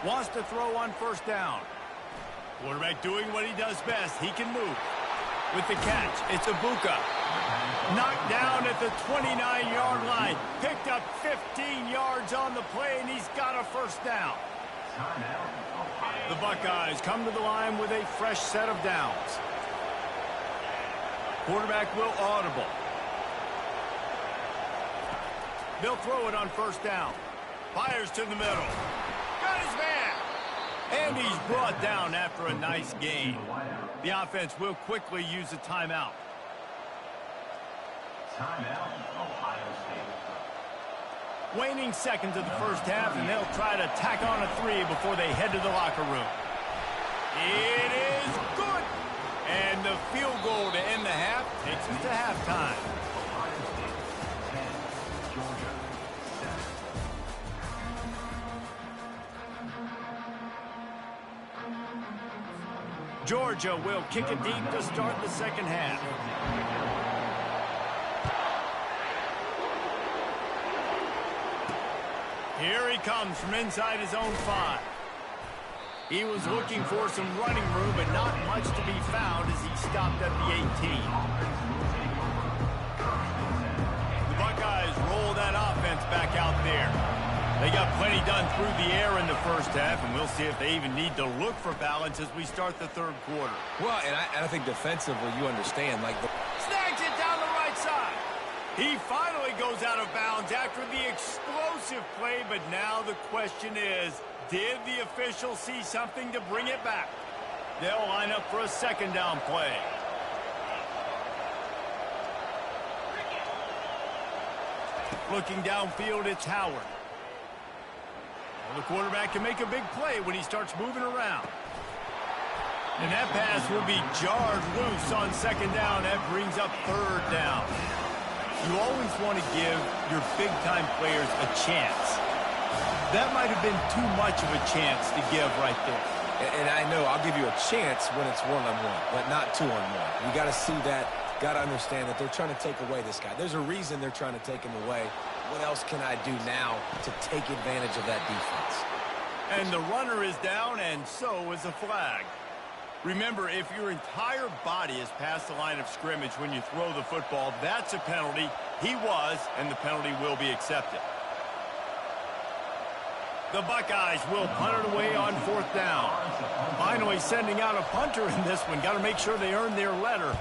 Wants to throw on first down. Quarterback doing what he does best. He can move. With the catch, it's Ibuka. Knocked down at the 29-yard line. Picked up 15 yards on the play, and he's got a first down. The Buckeyes come to the line with a fresh set of downs. Quarterback will audible. They'll throw it on first down. Fires to the middle. Got his man. And he's brought down after a nice gain. The offense will quickly use a timeout. Timeout, Ohio State. Waning seconds of the first half, and they'll try to tack on a 3 before they head to the locker room. It is good. And the field goal to end the half takes us to halftime. Ohio State 10, Georgia 7. Georgia will kick it deep to start the second half. Here he comes from inside his own 5. He was looking for some running room, but not much to be found as he stopped at the 18. The Buckeyes roll that offense back out there. They got plenty done through the air in the first half, and we'll see if they even need to look for balance as we start the third quarter. Well, and I think defensively, you understand, like Snags it down the right side. He finally goes out of bounds after the explosive play, but now the question is, did the official see something to bring it back? They'll line up for a second down play. Looking downfield, it's Howard. Well, the quarterback can make a big play when he starts moving around. And that pass will be jarred loose on second down. That brings up third down. You always want to give your big-time players a chance. That might have been too much of a chance to give right there. And I know I'll give you a chance when it's one-on-one, but not two-on-one. You got to see that, got to understand that they're trying to take away this guy. There's a reason they're trying to take him away. What else can I do now to take advantage of that defense? And the runner is down, and so is a flag. Remember, if your entire body is past the line of scrimmage when you throw the football, that's a penalty. He was, and the penalty will be accepted. The Buckeyes will punt it away on fourth down. Finally sending out a punter in this one. Got to make sure they earn their letter.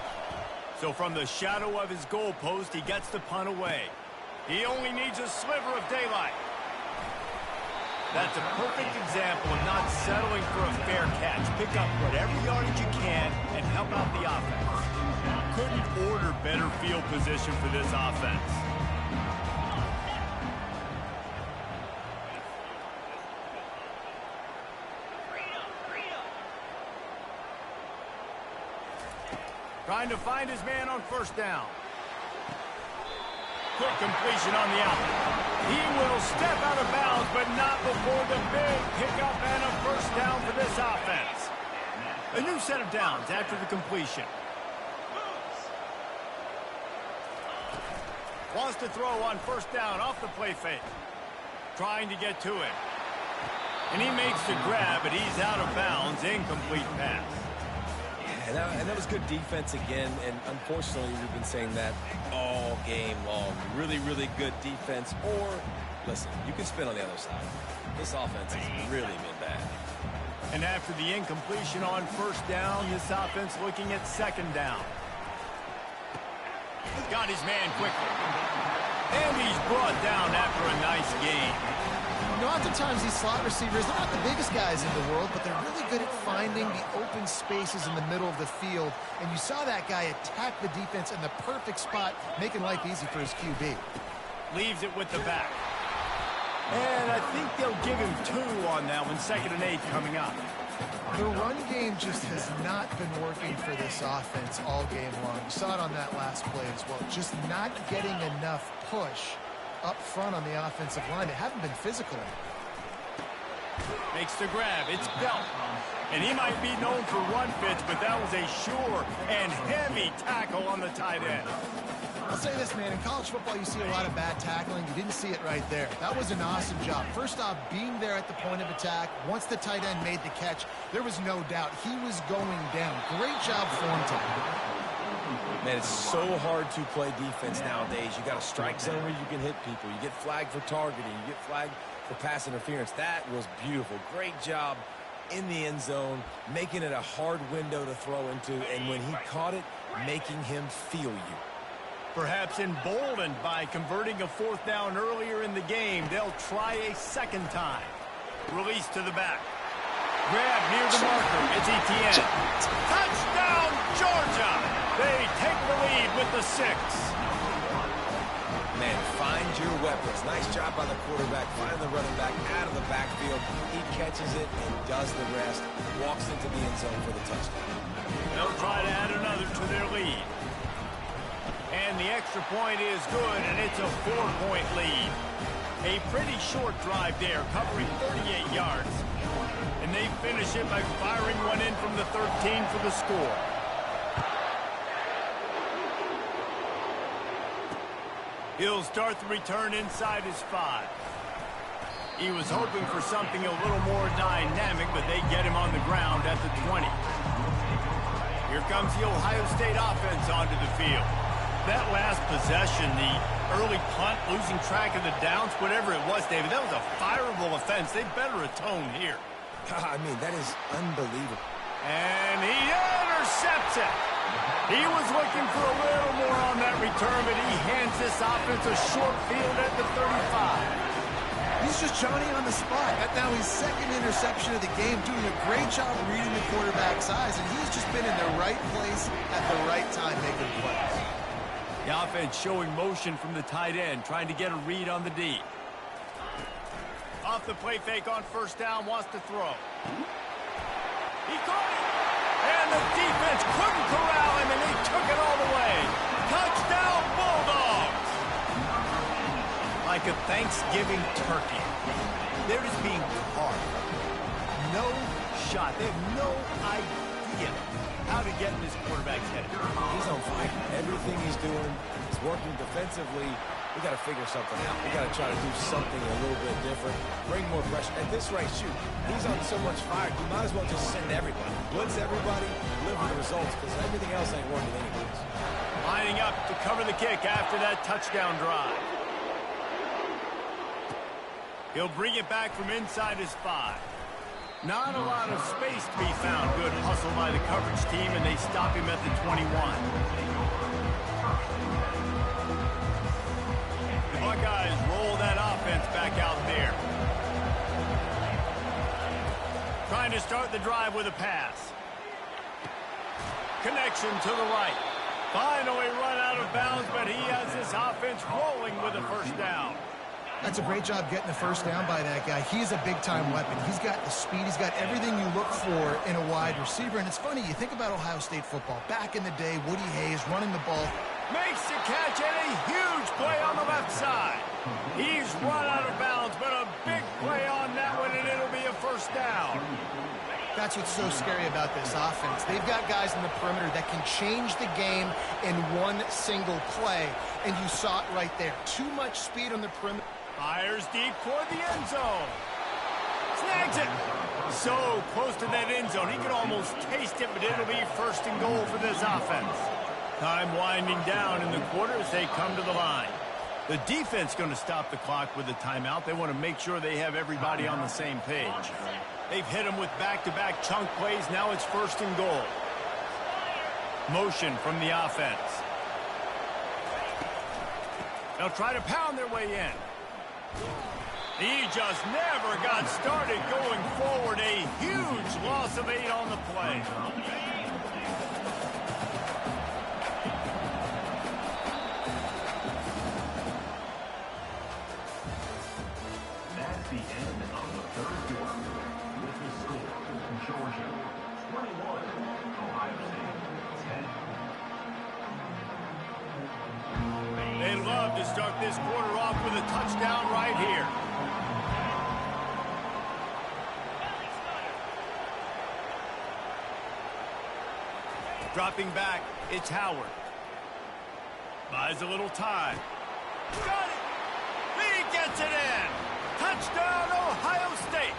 So from the shadow of his goalpost, he gets the punt away. He only needs a sliver of daylight. That's a perfect example of not settling for a fair catch. Pick up whatever yardage you can and help out the offense. Couldn't order better field position for this offense. Trying to find his man on first down. Quick completion on the out. He will step out of bounds, but not before the big pickup and a first down for this offense. A new set of downs after the completion. Wants to throw on first down off the play fake. Trying to get to it. And he makes the grab, but he's out of bounds. Incomplete pass. And that was good defense again, and unfortunately we've been saying that all game long. Really, really good defense, or, listen, you can spin on the other side. This offense has really been bad. And after the incompletion on first down, this offense looking at second down. Got his man quickly. And he's brought down after a nice gain. You know, oftentimes these slot receivers, they're not the biggest guys in the world, but they're really good at finding the open spaces in the middle of the field. And you saw that guy attack the defense in the perfect spot, making life easy for his QB. Leaves it with the back. And I think they'll give him 2 on that one. 2nd and 8 coming up. The run game just has not been working for this offense all game long. You saw it on that last play as well. Just not getting enough push up front on the offensive line. They haven't been physical. Makes the grab. It's Belt. And he might be known for run fits, but that was a sure and heavy tackle on the tight end. I'll say this, man. In college football, you see a lot of bad tackling. You didn't see it right there. That was an awesome job. First off, being there at the point of attack. Once the tight end made the catch, there was no doubt he was going down. Great job form time. Man, it's so hard to play defense nowadays. You got a strike zone where you can hit people. You get flagged for targeting. You get flagged for pass interference. That was beautiful. Great job in the end zone, making it a hard window to throw into, and when he caught it, making him feel you. Perhaps emboldened by converting a 4th down earlier in the game, they'll try a second time. Release to the back. Grab near the marker. It's Etienne. Touchdown, Georgia! They take the lead with the 6. Man, find your weapons. Nice job by the quarterback. Find the running back out of the backfield. He catches it and does the rest. Walks into the end zone for the touchdown. They'll try to add another to their lead. And the extra point is good, and it's a 4-point lead. A pretty short drive there, covering 38 yards. And they finish it by firing one in from the 13 for the score. He'll start the return inside his 5. He was hoping for something a little more dynamic, but they get him on the ground at the 20. Here comes the Ohio State offense onto the field. That last possession, the early punt, losing track of the downs, whatever it was, David, that was a fireable offense. They better atone here. I mean, that is unbelievable. And he intercepts it. He was looking for a little more on that return, but he hands this offense a short field at the 35. He's just Johnny on the spot. Now his second interception of the game, doing a great job reading the quarterback's eyes, and he's just been in the right place at the right time making plays. The offense showing motion from the tight end, trying to get a read on the D. Off the play fake on 1st down, wants to throw. He caught it! And the defense couldn't corral him, and they took it all the way. Touchdown, Bulldogs! Like a Thanksgiving turkey. They're just being carved. No shot. They have no idea how to get in this quarterback's head. He's on fire. Everything he's doing is working defensively. We got to figure something out. We got to try to do something a little bit different. Bring more pressure. At this rate, shoot, he's on so much fire. You might as well just send everybody. Blitz everybody, deliver the results, because everything else ain't working anyways. Lining up to cover the kick after that touchdown drive. He'll bring it back from inside his 5. Not a lot of space to be found. Good hustle by the coverage team, and they stop him at the 21. The Buckeyes roll that offense back out there. Trying to start the drive with a pass. Connection to the right. Finally run out of bounds, but he has this offense rolling with a 1st down. That's a great job getting the 1st down by that guy. He's a big-time weapon. He's got the speed. He's got everything you look for in a wide receiver. And it's funny, you think about Ohio State football. Back in the day, Woody Hayes running the ball. Makes the catch and a huge play on the left side. He's run out of bounds, but a big play on that one, and it'll be a 1st down. That's what's so scary about this offense. They've got guys in the perimeter that can change the game in one single play, and you saw it right there. Too much speed on the perimeter. Fires deep toward the end zone. Snags it. So close to that end zone. He could almost taste it, but it'll be 1st and goal for this offense. Time winding down in the quarter as they come to the line. The defense going to stop the clock with a timeout. They want to make sure they have everybody on the same page. They've hit them with back-to-back chunk plays. Now it's 1st and goal. Motion from the offense. They'll try to pound their way in. He just never got started going forward. A huge loss of 8 on the play. That's the end of the 3rd quarter. With the score, Georgia 21, Ohio State 10. They'd love to start this quarter off with a touchdown right here. Dropping back, it's Howard. Buys a little time. Got it! He gets it in! Touchdown, Ohio State!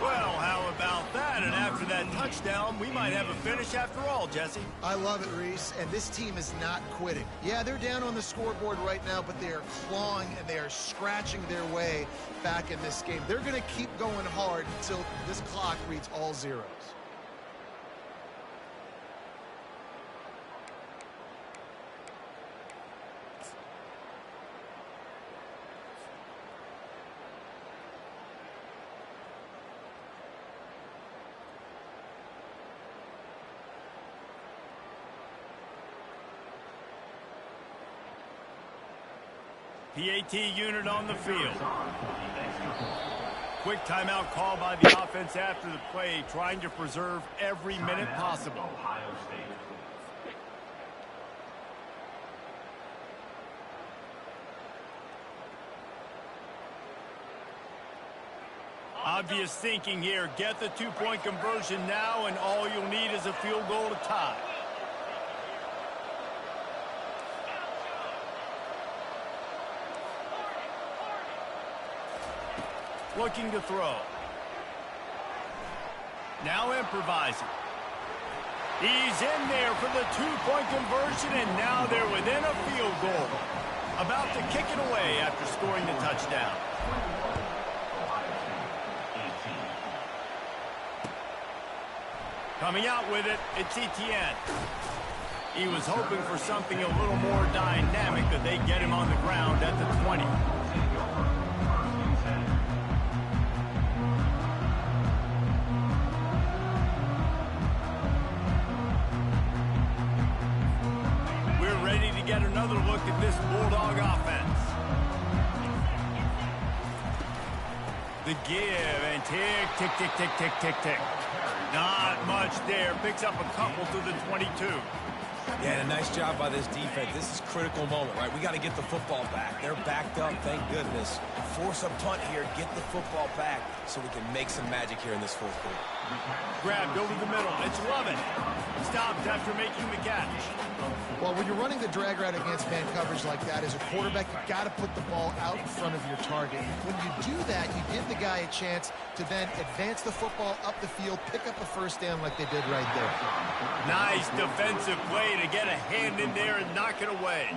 Well, how about that? And after that touchdown, we might have a finish after all, Jesse. I love it, Reese, and this team is not quitting. Yeah, they're down on the scoreboard right now, but they are clawing and they are scratching their way back in this game. They're going to keep going hard until this clock reads all zeros. PAT unit on the field. Quick timeout call by the offense after the play, trying to preserve every minute possible. Obvious thinking here. Get the two-point conversion now, and all you'll need is a field goal to tie. Looking to throw. Now improvising. He's in there for the two-point conversion, and now they're within a field goal. About to kick it away after scoring the touchdown. Coming out with it, it's Etienne. He was hoping for something a little more dynamic, but they get him on the ground at the 20. Get another look at this Bulldog offense. The give and tick, tick, tick, tick, tick, tick, tick. Not much there. Picks up a couple to the 22. Yeah, and a nice job by this defense. This is a critical moment, right? We got to get the football back. They're backed up, thank goodness. Force a punt here, get the football back so we can make some magic here in this fourth quarter. Grabbed over the middle. It's Lovett. Stopped after making the catch. Well, when you're running the drag route against man coverage like that, as a quarterback, you've got to put the ball out in front of your target. When you do that, you give the guy a chance to then advance the football up the field, pick up a first down like they did right there. Nice defensive play to get a hand in there and knock it away.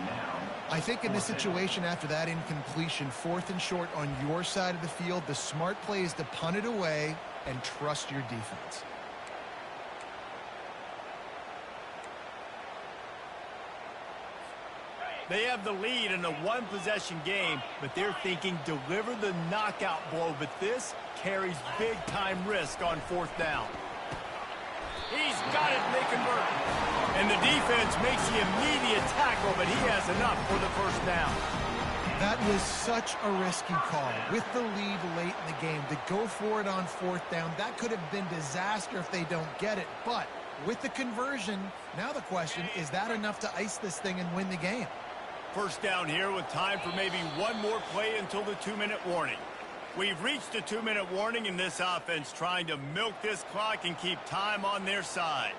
I think in this situation, after that incompletion, 4th and short on your side of the field, the smart play is to punt it away and trust your defense. They have the lead in a one-possession game, but they're thinking deliver the knockout blow, but this carries big-time risk on 4th down. He's got it, they convert. And the defense makes the immediate tackle, but he has enough for the first down. That was such a risky call. With the lead late in the game, to go for it on 4th down, that could have been disaster if they don't get it. But with the conversion, now the question, is that enough to ice this thing and win the game? First down here with time for maybe one more play until the 2-minute warning. We've reached the 2-minute warning, and this offense trying to milk this clock and keep time on their side.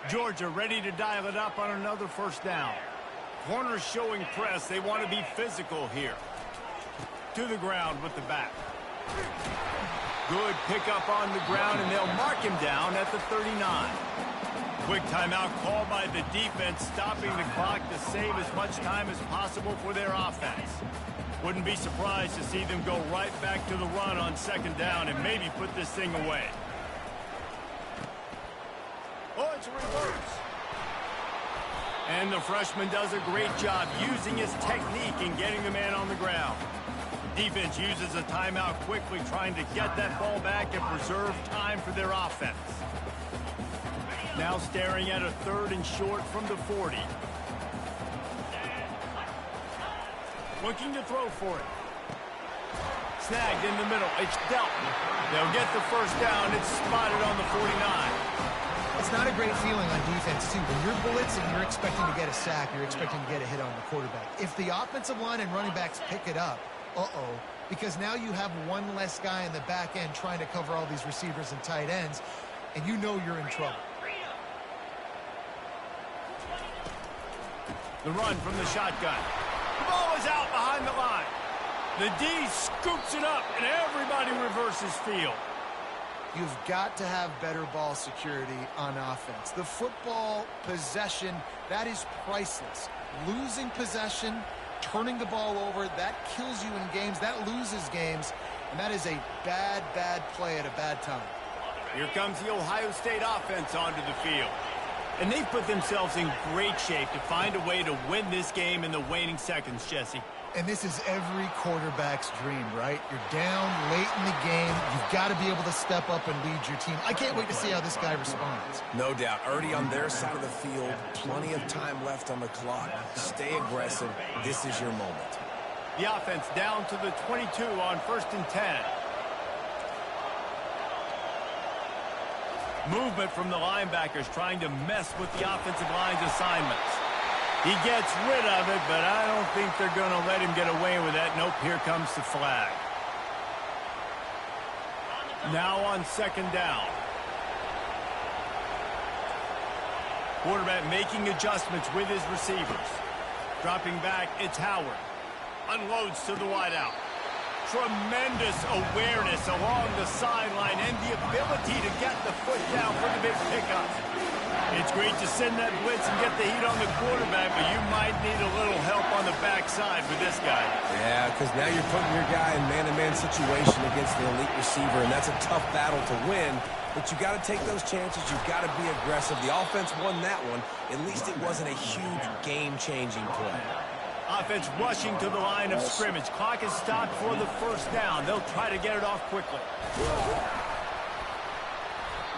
Georgia ready to dial it up on another first down. Corners showing press. They want to be physical here. To the ground with the back. Good pickup on the ground, and they'll mark him down at the 39. Quick timeout called by the defense, stopping the clock to save as much time as possible for their offense. Wouldn't be surprised to see them go right back to the run on 2nd down and maybe put this thing away. Oh, it's a reverse. And the freshman does a great job using his technique and getting the man on the ground. Defense uses a timeout quickly, trying to get that ball back and preserve time for their offense. Now staring at a 3rd and short from the 40. Looking to throw for it. Snagged in the middle. It's dealt. They'll get the first down. It's spotted on the 49. It's not a great feeling on defense, too. When you're blitzing, you're expecting to get a sack. You're expecting to get a hit on the quarterback. If the offensive line and running backs pick it up, because now you have one less guy in the back end trying to cover all these receivers and tight ends, and you know you're in trouble. The run from the shotgun. The ball is out behind the line. The D scoops it up, and everybody reverses field. You've got to have better ball security on offense. The football possession, that is priceless. Losing possession, turning the ball over, that kills you in games, that loses games, and that is a bad, bad play at a bad time. Here comes the Ohio State offense onto the field. And they've put themselves in great shape to find a way to win this game in the waning seconds, Jesse. And this is every quarterback's dream, right? You're down late in the game. You've got to be able to step up and lead your team. I can't wait to see how this guy responds. No doubt. Early on their side of the field, plenty of time left on the clock. Stay aggressive. This is your moment. The offense down to the 22 on 1st and 10. Movement from the linebackers trying to mess with the offensive line's assignments. He gets rid of it, but I don't think they're going to let him get away with that. Nope, here comes the flag. Now on 2nd down. Quarterback making adjustments with his receivers. Dropping back, it's Howard. Unloads to the wideout. Tremendous awareness along the sideline and the ability to get the foot down for the big pickup. It's great to send that blitz and get the heat on the quarterback, but you might need a little help on the backside with this guy. Yeah, because now you're putting your guy in man-to-man situation against the elite receiver, and that's a tough battle to win. But you got to take those chances. You've got to be aggressive. The offense won that one. At least it wasn't a huge game-changing play. Offense rushing to the line of scrimmage. Clock is stopped for the 1st down. They'll try to get it off quickly.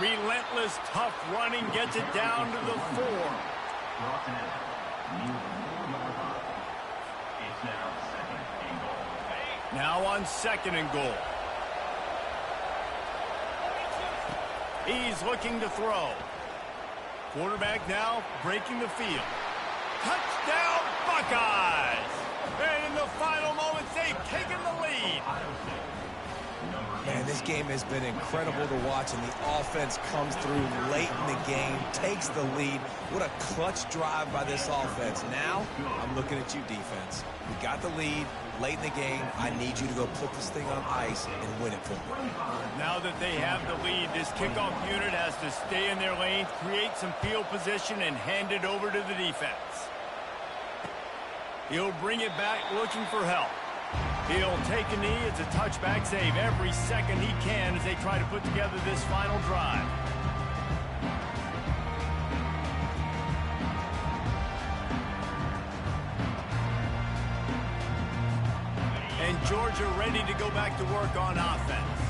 Relentless, tough running gets it down to the 4. Now on 2nd and goal. He's looking to throw. Quarterback now breaking the field. Touchdown, Buckeyes! And in the final moments, they've taken the lead. Man, this game has been incredible to watch, and the offense comes through late in the game, takes the lead. What a clutch drive by this offense. Now, I'm looking at you, defense. We got the lead late in the game. I need you to go put this thing on ice and win it for me. Now that they have the lead, this kickoff unit has to stay in their lane, create some field position, and hand it over to the defense. He'll bring it back looking for help. He'll take a knee. It's a touchback save every second he can as they try to put together this final drive. And Georgia ready to go back to work on offense.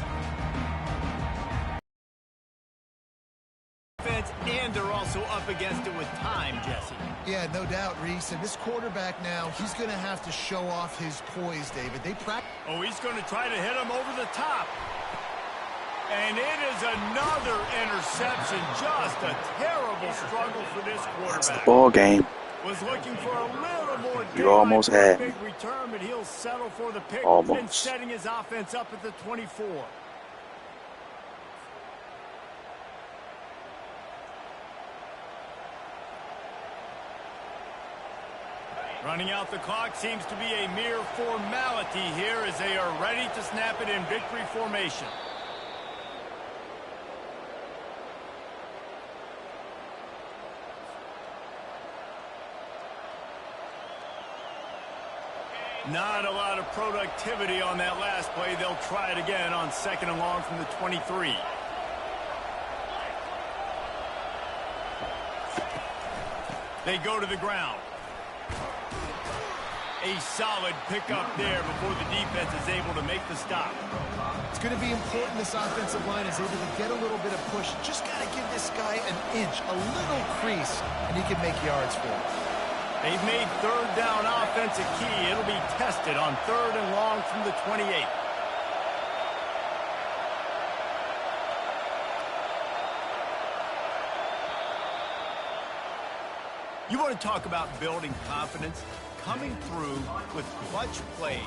And they're also up against it with time, Jesse. Yeah, no doubt, Reese. And this quarterback now, he's going to have to show off his poise, David. They practice. Oh, he's going to try to hit him over the top. And it is another interception. Just a terrible struggle for this quarterback. That's the ball game. Was looking for a little more. You almost had big return, but he'll settle for the pick. Almost. And setting his offense up at the 24. Running out the clock seems to be a mere formality here as they are ready to snap it in victory formation. Not a lot of productivity on that last play. They'll try it again on 2nd and long from the 23. They go to the ground. A solid pickup there before the defense is able to make the stop. It's going to be important this offensive line is able to get a little bit of push. Just got to give this guy an inch, a little crease, and he can make yards for it. They've made 3rd down offense a key. It'll be tested on 3rd and long from the 28. You want to talk about building confidence? coming through with clutch plays,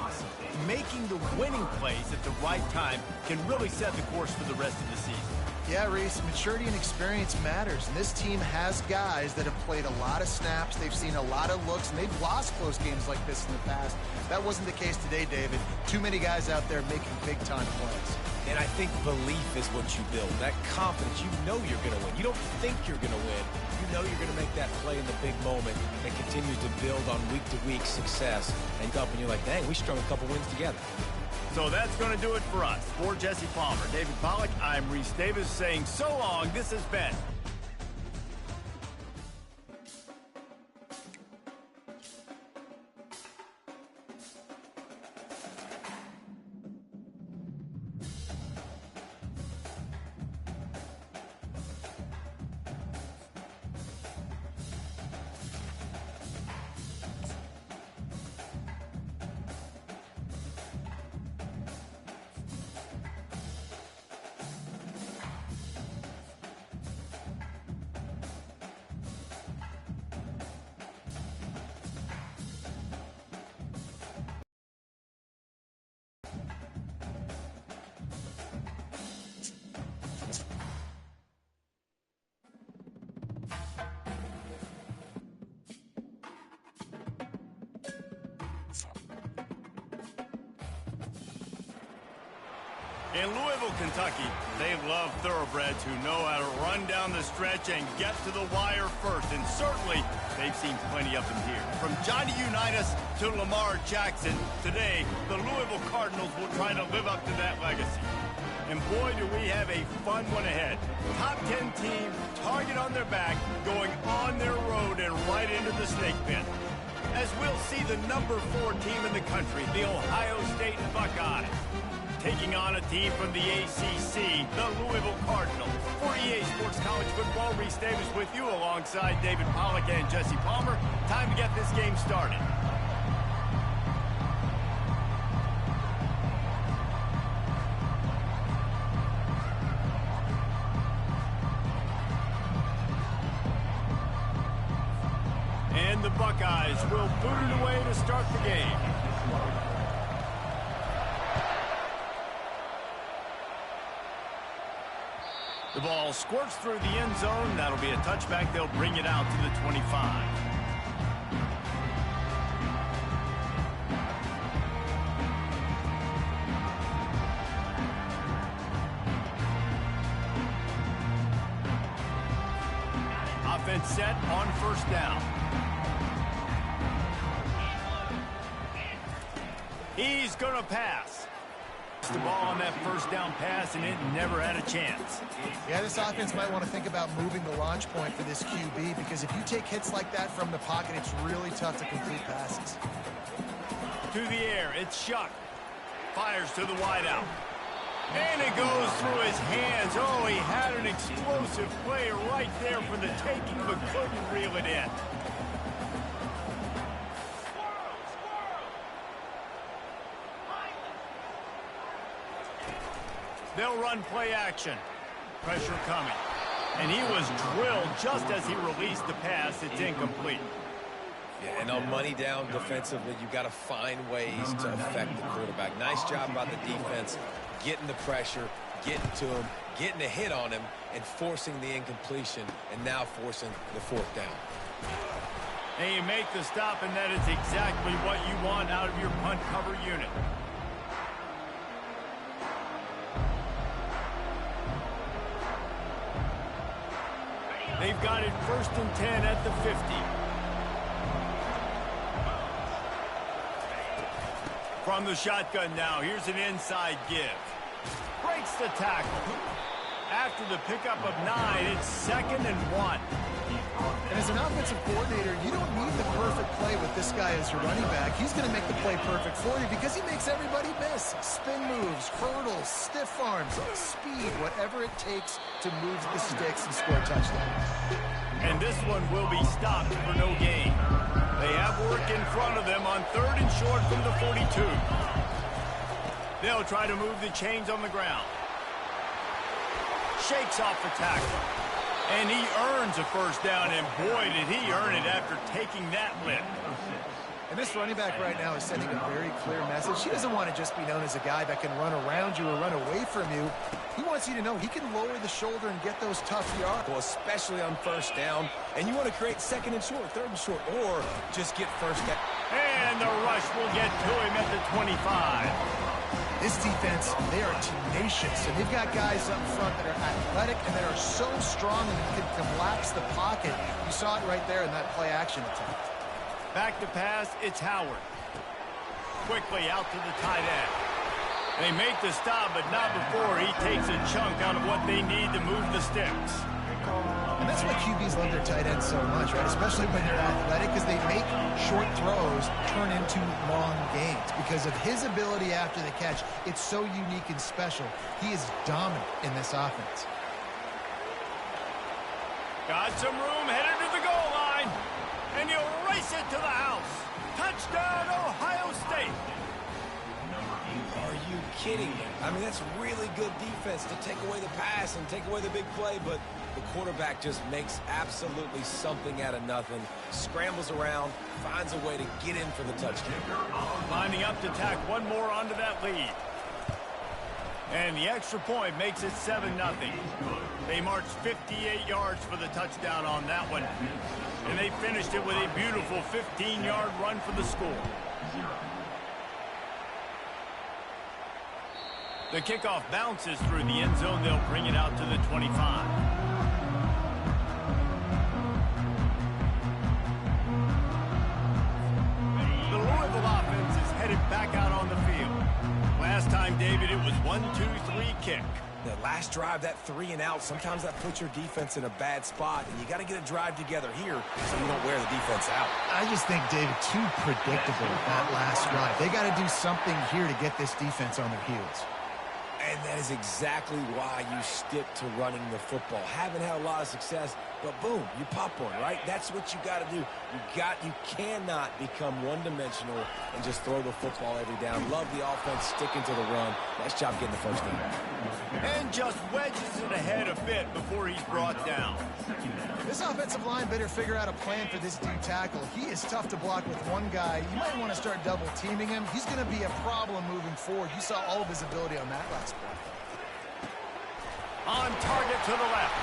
making the winning plays at the right time can really set the course for the rest of the season. Yeah, Reese, maturity and experience matters, and this team has guys that have played a lot of snaps, they've seen a lot of looks, and they've lost close games like this in the past. That wasn't the case today, David. Too many guys out there making big-time plays. And I think belief is what you build. That confidence, you know you're going to win. You don't think you're going to win. You know you're going to make that play in the big moment and continue to build on week-to-week success. And you're like, dang, we strung a couple wins together. So that's going to do it for us. For Jesse Palmer, David Pollack, I'm Reese Davis saying so long. This has been in Louisville, Kentucky. They love thoroughbreds who know how to run down the stretch and get to the wire first. And certainly, they've seen plenty of them here. From Johnny Unitas to Lamar Jackson, today, the Louisville Cardinals will try to live up to that legacy. And boy, do we have a fun one ahead. Top 10 team, target on their back, going on their road and right into the snake pit. As we'll see the number 4 team in the country, the Ohio State Buckeyes, taking on a team from the ACC, the Louisville Cardinals. For EA Sports College Football, Reese Davis with you alongside David Pollack and Jesse Palmer. Time to get this game started. And the Buckeyes will boot it away to start the game. The ball squirts through the end zone. That'll be a touchback. They'll bring it out to the 25. Offense set on first down. He's going to pass. The ball on that first down pass, and it never had a chance. Yeah, this offense might want to think about moving the launch point for this QB, because if you take hits like that from the pocket, it's really tough to complete passes. To the air, it's Shuck. Fires to the wideout. And it goes through his hands. Oh, he had an explosive player right there for the taking, but couldn't reel it in. They'll run play action. Pressure coming. And he was drilled just as he released the pass. It's incomplete. Yeah, and on money down defensively, you've got to find ways to affect the quarterback. Nice job by the defense, getting the pressure, getting to him, getting a hit on him, and forcing the incompletion, and now forcing the fourth down. And you make the stop, and that is exactly what you want out of your punt cover unit. They've got it 1st and 10 at the 50. From the shotgun now, here's an inside give. Breaks the tackle. After the pickup of 9, it's 2nd and 1. And as an offensive coordinator, you don't need the perfect play with this guy as your running back. He's going to make the play perfect for you because he makes everybody miss. Spin moves, hurdles, stiff arms, speed, whatever it takes to move the sticks and score a touchdown. And this one will be stopped for no gain. They have work in front of them on 3rd and short from the 42. They'll try to move the chains on the ground. Shakes off the tackle. And he earns a first down, and boy, did he earn it after taking that lift. And this running back right now is sending a very clear message. He doesn't want to just be known as a guy that can run around you or run away from you. He wants you to know he can lower the shoulder and get those tough yards. Well, especially on first down. And you want to create second and short, third and short, or just get first down. And the rush will get to him at the 25. This defense, they are tenacious, and they've got guys up front that are athletic and that are so strong and can collapse the pocket. You saw it right there in that play-action attempt. Back to pass, it's Howard. Quickly out to the tight end. They make the stop, but not before he takes a chunk out of what they need to move the sticks. And that's why QBs love their tight ends so much, right? Especially when they're athletic, because they make short throws turn into long gains. Because of his ability after the catch, it's so unique and special. He is dominant in this offense. Got some room, headed to the goal line. And he'll race it to the house. Touchdown, Ohio State. Are you kidding me? I mean, that's really good defense to take away the pass and take away the big play, but the quarterback just makes absolutely something out of nothing, scrambles around, finds a way to get in for the touchdown. Lining up to tack one more onto that lead. And the extra point makes it 7-0. They marched 58 yards for the touchdown on that one. And they finished it with a beautiful 15-yard run for the score. The kickoff bounces through the end zone. They'll bring it out to the 25. The Louisville offense is headed back out on the field. Last time, David, it was 1-2-3 kick. The last drive, that 3 and out, sometimes that puts your defense in a bad spot, and you got to get a drive together here so you don't wear the defense out. I just think, David, too predictable that last drive. They got to do something here to get this defense on their heels. And that is exactly why you stick to running the football. Haven't had a lot of success, but boom, you pop one, right? That's what you got to do. You cannot become one-dimensional and just throw the football every down. Love the offense, sticking to the run. Nice job getting the first down. And just wedges it ahead a bit before he's brought down. This offensive line better figure out a plan for this D tackle. He is tough to block with one guy. You might want to start double-teaming him. He's going to be a problem moving forward. You saw all of his ability on that last play. On target to the left.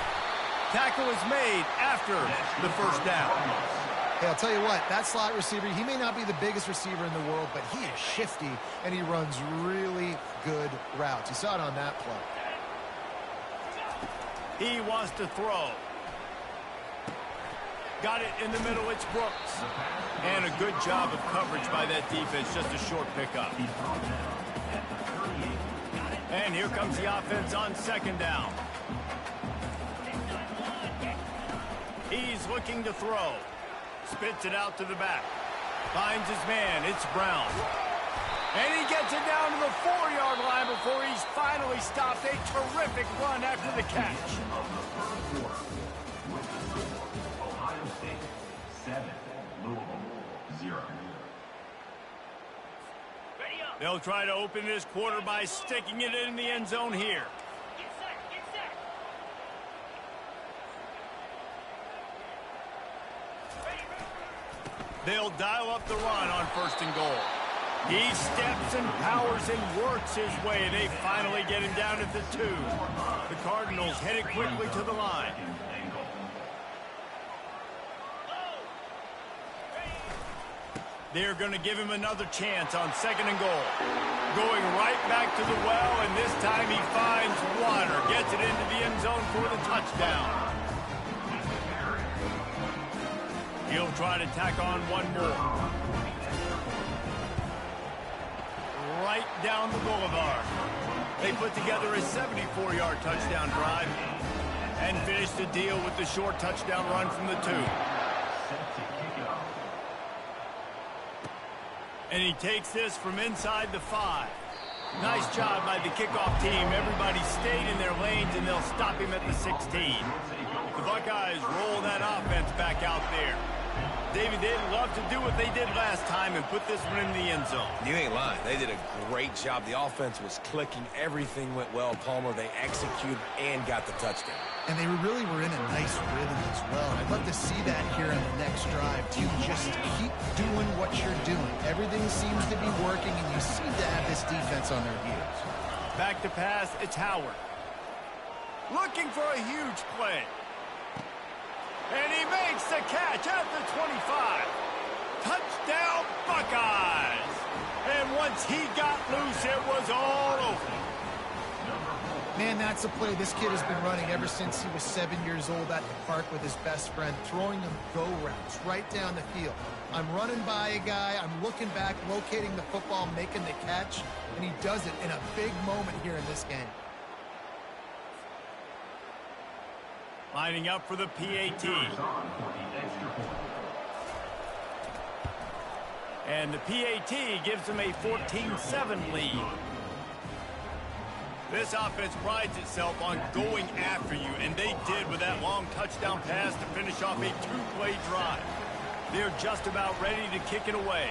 Tackle is made after the first down. Hey, I'll tell you what, that slot receiver, he may not be the biggest receiver in the world, but he is shifty, and he runs really good routes. You saw it on that play. He wants to throw. Got it in the middle, it's Brooks. And a good job of coverage by that defense, just a short pickup. And here comes the offense on second down. He's looking to throw. Spits it out to the back. Finds his man, it's Brown. And he gets it down to the 4-yard line before he's finally stopped. A terrific run after the catch. Ohio State 7, Louisville 0. They'll try to open this quarter by sticking it in the end zone here. Get set, get set. They'll dial up the run on first and goal. He steps and powers and works his way. They finally get him down at the 2. The Cardinals headed quickly to the line. They're going to give him another chance on second and goal. Going right back to the well, and this time he finds water. Gets it into the end zone for the touchdown. He'll try to tack on one more. Right down the boulevard. They put together a 74-yard touchdown drive and finished the deal with the short touchdown run from the 2. And he takes this from inside the 5. Nice job by the kickoff team. Everybody stayed in their lanes, and they'll stop him at the 16. The Buckeyes roll that offense back out there. David, they'd love to do what they did last time and put this one in the end zone. You ain't lying. They did a great job. The offense was clicking. Everything went well, Palmer. They executed and got the touchdown. And they really were in a nice rhythm as well. And I'd love to see that here in the next drive, too. Just keep doing what you're doing. Everything seems to be working, and you seem to have this defense on their heels. Back to pass, it's Howard. Looking for a huge play. And he makes the catch at the 25. Touchdown, Buckeyes. And once he got loose, it was all over. Man, that's a play this kid has been running ever since he was 7 years old at the park with his best friend, throwing them go routes right down the field. I'm running by a guy, I'm looking back, locating the football, making the catch, and he does it in a big moment here in this game. Lining up for the PAT. And the PAT gives them a 14-7 lead. This offense prides itself on going after you, and they did with that long touchdown pass to finish off a two-play drive. They're just about ready to kick it away.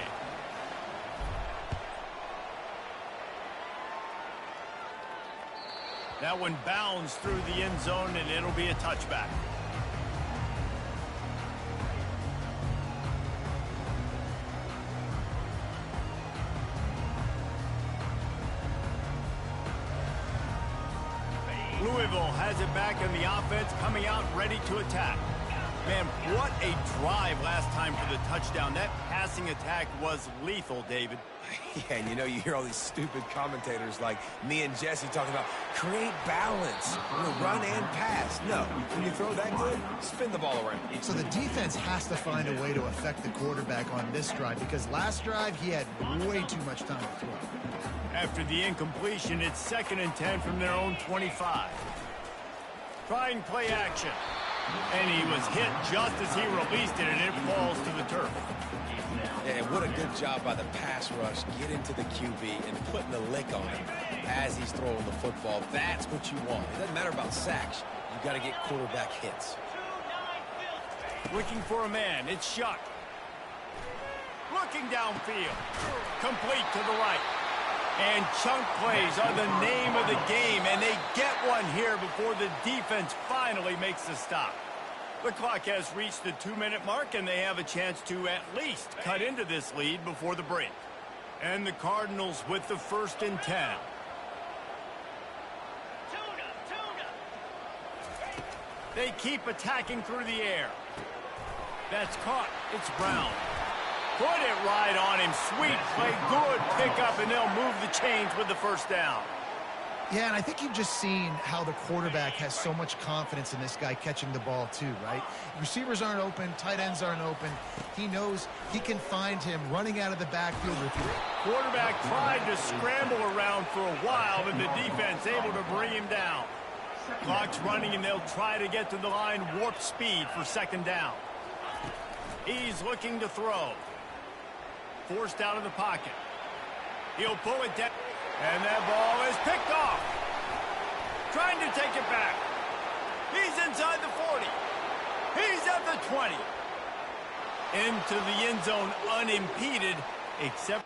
That one bounds through the end zone, and it'll be a touchback. Louisville has it back in the offense, coming out ready to attack. Man, what a drive last time for the touchdown. That passing attack was lethal, David. Yeah, and you know, you hear all these stupid commentators like me and Jesse talking about create balance, run and pass. No, when you throw that good, spin the ball around. So the defense has to find a way to affect the quarterback on this drive, because last drive he had way too much time to throw. After the incompletion, it's 2nd and 10 from their own 25. Trying play action. And he was hit just as he released it, and it falls to the turf. Yeah, what a good job by the pass rush, getting to the QB and putting the lick on him as he's throwing the football. That's what you want. It doesn't matter about sacks. You got to get quarterback hits. Looking for a man, it's Shuck. Looking downfield. Complete to the right. And chunk plays are the name of the game, and they get one here before the defense finally makes the stop. The clock has reached the 2-minute mark, and they have a chance to at least cut into this lead before the break. And the Cardinals with the 1st and 10. They keep attacking through the air. That's caught. It's Brown. Put it right on him. Sweet play. Good pickup, and they'll move the chains with the 1st down. Yeah, and I think you've just seen how the quarterback has so much confidence in this guy catching the ball too, right? Receivers aren't open, tight ends aren't open. He knows he can find him running out of the backfield with you. Quarterback tried to scramble around for a while, but the defense able to bring him down. Clock's running, and they'll try to get to the line warp speed for 2nd down. He's looking to throw. Forced out of the pocket. He'll pull it down. And that ball is picked off. Trying to take it back. He's inside the 40. He's at the 20. Into the end zone unimpeded, except...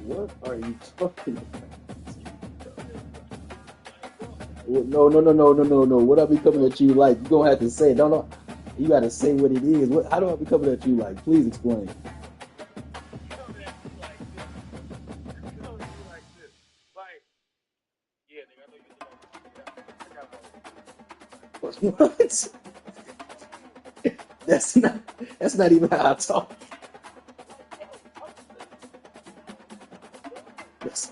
What are you talking about? No, no, no, no, no, no, no. What I be coming at you like? You gonna have to say. No, no. You gotta say what it is. What? How do I be coming at you like? Please explain. What? That's not. That's not even how I talk. That's,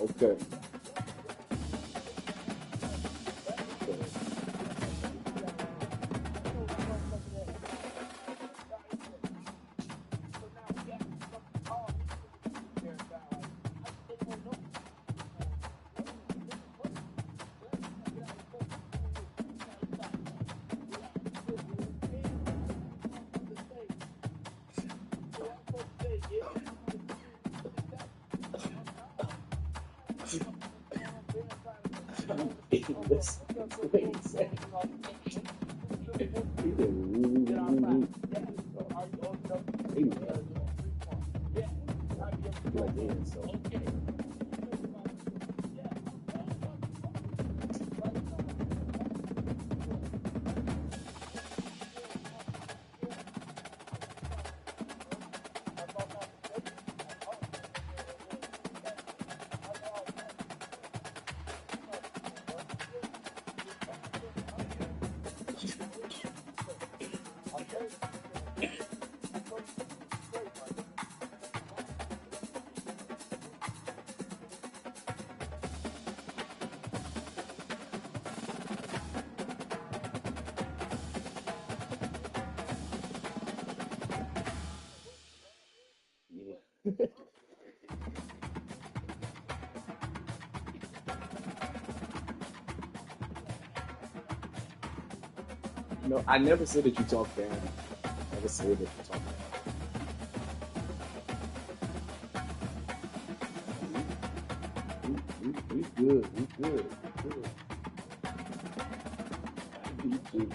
okay. That's what he said. He said, like, yeah, so. Yeah. No, I never said that you talk down. I never said that you talk down. We good. We good. We good. We good.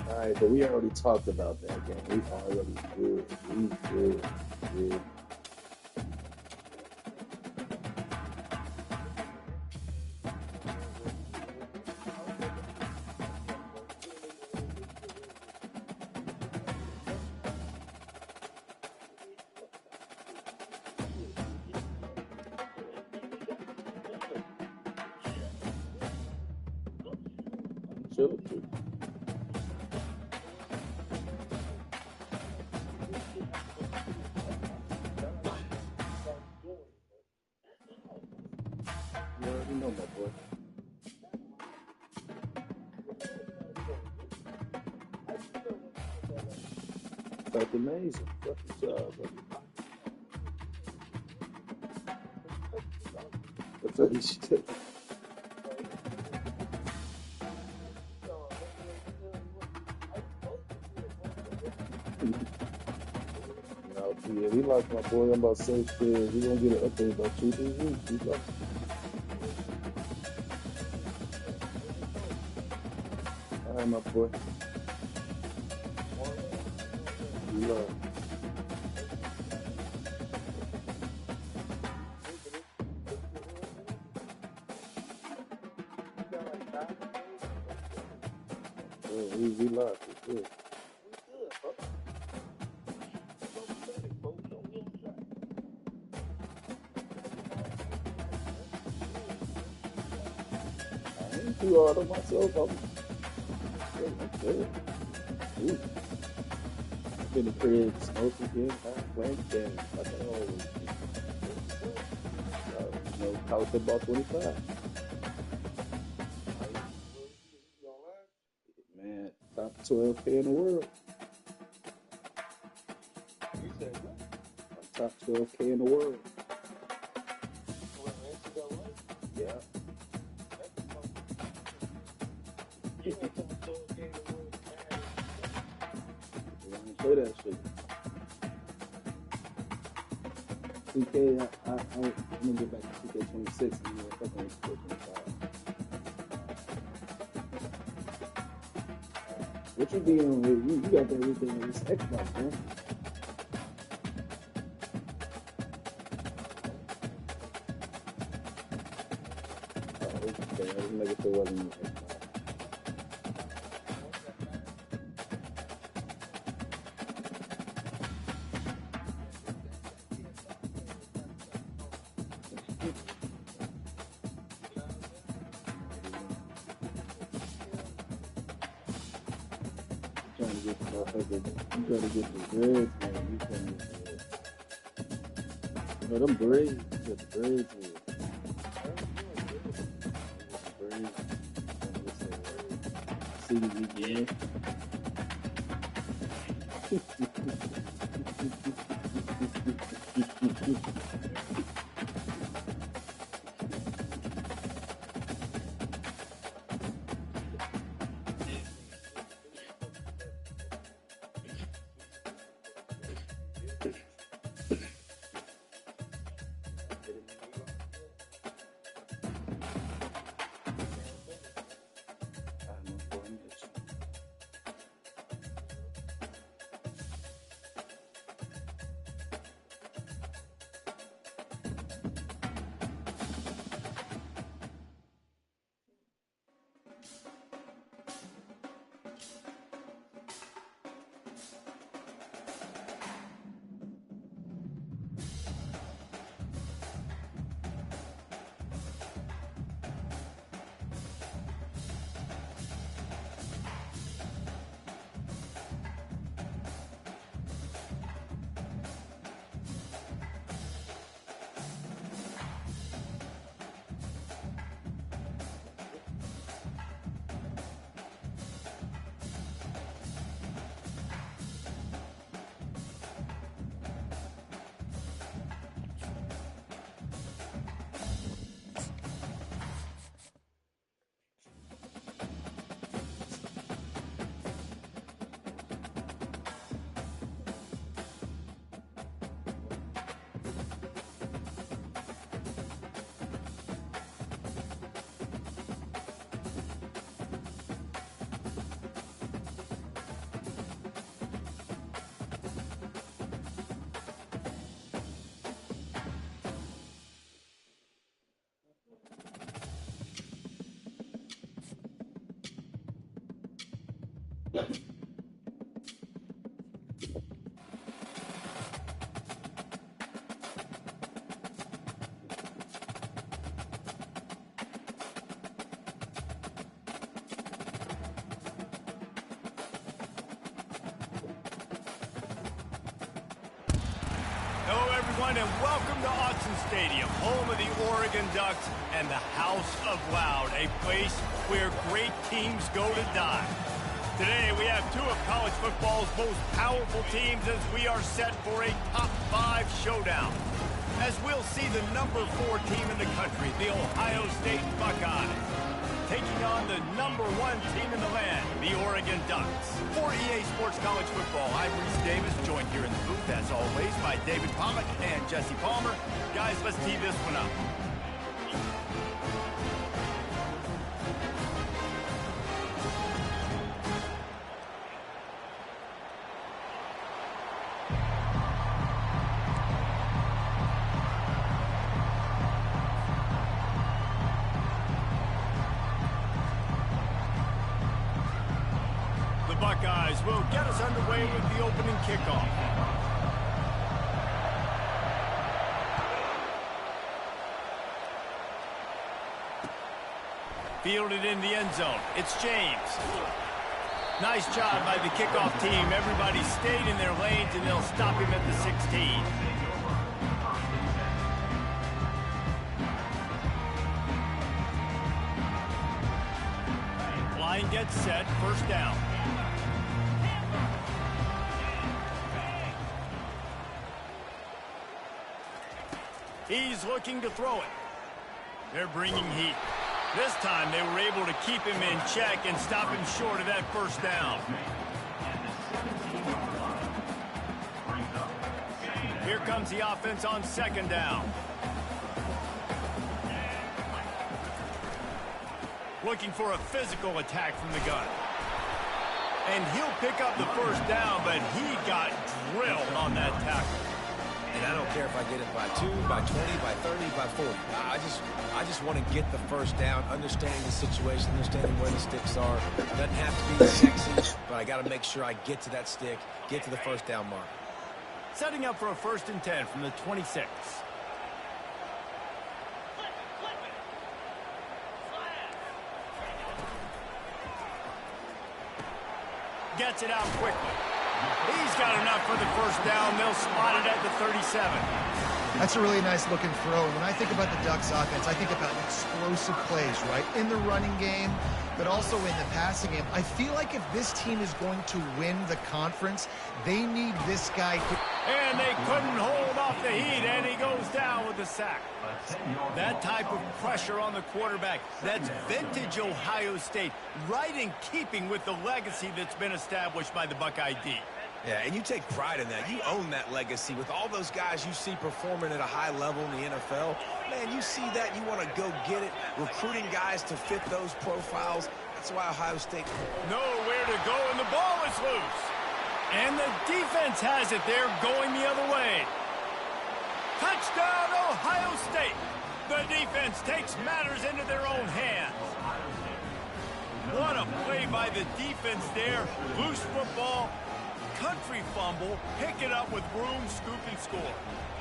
All right, but we already talked about that game. We already good. We good. Good. Chill, chill. You already know, my boy. Felt amazing. Fucking job, buddy. That's what you should do. No, yeah, we like my boy. I'm about to say, we gonna get an update about 2 3 weeks. We like, all right, my boy. We love. Yeah, we love. We good. I ain't too hard on myself. I'm good. Ooh, I've been to crib smoking again, playing games like I always do. College football 25. Man, top 12K in the world. 12K in the world. Yeah. You want to play that shit. 2K, I'm gonna get back to 2K26 and then fucking with 2K25. What you be on with? You got everything on this Xbox, man. Oh, okay. I was making sure it wasn't on Xbox. You gotta get the breads, man. You trying to get the, them braids, you got the braids here. Braids. CD again. Hello, everyone, and welcome to Autzen Stadium, home of the Oregon Ducks and the House of Loud, a place where great teams go to die. Today, we have two of college football's most powerful teams as we are set for a top 5 showdown. As we'll see the number 4 team in the country, the Ohio State Buckeyes, taking on the number 1 team in the land, the Oregon Ducks. For EA Sports College Football, I'm Reese Davis, joined here in the booth, as always, by David Pollack and Jesse Palmer. Guys, let's tee this one up. Buckeyes will get us underway with the opening kickoff. Fielded in the end zone. It's James. Nice job by the kickoff team. Everybody stayed in their lanes, and they'll stop him at the 16. Line gets set. First down. He's looking to throw it. They're bringing heat. This time they were able to keep him in check and stop him short of that first down. Here comes the offense on second down. Looking for a physical attack from the gun. And he'll pick up the first down, but he got drilled on that tackle. And I don't care if I get it by 2, by 20, by 30, by 40. I just want to get the first down, understanding the situation, understanding where the sticks are. Doesn't have to be sexy, but I got to make sure I get to that stick, get to the first down mark. Setting up for a 1st and 10 from the 26. Gets it out quickly. He's got enough for the first down. They'll spot it at the 37. That's a really nice looking throw. And when I think about the Ducks offense, I think about explosive plays, right? In the running game, but also in the passing game. I feel like if this team is going to win the conference, they need this guy to... And they couldn't hold off the heat, and he goes down with the sack. That type of pressure on the quarterback, that's vintage Ohio State, right in keeping with the legacy that's been established by the Buckeye D. Yeah, and you take pride in that. You own that legacy with all those guys you see performing at a high level in the NFL. Man, you see that, you want to go get it, recruiting guys to fit those profiles. That's why Ohio State... Nowhere to go, and the ball is loose. And the defense has it. They're going the other way. Touchdown, Ohio State. The defense takes matters into their own hands. What a play by the defense there. Loose football. Country fumble, pick it up with room, scoop, and score.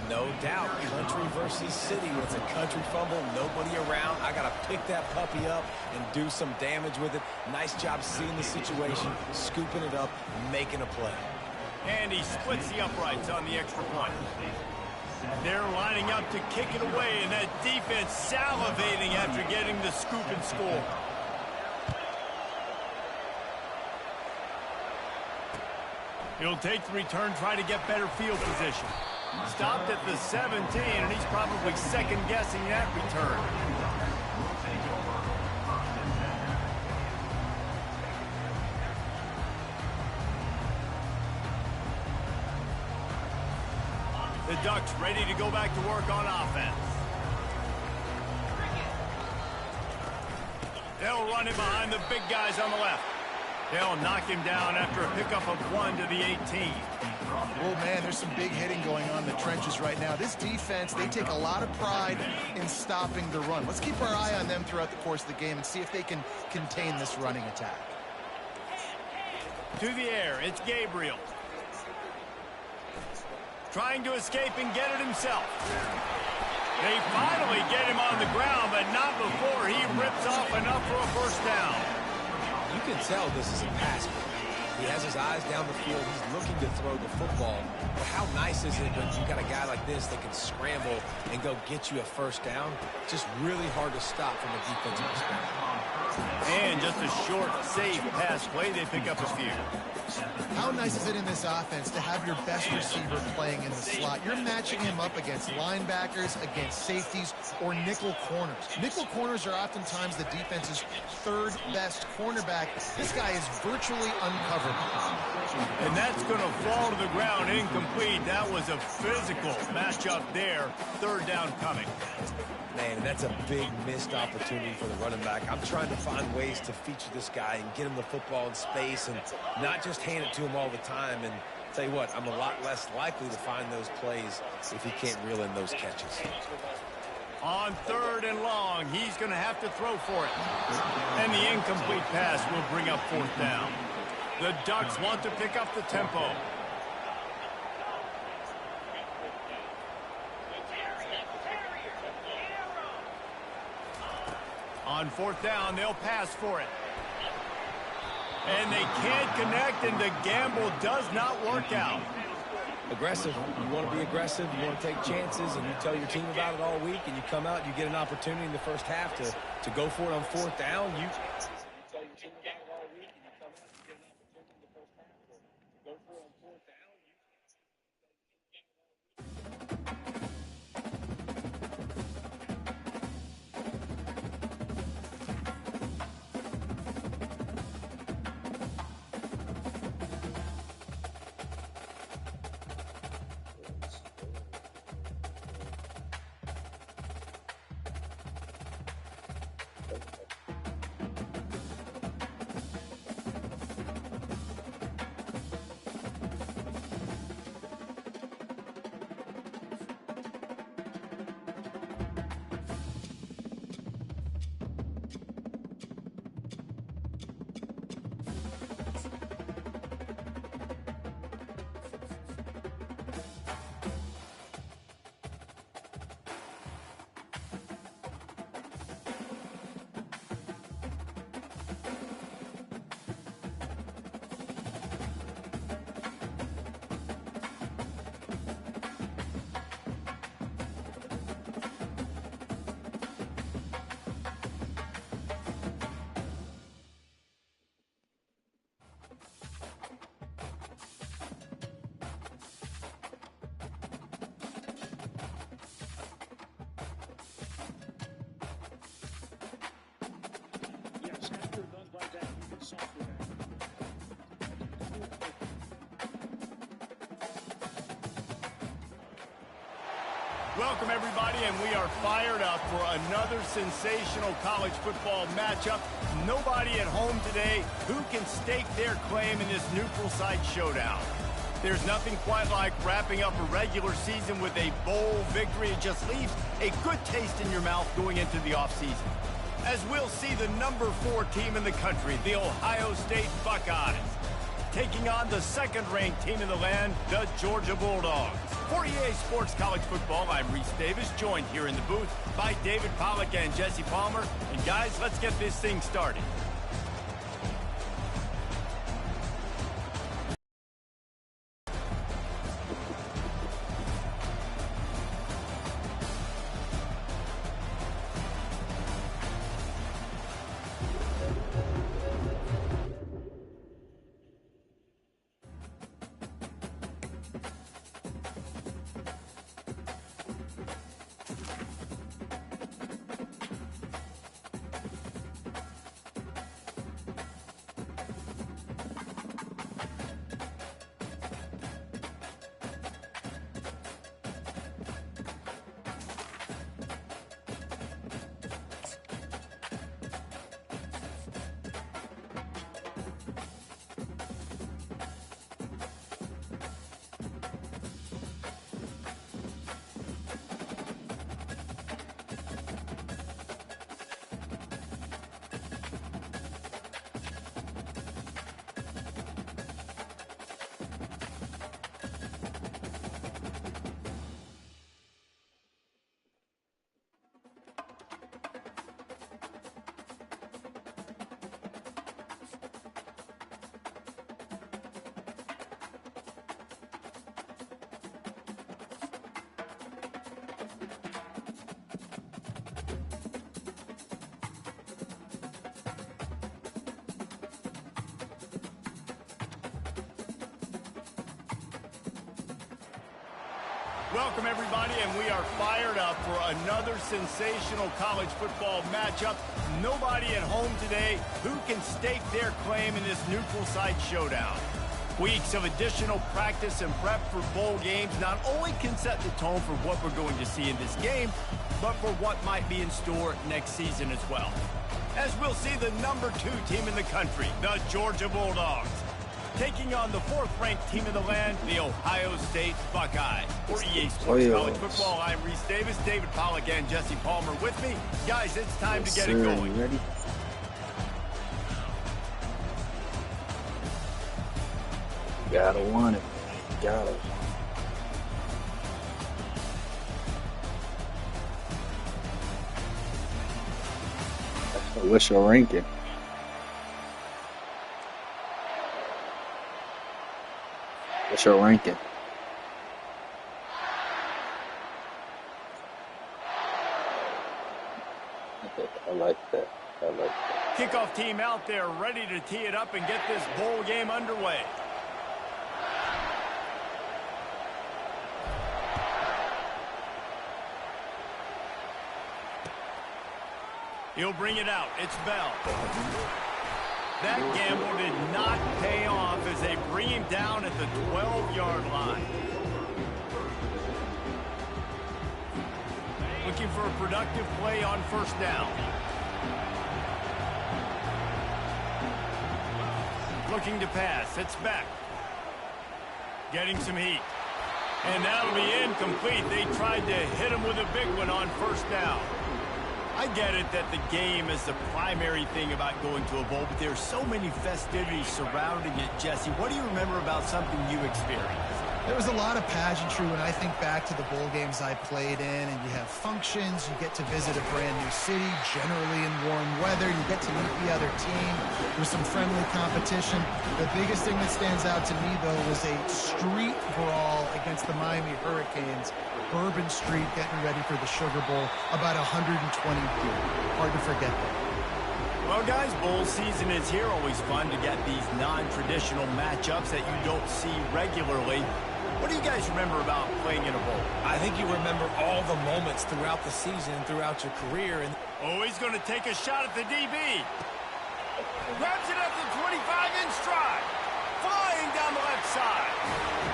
No doubt, country versus city. When it's a country fumble, nobody around. I got to pick that puppy up and do some damage with it. Nice job seeing the situation, scooping it up, making a play. And he splits the uprights on the extra point. They're lining up to kick it away, and that defense salivating after getting the scoop and score. He'll take the return, try to get better field position. Stopped at the 17, and he's probably second-guessing that return. The Ducks ready to go back to work on offense. They'll run it behind the big guys on the left. They'll knock him down after a pickup of 1 to the 18. Oh, man, there's some big hitting going on in the trenches right now. This defense, they take a lot of pride in stopping the run. Let's keep our eye on them throughout the course of the game and see if they can contain this running attack. To the air, it's Gabriel. Trying to escape and get it himself. They finally get him on the ground, but not before he rips off enough for a first down. You can tell this is a pass play. He has his eyes down the field. He's looking to throw the football. But how nice is it when you got a guy like this that can scramble and go get you a first down? Just really hard to stop from a defensive perspective. And just a short, safe pass play. They pick up a few. How nice is it in this offense to have your best receiver playing in the slot? You're matching him up against linebackers, against safeties, or nickel corners. Nickel corners are oftentimes the defense's third best cornerback. This guy is virtually uncoverable. And that's going to fall to the ground incomplete. That was a physical matchup there. Third down coming. Man, that's a big missed opportunity for the running back. I'm trying to find ways to feature this guy and get him the football in space and not just hand it to him all the time. And tell you what, I'm a lot less likely to find those plays if he can't reel in those catches. On 3rd and long, he's going to have to throw for it. And the incomplete pass will bring up 4th down. The Ducks want to pick up the tempo. On 4th down, they'll pass for it. And they can't connect, and the gamble does not work out. Aggressive. You want to be aggressive. You want to take chances, and you tell your team about it all week, and you come out, you get an opportunity in the first half to go for it on 4th down. You tell your team about it all week, and you come out, you get an opportunity in the first half to go for it on 4th down. Welcome, everybody, and we are fired up for another sensational college football matchup. Nobody at home today who can stake their claim in this neutral site showdown. There's nothing quite like wrapping up a regular season with a bowl victory. It just leaves a good taste in your mouth going into the offseason. As we'll see the number 4 team in the country, the Ohio State Buckeyes, taking on the second-ranked team in the land, the Georgia Bulldogs. For EA Sports College Football, I'm Reese Davis, joined here in the booth by David Pollack and Jesse Palmer. And guys, let's get this thing started. Welcome, everybody, and we are fired up for another sensational college football matchup. Nobody at home today who can stake their claim in this neutral site showdown. Weeks of additional practice and prep for bowl games not only can set the tone for what we're going to see in this game, but for what might be in store next season as well. As we'll see the number 2 team in the country, the Georgia Bulldogs, taking on the 4th-ranked team in the land, the Ohio State Buckeyes. For EA Sports College Football, I'm Reese Davis, David Pollack, and Jesse Palmer with me. Guys, it's time to get it going. You ready? Gotta want it. Gotta. What's your ranking? What's your ranking? I like that. I like that. Kickoff team out there ready to tee it up and get this bowl game underway. He'll bring it out. It's Bell. That gamble did not pay off as they bring him down at the 12-yard line. Looking for a productive play on first down. Looking to pass. It's back. Getting some heat. And that'll be incomplete. They tried to hit him with a big one on first down. I get it that the game is the primary thing about going to a bowl, but there's so many festivities surrounding it. Jesse, what do you remember about something you experienced? There was a lot of pageantry when I think back to the bowl games I played in, and you have functions, you get to visit a brand new city, generally in warm weather, you get to meet the other team, there's some friendly competition. The biggest thing that stands out to me, though, was a street brawl against the Miami Hurricanes, Bourbon Street, getting ready for the Sugar Bowl, about 120 people. Hard to forget that. Well, guys, bowl season is here. Always fun to get these non-traditional matchups that you don't see regularly. What do you guys remember about playing in a bowl? I think you remember all the moments throughout the season, throughout your career. And oh, he's going to take a shot at the DB. Grabs it up to 25 in stride. Flying down the left side.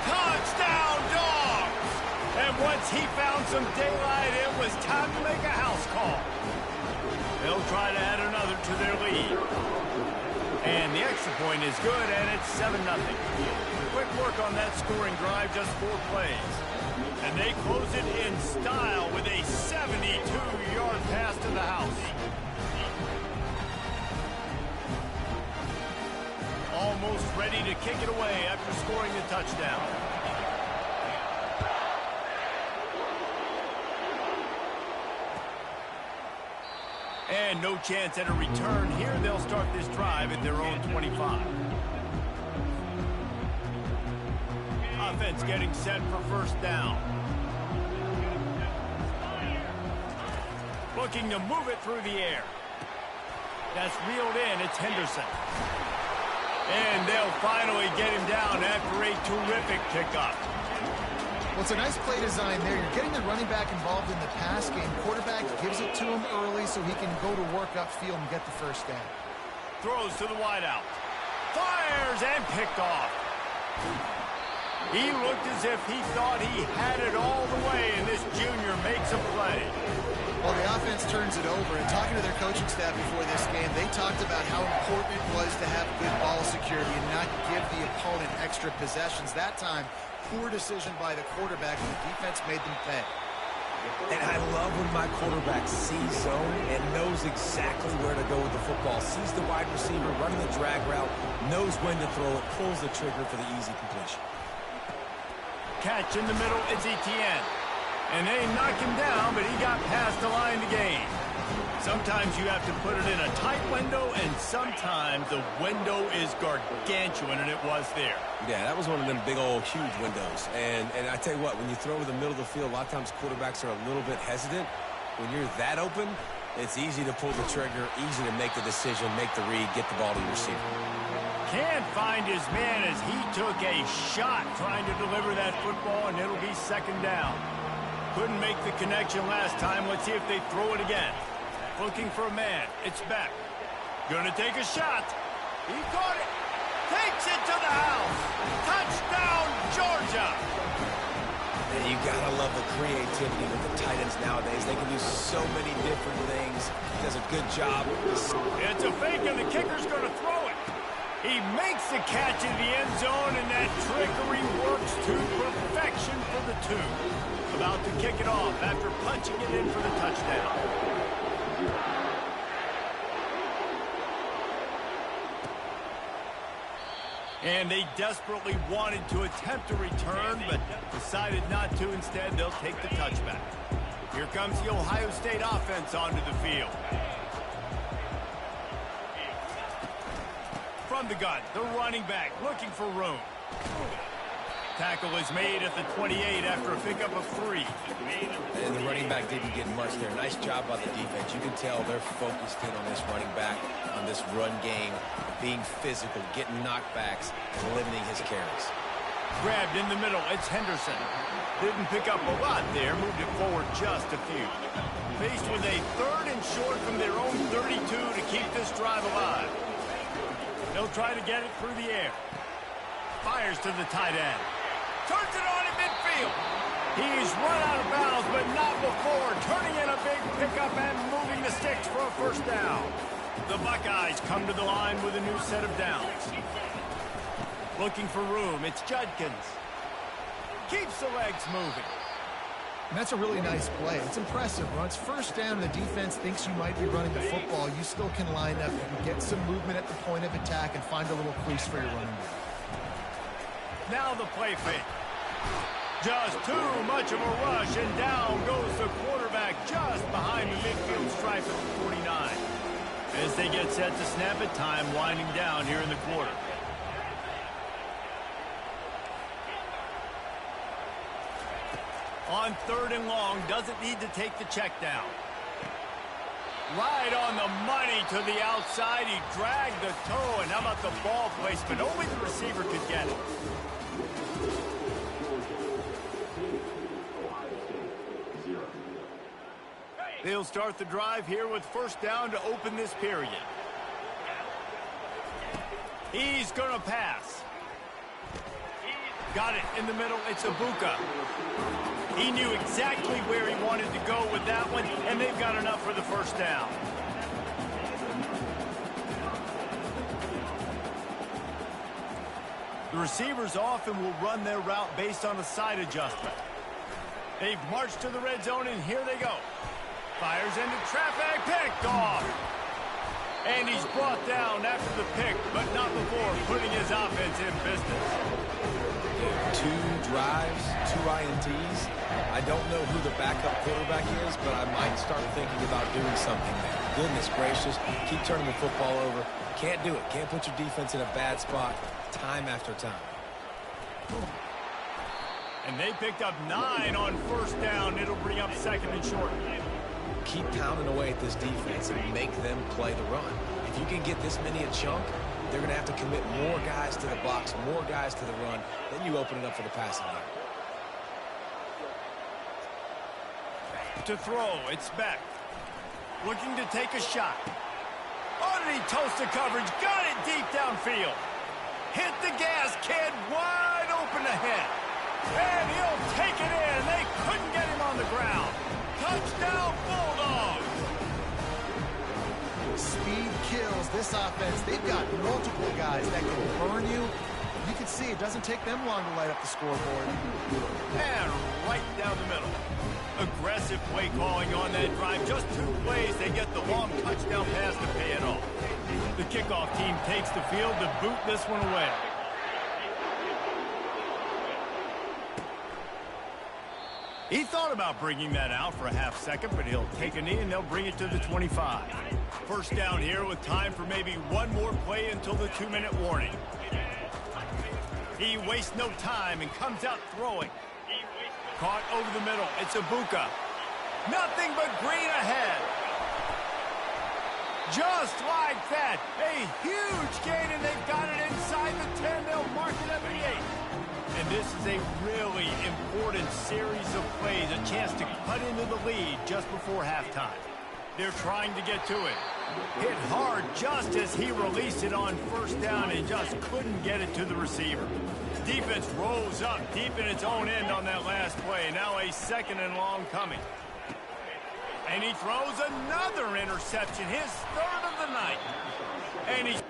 Touchdown, Dogs! And once he found some daylight, it was time to make a house call. They'll try to add another to their lead. And the extra point is good, and it's 7-0. Quick work on that scoring drive, just 4 plays. And they close it in style with a 72-yard pass to the house. Almost ready to kick it away after scoring the touchdown. And no chance at a return here. They'll start this drive at their own 25. Offense getting set for first down. Looking to move it through the air. That's reeled in. It's Henderson. And they'll finally get him down after a terrific pickup. Well, it's a nice play design there. You're getting the running back involved in the pass game. Quarterback gives it to him early so he can go to work upfield and get the first down. Throws to the wideout. Fires and picked off. He looked as if he thought he had it all the way, and this junior makes a play. Well, the offense turns it over, and talking to their coaching staff before this game, they talked about how important it was to have good ball security and not give the opponent extra possessions. That time, poor decision by the quarterback, and the defense made them pay. And I love when my quarterback sees zone and knows exactly where to go with the football. Sees the wide receiver running the drag route, knows when to throw it, pulls the trigger for the easy completion. Catch in the middle, it's Etienne. And they knock him down, but he got past the line to gain. Sometimes you have to put it in a tight window, and sometimes the window is gargantuan, and it was there. Yeah, that was one of them big old huge windows. And I tell you what, when you throw over the middle of the field, a lot of times quarterbacks are a little bit hesitant. When you're that open, it's easy to pull the trigger, easy to make the decision, make the read, get the ball to your receiver. Can't find his man as he took a shot trying to deliver that football, and it'll be second down. Couldn't make the connection last time. Let's see if they throw it again. Looking for a man. It's Beck. Gonna take a shot. He caught it. Takes it to the house. Touchdown, Georgia. And you gotta love the creativity with the tight ends nowadays. They can do so many different things. He does a good job. It's a fake, and the kicker's gonna throw it. He makes the catch in the end zone, and that trickery works to perfection for the 2. About to kick it off after punching it in for the touchdown. And they desperately wanted to attempt a return, but decided not to. Instead, they'll take the touchback. Here comes the Ohio State offense onto the field. From the gun, the running back looking for room. Tackle is made at the 28 after a pickup of 3. And the running back didn't get much there. Nice job by the defense. You can tell they're focused in on this running back, on this run game, being physical, getting knockbacks, and limiting his carries. Grabbed in the middle, it's Henderson. Didn't pick up a lot there, moved it forward just a few. Faced with a 3rd and short from their own 32 to keep this drive alive. They'll try to get it through the air. Fires to the tight end. Turns it on in midfield. He's run out of bounds, but not before. Turning in a big pickup and moving the sticks for a first down. The Buckeyes come to the line with a new set of downs. Looking for room, it's Judkins. Keeps the legs moving. And that's a really nice play. It's impressive. When it's first down and the defense thinks you might be running the football, you still can line up and get some movement at the point of attack and find a little crease for your running back. Now the play fake. Just too much of a rush, and down goes the quarterback just behind the midfield stripe at the 49. As they get set to snap it, time winding down here in the quarter. On 3rd and long, doesn't need to take the check down. Right on the money to the outside. He dragged the toe, and how about the ball placement? Only the receiver could get it. They'll start the drive here with first down to open this period. He's going to pass. Got it in the middle. It's Ibuka. He knew exactly where he wanted to go with that one, and they've got enough for the first down. The receivers often will run their route based on a side adjustment. They've marched to the red zone, and here they go. Fires into traffic, picked off. And he's brought down after the pick, but not before putting his offense in business. 2 drives, 2 INTs. I don't know who the backup quarterback is, but I might start thinking about doing something there. Goodness gracious, keep turning the football over. Can't do it. Can't put your defense in a bad spot time after time. And they picked up 9 on first down. It'll bring up second and short. Keep pounding away at this defense and make them play the run. If you can get this many a chunk, they're going to have to commit more guys to the box, more guys to the run. Then you open it up for the passing game. To throw, it's Beck. Looking to take a shot. Oh, did he toast the coverage? Got it deep downfield. Hit the gas, kid. Wide open ahead. And he'll take it in. They couldn't get him on the ground. Touchdown, Bulldogs. Speed kills this offense. They've got multiple guys that can burn you. You can see it doesn't take them long to light up the scoreboard. And right down the middle. Aggressive play calling on that drive. Just 2 plays, they get the long touchdown pass to pay it off. The kickoff team takes the field to boot this one away. He thought about bringing that out for a half second, but he'll take a knee and they'll bring it to the 25. First down here with time for maybe one more play until the 2-minute warning. He wastes no time and comes out throwing. Caught over the middle. It's Ibuka. Nothing but green ahead. Just like that. A huge gain, and they've got it inside the 10. They'll mark it at the 8. And this is a really important series of plays, a chance to cut into the lead just before halftime. They're trying to get to it. Hit hard just as he released it on first down and just couldn't get it to the receiver. Defense rolls up deep in its own end on that last play. Now a second and long coming. And he throws another interception, his 3rd of the night. And he's...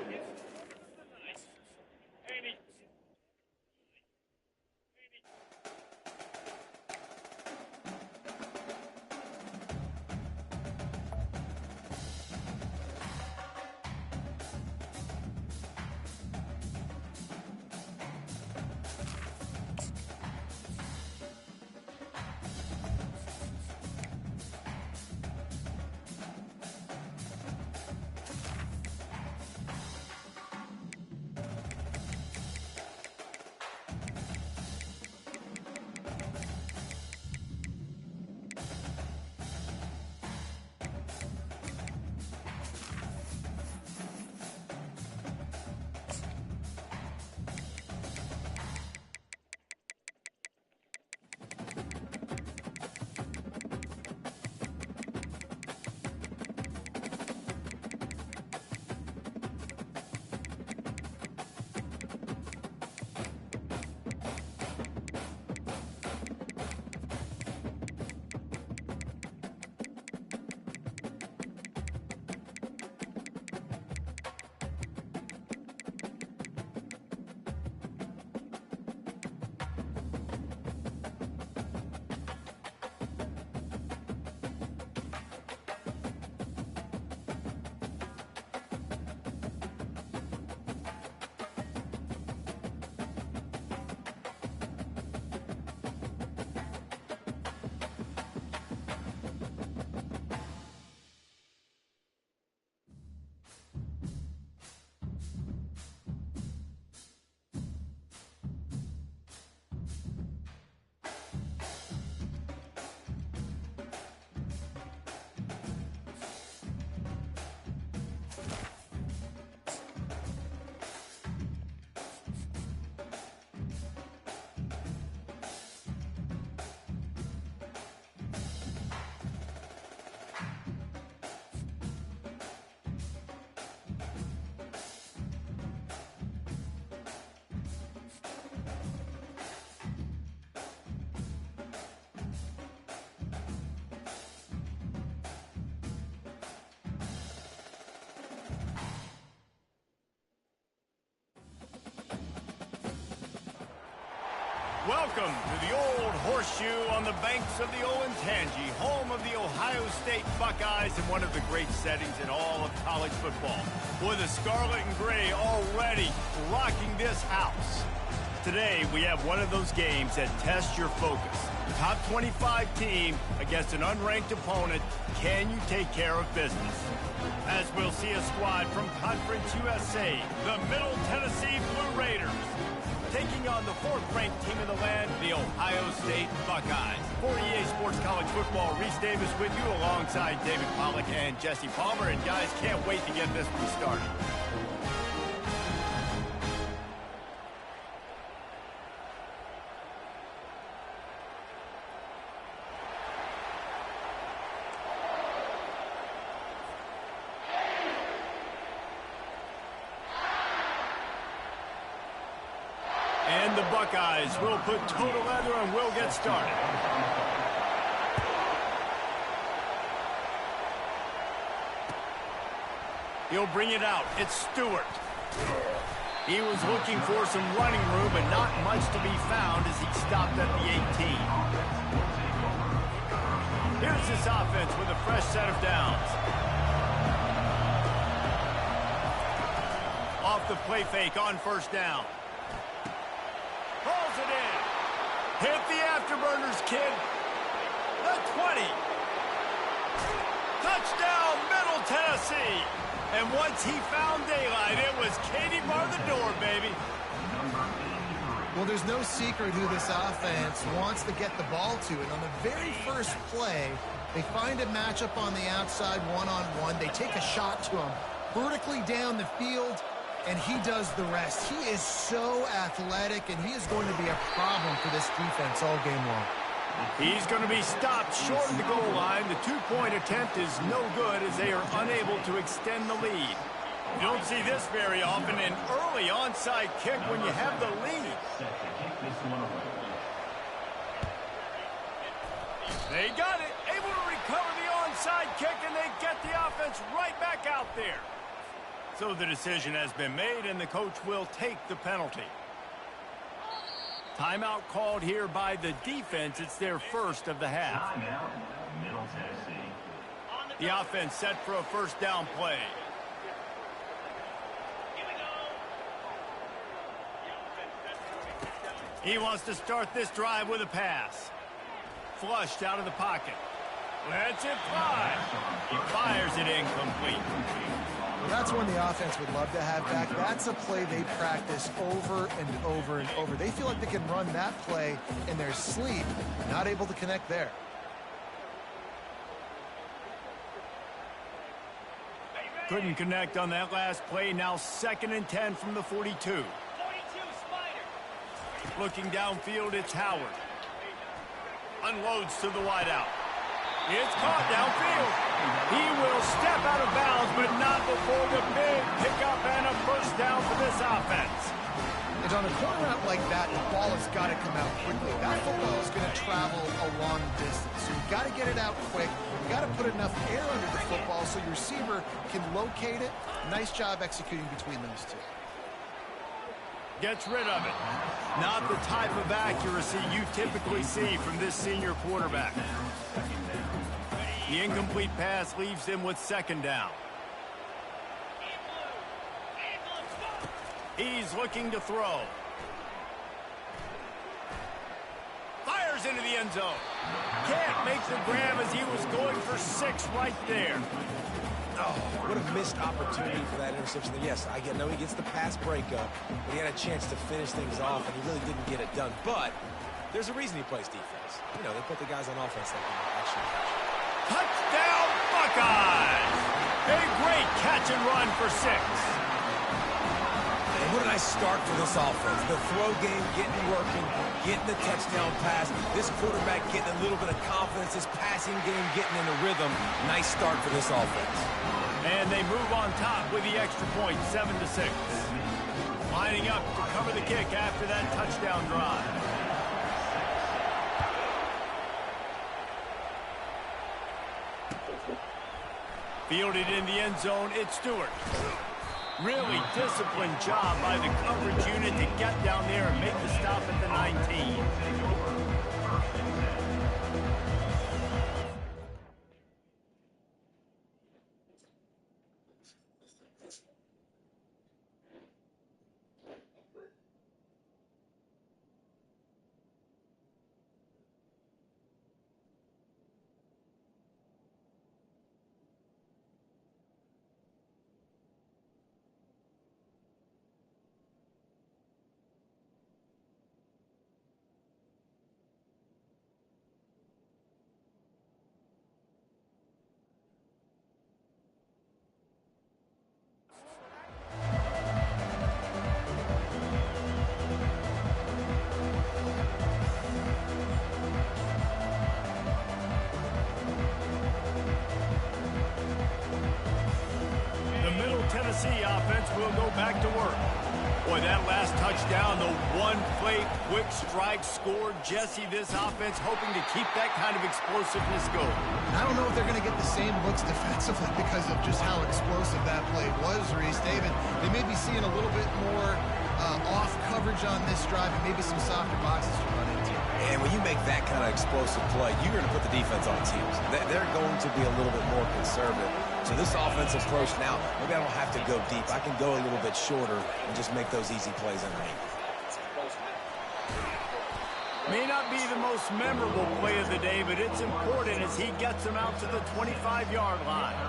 Welcome to the old horseshoe on the banks of the Olentangy, home of the Ohio State Buckeyes and one of the great settings in all of college football. Boy, the scarlet and gray already rocking this house. Today, we have one of those games that tests your focus. Top 25 team against an unranked opponent. Can you take care of business? As we'll see a squad from Conference USA, the Middle Tennessee Blue Raiders, taking on the fourth-ranked team in the land, the Ohio State Buckeyes. For EA Sports College Football, Reese Davis with you alongside David Pollack and Jesse Palmer. And guys, can't wait to get this one started. And the Buckeyes will put total leather and will get started. He'll bring it out. It's Stewart. He was looking for some running room, but not much to be found as he stopped at the 18. Here's this offense with a fresh set of downs. Off the play fake on first down. Pulls it in. Hit the afterburners, kid. The 20. Touchdown, Middle Tennessee. And once he found daylight, it was Katie bar the door, baby. Well, there's no secret who this offense wants to get the ball to. And on the very first play, they find a matchup on the outside one-on-one. They take a shot to him vertically down the field, and he does the rest. He is so athletic, and he is going to be a problem for this defense all game long. He's going to be stopped short of the goal line. The two-point attempt is no good as they are unable to extend the lead. You don't see this very often, an early onside kick when you have the lead. They got it, able to recover the onside kick, and they get the offense right back out there. So the decision has been made, and the coach will take the penalty. Timeout called here by the defense. It's their first of the half. Middle Tennessee. The offense set for a first down play. He wants to start this drive with a pass. Flushed out of the pocket. Lets it fly. He fires it incomplete. Well, that's one the offense would love to have back. That's a play they practice over and over and over. They feel like they can run that play in their sleep. Not able to connect there. Couldn't connect on that last play. Now 2nd and 10 from the 42. 42, Spider. Looking downfield, it's Howard. Unloads to the wideout. It's caught downfield. He will step out of bounds, but not before the big pickup and a first down for this offense. And on a corner route like that, the ball has got to come out quickly. That football is going to travel a long distance. So you've got to get it out quick. You've got to put enough air under the football so your receiver can locate it. Nice job executing between those two. Gets rid of it. Not the type of accuracy you typically see from this senior quarterback. The incomplete pass leaves him with 2nd down. He's looking to throw. Fires into the end zone. Can't make the grab as he was going for 6 right there. Oh, what a missed opportunity for that interception. Yes, I know he gets the pass breakup, but he had a chance to finish things off, and he really didn't get it done. But there's a reason he plays defense. You know, they put the guys on offense that can actually catch. Touchdown, Buckeyes! A great catch and run for 6. And what a nice start for this offense. The throw game getting working, getting the touchdown pass. This quarterback getting a little bit of confidence. This passing game getting in a rhythm. Nice start for this offense. And they move on top with the extra point, 7-6. Lining up to cover the kick after that touchdown drive. Fielded in the end zone, it's Stewart. Really disciplined job by the coverage unit to get down there and make the stop at the 19. Tennessee offense will go back to work. Boy, that last touchdown, the one-play quick strike scored. Jesse, this offense hoping to keep that kind of explosiveness going. I don't know if they're going to get the same looks defensively because of just how explosive that play was, Reese. David, they may be seeing a little bit more off coverage on this drive and maybe some softer boxes to run into. And when you make that kind of explosive play, you're going to put the defense on its heels. They're going to be a little bit more conservative. So this offensive approach now, maybe I don't have to go deep. I can go a little bit shorter and just make those easy plays underneath. May not be the most memorable play of the day, but it's important as he gets them out to the 25-yard line.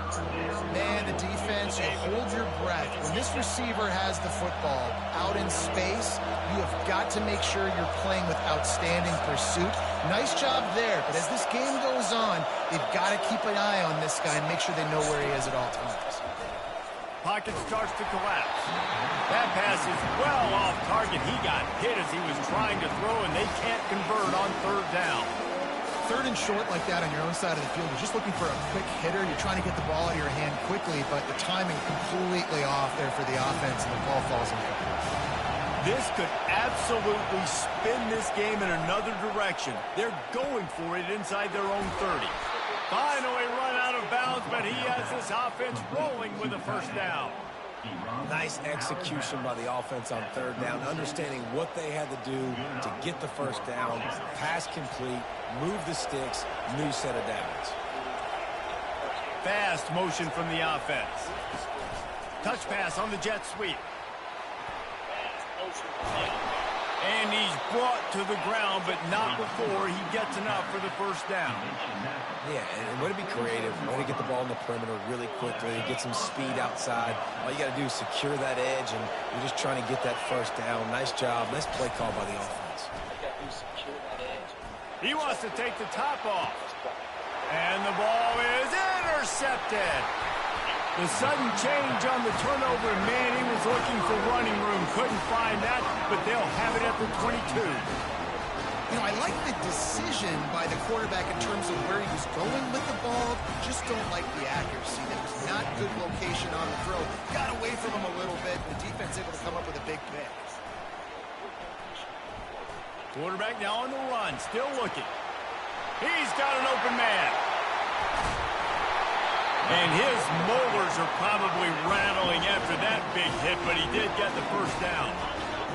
Man, the defense, you hold your breath. When this receiver has the football out in space, you have got to make sure you're playing with outstanding pursuit. Nice job there, but as this game goes on, they've got to keep an eye on this guy and make sure they know where he is at all times. Pocket starts to collapse. That pass is well off target. He got hit as he was trying to throw, and they can't convert on third down. Third and short like that on your own side of the field, you're just looking for a quick hitter. You're trying to get the ball out of your hand quickly, but the timing completely off there for the offense, and the ball falls incomplete. This could absolutely spin this game in another direction. They're going for it inside their own 30. Finally run out of bounds, but he has this offense rolling with a first down. Nice execution by the offense on third down, understanding what they had to do to get the first down, pass complete, move the sticks, new set of downs. Fast motion from the offense. Touch pass on the jet sweep. And he's brought to the ground, but not before he gets enough for the first down. Yeah, and way to be creative, way to get the ball in the perimeter really quickly, get some speed outside. All you got to do is secure that edge, and you're just trying to get that first down. Nice job. Nice play call by the offense. He wants to take the top off. And the ball is intercepted. The sudden change on the turnover, and man, he was looking for running room. Couldn't find that, but they'll have it at the 22. You know, I like the decision by the quarterback in terms of where he was going with the ball. Just don't like the accuracy. That was not good location on the throw. Got away from him a little bit. The defense able to come up with a big pick. Quarterback now on the run, still looking. He's got an open man. And his molars are probably rattling after that big hit, but he did get the first down.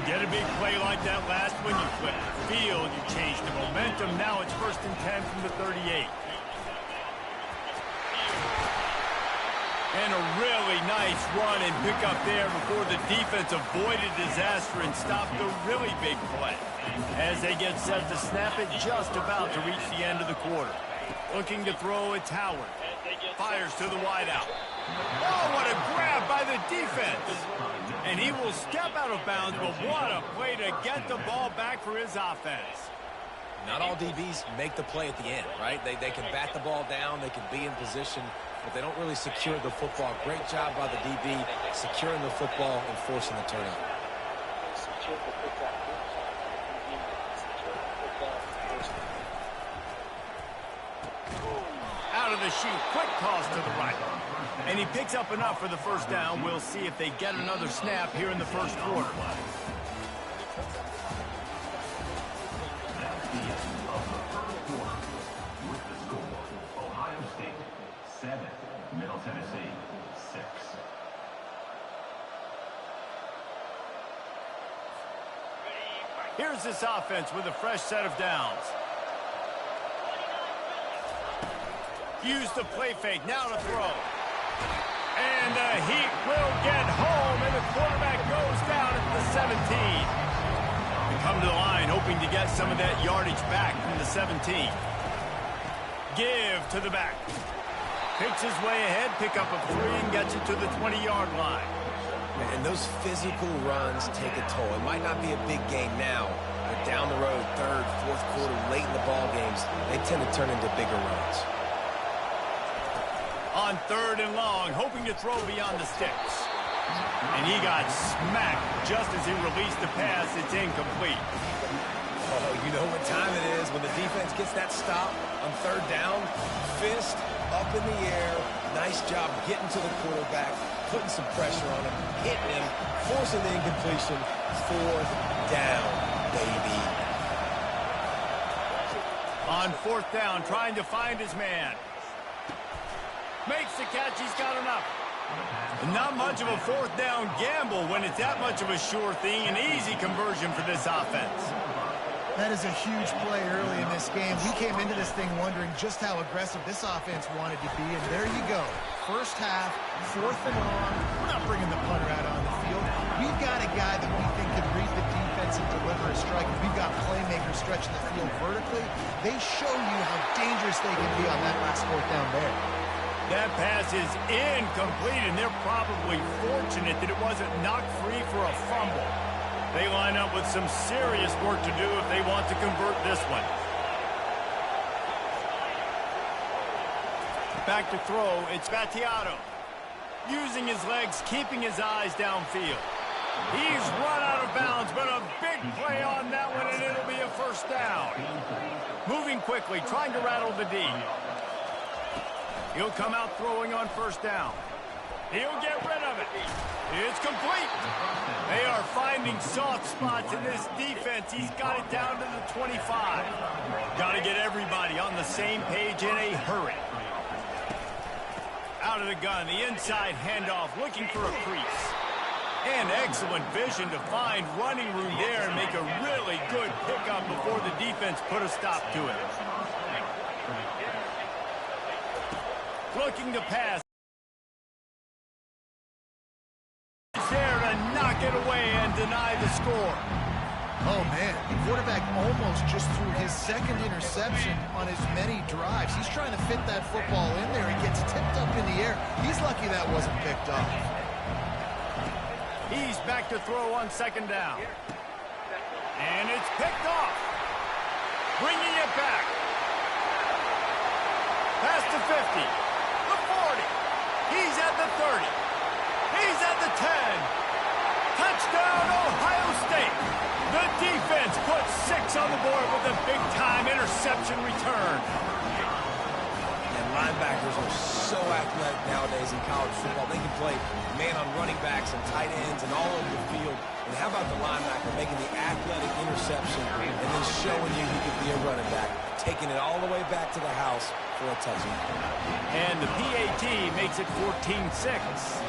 Get a big play like that last one, you flip the field, you change the momentum. Now it's 1st and 10 from the 38. And a really nice run and pick up there before the defense avoided disaster and stopped the really big play. As they get set to snap it, just about to reach the end of the quarter. Looking to throw, it's Howard. Fires to the wideout. Oh, what a grab by the defense. And he will step out of bounds, but what a play to get the ball back for his offense. Not all DBs make the play at the end, right? They can bat the ball down, they can be in position, but they don't really secure the football. Great job by the DB securing the football and forcing the turnover. Out of the chute, quick toss to the right. And he picks up enough for the first down. We'll see if they get another snap here in the first quarter. That's the end of the first quarter. With the score, Ohio State 7, Middle Tennessee 6. Here's this offense with a fresh set of downs. Use the play fake, now to throw. And the Heat will get home, and the quarterback goes down at the 17. They come to the line, hoping to get some of that yardage back from the 17. Give to the back. Picks his way ahead, pick up a 3, and gets it to the 20-yard line. And those physical runs take a toll. It might not be a big game now, but down the road, third, fourth quarter, late in the ball games, they tend to turn into bigger runs. On 3rd and long, hoping to throw beyond the sticks. And he got smacked just as he released the pass. It's incomplete. Oh, you know what time it is when the defense gets that stop on 3rd down. Fist up in the air. Nice job getting to the quarterback, putting some pressure on him, hitting him, forcing the incompletion. 4th down, baby. On 4th down, trying to find his man. Makes the catch, he's got enough. Not much of a 4th down gamble when it's that much of a sure thing, an easy conversion for this offense. That is a huge play early in this game. We came into this thing wondering just how aggressive this offense wanted to be, and there you go. First half, 4th and long. We're not bringing the punter out on the field. We've got a guy that we think can read the defense and deliver a strike. We've got playmakers stretching the field vertically. They show you how dangerous they can be on that last 4th down there. That pass is incomplete, and they're probably fortunate that it wasn't knocked free for a fumble. They line up with some serious work to do if they want to convert this one. Back to throw, it's Battiato. Using his legs, keeping his eyes downfield. He's run out of bounds, but a big play on that one, and it'll be a 1st down. Moving quickly, trying to rattle the D. He'll come out throwing on 1st down. He'll get rid of it. It's complete. They are finding soft spots in this defense. He's got it down to the 25. Got to get everybody on the same page in a hurry. Out of the gun, the inside handoff, looking for a crease. And excellent vision to find running room there and make a really good pickup before the defense put a stop to it. Looking to pass. There to knock it away and deny the score. Oh, man, the quarterback almost just threw his 2nd interception on as many drives. He's trying to fit that football in there. He gets tipped up in the air. He's lucky that wasn't picked off. He's back to throw on 2nd down. And it's picked off. Bringing it back. Past the 50. The 40. He's at the 30. He's at the 10. Touchdown, Ohio State. The defense puts 6 on the board with a big-time interception return. And linebackers are so athletic nowadays in college football. They can play man on running backs and tight ends and all over the field. And how about the linebacker making the athletic interception and then showing you he could be a running back, taking it all the way back to the house for a touchdown. And the PAT makes it 14-6.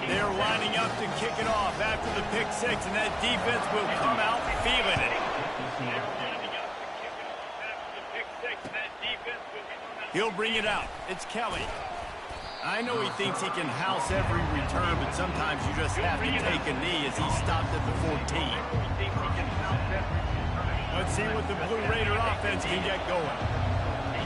They're lining up to kick it off after the pick 6, and that defense will come out feeling it. He'll bring it out. It's Kelly. I know he thinks he can house every return, but sometimes you just have to take a knee as he stopped at the 14. Let's see what the Blue Raider offense can get going.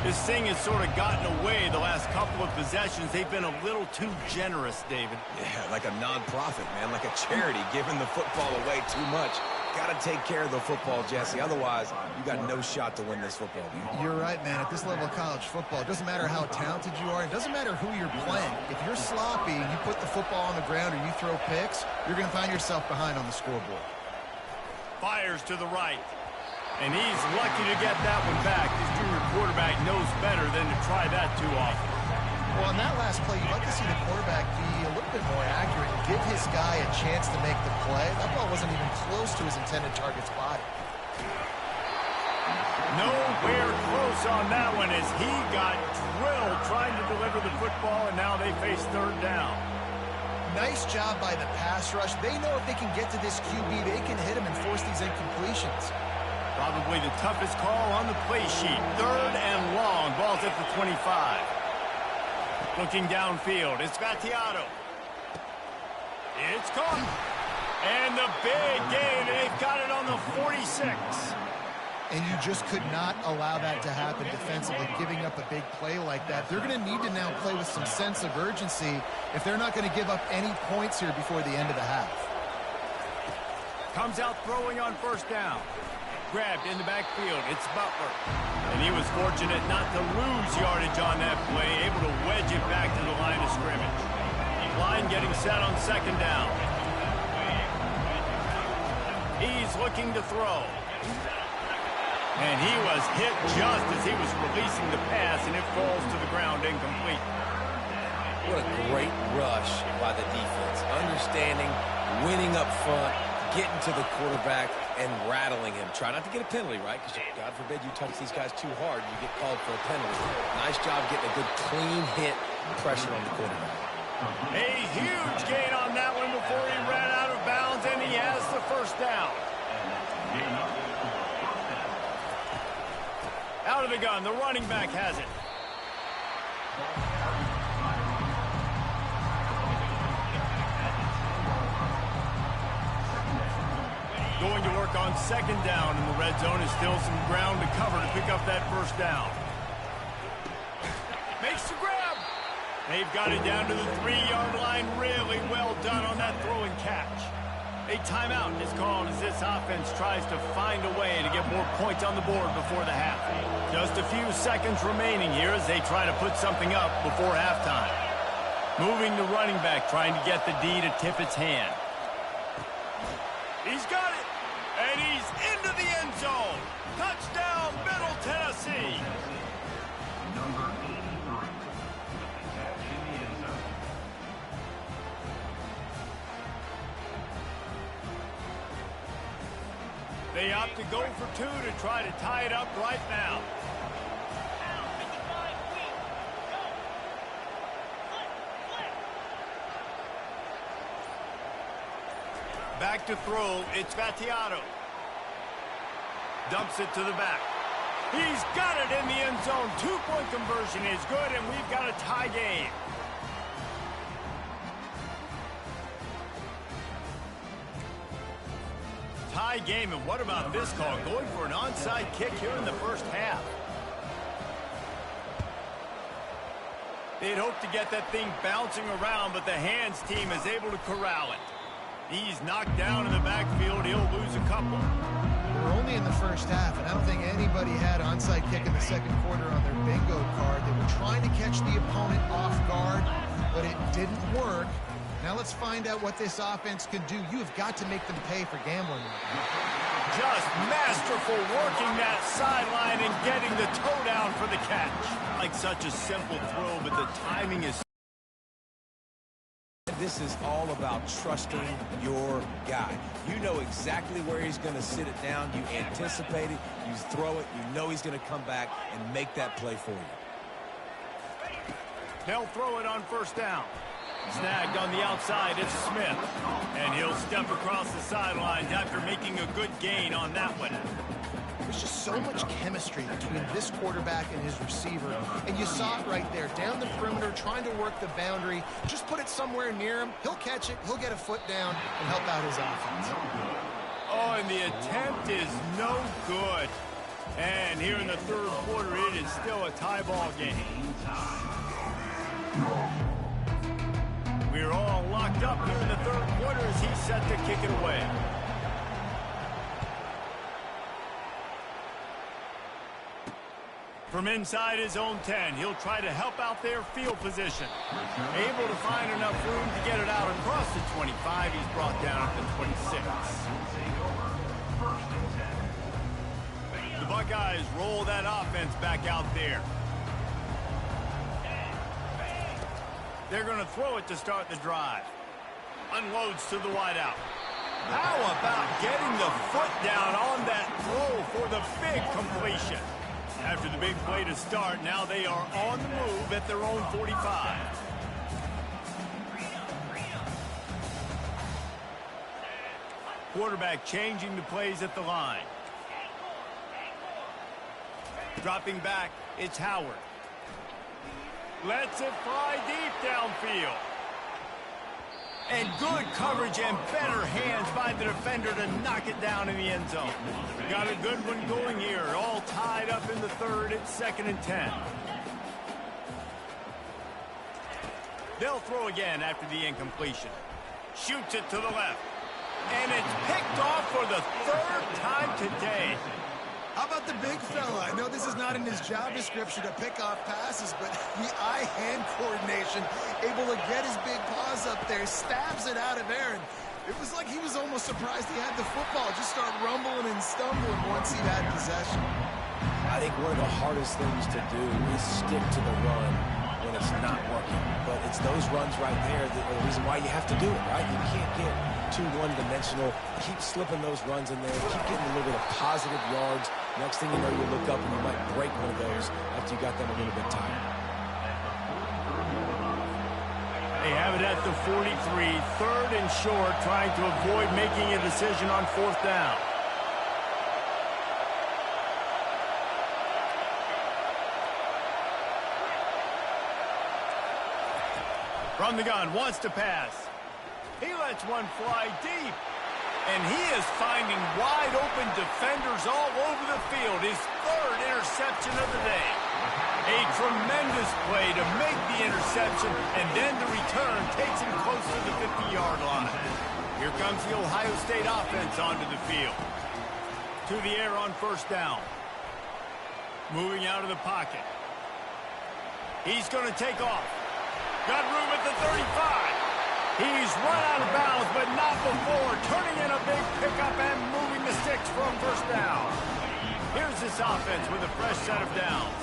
This thing has sort of gotten away the last couple of possessions. They've been a little too generous, David. Yeah, like a non-profit, man, like a charity, giving the football away too much. Got to take care of the football, Jesse. Otherwise, you got no shot to win this football game. You're right, man. At this level of college football, it doesn't matter how talented you are. It doesn't matter who you're playing. If you're sloppy and you put the football on the ground or you throw picks, you're going to find yourself behind on the scoreboard. Fires to the right. And he's lucky to get that one back. His junior quarterback knows better than to try that too often. Well, on that last play, you'd like to see the quarterback be a little bit more accurate and give his guy a chance to make the play. That ball wasn't even close to his intended target's body. Nowhere close on that one as he got drilled trying to deliver the football, and now they face 3rd down. Nice job by the pass rush. They know if they can get to this QB, they can hit him and force these incompletions. Probably the toughest call on the play sheet. 3rd and long. Ball's at the 25. Looking downfield. It's Gattiato. It's caught. And the big gain. They've got it on the 46. And you just could not allow that to happen defensively, giving up a big play like that. They're going to need to now play with some sense of urgency if they're not going to give up any points here before the end of the half. Comes out throwing on 1st down. Grabbed in the backfield. It's Butler. And he was fortunate not to lose yardage on that play, able to wedge it back to the line of scrimmage. Line getting set on 2nd down. He's looking to throw. And he was hit just as he was releasing the pass, and it falls to the ground incomplete. What a great rush by the defense. Understanding, winning up front, getting to the quarterback, and rattling him. Try not to get a penalty, right? Because God forbid you touch these guys too hard, you get called for a penalty. Nice job getting a good clean hit, pressure on the quarterback. A huge gain on that one before he ran out of bounds, and he has the 1st down. Out of the gun, the running back has it. Going to work on 2nd down, and the red zone is still some ground to cover to pick up that 1st down. Makes the grab. They've got it down to the 3-yard line. Really well done on that throw and catch. A timeout is called as this offense tries to find a way to get more points on the board before the half. Just a few seconds remaining here as they try to put something up before halftime. Moving the running back, trying to get the D to tip its hand. He's got it, and he's into the end zone. Touchdown, Middle Tennessee. Number 83. Catch in the end zone. They opt to go for 2 to try to tie it up right now. Back to throw, it's Gattiato. Dumps it to the back. He's got it in the end zone. 2-point conversion is good, and we've got a tie game. Tie game, and what about this call? Going for an onside kick here in the 1st half. They'd hoped to get that thing bouncing around, but the hands team is able to corral it. He's knocked down in the backfield. He'll lose a couple. We're only in the 1st half, and I don't think anybody had onside kick in the 2nd quarter on their bingo card. They were trying to catch the opponent off guard, but it didn't work. Now let's find out what this offense can do. You have got to make them pay for gambling. Just masterful working that sideline and getting the toe down for the catch. Like such a simple throw, but the timing is... This is all about trusting your guy. You know exactly where he's going to sit it down. You anticipate it. You throw it. You know he's going to come back and make that play for you. They'll throw it on 1st down. Snagged on the outside, it's Smith. And he'll step across the sidelines after making a good gain on that one. There's just so much chemistry between this quarterback and his receiver. And you saw it right there, down the perimeter, trying to work the boundary. Just put it somewhere near him. He'll catch it. He'll get a foot down and help out his offense. Oh, and the attempt is no good. And here in the 3rd quarter, it is still a tie ball game. We're all locked up here in the 3rd quarter as he's set to kick it away. From inside his own 10, he'll try to help out their field position. Able to find enough room to get it out across the 25. He's brought down at the 26. The Buckeyes roll that offense back out there. They're going to throw it to start the drive. Unloads to the wideout. How about getting the foot down on that throw for the big completion? After the big play to start, now they are on the move at their own 45. Quarterback changing the plays at the line. Dropping back, it's Howard. Lets it fly deep downfield. And good coverage and better hands by the defender to knock it down in the end zone. Got a good one going here. All tied up in the third. It's 2nd and 10. They'll throw again after the incompletion. Shoots it to the left. And it's picked off for the 3rd time today. How about the big fella? I know this is not in his job description to pick off passes, but the eye-hand coordination, able to get his big paws up there, stabs it out of there, and it was like he was almost surprised he had the football. Just start rumbling and stumbling once he had possession. I think one of the hardest things to do is stick to the run when it's not working. But it's those runs right there that are the reason why you have to do it, right? You can't get too one-dimensional. Keep slipping those runs in there. Keep getting a little bit of positive yards. Next thing you know, you look up and you might break one of those after you got them a little bit tired. They have it at the 43, 3rd and short, trying to avoid making a decision on 4th down. From the gun, wants to pass. He lets one fly deep. And he is finding wide-open defenders all over the field. His 3rd interception of the day. A tremendous play to make the interception, and then the return takes him close to the 50-yard line. Here comes the Ohio State offense onto the field. To the air on 1st down. Moving out of the pocket. He's going to take off. Got room at the 35. He's run out of bounds, but not before. Turning in a big pickup and moving the sticks from 1st down. Here's this offense with a fresh set of downs.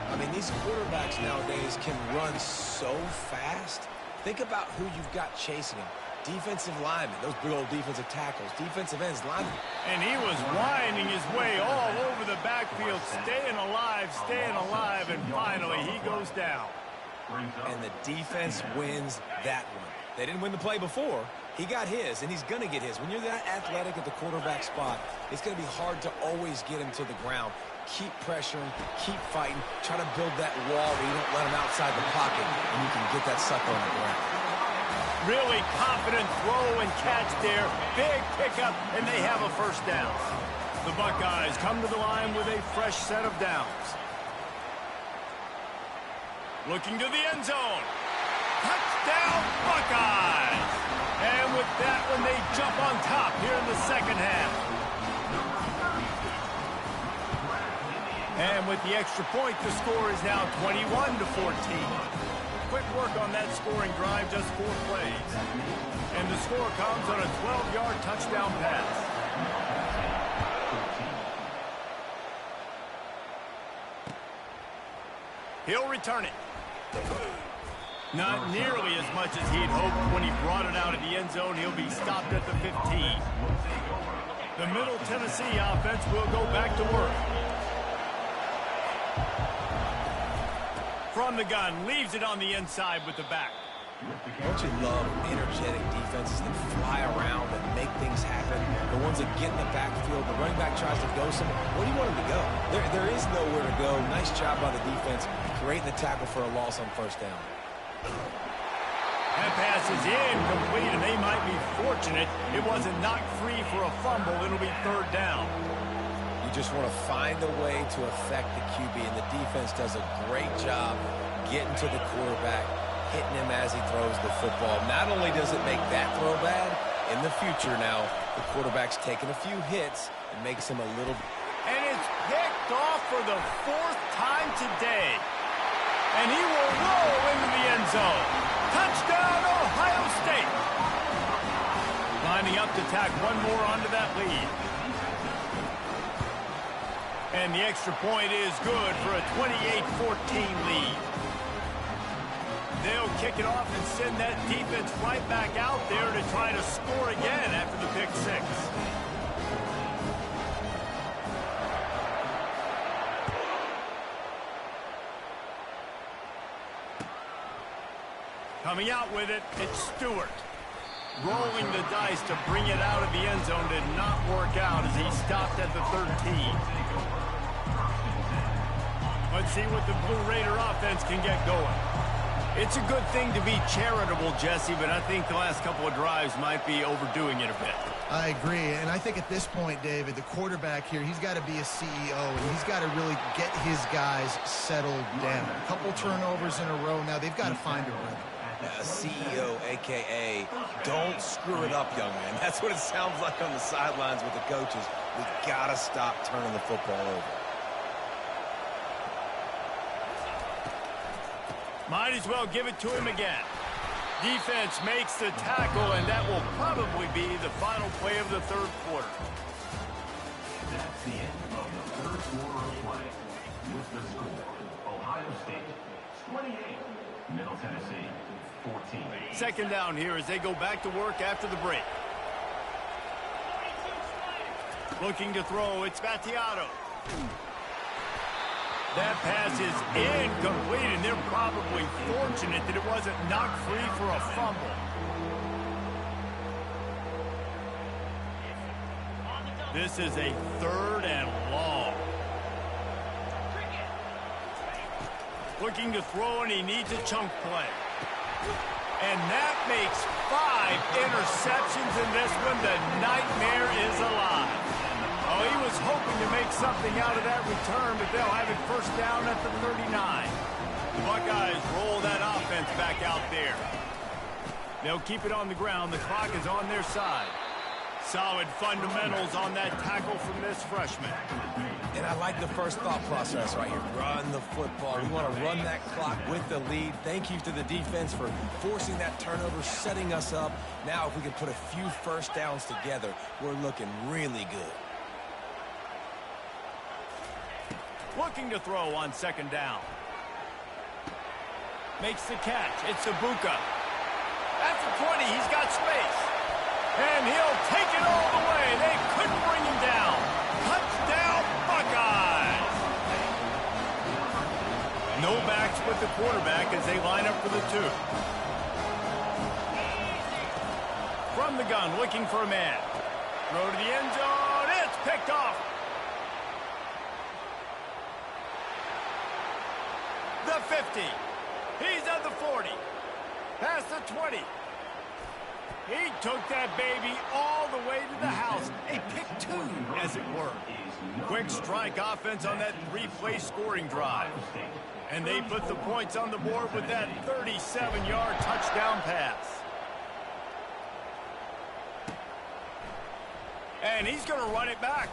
I mean, these quarterbacks nowadays can run so fast. Think about who you've got chasing him. Defensive linemen, those big old defensive tackles, defensive ends, linemen. And he was winding his way all over the backfield, staying alive, and finally he goes down. And the defense wins that one. They didn't win the play before. He got his, and he's going to get his. When you're that athletic at the quarterback spot, it's going to be hard to always get him to the ground. Keep pressuring, keep fighting, try to build that wall where you don't let him outside the pocket, and you can get that sucker on the ground. Really confident throw and catch there. Big pickup, and they have a 1st down. The Buckeyes come to the line with a fresh set of downs. Looking to the end zone. Touchdown, Buckeyes! And with that one, they jump on top here in the 2nd half. And with the extra point, the score is now 21-14. Quick work on that scoring drive, just 4 plays. And the score comes on a 12-yard touchdown pass. He'll return it. Not nearly as much as he'd hoped when he brought it out of the end zone. He'll be stopped at the 15. The Middle Tennessee offense will go back to work. From the gun, leaves it on the inside with the back. Don't you love energetic defenses that fly around and make things happen? The ones that get in the backfield, the running back tries to go somewhere. Where do you want him to go? There is nowhere to go. Nice job by the defense, creating the tackle for a loss on 1st down. That pass is incomplete, and they might be fortunate it wasn't knocked free for a fumble. It'll be 3rd down. You just want to find a way to affect the QB, and the defense does a great job getting to the quarterback, hitting him as he throws the football. Not only does it make that throw bad, in the future now, the quarterback's taking a few hits and makes him a little... And it's picked off for the 4th time today. And he will roll into the end zone. Touchdown, Ohio State. Lining up to tack one more onto that lead. And the extra point is good for a 28-14 lead. They'll kick it off and send that defense right back out there to try to score again after the pick 6. Coming out with it, it's Stewart. Rolling the dice to bring it out of the end zone did not work out as he stopped at the 13. Let's see what the Blue Raider offense can get going. It's a good thing to be charitable, Jesse, but I think the last couple of drives might be overdoing it a bit. I agree, and I think at this point, David, the quarterback here, he's got to be a CEO, and he's got to really get his guys settled down. A couple turnovers in a row now. They've got to find a rhythm. A CEO, a.k.a. don't screw it up, young man. That's what it sounds like on the sidelines with the coaches. We got to stop turning the football over. Might as well give it to him again. Defense makes the tackle, and that will probably be the final play of the third quarter. That's the end of the third quarter of play. With the score, Ohio State 28, Middle Tennessee 14. Second down here as they go back to work after the break. Looking to throw, it's Battiato. That pass is incomplete, and they're probably fortunate that it wasn't knocked free for a fumble. This is a 3rd and long. Looking to throw, and he needs a chunk play. And that makes 5 interceptions in this one. The nightmare is alive. Oh, he was hoping to make something out of that return, but they'll have it first down at the 39. The Buckeyes roll that offense back out there. They'll keep it on the ground. The clock is on their side. Solid fundamentals on that tackle from this freshman. And I like the first thought process right here. Run the football. We want to run that clock with the lead. Thank you to the defense for forcing that turnover, setting us up. Now, if we can put a few first downs together, we're looking really good. Looking to throw on second down. Makes the catch. It's Ibuka. At the 20, he's got space. And he'll take it all the way. They couldn't bring him down. Touchdown, Buckeyes. No backs with the quarterback as they line up for the 2. From the gun, looking for a man. Throw to the end zone. It's picked off. The 50. He's at the 40. Past the 20. He took that baby all the way to the house. A pick 2, as it were. Quick strike offense on that 3-play scoring drive. And they put the points on the board with that 37-yard touchdown pass. And he's going to run it back.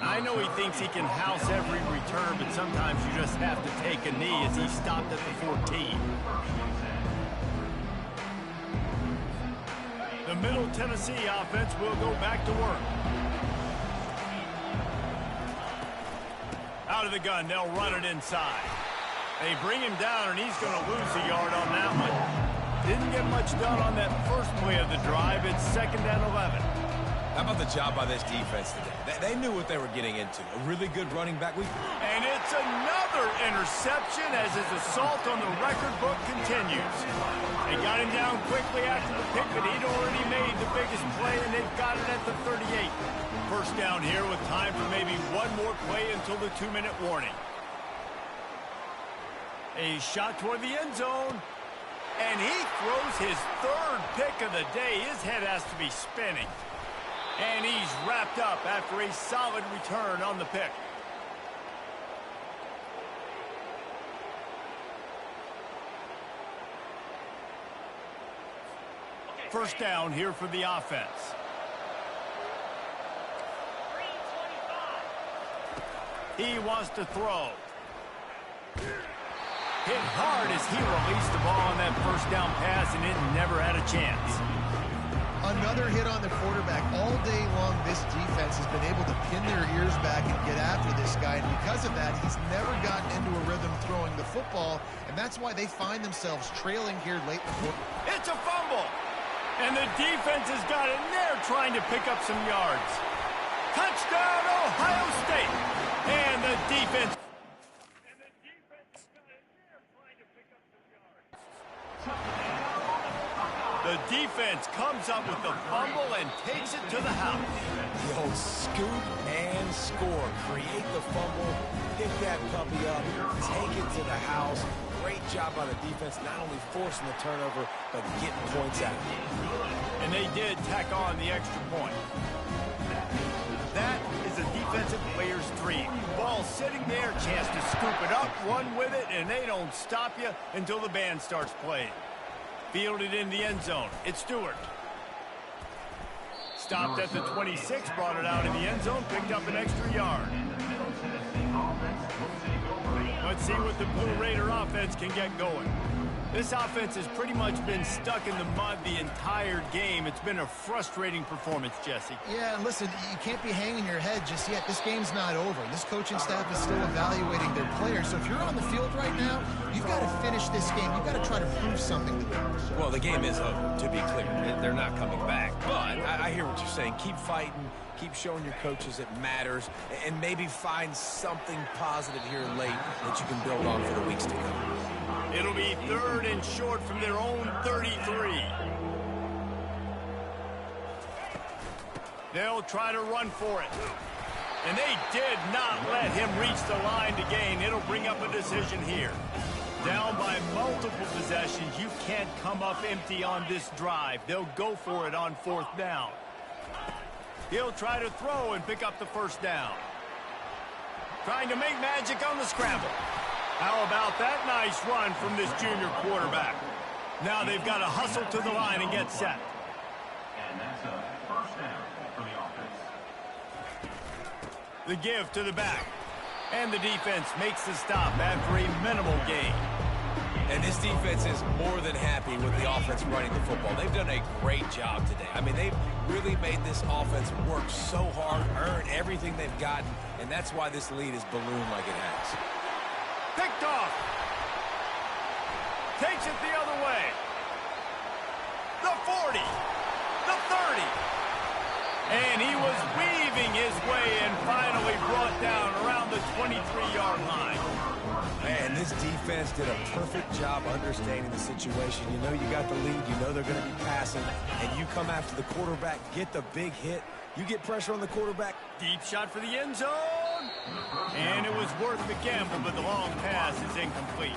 I know he thinks he can house every return, but sometimes you just have to take a knee as he stopped at the 14. The Middle Tennessee offense will go back to work. Out of the gun, they'll run it inside. They bring him down, and he's going to lose a yard on that one. Didn't get much done on that first play of the drive. It's 2nd and 11. How about the job by this defense today? They knew what they were getting into. A really good running back. And it's another interception as his assault on the record book continues. They got him down quickly after the pick, but he'd already made the biggest play, and they've got it at the 38. First down here with time for maybe one more play until the 2-minute warning. A shot toward the end zone. And he throws his 3rd pick of the day. His head has to be spinning. And he's wrapped up after a solid return on the pick. First down here for the offense. He wants to throw. Hit hard as he released the ball on that first down pass, and it never had a chance. Another hit on the quarterback. All day long, this defense has been able to pin their ears back and get after this guy. And because of that, he's never gotten into a rhythm throwing the football. And that's why they find themselves trailing here late in the quarter. It's a fumble. And the defense has got it, and they're trying to pick up some yards. Touchdown, Ohio State. And the defense. And the defense has got it, and they're trying to pick up some yards. The defense comes up with the fumble and takes it to the house. The old scoop and score. Create the fumble, pick that puppy up, take it to the house. Great job by the defense, not only forcing the turnover, but getting points out of it. And they did tack on the extra point. That is a defensive player's dream. Ball sitting there, chance to scoop it up, run with it, and they don't stop you until the band starts playing. Fielded in the end zone. It's Stewart. Stopped at the 26, brought it out in the end zone, picked up an extra yard. Let's see what the Blue Raider offense can get going. This offense has pretty much been stuck in the mud the entire game. It's been a frustrating performance, Jesse. Yeah, and listen, you can't be hanging your head just yet. This game's not over. This coaching staff is still evaluating their players. So if you're on the field right now, you've got to finish this game. You've got to try to prove something to them. Well, the game is over, to be clear. They're not coming back. But I hear what you're saying. Keep fighting. Keep showing your coaches it matters. And maybe find something positive here late that you can build on for the weeks to come. It'll be 3rd and short from their own 33. They'll try to run for it. And they did not let him reach the line to gain. It'll bring up a decision here. Down by multiple possessions, you can't come up empty on this drive. They'll go for it on 4th down. He'll try to throw and pick up the 1st down. Trying to make magic on the scramble. How about that nice run from this junior quarterback? Now they've got to hustle to the line and get set. And that's a 1st down for the offense. The give to the back. And the defense makes the stop after a minimal gain. And this defense is more than happy with the offense running the football. They've done a great job today. I mean, they've really made this offense work so hard, earn everything they've gotten, and that's why this lead is ballooned like it has. Picked off. Takes it the other way. The 40. The 30. And he was weaving his way and finally brought down around the 23-yard line. Man, this defense did a perfect job understanding the situation. You know you got the lead. You know they're going to be passing. And you come after the quarterback, get the big hit. You get pressure on the quarterback. Deep shot for the end zone. And it was worth the gamble, but the long pass is incomplete.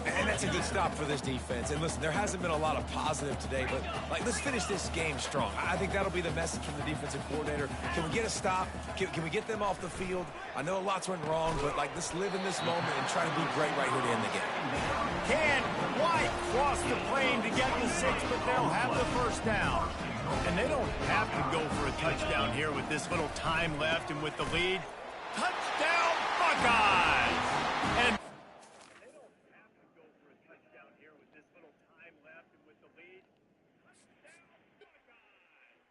And that's a good stop for this defense. And listen, there hasn't been a lot of positive today, but let's finish this game strong. I think that'll be the message from the defensive coordinator. Can we get a stop? Can we get them off the field? I know lots went wrong, but let's live in this moment and try to be great right here to end the game. Can't quite cross the plane to get the 6, but they'll have the 1st down. And they don't have to go for a touchdown here with this little time left and with the lead. Touchdown, Buckeyes! And they don't have to go for a touchdown here with this little time left and with the lead. Touchdown, Buckeyes!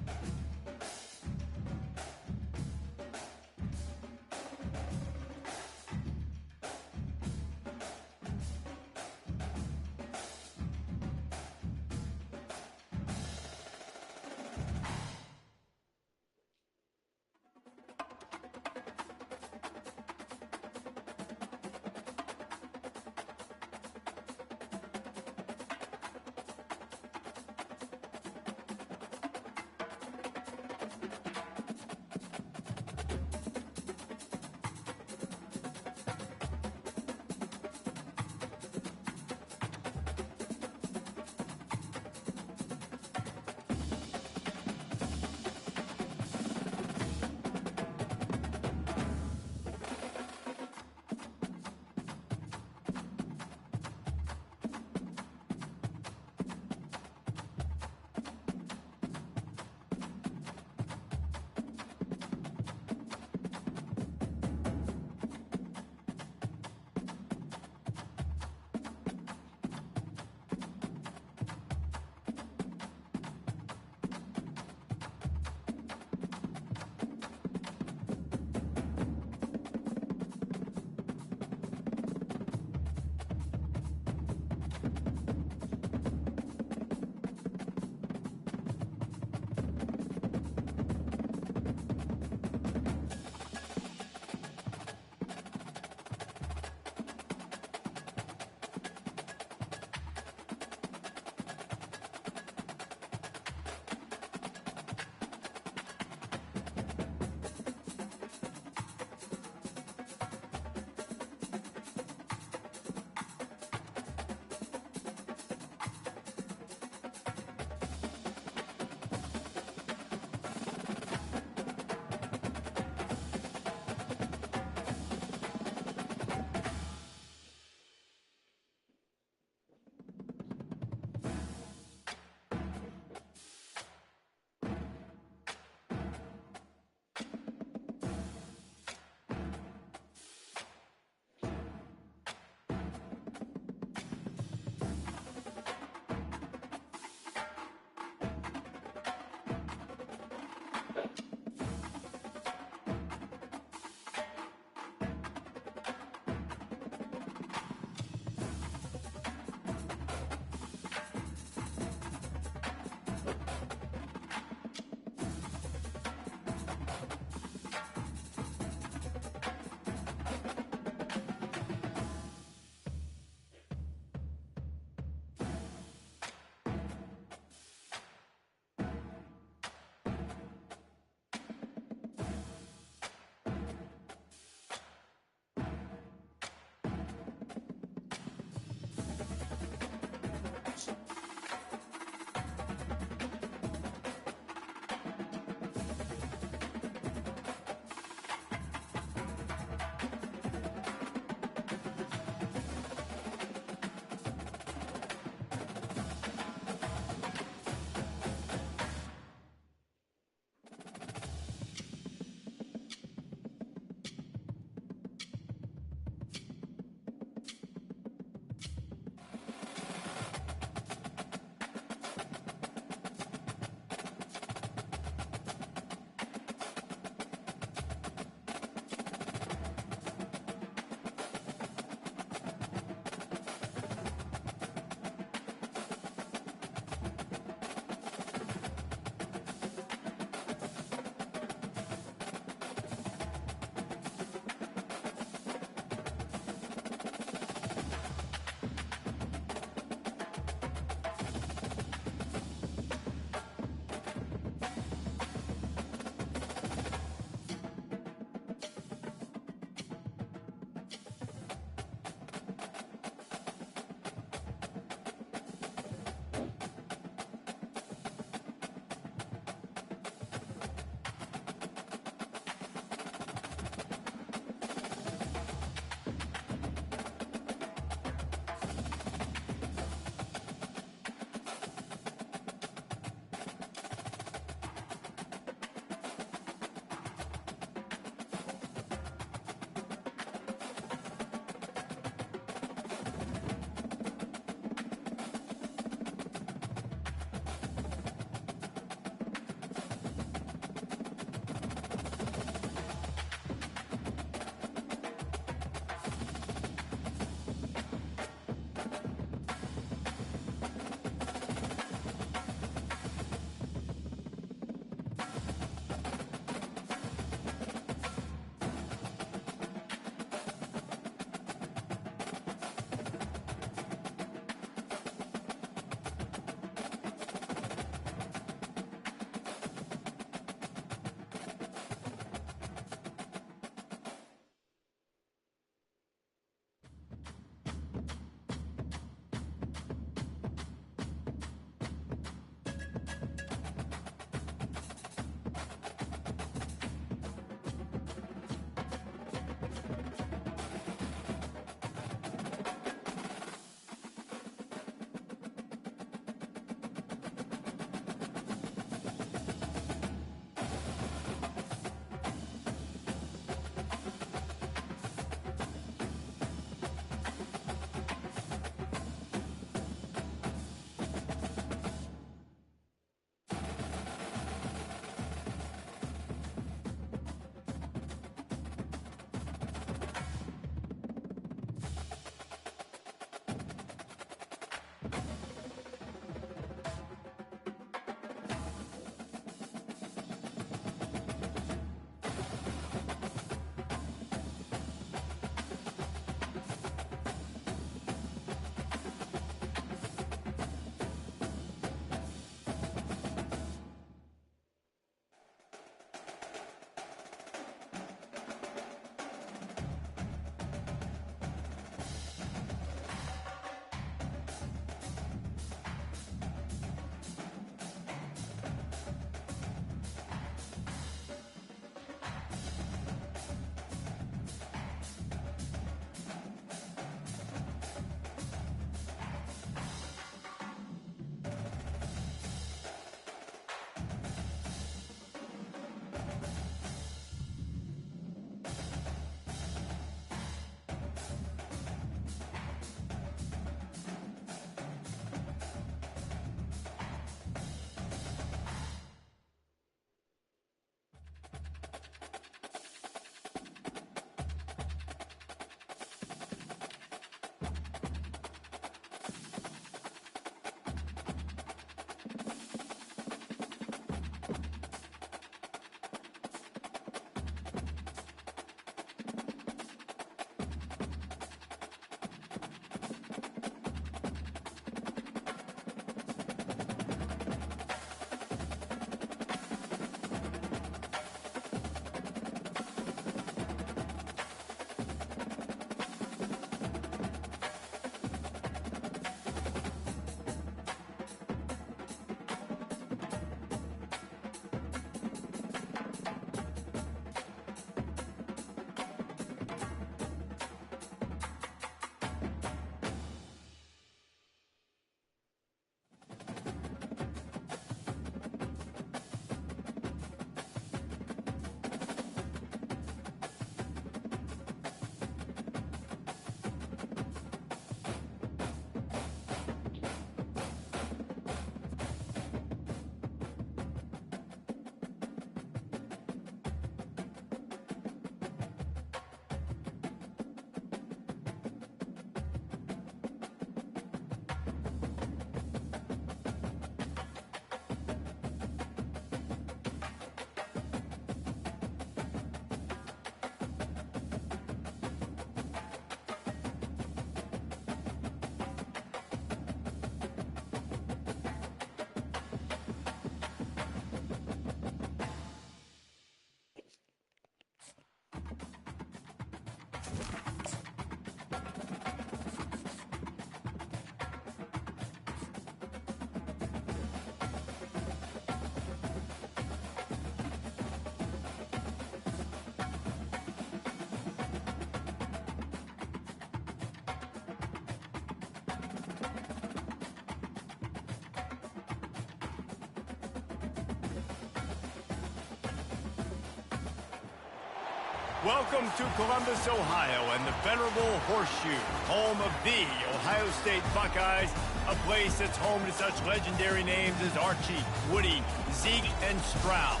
Welcome to Columbus, Ohio, and the venerable Horseshoe, home of the Ohio State Buckeyes, a place that's home to such legendary names as Archie, Woody, Zeke, and Stroud.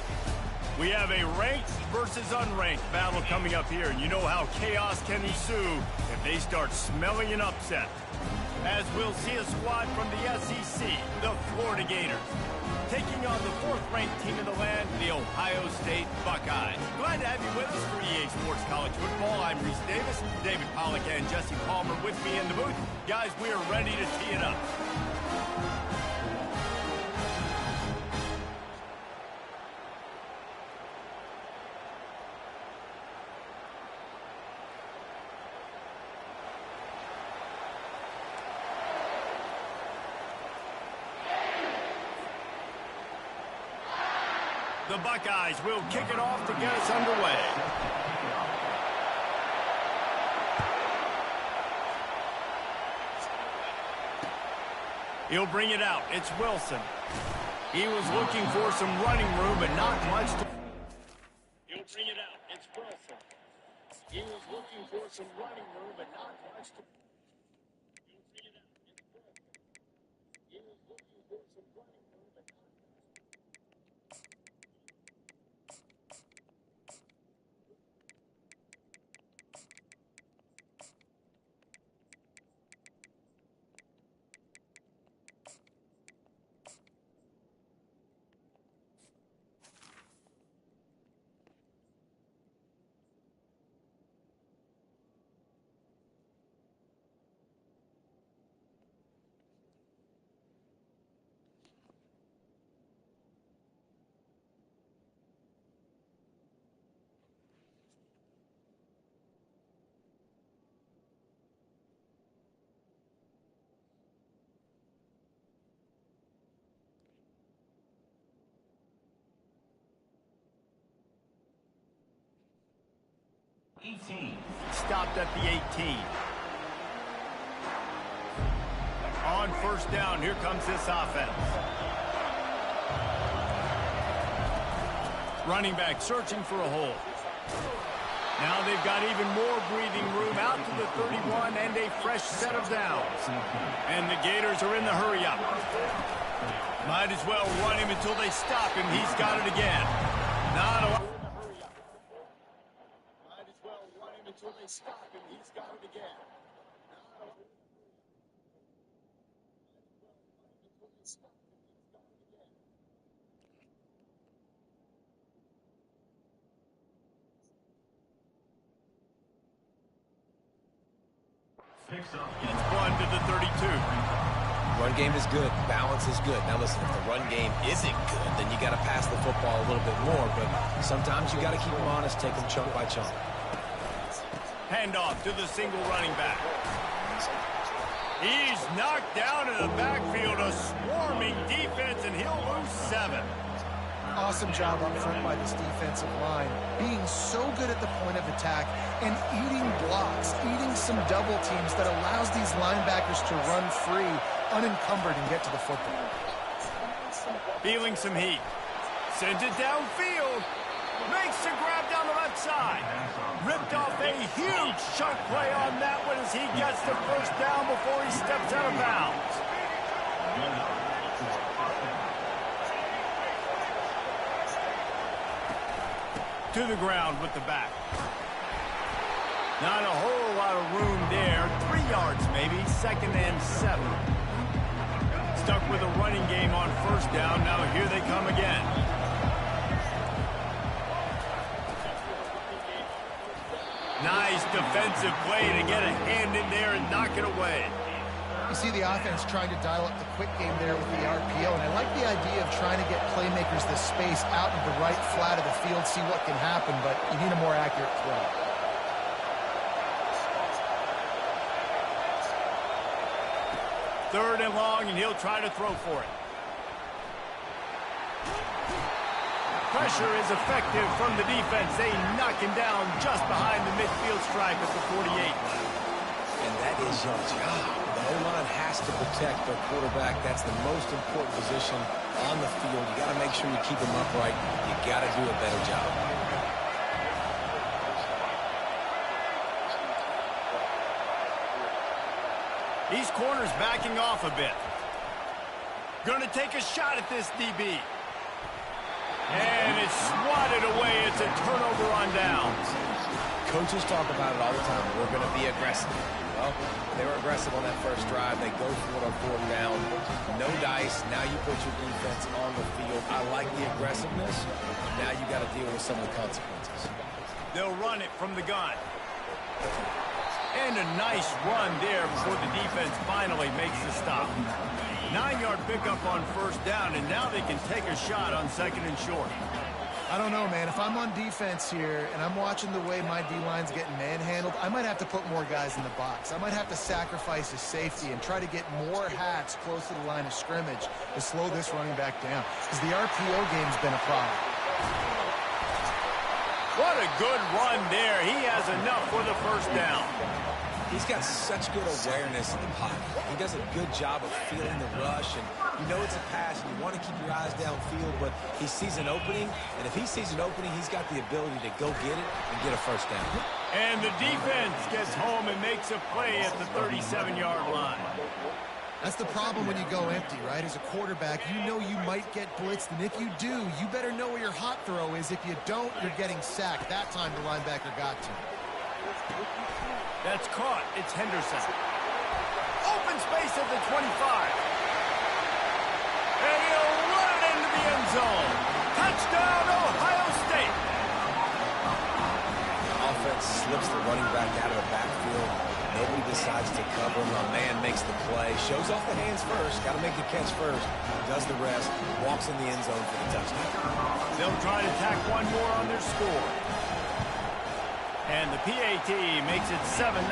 We have a ranked versus unranked battle coming up here, and you know how chaos can ensue if they start smelling an upset. As we'll see a squad from the SEC, the Florida Gators, taking on the fourth-ranked team in the land, the Ohio State Buckeyes. Glad to have you with us for EA Sports College Football. I'm Reese Davis, David Pollack and Jesse Palmer with me in the booth. Guys, we are ready to tee it up. The Buckeyes will kick it off to get us underway. He'll bring it out. It's Wilson. He was looking for some running room, but not much to... He'll bring it out. It's Wilson. He was looking for some running room, but not much to... He'll bring it out. It's Wilson. He was looking for some running room, but not much to... Stopped at the 18. On first down, here comes this offense. Running back searching for a hole. Now they've got even more breathing room out to the 31 and a fresh set of downs. And the Gators are in the hurry up. Might as well run him until they stop him. He's got it again. Not a lot. Until they stop him, he's got it again. Picks up. It's one to the 32. Run game is good. Balance is good. Now listen, if the run game isn't good, then you got to pass the football a little bit more. But sometimes you got to keep them honest, take them chunk by chunk. Handoff to the single running back. He's knocked down in the backfield, a swarming defense, and he'll lose 7. Awesome job up front by this defensive line, being so good at the point of attack and eating blocks, eating some double teams that allows these linebackers to run free, unencumbered, and get to the football. Feeling some heat. Sends it downfield. Makes the grab down the left side. Ripped off a huge chunk play on that one as he gets the first down before he steps out of bounds. To the ground with the back. Not a whole lot of room there. 3 yards maybe. 2nd and 7. Stuck with a running game on first down. Now here they come again. Nice defensive play to get a hand in there and knock it away. You see the offense trying to dial up the quick game there with the RPO, and I like the idea of trying to get playmakers this space out in the right flat of the field, see what can happen, but you need a more accurate throw. Third and long, and he'll try to throw for it. Pressure is effective from the defense. They knock him down just behind the midfield stripe at the 48. And that is your job. The O-line has to protect their quarterback. That's the most important position on the field. You got to make sure you keep him upright. You got to do a better job. These corners backing off a bit. Going to take a shot at this DB. And it's swatted away. It's a turnover on downs. Coaches talk about it all the time. We're going to be aggressive. Well, they were aggressive on that first drive. They go for it on 4th down. No dice. Now you put your defense on the field. I like the aggressiveness. Now you got to deal with some of the consequences. They'll run it from the gun. And a nice run there before the defense finally makes the stop. 9-yard pickup on 1st down, and now they can take a shot on 2nd and short. I don't know, man. If I'm on defense here and I'm watching the way my D-line's getting manhandled, I might have to put more guys in the box. I might have to sacrifice his safety and try to get more hats close to the line of scrimmage to slow this running back down, because the RPO game's been a problem. What a good run there. He has enough for the 1st down. He's got such good awareness in the pocket. He does a good job of feeling the rush, and you know it's a pass, and you want to keep your eyes downfield, but he sees an opening, and if he sees an opening, he's got the ability to go get it and get a 1st down. And the defense gets home and makes a play at the 37-yard line. That's the problem when you go empty, right? As a quarterback, you know you might get blitzed, and if you do, you better know where your hot throw is. If you don't, you're getting sacked. That time the linebacker got to. That's caught. It's Henderson. Open space at the 25. And he'll run it into the end zone. Touchdown, Ohio State. Offense slips the running back out of the backfield. Nobody decides to cover him. A man makes the play. Shows off the hands first. Got to make the catch first. Does the rest. Walks in the end zone for the touchdown. They'll try to tack one more on their score. And the PAT makes it 7-0.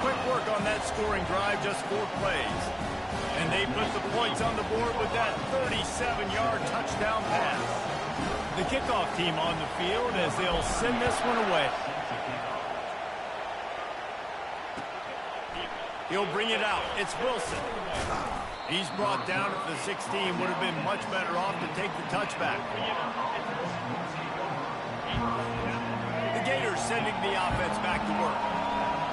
Quick work on that scoring drive, just 4 plays. And they put the points on the board with that 37-yard touchdown pass. The kickoff team on the field as they'll send this one away. He'll bring it out. It's Wilson. He's brought down at the 16. Would have been much better off to take the touchback. The Gators sending the offense back to work.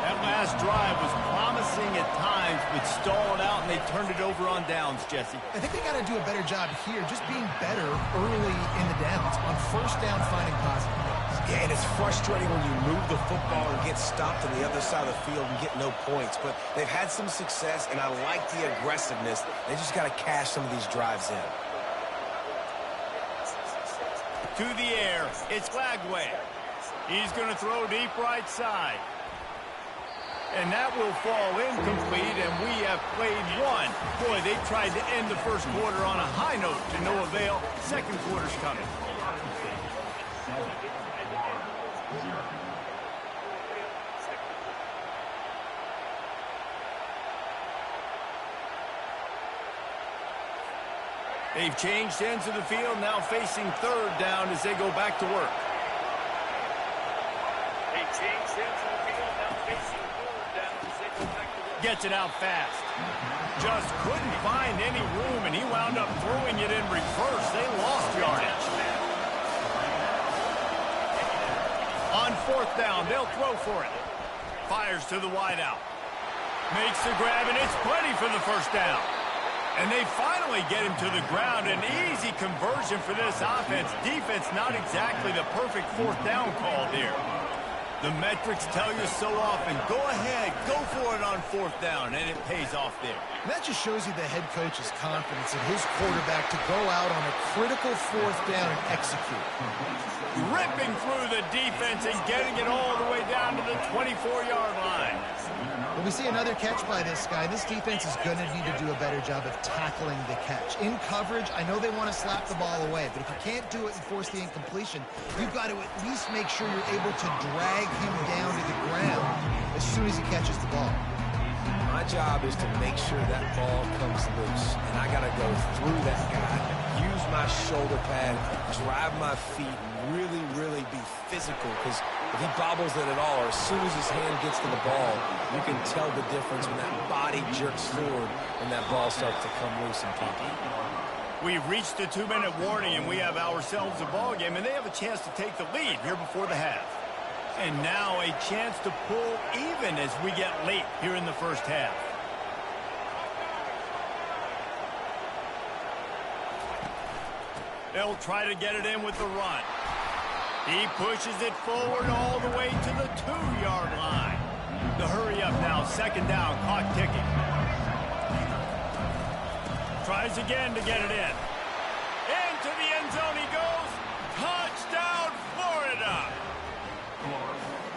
That last drive was promising at times, but stalled out, and they turned it over on downs, Jesse. I think they got to do a better job here, just being better early in the downs. On 1st down, finding positive plays. Yeah, and it's frustrating when you move the football and get stopped on the other side of the field and get no points. But they've had some success, and I like the aggressiveness. They just got to cash some of these drives in. To the air, it's Glagway. He's going to throw deep right side. And that will fall incomplete, and we have played one. Boy, they tried to end the 1st quarter on a high note to no avail. 2nd quarter's coming. They've changed ends of the field, now facing 3rd down as they go back to work. Gets it out fast. Just couldn't find any room, and he wound up throwing it in reverse. They lost yardage. On 4th down, they'll throw for it. Fires to the wideout. Makes the grab, and it's plenty for the 1st down. And they finally get him to the ground. An easy conversion for this offense. Defense not exactly the perfect 4th down call there. The metrics tell you so often, go ahead, go for it on 4th down, and it pays off there. And that just shows you the head coach's confidence in his quarterback to go out on a critical 4th down and execute. Ripping through the defense and getting it all the way down to the 24-yard line. Well, we see another catch by this guy. This defense is going to need to do a better job of tackling the catch. In coverage, I know they want to slap the ball away, but if you can't do it and force the incompletion, you've got to at least make sure you're able to drag him down to the ground as soon as he catches the ball. My job is to make sure that ball comes loose, and I got to go through that guy, use my shoulder pad, drive my feet, and really be physical, because if he bobbles it at all, or as soon as his hand gets to the ball, you can tell the difference when that body jerks forward and that ball starts to come loose and pop. We've reached the 2-minute warning, and we have ourselves a ball game, and they have a chance to take the lead here before the half. And now a chance to pull even as we get late here in the 1st half. They'll try to get it in with the run. He pushes it forward all the way to the 2-yard line. The hurry up now, second down, clock ticking. Tries again to get it in. Into the end zone he goes. Touchdown, Florida!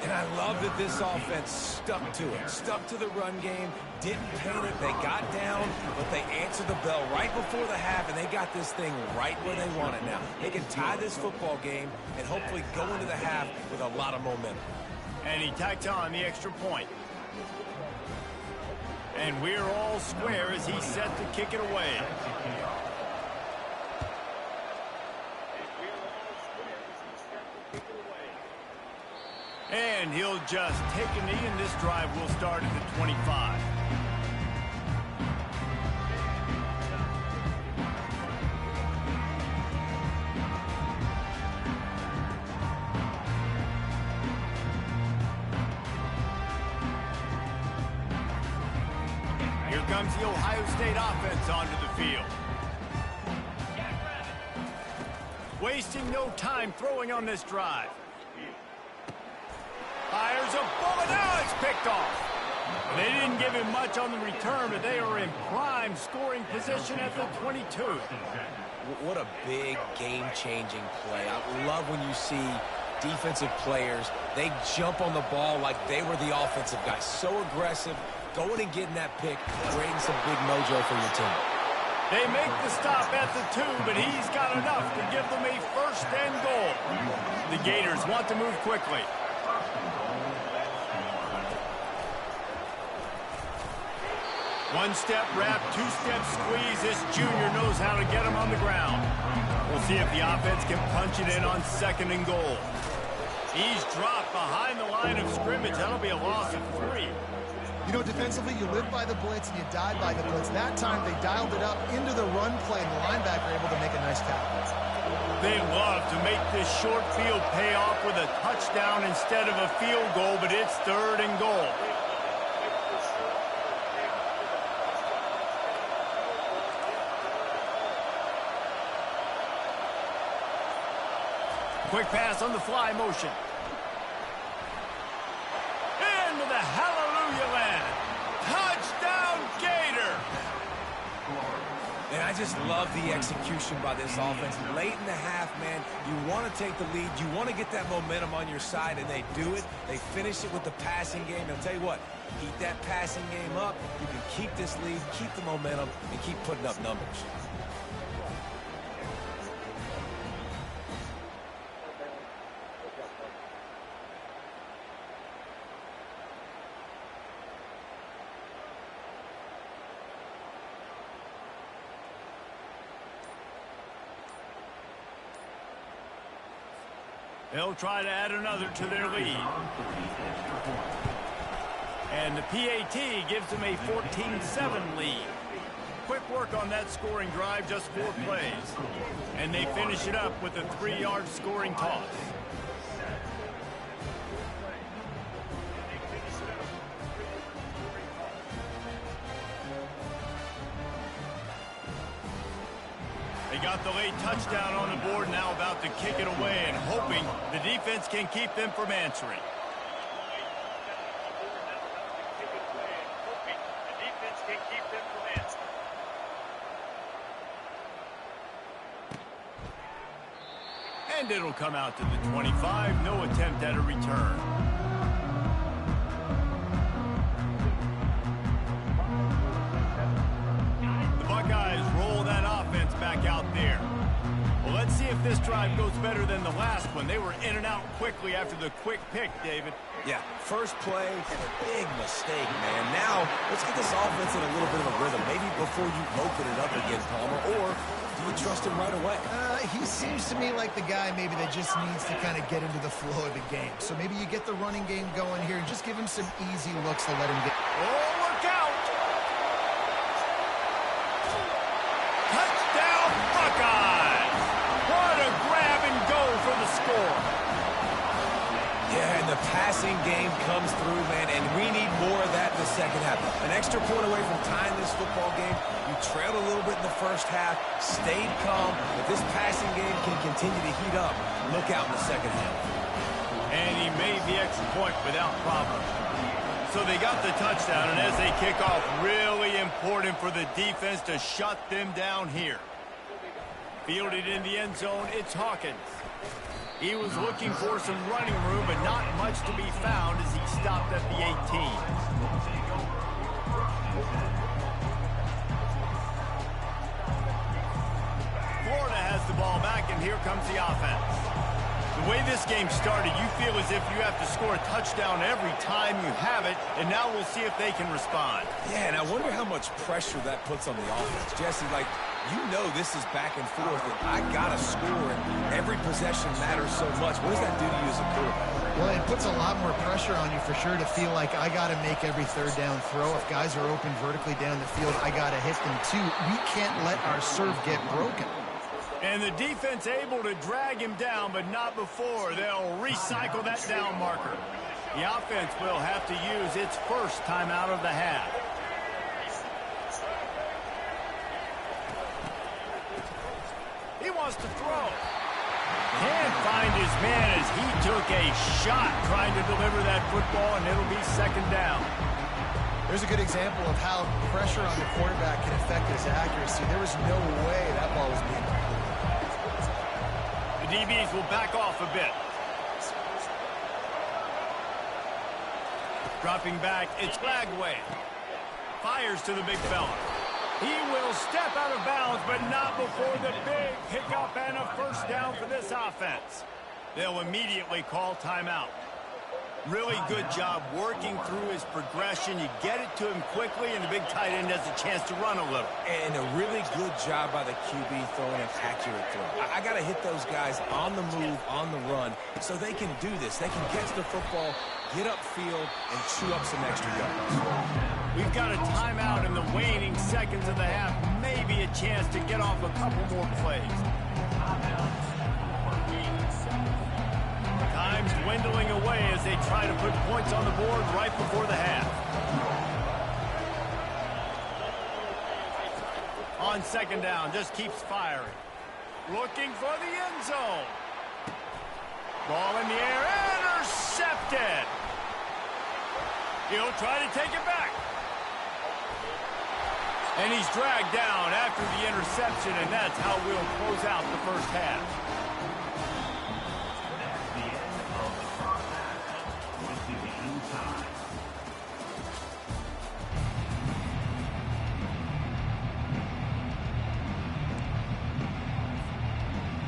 And I love that this offense stuck to it, stuck to the run game, didn't paint it, they got down, but they answered the bell right before the half, and they got this thing right where they want it now. They can tie this football game and hopefully go into the half with a lot of momentum. And he tacks on the extra point. And we're all square as he's set to kick it away. And he'll just take a knee, and this drive will start at the 25. Here comes the Ohio State offense onto the field. Wasting no time throwing on this drive. Fires a bullet. Now it's picked off. They didn't give him much on the return, but they are in prime scoring position at the 22. What a big game-changing play. I love when you see defensive players, they jump on the ball like they were the offensive guys. So aggressive, going and getting that pick, creating some big mojo for your team. They make the stop at the 2, but he's got enough to give them a first and goal. The Gators want to move quickly. One-step wrap, two-step squeeze. This junior knows how to get him on the ground. We'll see if the offense can punch it in on second and goal. He's dropped behind the line of scrimmage. That'll be a loss of 3. You know, defensively, you live by the blitz and you die by the blitz. That time, they dialed it up into the run play, and the linebacker able to make a nice tackle. They love to make this short field pay off with a touchdown instead of a field goal, but it's third and goal. Quick pass on the fly motion. Into the hallelujah land. Touchdown, Gator! And I just love the execution by this offense. Late in the half, man, you want to take the lead. You want to get that momentum on your side, and they do it. They finish it with the passing game. And I'll tell you what, keep that passing game up. You can keep this lead, keep the momentum, and keep putting up numbers. They'll try to add another to their lead. And the PAT gives them a 14-7 lead. Quick work on that scoring drive, just 4 plays. And they finish it up with a 3-yard scoring toss. They got the late touchdown on the board, now about to kick it away and hoping the defense can keep them from answering. And it'll come out to the 25, no attempt at a return. Buckeyes roll that offense back out there. Well, let's see if this drive goes better than the last one. They were in and out quickly after the quick pick, David. Yeah, first play and a big mistake, man. Now, let's get this offense in a little bit of a rhythm. Maybe before you open it up again, Palmer, or do you trust him right away? He seems to me like the guy maybe that just needs to kind of get into the flow of the game. So maybe you get the running game going here and just give him some easy looks to let him get. Oh, look out! Touchdown, Buckeyes! What a grab and go for the score. Yeah, and the passing game comes through, man, and we need more of that in the second half. An extra point away from tying this football game. You trailed a little bit in the first half, stayed calm. If this passing game can continue to heat up, look out in the second half. And he made the extra point without problem. So they got the touchdown, and as they kick off, really important for the defense to shut them down here. Fielded in the end zone, it's Hawkins. He was looking for some running room, but not much to be found as he stopped at the 18. Florida has the ball back, and here comes the offense. The way this game started, you feel as if you have to score a touchdown every time you have it, and now we'll see if they can respond. Yeah, and I wonder how much pressure that puts on the offense. Jesse, like, you know this is back and forth, and I got to score, and every possession matters so much. What does that do to you as a quarterback? Well, it puts a lot more pressure on you for sure to feel like I got to make every third down throw. If guys are open vertically down the field, I got to hit them too. We can't let our serve get broken. And the defense able to drag him down, but not before. They'll recycle that down marker. The offense will have to use its first timeout of the half. He wants to throw. Can't find his man as he took a shot trying to deliver that football, and it'll be second down. There's a good example of how pressure on the quarterback can affect his accuracy. There was no way that ball was being complete. The DBs will back off a bit. Dropping back, it's Flagway. Fires to the big fella. He will step out of bounds, but not before the big pickup and a first down for this offense. They'll immediately call timeout. Really good job working through his progression. You get it to him quickly, and the big tight end has a chance to run a little. And a really good job by the QB throwing an accurate throw. I got to hit those guys on the move, on the run, so they can do this. They can catch the football, get upfield, and chew up some extra yards. We've got a timeout in the waning seconds of the half. Maybe a chance to get off a couple more plays. Time's dwindling away as they try to put points on the board right before the half. On second down, just keeps firing. Looking for the end zone. Ball in the air, intercepted. He'll try to take it back. And he's dragged down after the interception, and that's how we'll close out the first half.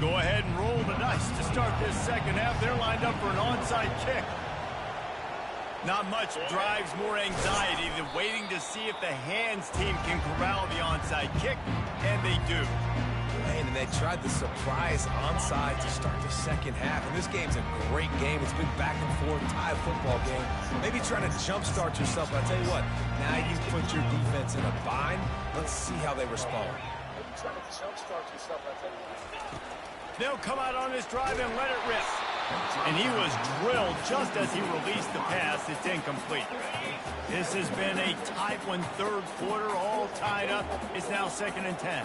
Go ahead and roll the dice to start this second half. They're lined up for an onside kick. Not much drives more anxiety than waiting to see if the hands team can corral the onside kick, and they do. Man, and they tried the surprise onside to start the second half, and this game's a great game. It's been back and forth, tie football game. Maybe trying to jumpstart yourself, but I tell you what, now you've put your defense in a bind. Let's see how they respond. They'll come out on this drive and let it rip. And he was drilled just as he released the pass. It's incomplete. This has been a tight one, third quarter, all tied up. It's now 2nd and 10.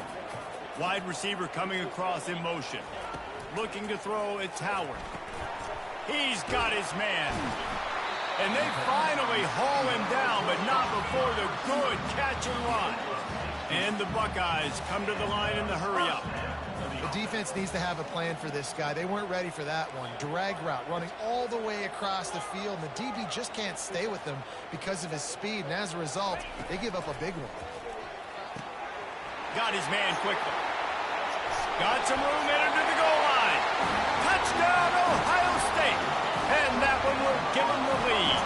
Wide receiver coming across in motion. Looking to throw, it's Howard. He's got his man. And they finally haul him down, but not before the good catch and run. And the Buckeyes come to the line in the hurry-up. The defense needs to have a plan for this guy. They weren't ready for that one. Drag route, running all the way across the field. The DB just can't stay with them because of his speed, and as a result, they give up a big one. Got his man quickly. Got some room, entered to the goal line. Touchdown, Ohio State. And that one will give him the lead.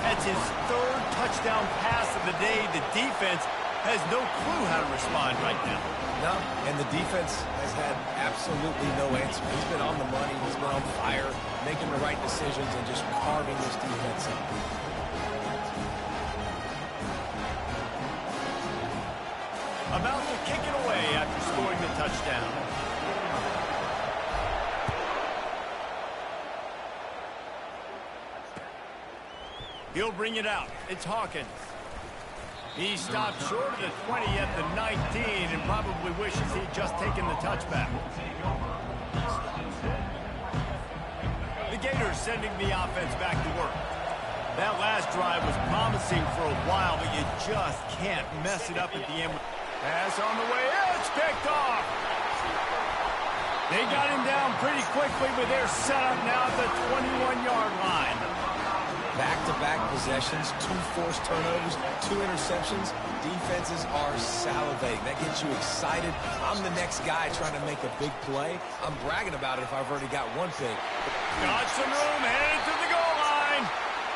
That's his 3rd touchdown pass of the day. The defense has no clue how to respond right now. No, and the defense has had absolutely no answer. He's been on the money, he's been on fire, making the right decisions and just carving this defense up. About to kick it away after scoring the touchdown. He'll bring it out. It's Hawkins. He stopped short of the 20 at the 19 and probably wishes he'd just taken the touchback. The Gators sending the offense back to work. That last drive was promising for a while, but you just can't mess it up at the end. Pass on the way. It's picked off. They got him down pretty quickly, but they're set up now at the 21-yard line. Back-to-back possessions, 2 forced turnovers, 2 interceptions. Defenses are salivating. That gets you excited. I'm the next guy trying to make a big play. I'm bragging about it if I've already got one thing. Got some room, headed to the goal line.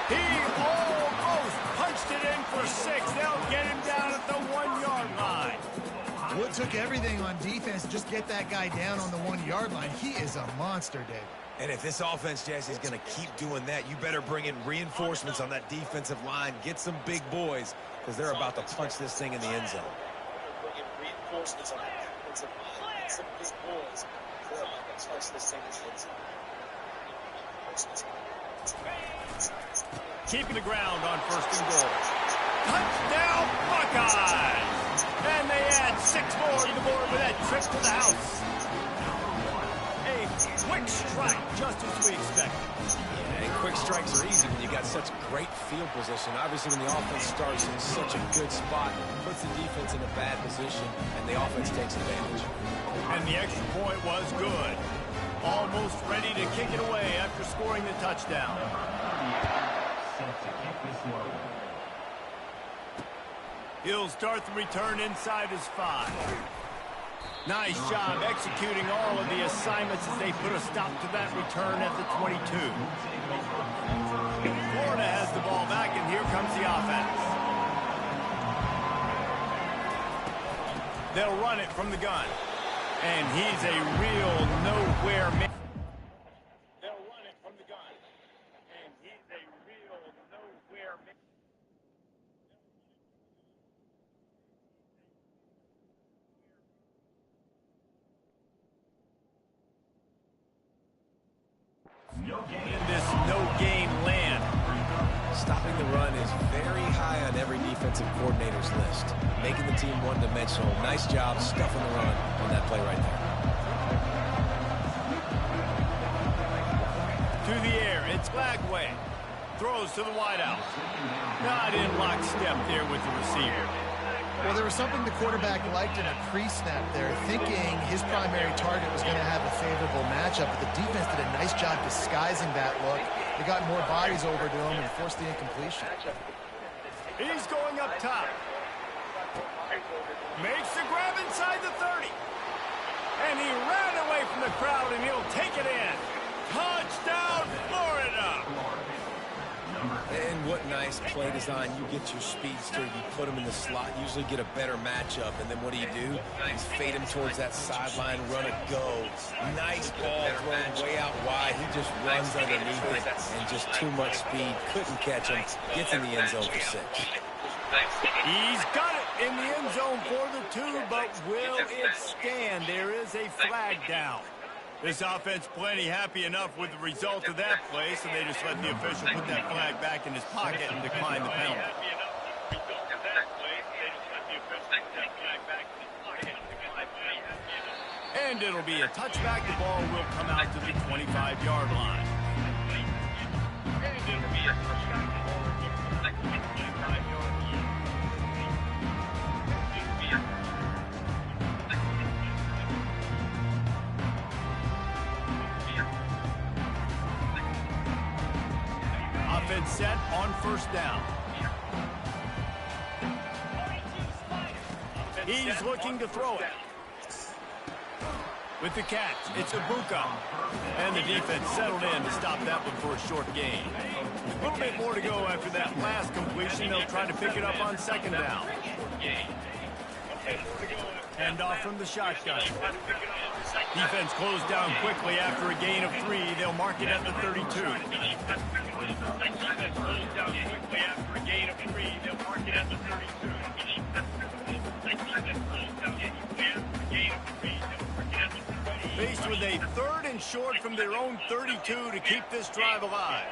He almost punched it in for 6. They'll get him down at the 1-yard line. Wood took everything on defense to just get that guy down on the 1-yard line. He is a monster, David. And if this offense, Jesse, is going to keep doing that, you better bring in reinforcements on that defensive line. Get some big boys, because they're about to punch this thing in the end zone. Bring in reinforcements on that defensive line. Get some big boys. They're about to punch this thing in the end zone. Keeping the ground on 1st and goal. Touchdown, Buckeyes! And they add 6 more to the board with that trip to the house. A quick strike, just as we expected. And quick strikes are easy when you got such great field position. Obviously, when the offense starts in such a good spot, it puts the defense in a bad position, and the offense takes advantage. And the extra point was good. Almost ready to kick it away after scoring the touchdown. He'll start the return inside his 5. Nice job executing all of the assignments as they put a stop to that return at the 22. Florida has the ball back, and here comes the offense. They'll run it from the gun. And he's a real nowhere man. They'll run it from the gun. And he's a real nowhere man. In this no-gain land. Stopping the run is very high on every defensive coordinator's list. Making the team one-dimensional. Nice job stuffing the run on that play right there. To the air, it's Lagway. Throws to the wideout. Not in lockstep there with the receiver. Well, there was something the quarterback liked in a pre-snap there, thinking his primary target was going to have a favorable matchup, but the defense did a nice job disguising that look. They got more bodies over to him and forced the incompletion. He's going up top. Makes the grab inside the 30. And he ran away from the crowd, and he'll take it in. Touchdown, Florida! And what nice play design. You get your speedster, you put him in the slot, usually get a better matchup, and then what do? You fade him towards that sideline, run a go. Nice ball thrown way out wide. He just runs underneath it, and just too much speed. Couldn't catch him. Gets in the end zone for 6. He's got it in the end zone for the 2, but will it stand? There is a flag down. This offense plenty happy enough with the result of that play, so they just let the official put that flag back in his pocket and decline the penalty. And it'll be a touchback. The ball will come out to the 25-yard line. And it'll be a touchback. Offense set on 1st down. He's looking to throw it. With the catch, it's Ibuka. And the defense settled in to stop that one for a short gain. A little bit more to go after that last completion. They'll try to pick it up on 2nd down. Hand off from the shotgun. Defense closed down quickly after a gain of 3. They'll mark it at the 32. Faced with a 3rd and short from their own 32 to keep this drive alive.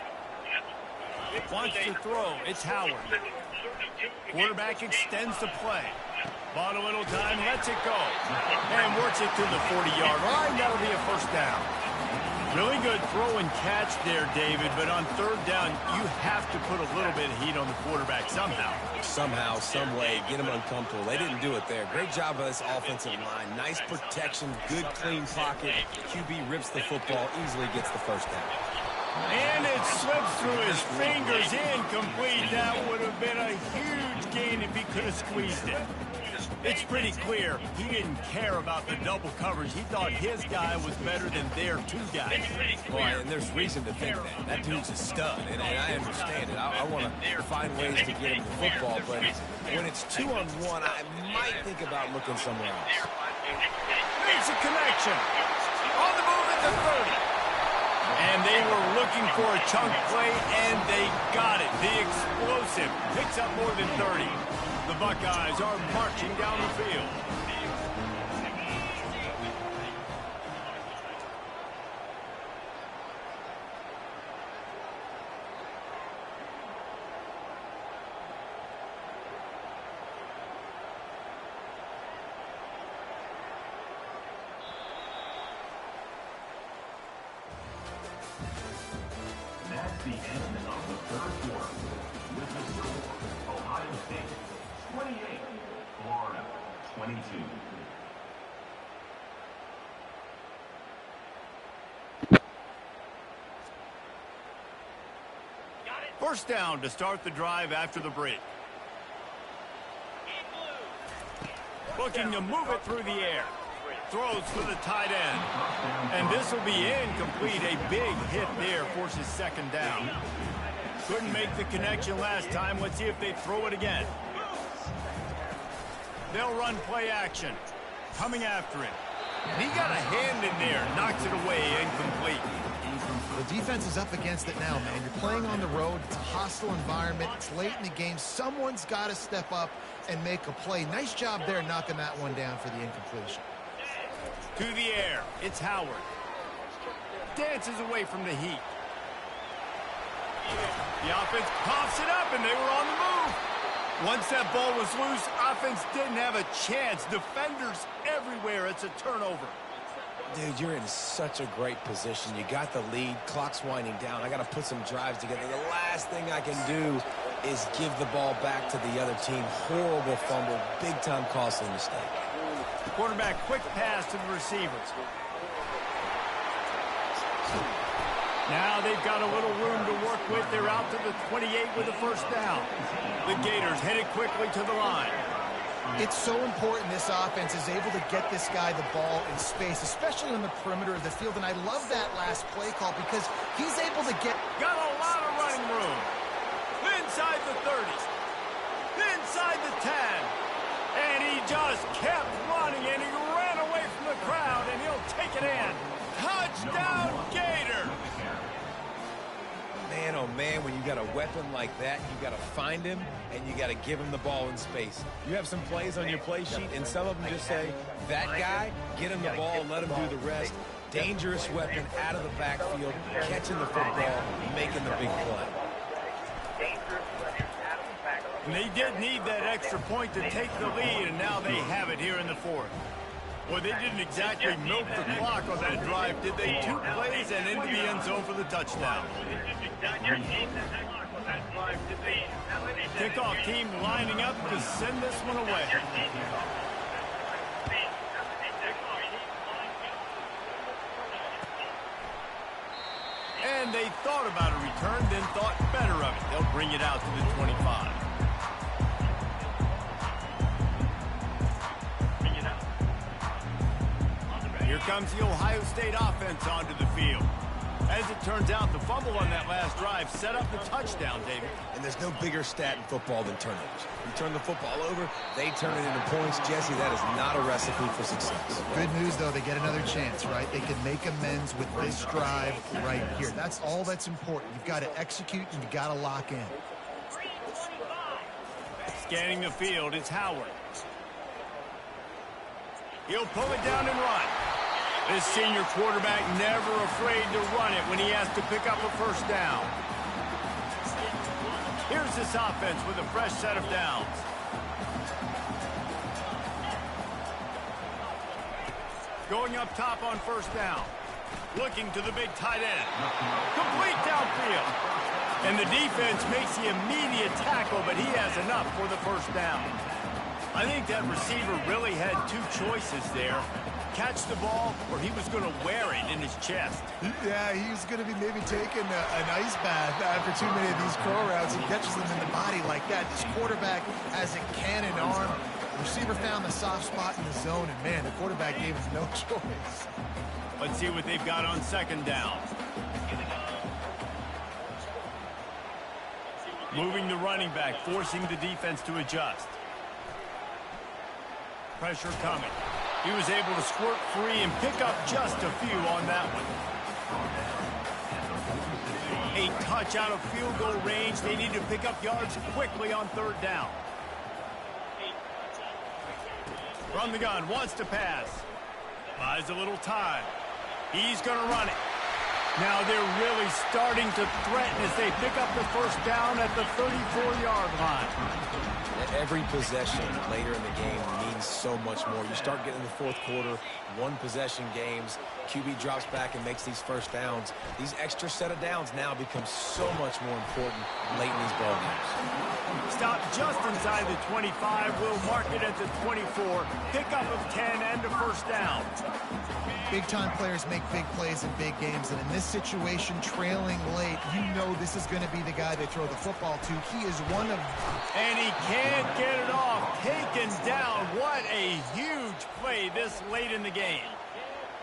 Wants to throw. It's Howard. Quarterback extends the play. Bought a little time, lets it go. And works it to the 40-yard line. That'll be a first down. Really good throw and catch there, David, but on third down, you have to put a little bit of heat on the quarterback somehow. Somehow, some way, get him uncomfortable. They didn't do it there. Great job by this offensive line. Nice protection, good clean pocket. QB rips the football, easily gets the first down. And it slips through his fingers, incomplete. That would have been a huge gain if he could have squeezed it. It's pretty clear he didn't care about the double coverage. He thought his guy was better than their two guys. Well, and there's reason to think that. That dude's a stud, and I understand it. I want to find ways to get him the football, but when it's 2-on-1, I might think about looking somewhere else. Makes a connection. On the move at the 30. And they were looking for a chunk play, and they got it. The explosive picks up more than 30. The Buckeyes are marching down the field. That's the end of the third quarter. With the score, Ohio State 28, Florida 22. First down to start the drive after the break. Looking to move it through the air. Throws for the tight end. And this will be incomplete. A big hit there forces second down. Couldn't make the connection last time. Let's see if they throw it again. They'll run play action. Coming after him. He got a hand in there. Knocks it away. Incomplete. The defense is up against it now, man. You're playing on the road. It's a hostile environment. It's late in the game. Someone's got to step up and make a play. Nice job there knocking that one down for the incompletion. To the air. It's Howard. Dances away from the heat. The offense coughs it up, and they were on the move. Once that ball was loose, offense didn't have a chance. Defenders everywhere. It's a turnover. Dude, you're in such a great position. You got the lead. Clock's winding down. I got to put some drives together. The last thing I can do is give the ball back to the other team. Horrible fumble. Big-time costly mistake. Quarterback quick pass to the receivers. Now they've got a little room to work with. They're out to the 28 with a first down. The Gators headed quickly to the line. It's so important this offense is able to get this guy the ball in space, especially on the perimeter of the field. And I love that last play call because he's able to get... Got a lot of running room. Inside the 30. Inside the 10. And he just kept running, and he ran away from the crowd, and he'll take it in. Touchdown, Gator! Man, oh man, when you got a weapon like that, you got to find him, and you got to give him the ball in space. You have some plays on your play sheet, and some of them just say, that guy, get him the ball and let him do the rest. Dangerous weapon out of the backfield, catching the football, making the big play. And they did need that extra point to take the lead, and now they have it here in the fourth. Well, they didn't exactly milk the clock on that drive, did they? 2 plays and into the end zone for the touchdown. Kickoff team lining up to send this one away. And they thought about a return, then thought better of it. They'll bring it out to the 25. Here comes the Ohio State offense onto the field. As it turns out, the fumble on that last drive set up the touchdown, David. And there's no bigger stat in football than turnovers. You turn the football over, they turn it into points. Jesse, that is not a recipe for success. Good news, though, they get another chance, right? They can make amends with this drive right here. That's all that's important. You've got to execute, and you've got to lock in. Scanning the field, it's Howard. He'll pull it down and run. This senior quarterback never afraid to run it when he has to pick up a first down. Here's this offense with a fresh set of downs. Going up top on first down. Looking to the big tight end. Complete downfield. And the defense makes the immediate tackle, but he has enough for the first down. I think that receiver really had two choices there. Catch the ball, or he was going to wear it in his chest. Yeah, he's going to be maybe taking an ice bath after too many of these curl routes. He catches them in the body like that. This quarterback has a cannon arm. The receiver found the soft spot in the zone, and man, the quarterback gave him no choice. Let's see what they've got on second down. Moving the running back, forcing the defense to adjust. Pressure coming. He was able to squirt free and pick up just a few on that one. A touch out of field goal range. They need to pick up yards quickly on third down. From the gun, wants to pass. Buys a little time. He's going to run it. Now they're really starting to threaten as they pick up the first down at the 34-yard line. Every possession later in the game means so much more. You start getting in the fourth quarter, one-possession games, QB drops back and makes these first downs. These extra set of downs now become so much more important late in these ball games. Stop just inside the 25. We'll mark it at the 24. Pickup of 10 and a first down. Big-time players make big plays in big games, and in this situation, trailing late, you know this is going to be the guy they throw the football to. He is one of... And he can't get it off. Taken down. What a huge play this late in the game.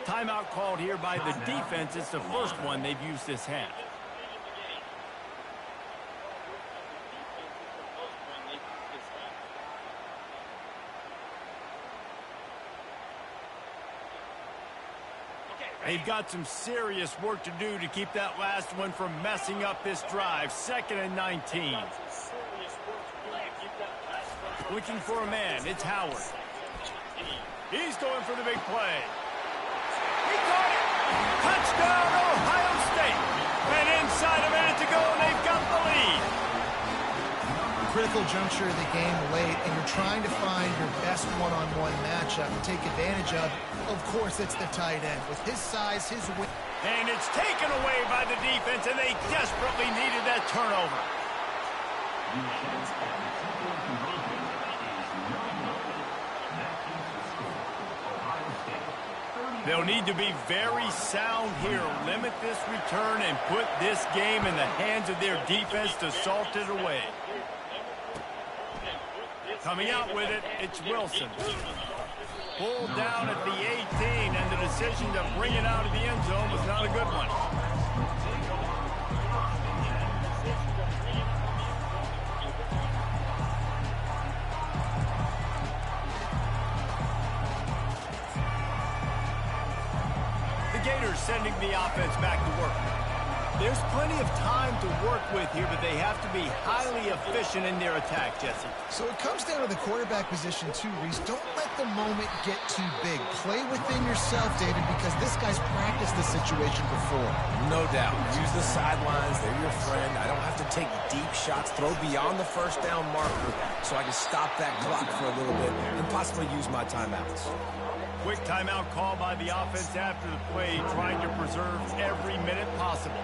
Timeout called here by the defense. It's the first one they've used this half. They've got some serious work to do to keep that last one from messing up this drive. 2nd and 19. Looking for a man. It's Howard. He's going for the big play. He caught it. Touchdown, Ohio State. And inside a minute to go, and they've got the lead. Critical juncture of the game late, and you're trying to find your best one-on-one matchup to take advantage of. Of course, it's the tight end. With his size, his width. And it's taken away by the defense, and they desperately needed that turnover. They'll need to be very sound here. Limit this return and put this game in the hands of their defense to salt it away. Coming out with it, it's Wilson. Pulled down at the 18, and the decision to bring it out of the end zone was not a good one. The Gators sending the offense back to work. There's plenty of time to work with here, but they have to be highly efficient in their attack, Jesse. So it comes down to the quarterback position too, Reese. Don't let the moment get too big. Play within yourself, David, because this guy's practiced this situation before. No doubt. Use the sidelines. They're your friend. I don't have to take deep shots. Throw beyond the first down marker so I can stop that clock for a little bit and possibly use my timeouts. Quick timeout call by the offense after the play, trying to preserve every minute possible.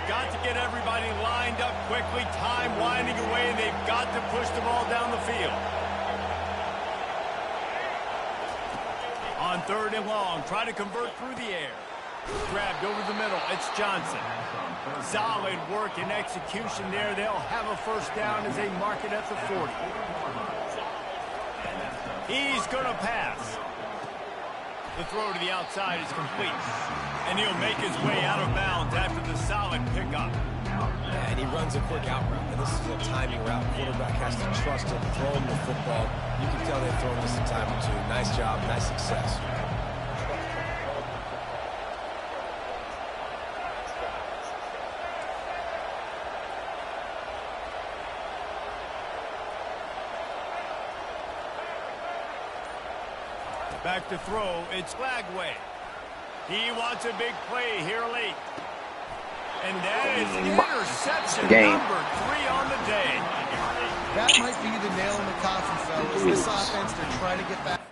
Got to get everybody lined up quickly. Time winding away, and they've got to push the ball down the field. On 3rd and long, try to convert through the air. Grabbed over the middle. It's Johnson. Solid work and execution there. They'll have a first down as they mark it at the 40. He's going to pass. The throw to the outside is complete. And he'll make his way out of bounds after the solid pickup. And he runs a quick out route. And this is a timing route. Quarterback has to trust him, throw him the football. You can tell they've thrown this a time or two. Nice job, nice success. Back to throw, it's Flagway. He wants a big play here late. And that is interception Game. number 3 on the day. That might be the nail in the coffin, fellas. This offense, they're trying to get back.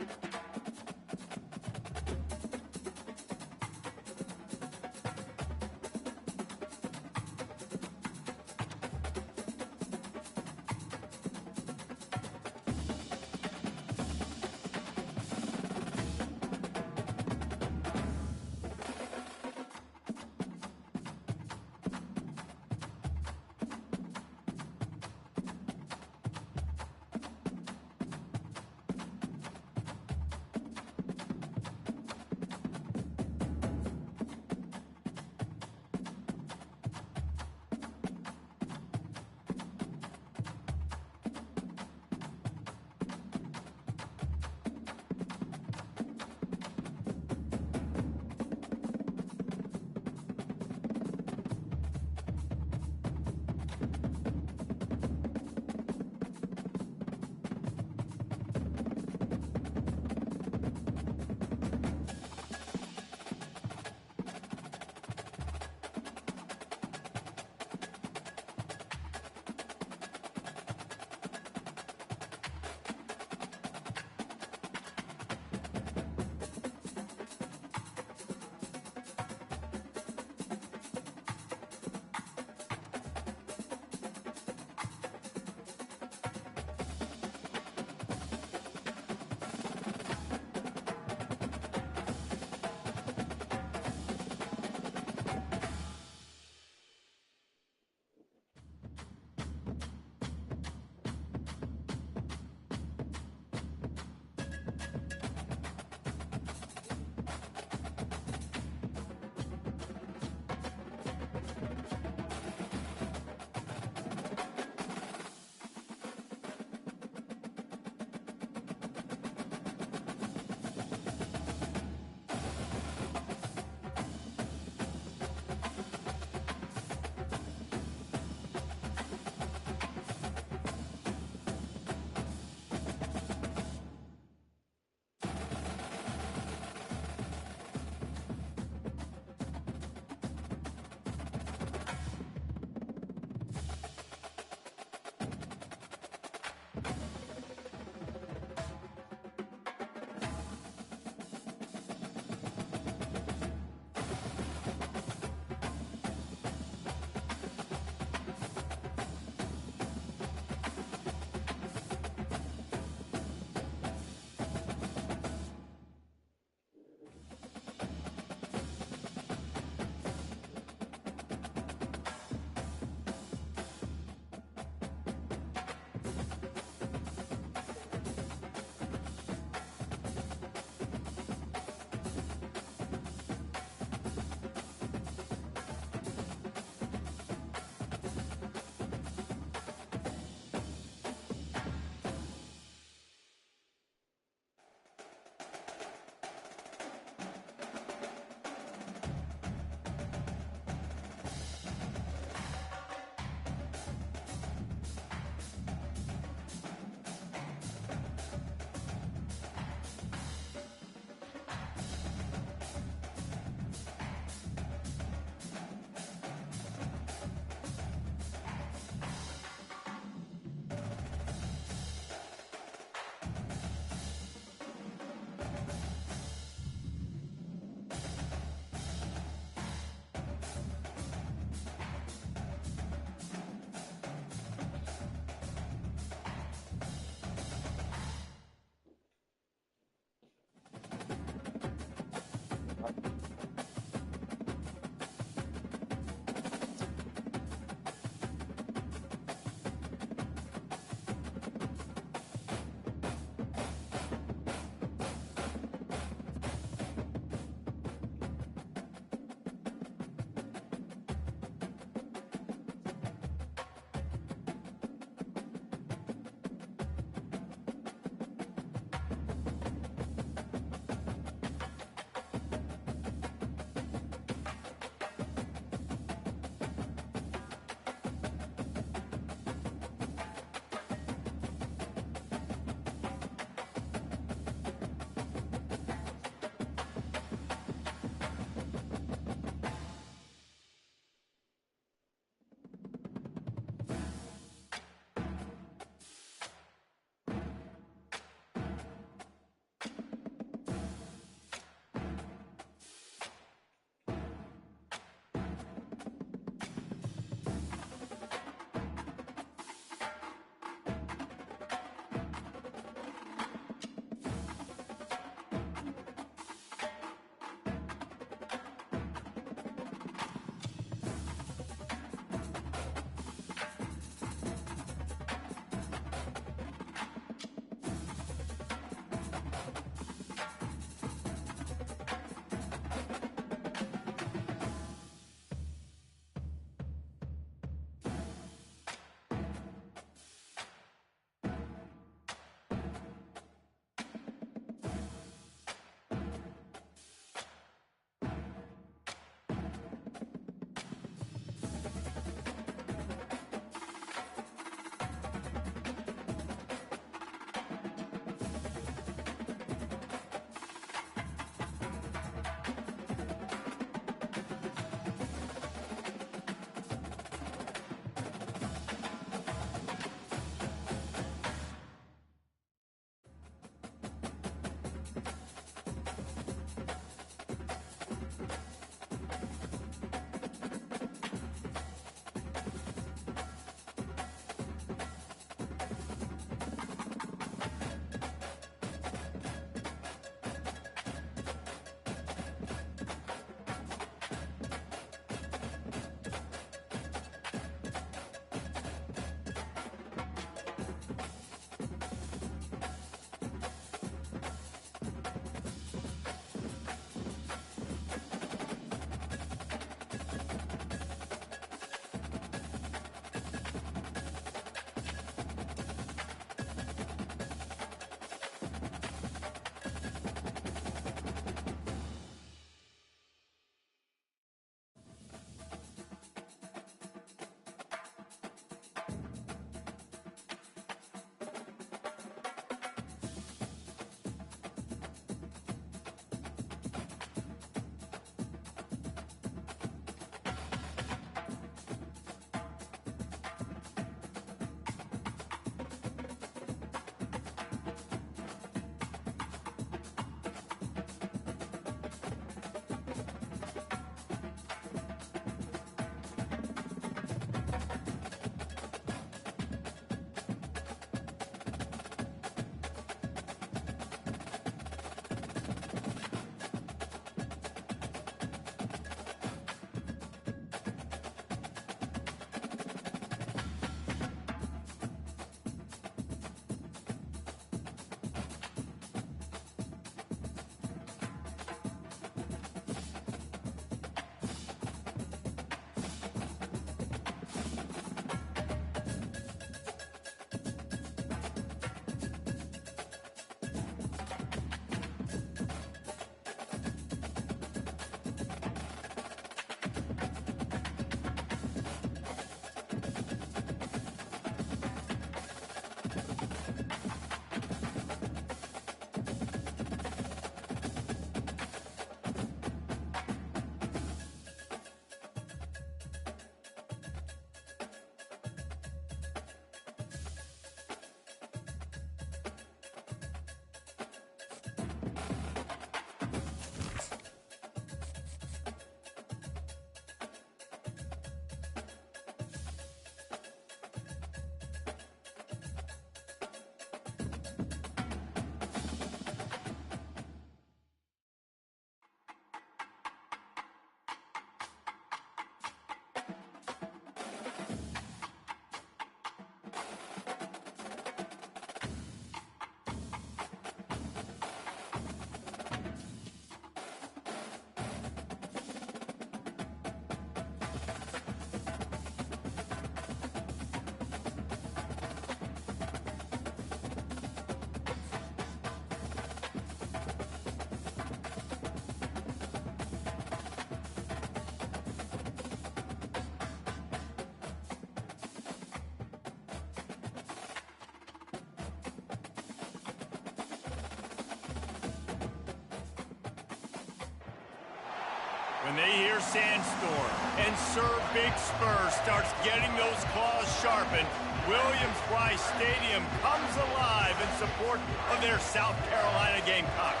When they hear Sandstorm and Sir Big Spur starts getting those claws sharpened, Williams-Brice Stadium comes alive in support of their South Carolina Gamecocks.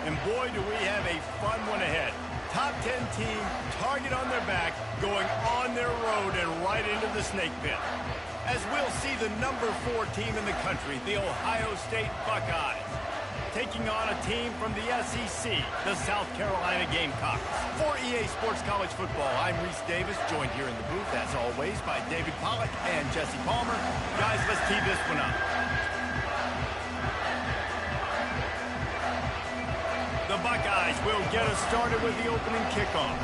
And boy, do we have a fun one ahead. Top 10 team, target on their back, going on their road and right into the snake pit. As we'll see the number 4 team in the country, the Ohio State Buckeyes, taking on a team from the SEC, the South Carolina Gamecocks. For EA Sports College Football, I'm Reese Davis, joined here in the booth, as always, by David Pollack and Jesse Palmer. Guys, let's tee this one up. The Buckeyes will get us started with the opening kickoff.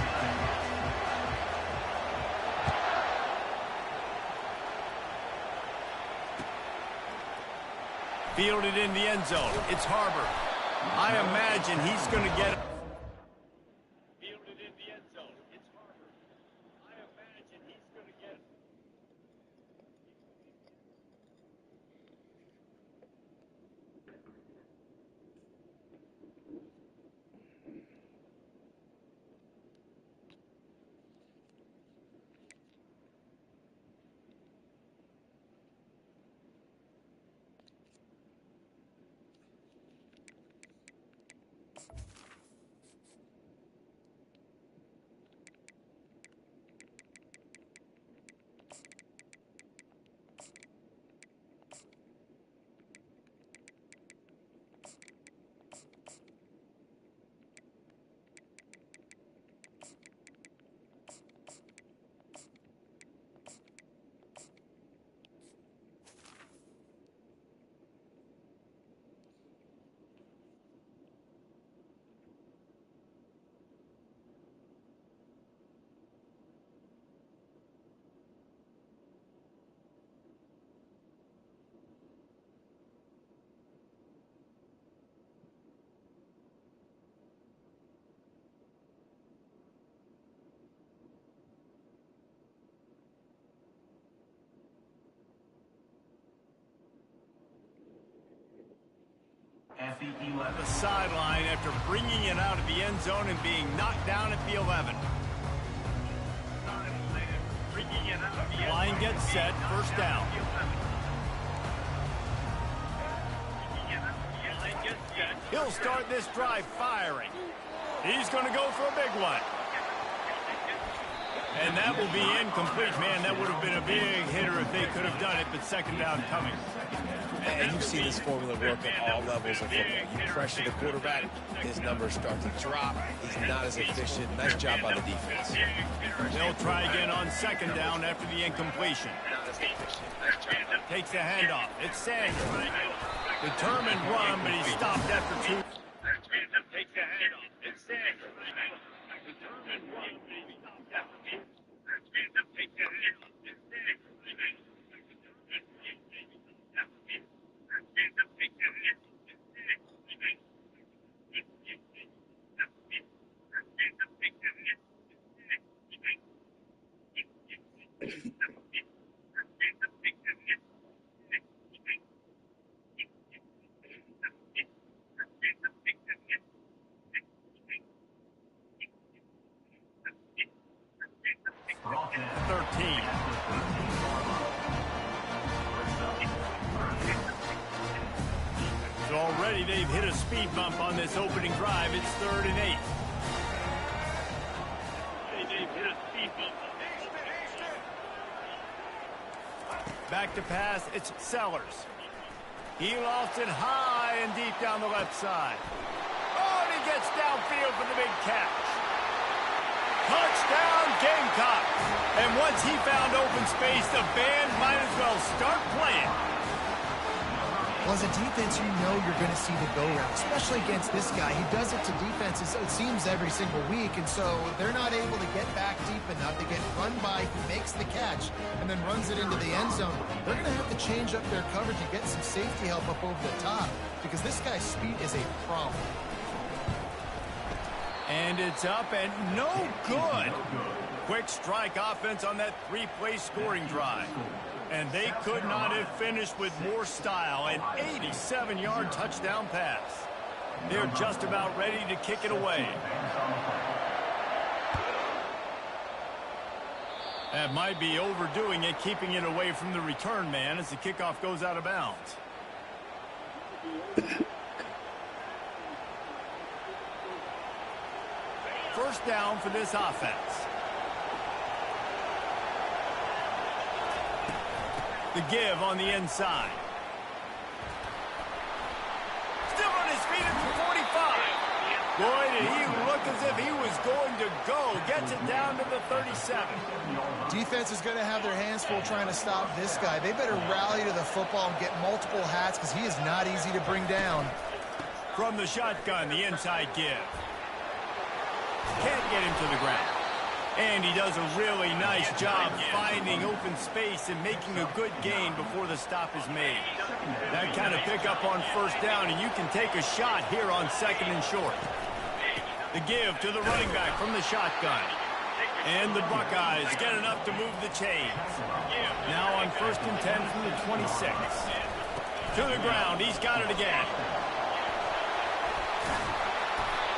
Fielded in the end zone. It's Harbor. I imagine he's going to get it. Fielded in the end zone. It's Harbor. I imagine he's going to get it. At the 11. The sideline after bringing it out of the end zone and being knocked down at the 11. Line gets set, first down. He'll start this drive firing. He's going to go for a big one. And that will be incomplete. Man, that would have been a big hitter if they could have done it, but second down coming. And you've seen this formula work at all levels of football. You pressure the quarterback, his numbers start to drop. He's not as efficient. Nice job by the defense. They'll try again on second down after the incompletion. Takes the handoff. It's Sanders. Determined run, but he's stopped after 2. Takes the handoff. It's Sanders. Determined run, but he's stopped after 2. Takes the handoff. It's Sanders. Already they've hit a speed bump on this opening drive. It's 3rd and 8. Back to pass, it's Sellers. He lost it high and deep down the left side. Oh, and he gets downfield for the big catch. Touchdown, Gamecocks. And once he found open space, the band might as well start playing. Well, as a defense, you know you're going to see the go-route, especially against this guy. He does it to defenses, it seems, every single week, and so they're not able to get back deep enough to get run by. He makes the catch and then runs it into the end zone. They're going to have to change up their coverage and get some safety help up over the top because this guy's speed is a problem. And it's up and no good. Quick strike offense on that 3-play scoring drive. And they could not have finished with more style. An 87-yard touchdown pass. They're just about ready to kick it away. That might be overdoing it, keeping it away from the return man as the kickoff goes out of bounds. First down for this offense. The give on the inside. Still on his feet at the 45. Boy, did he look as if he was going to go. Gets it down to the 37. Defense is going to have their hands full trying to stop this guy. They better rally to the football and get multiple hats because he is not easy to bring down. From the shotgun, the inside give. Can't get him to the ground. And he does a really nice job finding open space and making a good gain before the stop is made. That kind of pickup on first down, and you can take a shot here on second and short. The give to the running back from the shotgun. And the Buckeyes get enough to move the chains. Now on 1st and 10 from the 26. To the ground, he's got it again.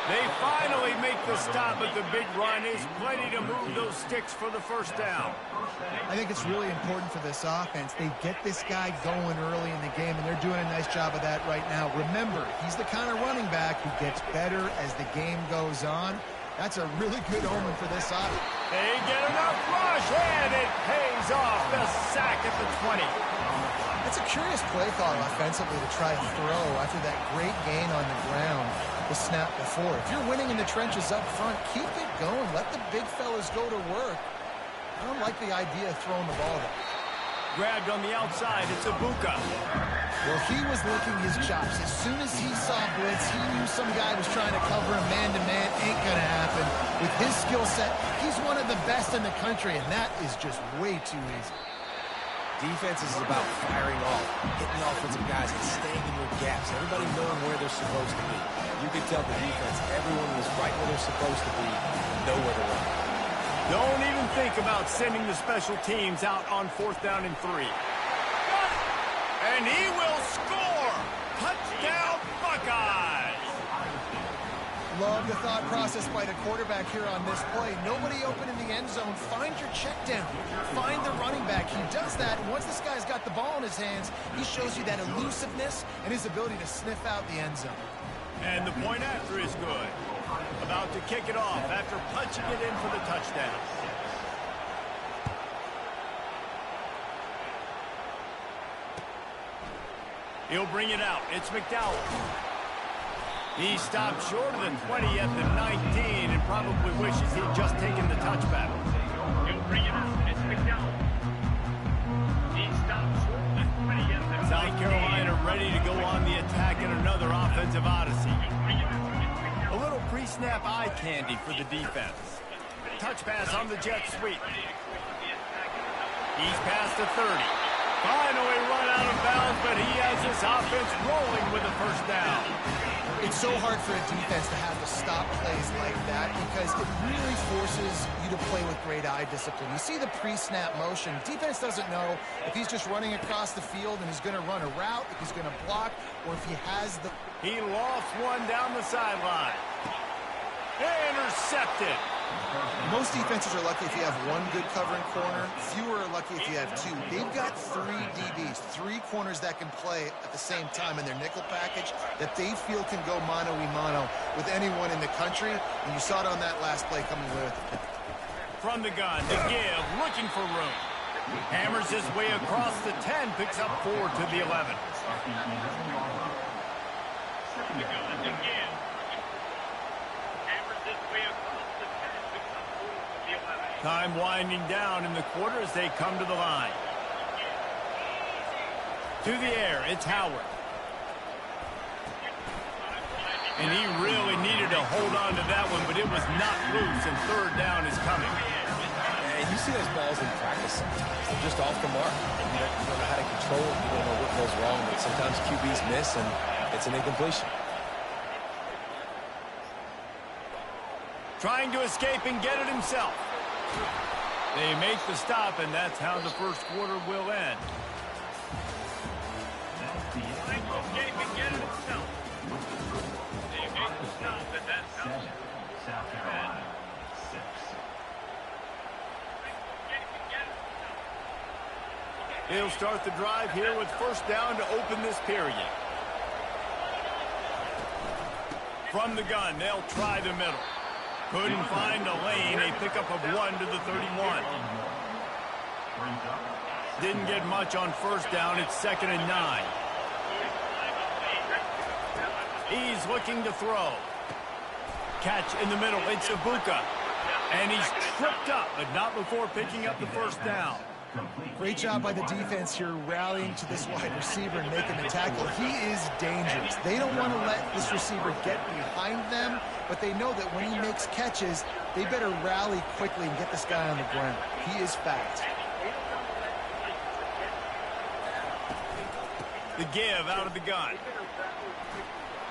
They finally make the stop, but the big run is plenty to move those sticks for the first down. I think it's really important for this offense. They get this guy going early in the game, and they're doing a nice job of that right now. Remember, he's the kind of running back who gets better as the game goes on. That's a really good omen for this offense. They get enough rush, and it pays off. The sack at the 20. It's a curious play call offensively to try to throw after that great gain on the ground the snap before. If you're winning in the trenches up front, keep it going. Let the big fellas go to work. I don't like the idea of throwing the ball there. Grabbed on the outside, it's Ibuka. Well, he was licking his chops. As soon as he saw blitz, he knew some guy was trying to cover him man-to-man. Ain't gonna happen. With his skill set, he's one of the best in the country, and that is just way too easy. Defense is about firing off, hitting offensive guys, and staying in your gaps. Everybody knowing where they're supposed to be. You can tell the defense, everyone was right where they're supposed to be, nowhere to run. Don't even think about sending the special teams out on 4th down and 3. And he will score! Touchdown, Buckeyes! Love the thought process by the quarterback here on this play. Nobody open in the end zone. Find your check down. Find the running back. He does that, and once this guy's got the ball in his hands, he shows you that elusiveness and his ability to sniff out the end zone. And the point after is good. About to kick it off after punching it in for the touchdown. He'll bring it out. It's McDowell. He stopped shorter than 20 at the 19 and probably wishes he'd just taken the touchback. He'll bring it out. It's McDowell. He stopped short than 20 at the 19. South Carolina ready to go on the attack in another offensive odyssey. A little pre-snap eye candy for the defense. Touch pass on the jet sweep. He's past the 30. Finally run out of bounds, but he has this offense rolling with a first down. It's so hard for a defense to have to stop plays like that because it really forces you to play with great eye discipline. You see the pre-snap motion. Defense doesn't know if he's just running across the field and he's going to run a route, if he's going to block, or if he has the... He lost one down the sideline. Intercepted. Most defenses are lucky if you have one good covering corner. Fewer are lucky if you have two. They've got 3 DBs, 3 corners that can play at the same time in their nickel package that they feel can go mano-a-mano with anyone in the country. And you saw it on that last play coming away with it. From the gun, the give, looking for room. Hammers his way across the 10, picks up 4 to the 11. Time winding down in the quarter as they come to the line. To the air, it's Howard. And he really needed to hold on to that one, but it was not loose, and 3rd down is coming. And you see those balls in practice sometimes. They're just off the mark. You don't know how to control it. You don't know what goes wrong, but sometimes QBs miss, and it's an incompletion. Trying to escape and get it himself. They make the stop, and that's how the first quarter will end. Trying to escape and get it himself. They make the stop, and that's how... 7, South Carolina, 6. He'll start the drive here with first down to open this period. From the gun, they'll try the middle. Couldn't find a lane. A pickup of 1 to the 31. Didn't get much on first down. It's 2nd and 9. He's looking to throw. Catch in the middle. It's Ibuka. And he's tripped up, but not before picking up the first down. Great job by the defense here rallying to this wide receiver and making the tackle. He is dangerous. They don't want to let this receiver get behind them, but they know that when he makes catches, they better rally quickly and get this guy on the ground. He is fast. The give out of the gun.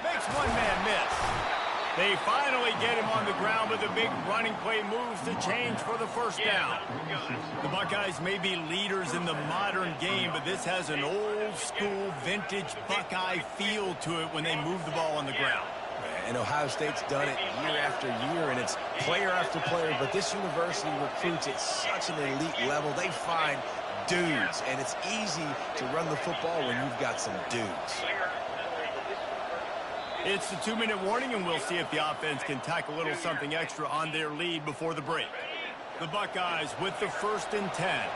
Makes one man miss. They finally get him on the ground, but the big running play moves the change for the first down. The Buckeyes may be leaders in the modern game, but this has an old-school, vintage Buckeye feel to it when they move the ball on the ground. And Ohio State's done it year after year, and it's player after player, but this university recruits at such an elite level. They find dudes, and it's easy to run the football when you've got some dudes. It's the 2-minute warning, and we'll see if the offense can tack a little something extra on their lead before the break. The Buckeyes with the 1st and 10.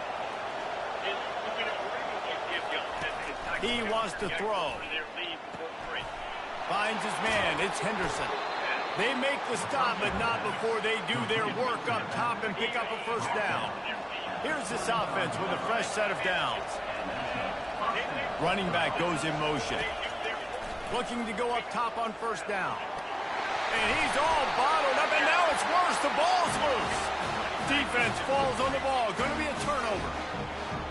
He wants to throw. Finds his man. It's Henderson. They make the stop, but not before they do their work up top and pick up a first down. Here's this offense with a fresh set of downs. Running back goes in motion. Looking to go up top on first down. And he's all bottled up, and now it's worse. The ball's loose. Defense falls on the ball. Going to be a turnover.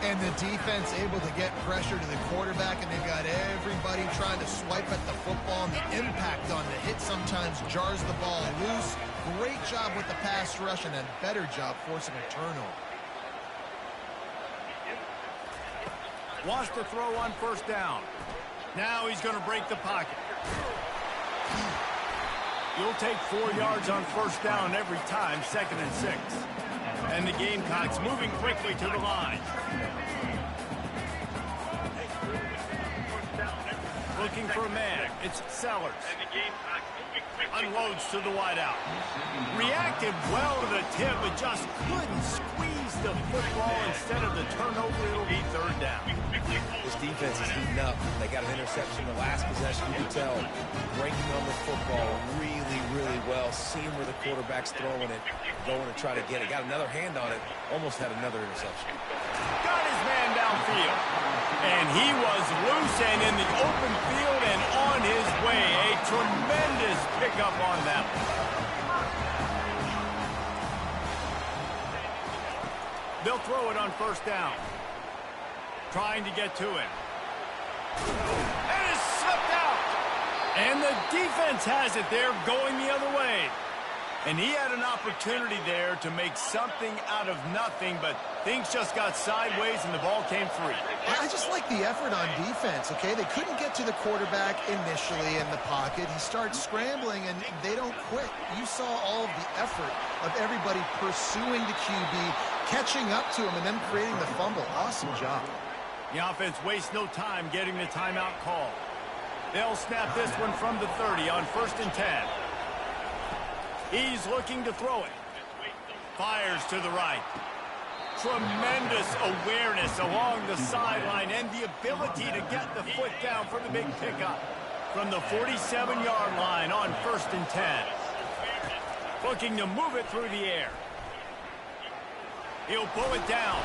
And the defense able to get pressure to the quarterback, and they've got everybody trying to swipe at the football, and the impact on the hit sometimes jars the ball loose. Great job with the pass rush, and a better job forcing a turnover. Wants to throw on first down. Now he's going to break the pocket. You'll take 4 yards on first down every time, 2nd and 6. And the Gamecocks moving quickly to the line. Looking for a man. It's Sellers. Unloads to the wideout. Reacted well to the tip, but just couldn't squeeze the football. Instead of the turnover, it'll be 3rd down. This defense is heating up. They got an interception the last possession. You can tell breaking on the football really, really well. Seeing where the quarterback's throwing it, going to try to get it. Got another hand on it. Almost had another interception. Got his man downfield. And he was loose and in the open field and on his way. A tremendous pickup on that one. They'll throw it on first down. Trying to get to him. And it's slipped out. And the defense has it there going the other way. And he had an opportunity there to make something out of nothing, but things just got sideways and the ball came free. I just like the effort on defense, okay? They couldn't get to the quarterback initially in the pocket. He starts scrambling, and they don't quit. You saw all of the effort of everybody pursuing the QB, catching up to him, and then creating the fumble. Awesome job. The offense wastes no time getting the timeout call. They'll snap this one from the 30 on 1st and 10. He's looking to throw it. Fires to the right. Tremendous awareness along the sideline and the ability to get the foot down for the big pickup from the 47-yard line on 1st and 10. Looking to move it through the air. He'll pull it down.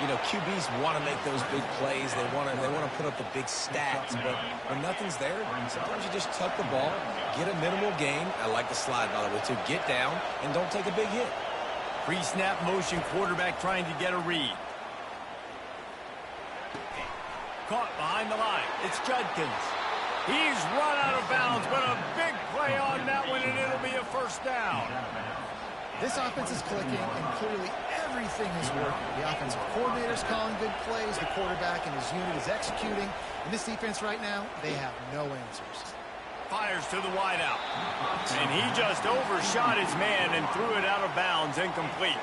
You know, QBs want to make those big plays. They want to put up the big stats, but when nothing's there, sometimes you just tuck the ball, get a minimal gain. I like the slide, by the way, to get down and don't take a big hit. Pre-snap motion, quarterback trying to get a read. Caught behind the line. It's Judkins. He's run out of bounds, but a big play on that one, and it'll be a first down. This offense is clicking, and clearly everything is working. The offensive coordinator's calling good plays. The quarterback and his unit is executing. And this defense right now, they have no answers. Fires to the wideout. And he just overshot his man and threw it out of bounds, incomplete.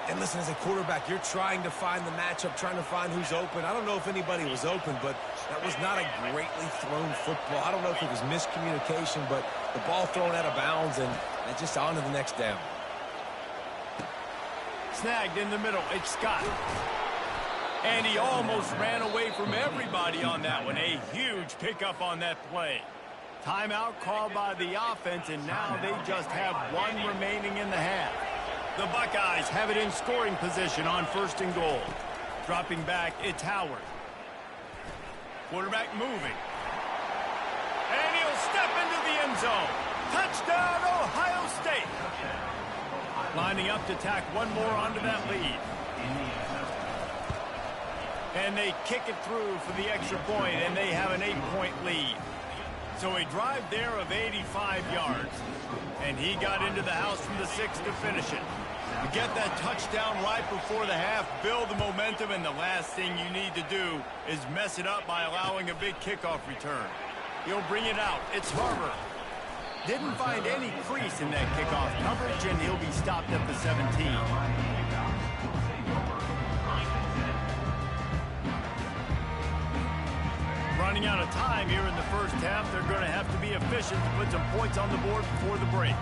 And listen, as a quarterback, you're trying to find the matchup, trying to find who's open. I don't know if anybody was open, but that was not a greatly thrown football. I don't know if it was miscommunication, but the ball thrown out of bounds and just on to the next down. Snagged in the middle. It's Scott. And he almost ran away from everybody on that one. A huge pickup on that play. Timeout called by the offense, and now they just have one remaining in the half. The Buckeyes have it in scoring position on 1st and goal. Dropping back, it's Howard. Quarterback moving. And he'll step into the end zone. Touchdown, Ohio State. Lining up to tack one more onto that lead. And they kick it through for the extra point, and they have an 8-point lead. So a drive there of 85 yards. And he got into the house from the 6 to finish it. You get that touchdown right before the half, build the momentum, and the last thing you need to do is mess it up by allowing a big kickoff return. He'll bring it out. It's Harbor. Didn't find any crease in that kickoff coverage, and he'll be stopped at the 17. Running out of time here in the first half. They're going to have to be efficient to put some points on the board before the break.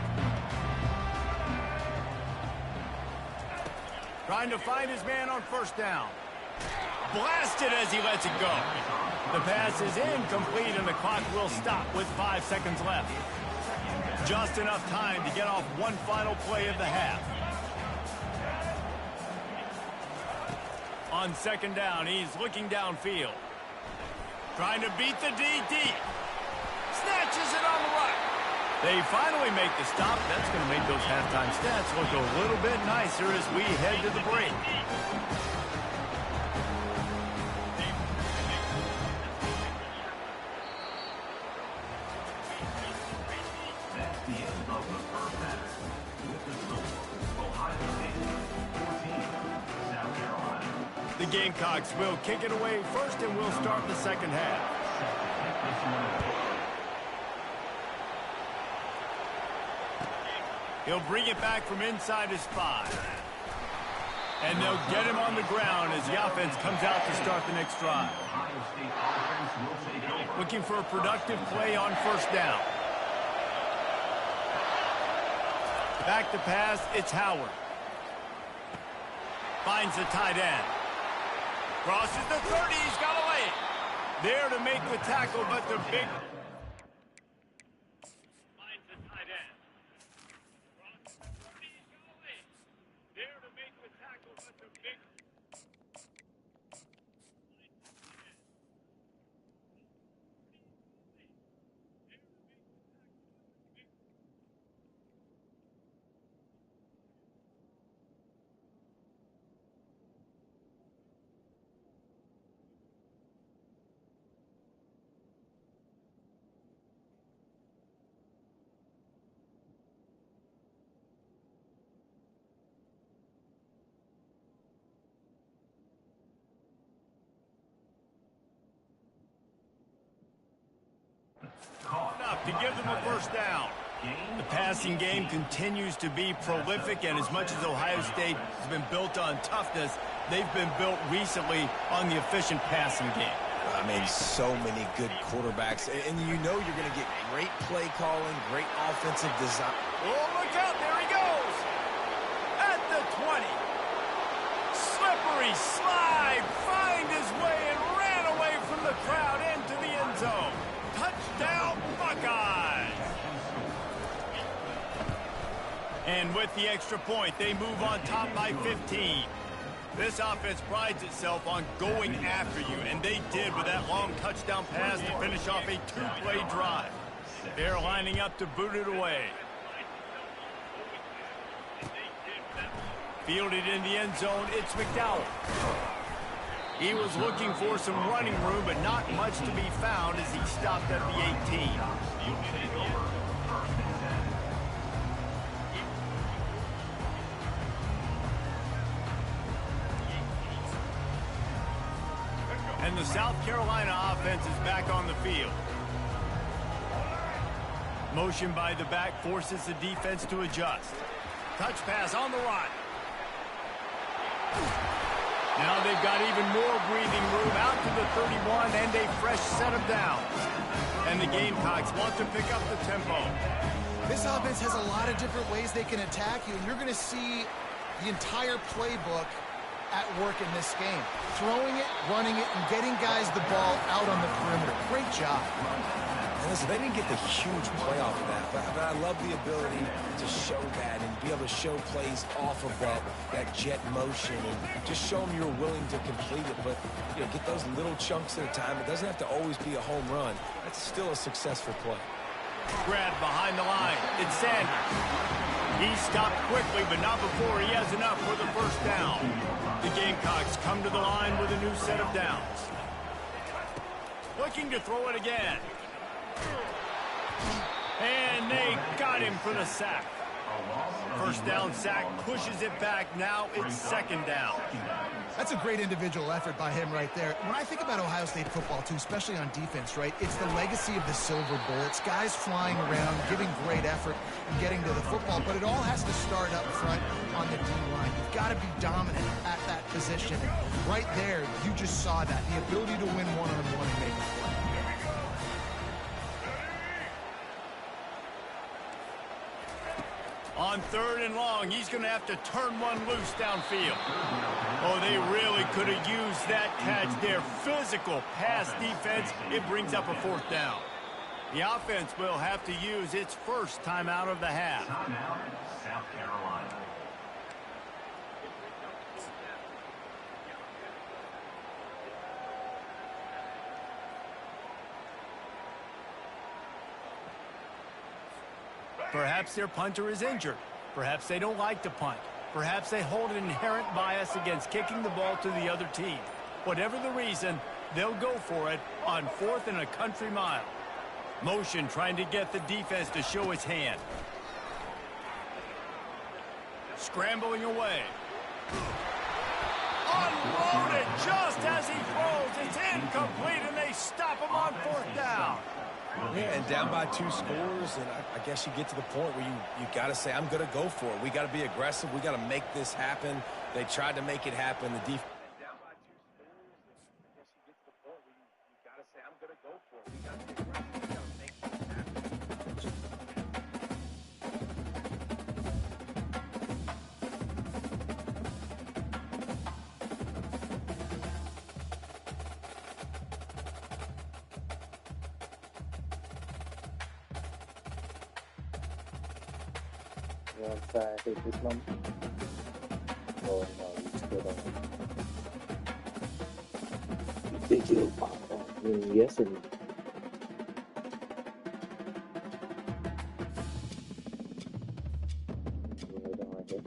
Trying to find his man on 1st down. Blasted as he lets it go. The pass is incomplete, and the clock will stop with 5 seconds left. Just enough time to get off one final play of the half. On 2nd down, he's looking downfield. Trying to beat the DD. Snatches it on the right. They finally make the stop. That's going to make those halftime stats look a little bit nicer as we head to the break. That's the end of the first half. With the score, Ohio State 14, South Carolina. The Gamecocks will kick it away first, and we'll start the second half. He'll bring it back from inside his 5. And they'll get him on the ground as the offense comes out to start the next drive. Looking for a productive play on 1st down. Back to pass, it's Howard. Finds the tight end. Crosses the 30, he's got a lane. There to make the tackle, but the big... Finds the tight end. Crosses the 30, he's got a lane. There to make the tackle, but the big... Enough to give them a 1st down. The passing game continues to be prolific, and as much as Ohio State has been built on toughness, they've been built recently on the efficient passing game. I mean, so many good quarterbacks, and you know you're going to get great play calling, great offensive design. Oh, look out, there he goes! At the 20. Slippery slide, find his way and ran away from the crowd into the end zone. Touchdown, Buckeyes! And with the extra point, they move on top by 15. This offense prides itself on going after you, and they did with that long touchdown pass to finish off a 2-play drive. They're lining up to boot it away. Fielded in the end zone, it's McDowell. He was looking for some running room, but not much to be found as he stopped at the 18. And the South Carolina offense is back on the field. Motion by the back forces the defense to adjust. Touch pass on the right. Now they've got even more breathing room out to the 31 and a fresh set of downs. And the Gamecocks want to pick up the tempo. This offense has a lot of different ways they can attack you, and you're going to see the entire playbook at work in this game. Throwing it, running it, and getting guys the ball out on the perimeter. Great job. Listen, they didn't get the huge play off of that, but I love the ability to show that and be able to show plays off of that jet motion and just show them you're willing to complete it. But, you know, get those little chunks at a time. It doesn't have to always be a home run. That's still a successful play. Grab behind the line. It's Sanders. He stopped quickly, but not before he has enough for the first down. The Gamecocks come to the line with a new set of downs. Looking to throw it again. And they got him for the sack. First down sack pushes it back. Now it's second down. That's a great individual effort by him right there. When I think about Ohio State football, too, especially on defense, right, it's the legacy of the Silver Bullets, guys flying around, giving great effort and getting to the football, but it all has to start up front on the D-line. You've got to be dominant at that position. Right there, you just saw that, the ability to win one-on-one and make a play. On third and long, he's going to have to turn one loose downfield. Oh, they really could have used that catch there. Physical pass defense. It brings up a fourth down. The offense will have to use its first timeout of the half. Timeout, South Carolina. Perhaps their punter is injured. Perhaps they don't like to punt. Perhaps they hold an inherent bias against kicking the ball to the other team. Whatever the reason, they'll go for it on 4th and a country mile. Motion trying to get the defense to show its hand. Scrambling away. Unloaded just as he throws. It's incomplete, and they stop him on 4th down. Yeah, and down by 2 scores, and I guess you get to the point where you got to say, I'm going to go for it. We got to be aggressive. We got to make this happen. They tried to make it happen. The defense. Down by 2 scores, and I guess you get to the point where you got to say, I'm going to go for it. We got to be aggressive. We got to make this happen. Once I hit this number. Oh no, you still don't. You think it'll pop up? Yes or no? Hold on right here.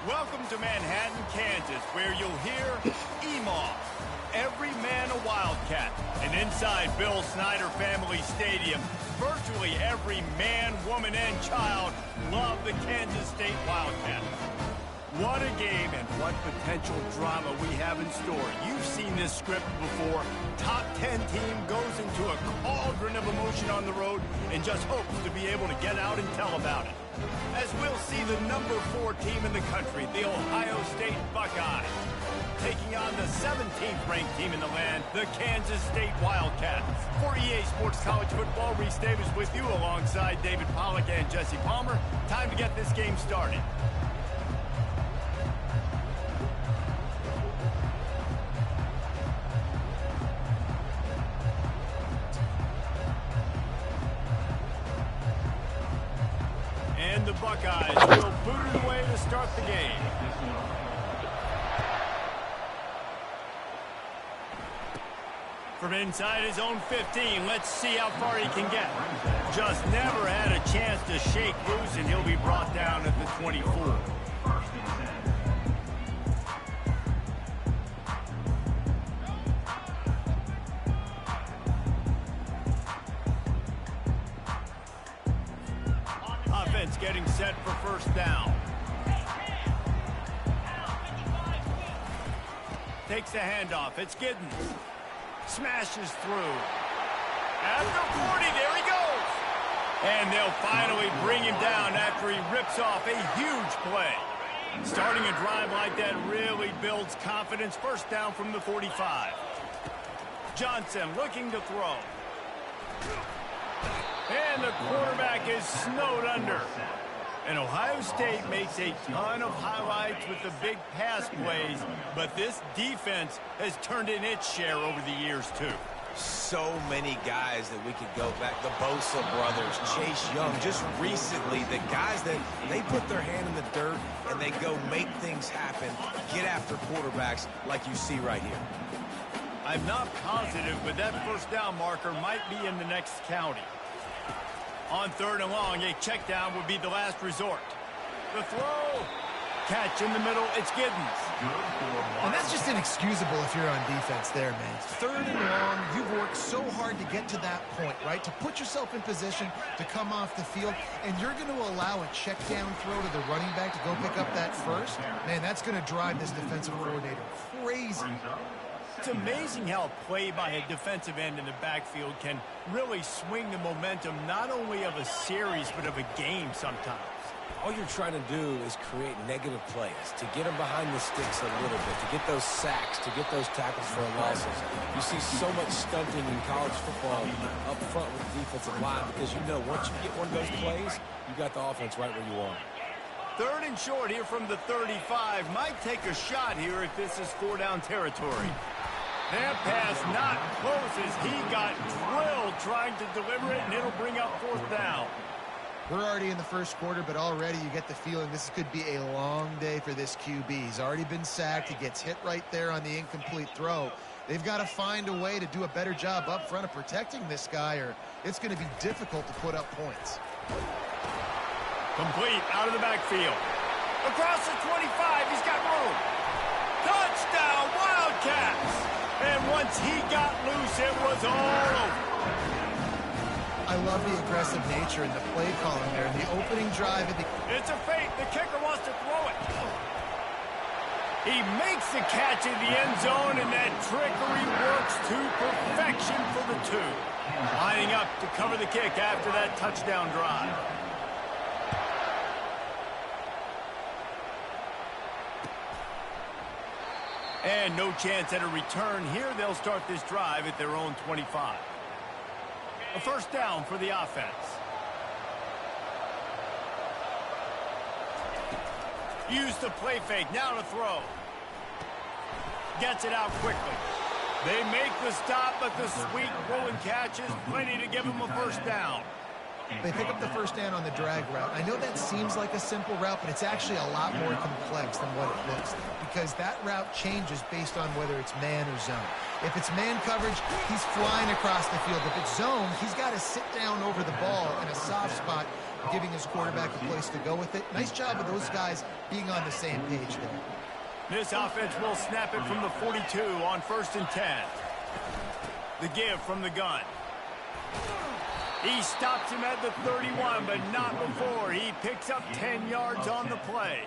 Welcome to Manhattan, Kansas, where you'll hear EMAW, every man a Wildcat. And inside Bill Snyder Family Stadium, virtually every man, woman, and child love the Kansas State Wildcats. What a game and what potential drama we have in store. You've seen this script before. Top 10 team goes into a cauldron of emotion on the road and just hopes to be able to get out and tell about it. As we'll see the number 4 team in the country, the Ohio State Buckeyes, taking on the 17th ranked team in the land, the Kansas State Wildcats. For EA Sports College Football, Reese Davis with you alongside David Pollack and Jesse Palmer. Time to get this game started. And the Buckeyes will boot it away to start the game. From inside his own 15, let's see how far he can get. Just never had a chance to shake loose, and he'll be brought down at the 24. Offense getting set for first down. Takes the handoff. It's Giddens. Smashes through. After 40, there he goes. And they'll finally bring him down after he rips off a huge play. Starting a drive like that really builds confidence. First down from the 45. Johnson looking to throw. And the quarterback is snowed under. And Ohio State makes a ton of highlights with the big pass plays, but this defense has turned in its share over the years, too. So many guys that we could go back. The Bosa brothers, Chase Young. Just recently, the guys that they put their hand in the dirt and they go make things happen, get after quarterbacks like you see right here. I'm not positive, but that first down marker might be in the next county. On third and long, a check down would be the last resort. The throw. Catch in the middle. It's Giddens. And that's just inexcusable if you're on defense there, man. Third and long, you've worked so hard to get to that point, right? To put yourself in position to come off the field, and you're going to allow a check down throw to the running back to go pick up that first? Man, that's going to drive this defensive coordinator crazy. It's amazing how a play by a defensive end in the backfield can really swing the momentum not only of a series but of a game sometimes. All you're trying to do is create negative plays, to get them behind the sticks a little bit, to get those sacks, to get those tackles for losses. You see so much stunting in college football up front with the defensive line because you know once you get one of those plays, you got the offense right where you want. Third and short here from the 35. Might take a shot here if this is 4-down territory. That pass not close as he got drilled trying to deliver it, and it'll bring up fourth down. We're already in the first quarter, but already you get the feeling this could be a long day for this QB. He's already been sacked. He gets hit right there on the incomplete throw. They've got to find a way to do a better job up front of protecting this guy, or it's going to be difficult to put up points. Complete out of the backfield. Across the 25, he's got room. Touchdown, Wildcats! And once he got loose, it was all over. I love the aggressive nature and the play calling there. In the opening drive, It's a fake. The kicker wants to throw it. He makes the catch in the end zone, and that trickery works to perfection for the two. Lining up to cover the kick after that touchdown drive. And no chance at a return here. They'll start this drive at their own 25. A first down for the offense. Use the play fake. Now to throw. Gets it out quickly. They make the stop, but the sweet rolling catch is plenty to give him a first down. They pick up the first down on the drag route. I know that seems like a simple route, but it's actually a lot more complex than what it looks like, because that route changes based on whether it's man or zone. If it's man coverage, he's flying across the field. If it's zone, he's got to sit down over the ball in a soft spot, giving his quarterback a place to go with it. Nice job of those guys being on the same page there. This offense will snap it from the 42 on 1st and 10. The give from the gun. He stops him at the 31, but not before. He picks up 10 yards on the play.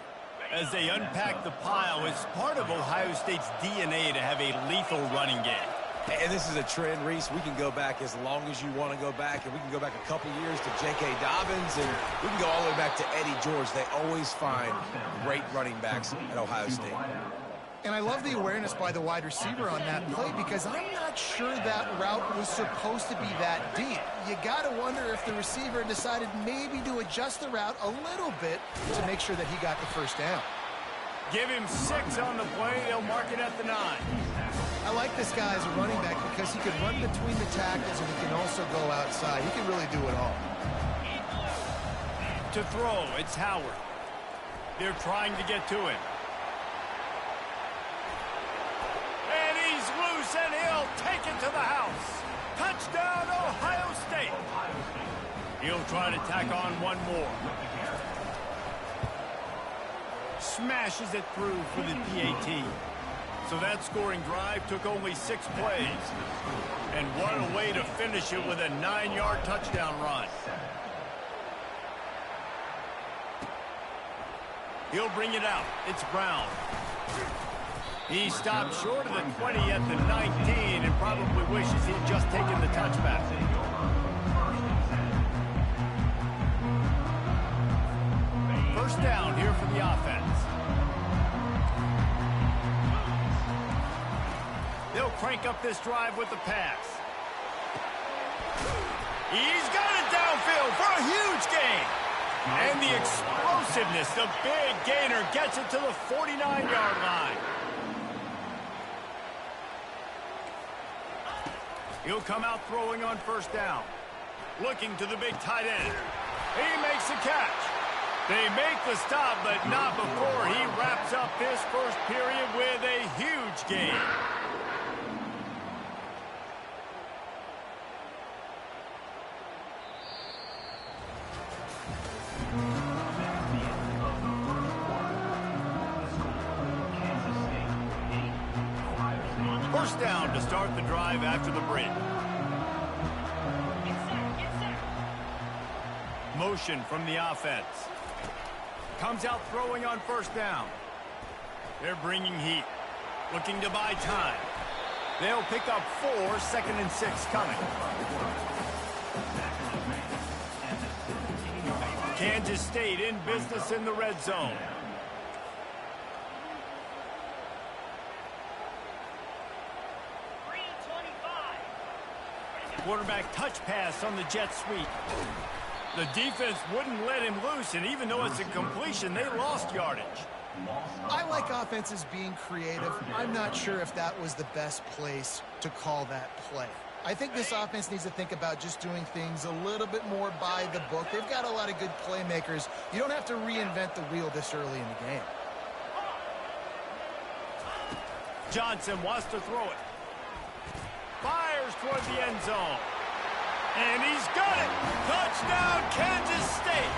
As they unpack the pile, it's part of Ohio State's DNA to have a lethal running game. And this is a trend, Reese. We can go back as long as you want to go back, and we can go back a couple years to J.K. Dobbins, and we can go all the way back to Eddie George. They always find great running backs at Ohio State. And I love the awareness by the wide receiver on that play, because I'm not sure that route was supposed to be that deep. You got to wonder if the receiver decided maybe to adjust the route a little bit to make sure that he got the first down. Give him 6 on the play. They'll mark it at the 9. I like this guy as a running back because he can run between the tackles and he can also go outside. He can really do it all. To throw, it's Howard. They're trying to get to him. And he's loose, and he'll take it to the house. Touchdown, Ohio State. He'll try to tack on one more. Smashes it through for the PAT. So that scoring drive took only 6 plays. And what a way to finish it with a 9-yard touchdown run. He'll bring it out. It's Brown. He stopped short of the 20 at the 19 and probably wishes he'd just taken the touchback. First down here for the offense. They'll crank up this drive with the pass. He's got it downfield for a huge gain. And the explosiveness, the big gainer, gets it to the 49-yard line. He'll come out throwing on first down. Looking to the big tight end. He makes the catch. They make the stop, but not before he wraps up this first period with a huge gain. First down to start the drive after the break. Motion from the offense. Comes out throwing on first down. They're bringing heat. Looking to buy time. They'll pick up 4, 2nd and 6 coming. Kansas State in business in the red zone. Quarterback touch pass on the jet sweep. The defense wouldn't let him loose, and even though it's a completion, they lost yardage. I like offenses being creative. I'm not sure if that was the best place to call that play. I think this offense needs to think about just doing things a little bit more by the book. They've got a lot of good playmakers. You don't have to reinvent the wheel this early in the game. Johnson wants to throw it. Fires toward the end zone. And he's got it. Touchdown, Kansas State.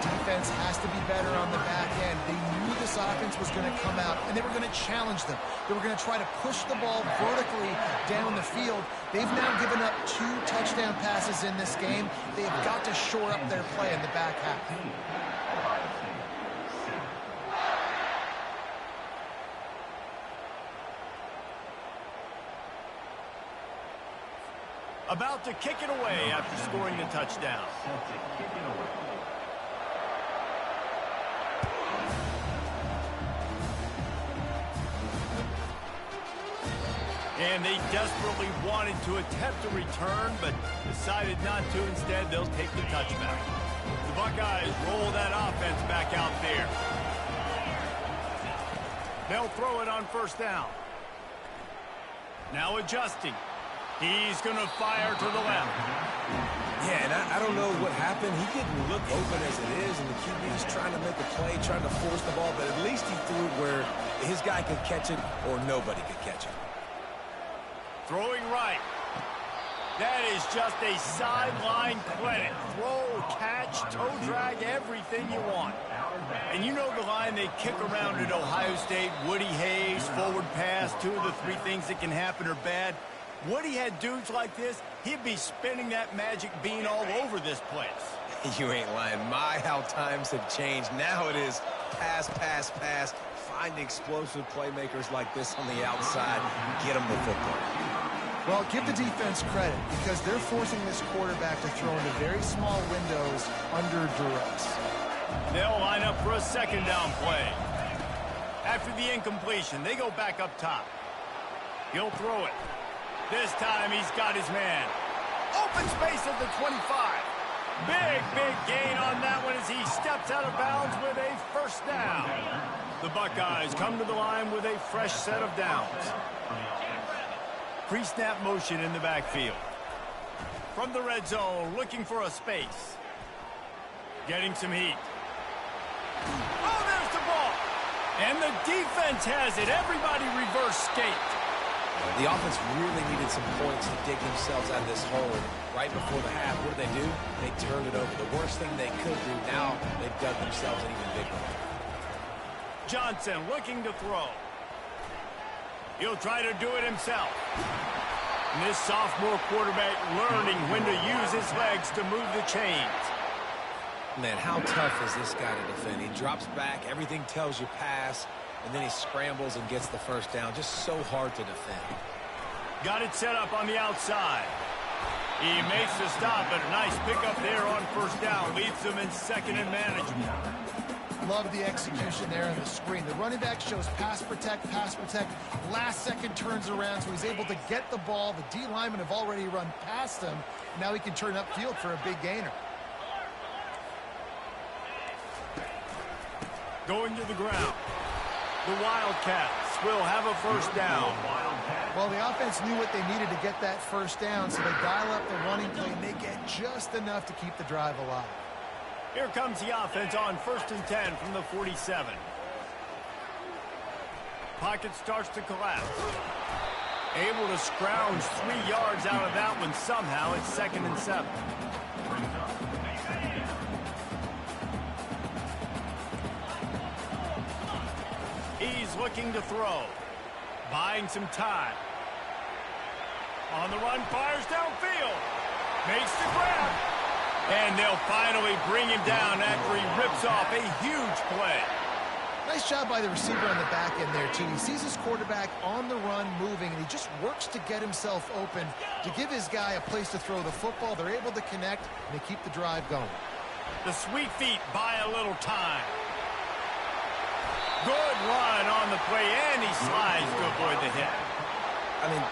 Defense has to be better on the back end. They knew this offense was going to come out, and they were going to challenge them. They were going to try to push the ball vertically down the field. They've now given up 2 touchdown passes in this game. They've got to shore up their play in the back half. About to kick it away after scoring the touchdown. And they desperately wanted to attempt a return, but decided not to. Instead, they'll take the touchback. The Buckeyes roll that offense back out there. They'll throw it on first down. Now adjusting. He's going to fire to the left. Yeah, and I don't know what happened. He didn't look open as it is, and the QB's trying to make a play, trying to force the ball, but at least he threw it where his guy could catch it or nobody could catch it. Throwing right. That is just a sideline clinic. Throw, catch, toe drag, everything you want. And you know the line they kick around at Ohio State, Woody Hayes, forward pass, 2 of the 3 things that can happen are bad. Woody had dudes like this, he'd be spinning that magic bean all over this place. You ain't lying. My, how times have changed. Now it is pass, pass, pass. Find explosive playmakers like this on the outside. Get them the football. Well, give the defense credit because they're forcing this quarterback to throw into very small windows under duress. They'll line up for a 2nd down play. After the incompletion, they go back up top. He'll throw it. This time he's got his man. Open space at the 25. Big gain on that one as he steps out of bounds with a 1st down. The Buckeyes come to the line with a fresh set of downs. Pre-snap motion in the backfield. From the red zone, looking for a space. Getting some heat. Oh, there's the ball. And the defense has it. Everybody reverse skate. The offense really needed some points to dig themselves out of this hole. Right before the half, what did they do? They turned it over. The worst thing they could do. Now they've dug themselves an even bigger hole. Johnson looking to throw. He'll try to do it himself. And this sophomore quarterback learning when to use his legs to move the chains. Man, how tough is this guy to defend? He drops back, everything tells you pass, and then he scrambles and gets the 1st down. Just so hard to defend. Got it set up on the outside. He makes the stop, but a nice pickup there on 1st down. Leads them in 2nd and manageable. Love the execution there on the screen. The running back shows pass protect, last second turns around, so he's able to get the ball. The D linemen have already run past him. Now he can turn upfield for a big gainer. Going to the ground. The Wildcats will have a 1st down. Well, the offense knew what they needed to get that 1st down, so they dial up the running play, and they get just enough to keep the drive alive. Here comes the offense on 1st and 10 from the 47. Pocket starts to collapse. Able to scrounge 3 yards out of that one somehow. It's 2nd and 7. He's looking to throw. Buying some time. On the run, fires downfield. Makes the grab. And they'll finally bring him down after he rips off a huge play. Nice job by the receiver on the back end there, too. He sees his quarterback on the run moving, and he just works to get himself open to give his guy a place to throw the football. They're able to connect, and they keep the drive going. The sweet feet buy a little time. Good run on the play, and he slides to avoid the hit. I mean,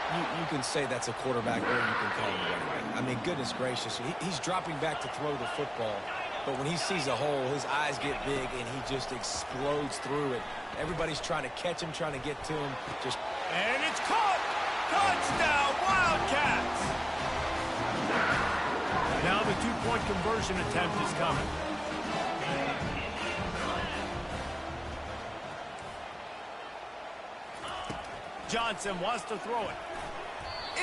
you can say that's a quarterback or you can call him a running back. I mean, goodness gracious, he's dropping back to throw the football. But when he sees a hole, his eyes get big, and he just explodes through it. Everybody's trying to catch him, trying to get to him. And it's caught! Touchdown, Wildcats! Now the 2-point conversion attempt is coming. Johnson wants to throw it.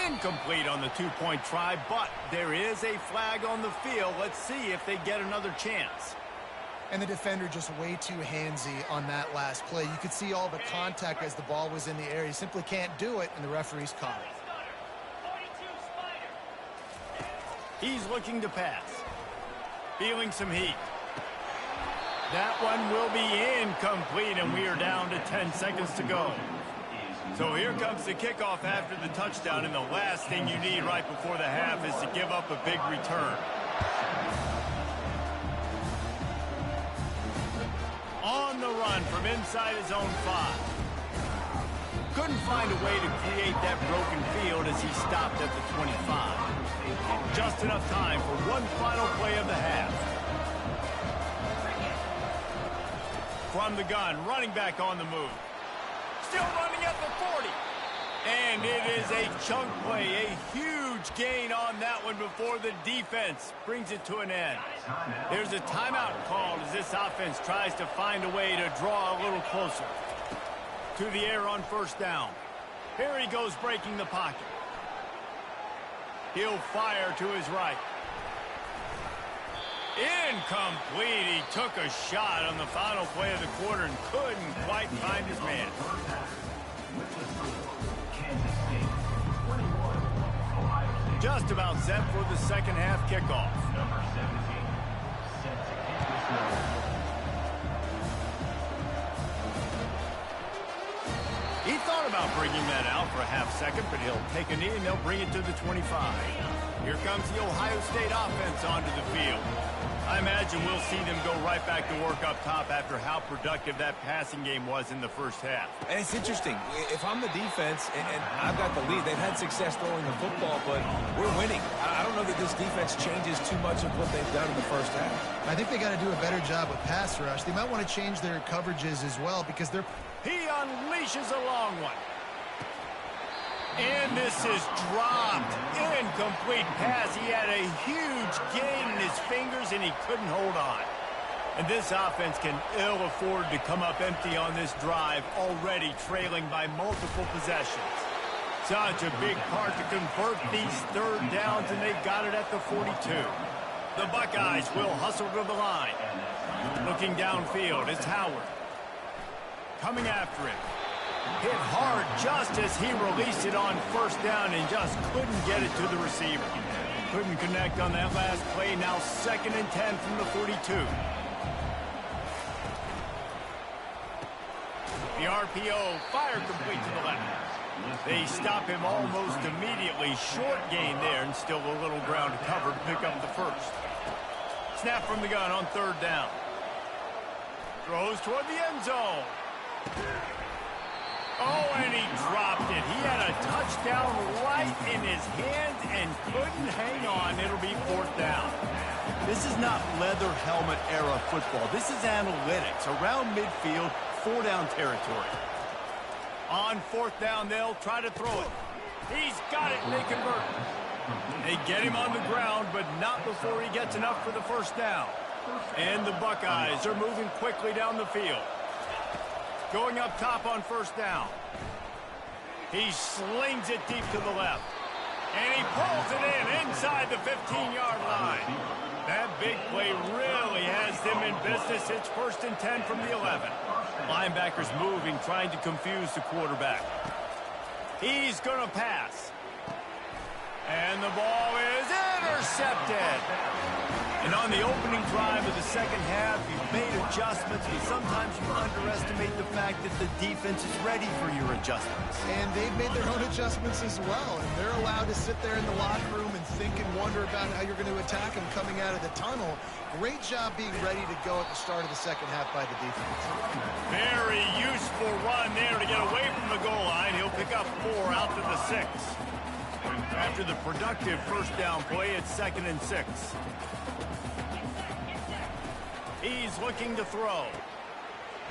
Incomplete on the 2-point try, but there is a flag on the field. Let's see if they get another chance. And the defender just way too handsy on that last play. You could see all the contact as the ball was in the air. He simply can't do it, and the referee's caught it. He's looking to pass. Feeling some heat. That one will be incomplete, and we are down to 10 seconds to go. So here comes the kickoff after the touchdown, and the last thing you need right before the half is to give up a big return. On the run from inside his own 5. Couldn't find a way to create that broken field as he stopped at the 25. Just enough time for one final play of the half. From the gun, running back on the move. Still running at the 40. And it is a chunk play, a huge Huge gain on that one before the defense brings it to an end. There's a timeout called as this offense tries to find a way to draw a little closer. To the air on first down. Here he goes breaking the pocket. He'll fire to his right. Incomplete. He took a shot on the final play of the quarter and couldn't quite find his man. Just about set for the second half kickoff. Number 17, set to kick this one. He thought about bringing that out for a half second, but he'll take a knee and they'll bring it to the 25. Here comes the Ohio State offense onto the field. I imagine we'll see them go right back to work up top after how productive that passing game was in the first half. And it's interesting. If I'm the defense and I've got the lead, they've had success throwing the football, but we're winning. I don't know that this defense changes too much of what they've done in the first half. I think they got to do a better job with pass rush. They might want to change their coverages as well because they're... He unleashes a long one. And this is dropped. Incomplete pass. He had a huge gain in his fingers, and he couldn't hold on. And this offense can ill afford to come up empty on this drive, already trailing by multiple possessions. Such a big part to convert these third downs, and they got it at the 42. The Buckeyes will hustle to the line. Looking downfield, it's Howard. Coming after him. Hit hard just as he released it on first down and just couldn't get it to the receiver. Couldn't connect on that last play. Now 2nd and 10 from the 42. The RPO fire complete to the left. They stop him almost immediately. Short gain there and still a little ground to cover to pick up the first. Snap from the gun on 3rd down. Throws toward the end zone. Oh, and he dropped it. He had a touchdown right in his hands and couldn't hang on. It'll be 4th down. This is not leather helmet era football. This is analytics. Around midfield, 4-down territory. On 4th down, they'll try to throw it. He's got it, and they convert. They get him on the ground, but not before he gets enough for the first down. And the Buckeyes are moving quickly down the field. Going up top on first down. He slings it deep to the left. And he pulls it in inside the 15-yard line. That big play really has them in business. It's 1st and 10 from the 11. Linebackers moving, trying to confuse the quarterback. He's going to pass. And the ball is intercepted. And on the opening drive of the second half, you've made adjustments, but sometimes you underestimate the fact that the defense is ready for your adjustments. And they've made their own adjustments as well. And they're allowed to sit there in the locker room and think and wonder about how you're going to attack them coming out of the tunnel. Great job being ready to go at the start of the second half by the defense. Very useful run there to get away from the goal line. He'll pick up 4 out to the 6. After the productive first down play, it's 2nd and 6. He's looking to throw.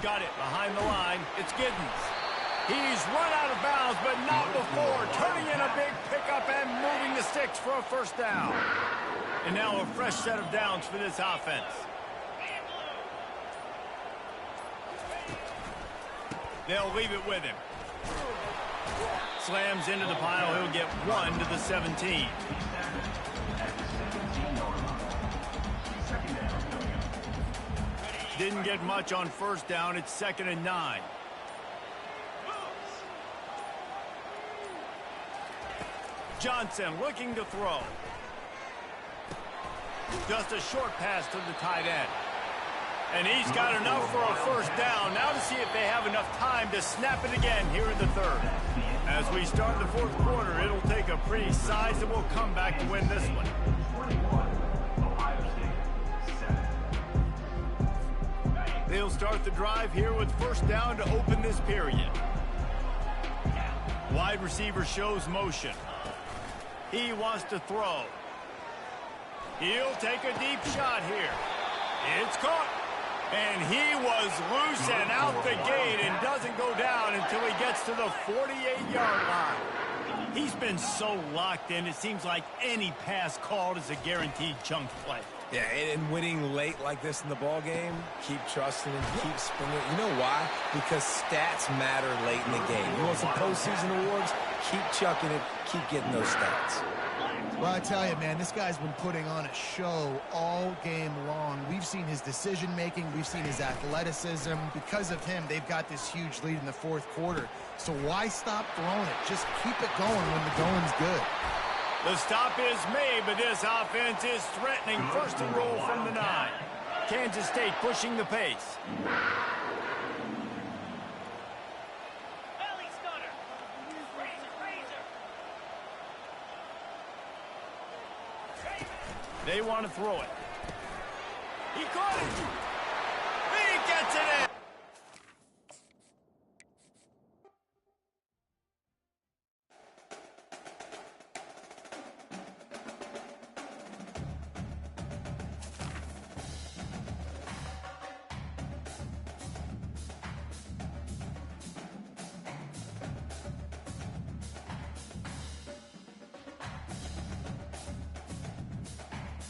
Got it behind the line. It's Giddens. He's run out of bounds, but not before. Turning in a big pickup and moving the sticks for a first down. And now a fresh set of downs for this offense. They'll leave it with him. Slams into the pile. He'll get 1 to the 17. Didn't get much on first down. It's 2nd and 9. Johnson looking to throw. Just a short pass to the tight end. And he's got enough for a first down. Now to see if they have enough time to snap it again here in the 3rd. As we start the 4th quarter, it'll take a pretty sizable comeback to win this one. They'll start the drive here with first down to open this period. Wide receiver shows motion. He wants to throw. He'll take a deep shot here. It's caught. And he was loose and out the gate and doesn't go down until he gets to the 48-yard line. He's been so locked in, it seems like any pass called is a guaranteed chunk play. Yeah, and winning late like this in the ball game, keep trusting him, keep springing. You know why? Because stats matter late in the game. You want some postseason awards? Keep chucking it, keep getting those stats. Well, I tell you, man, this guy's been putting on a show all game long. We've seen his decision-making. We've seen his athleticism. Because of him, they've got this huge lead in the fourth quarter. So why stop throwing it? Just keep it going when the going's good. The stop is made, but this offense is threatening. First and goal from the 9. Kansas State pushing the pace. Belly stunner. Razor. They want to throw it. He caught it. He gets it in.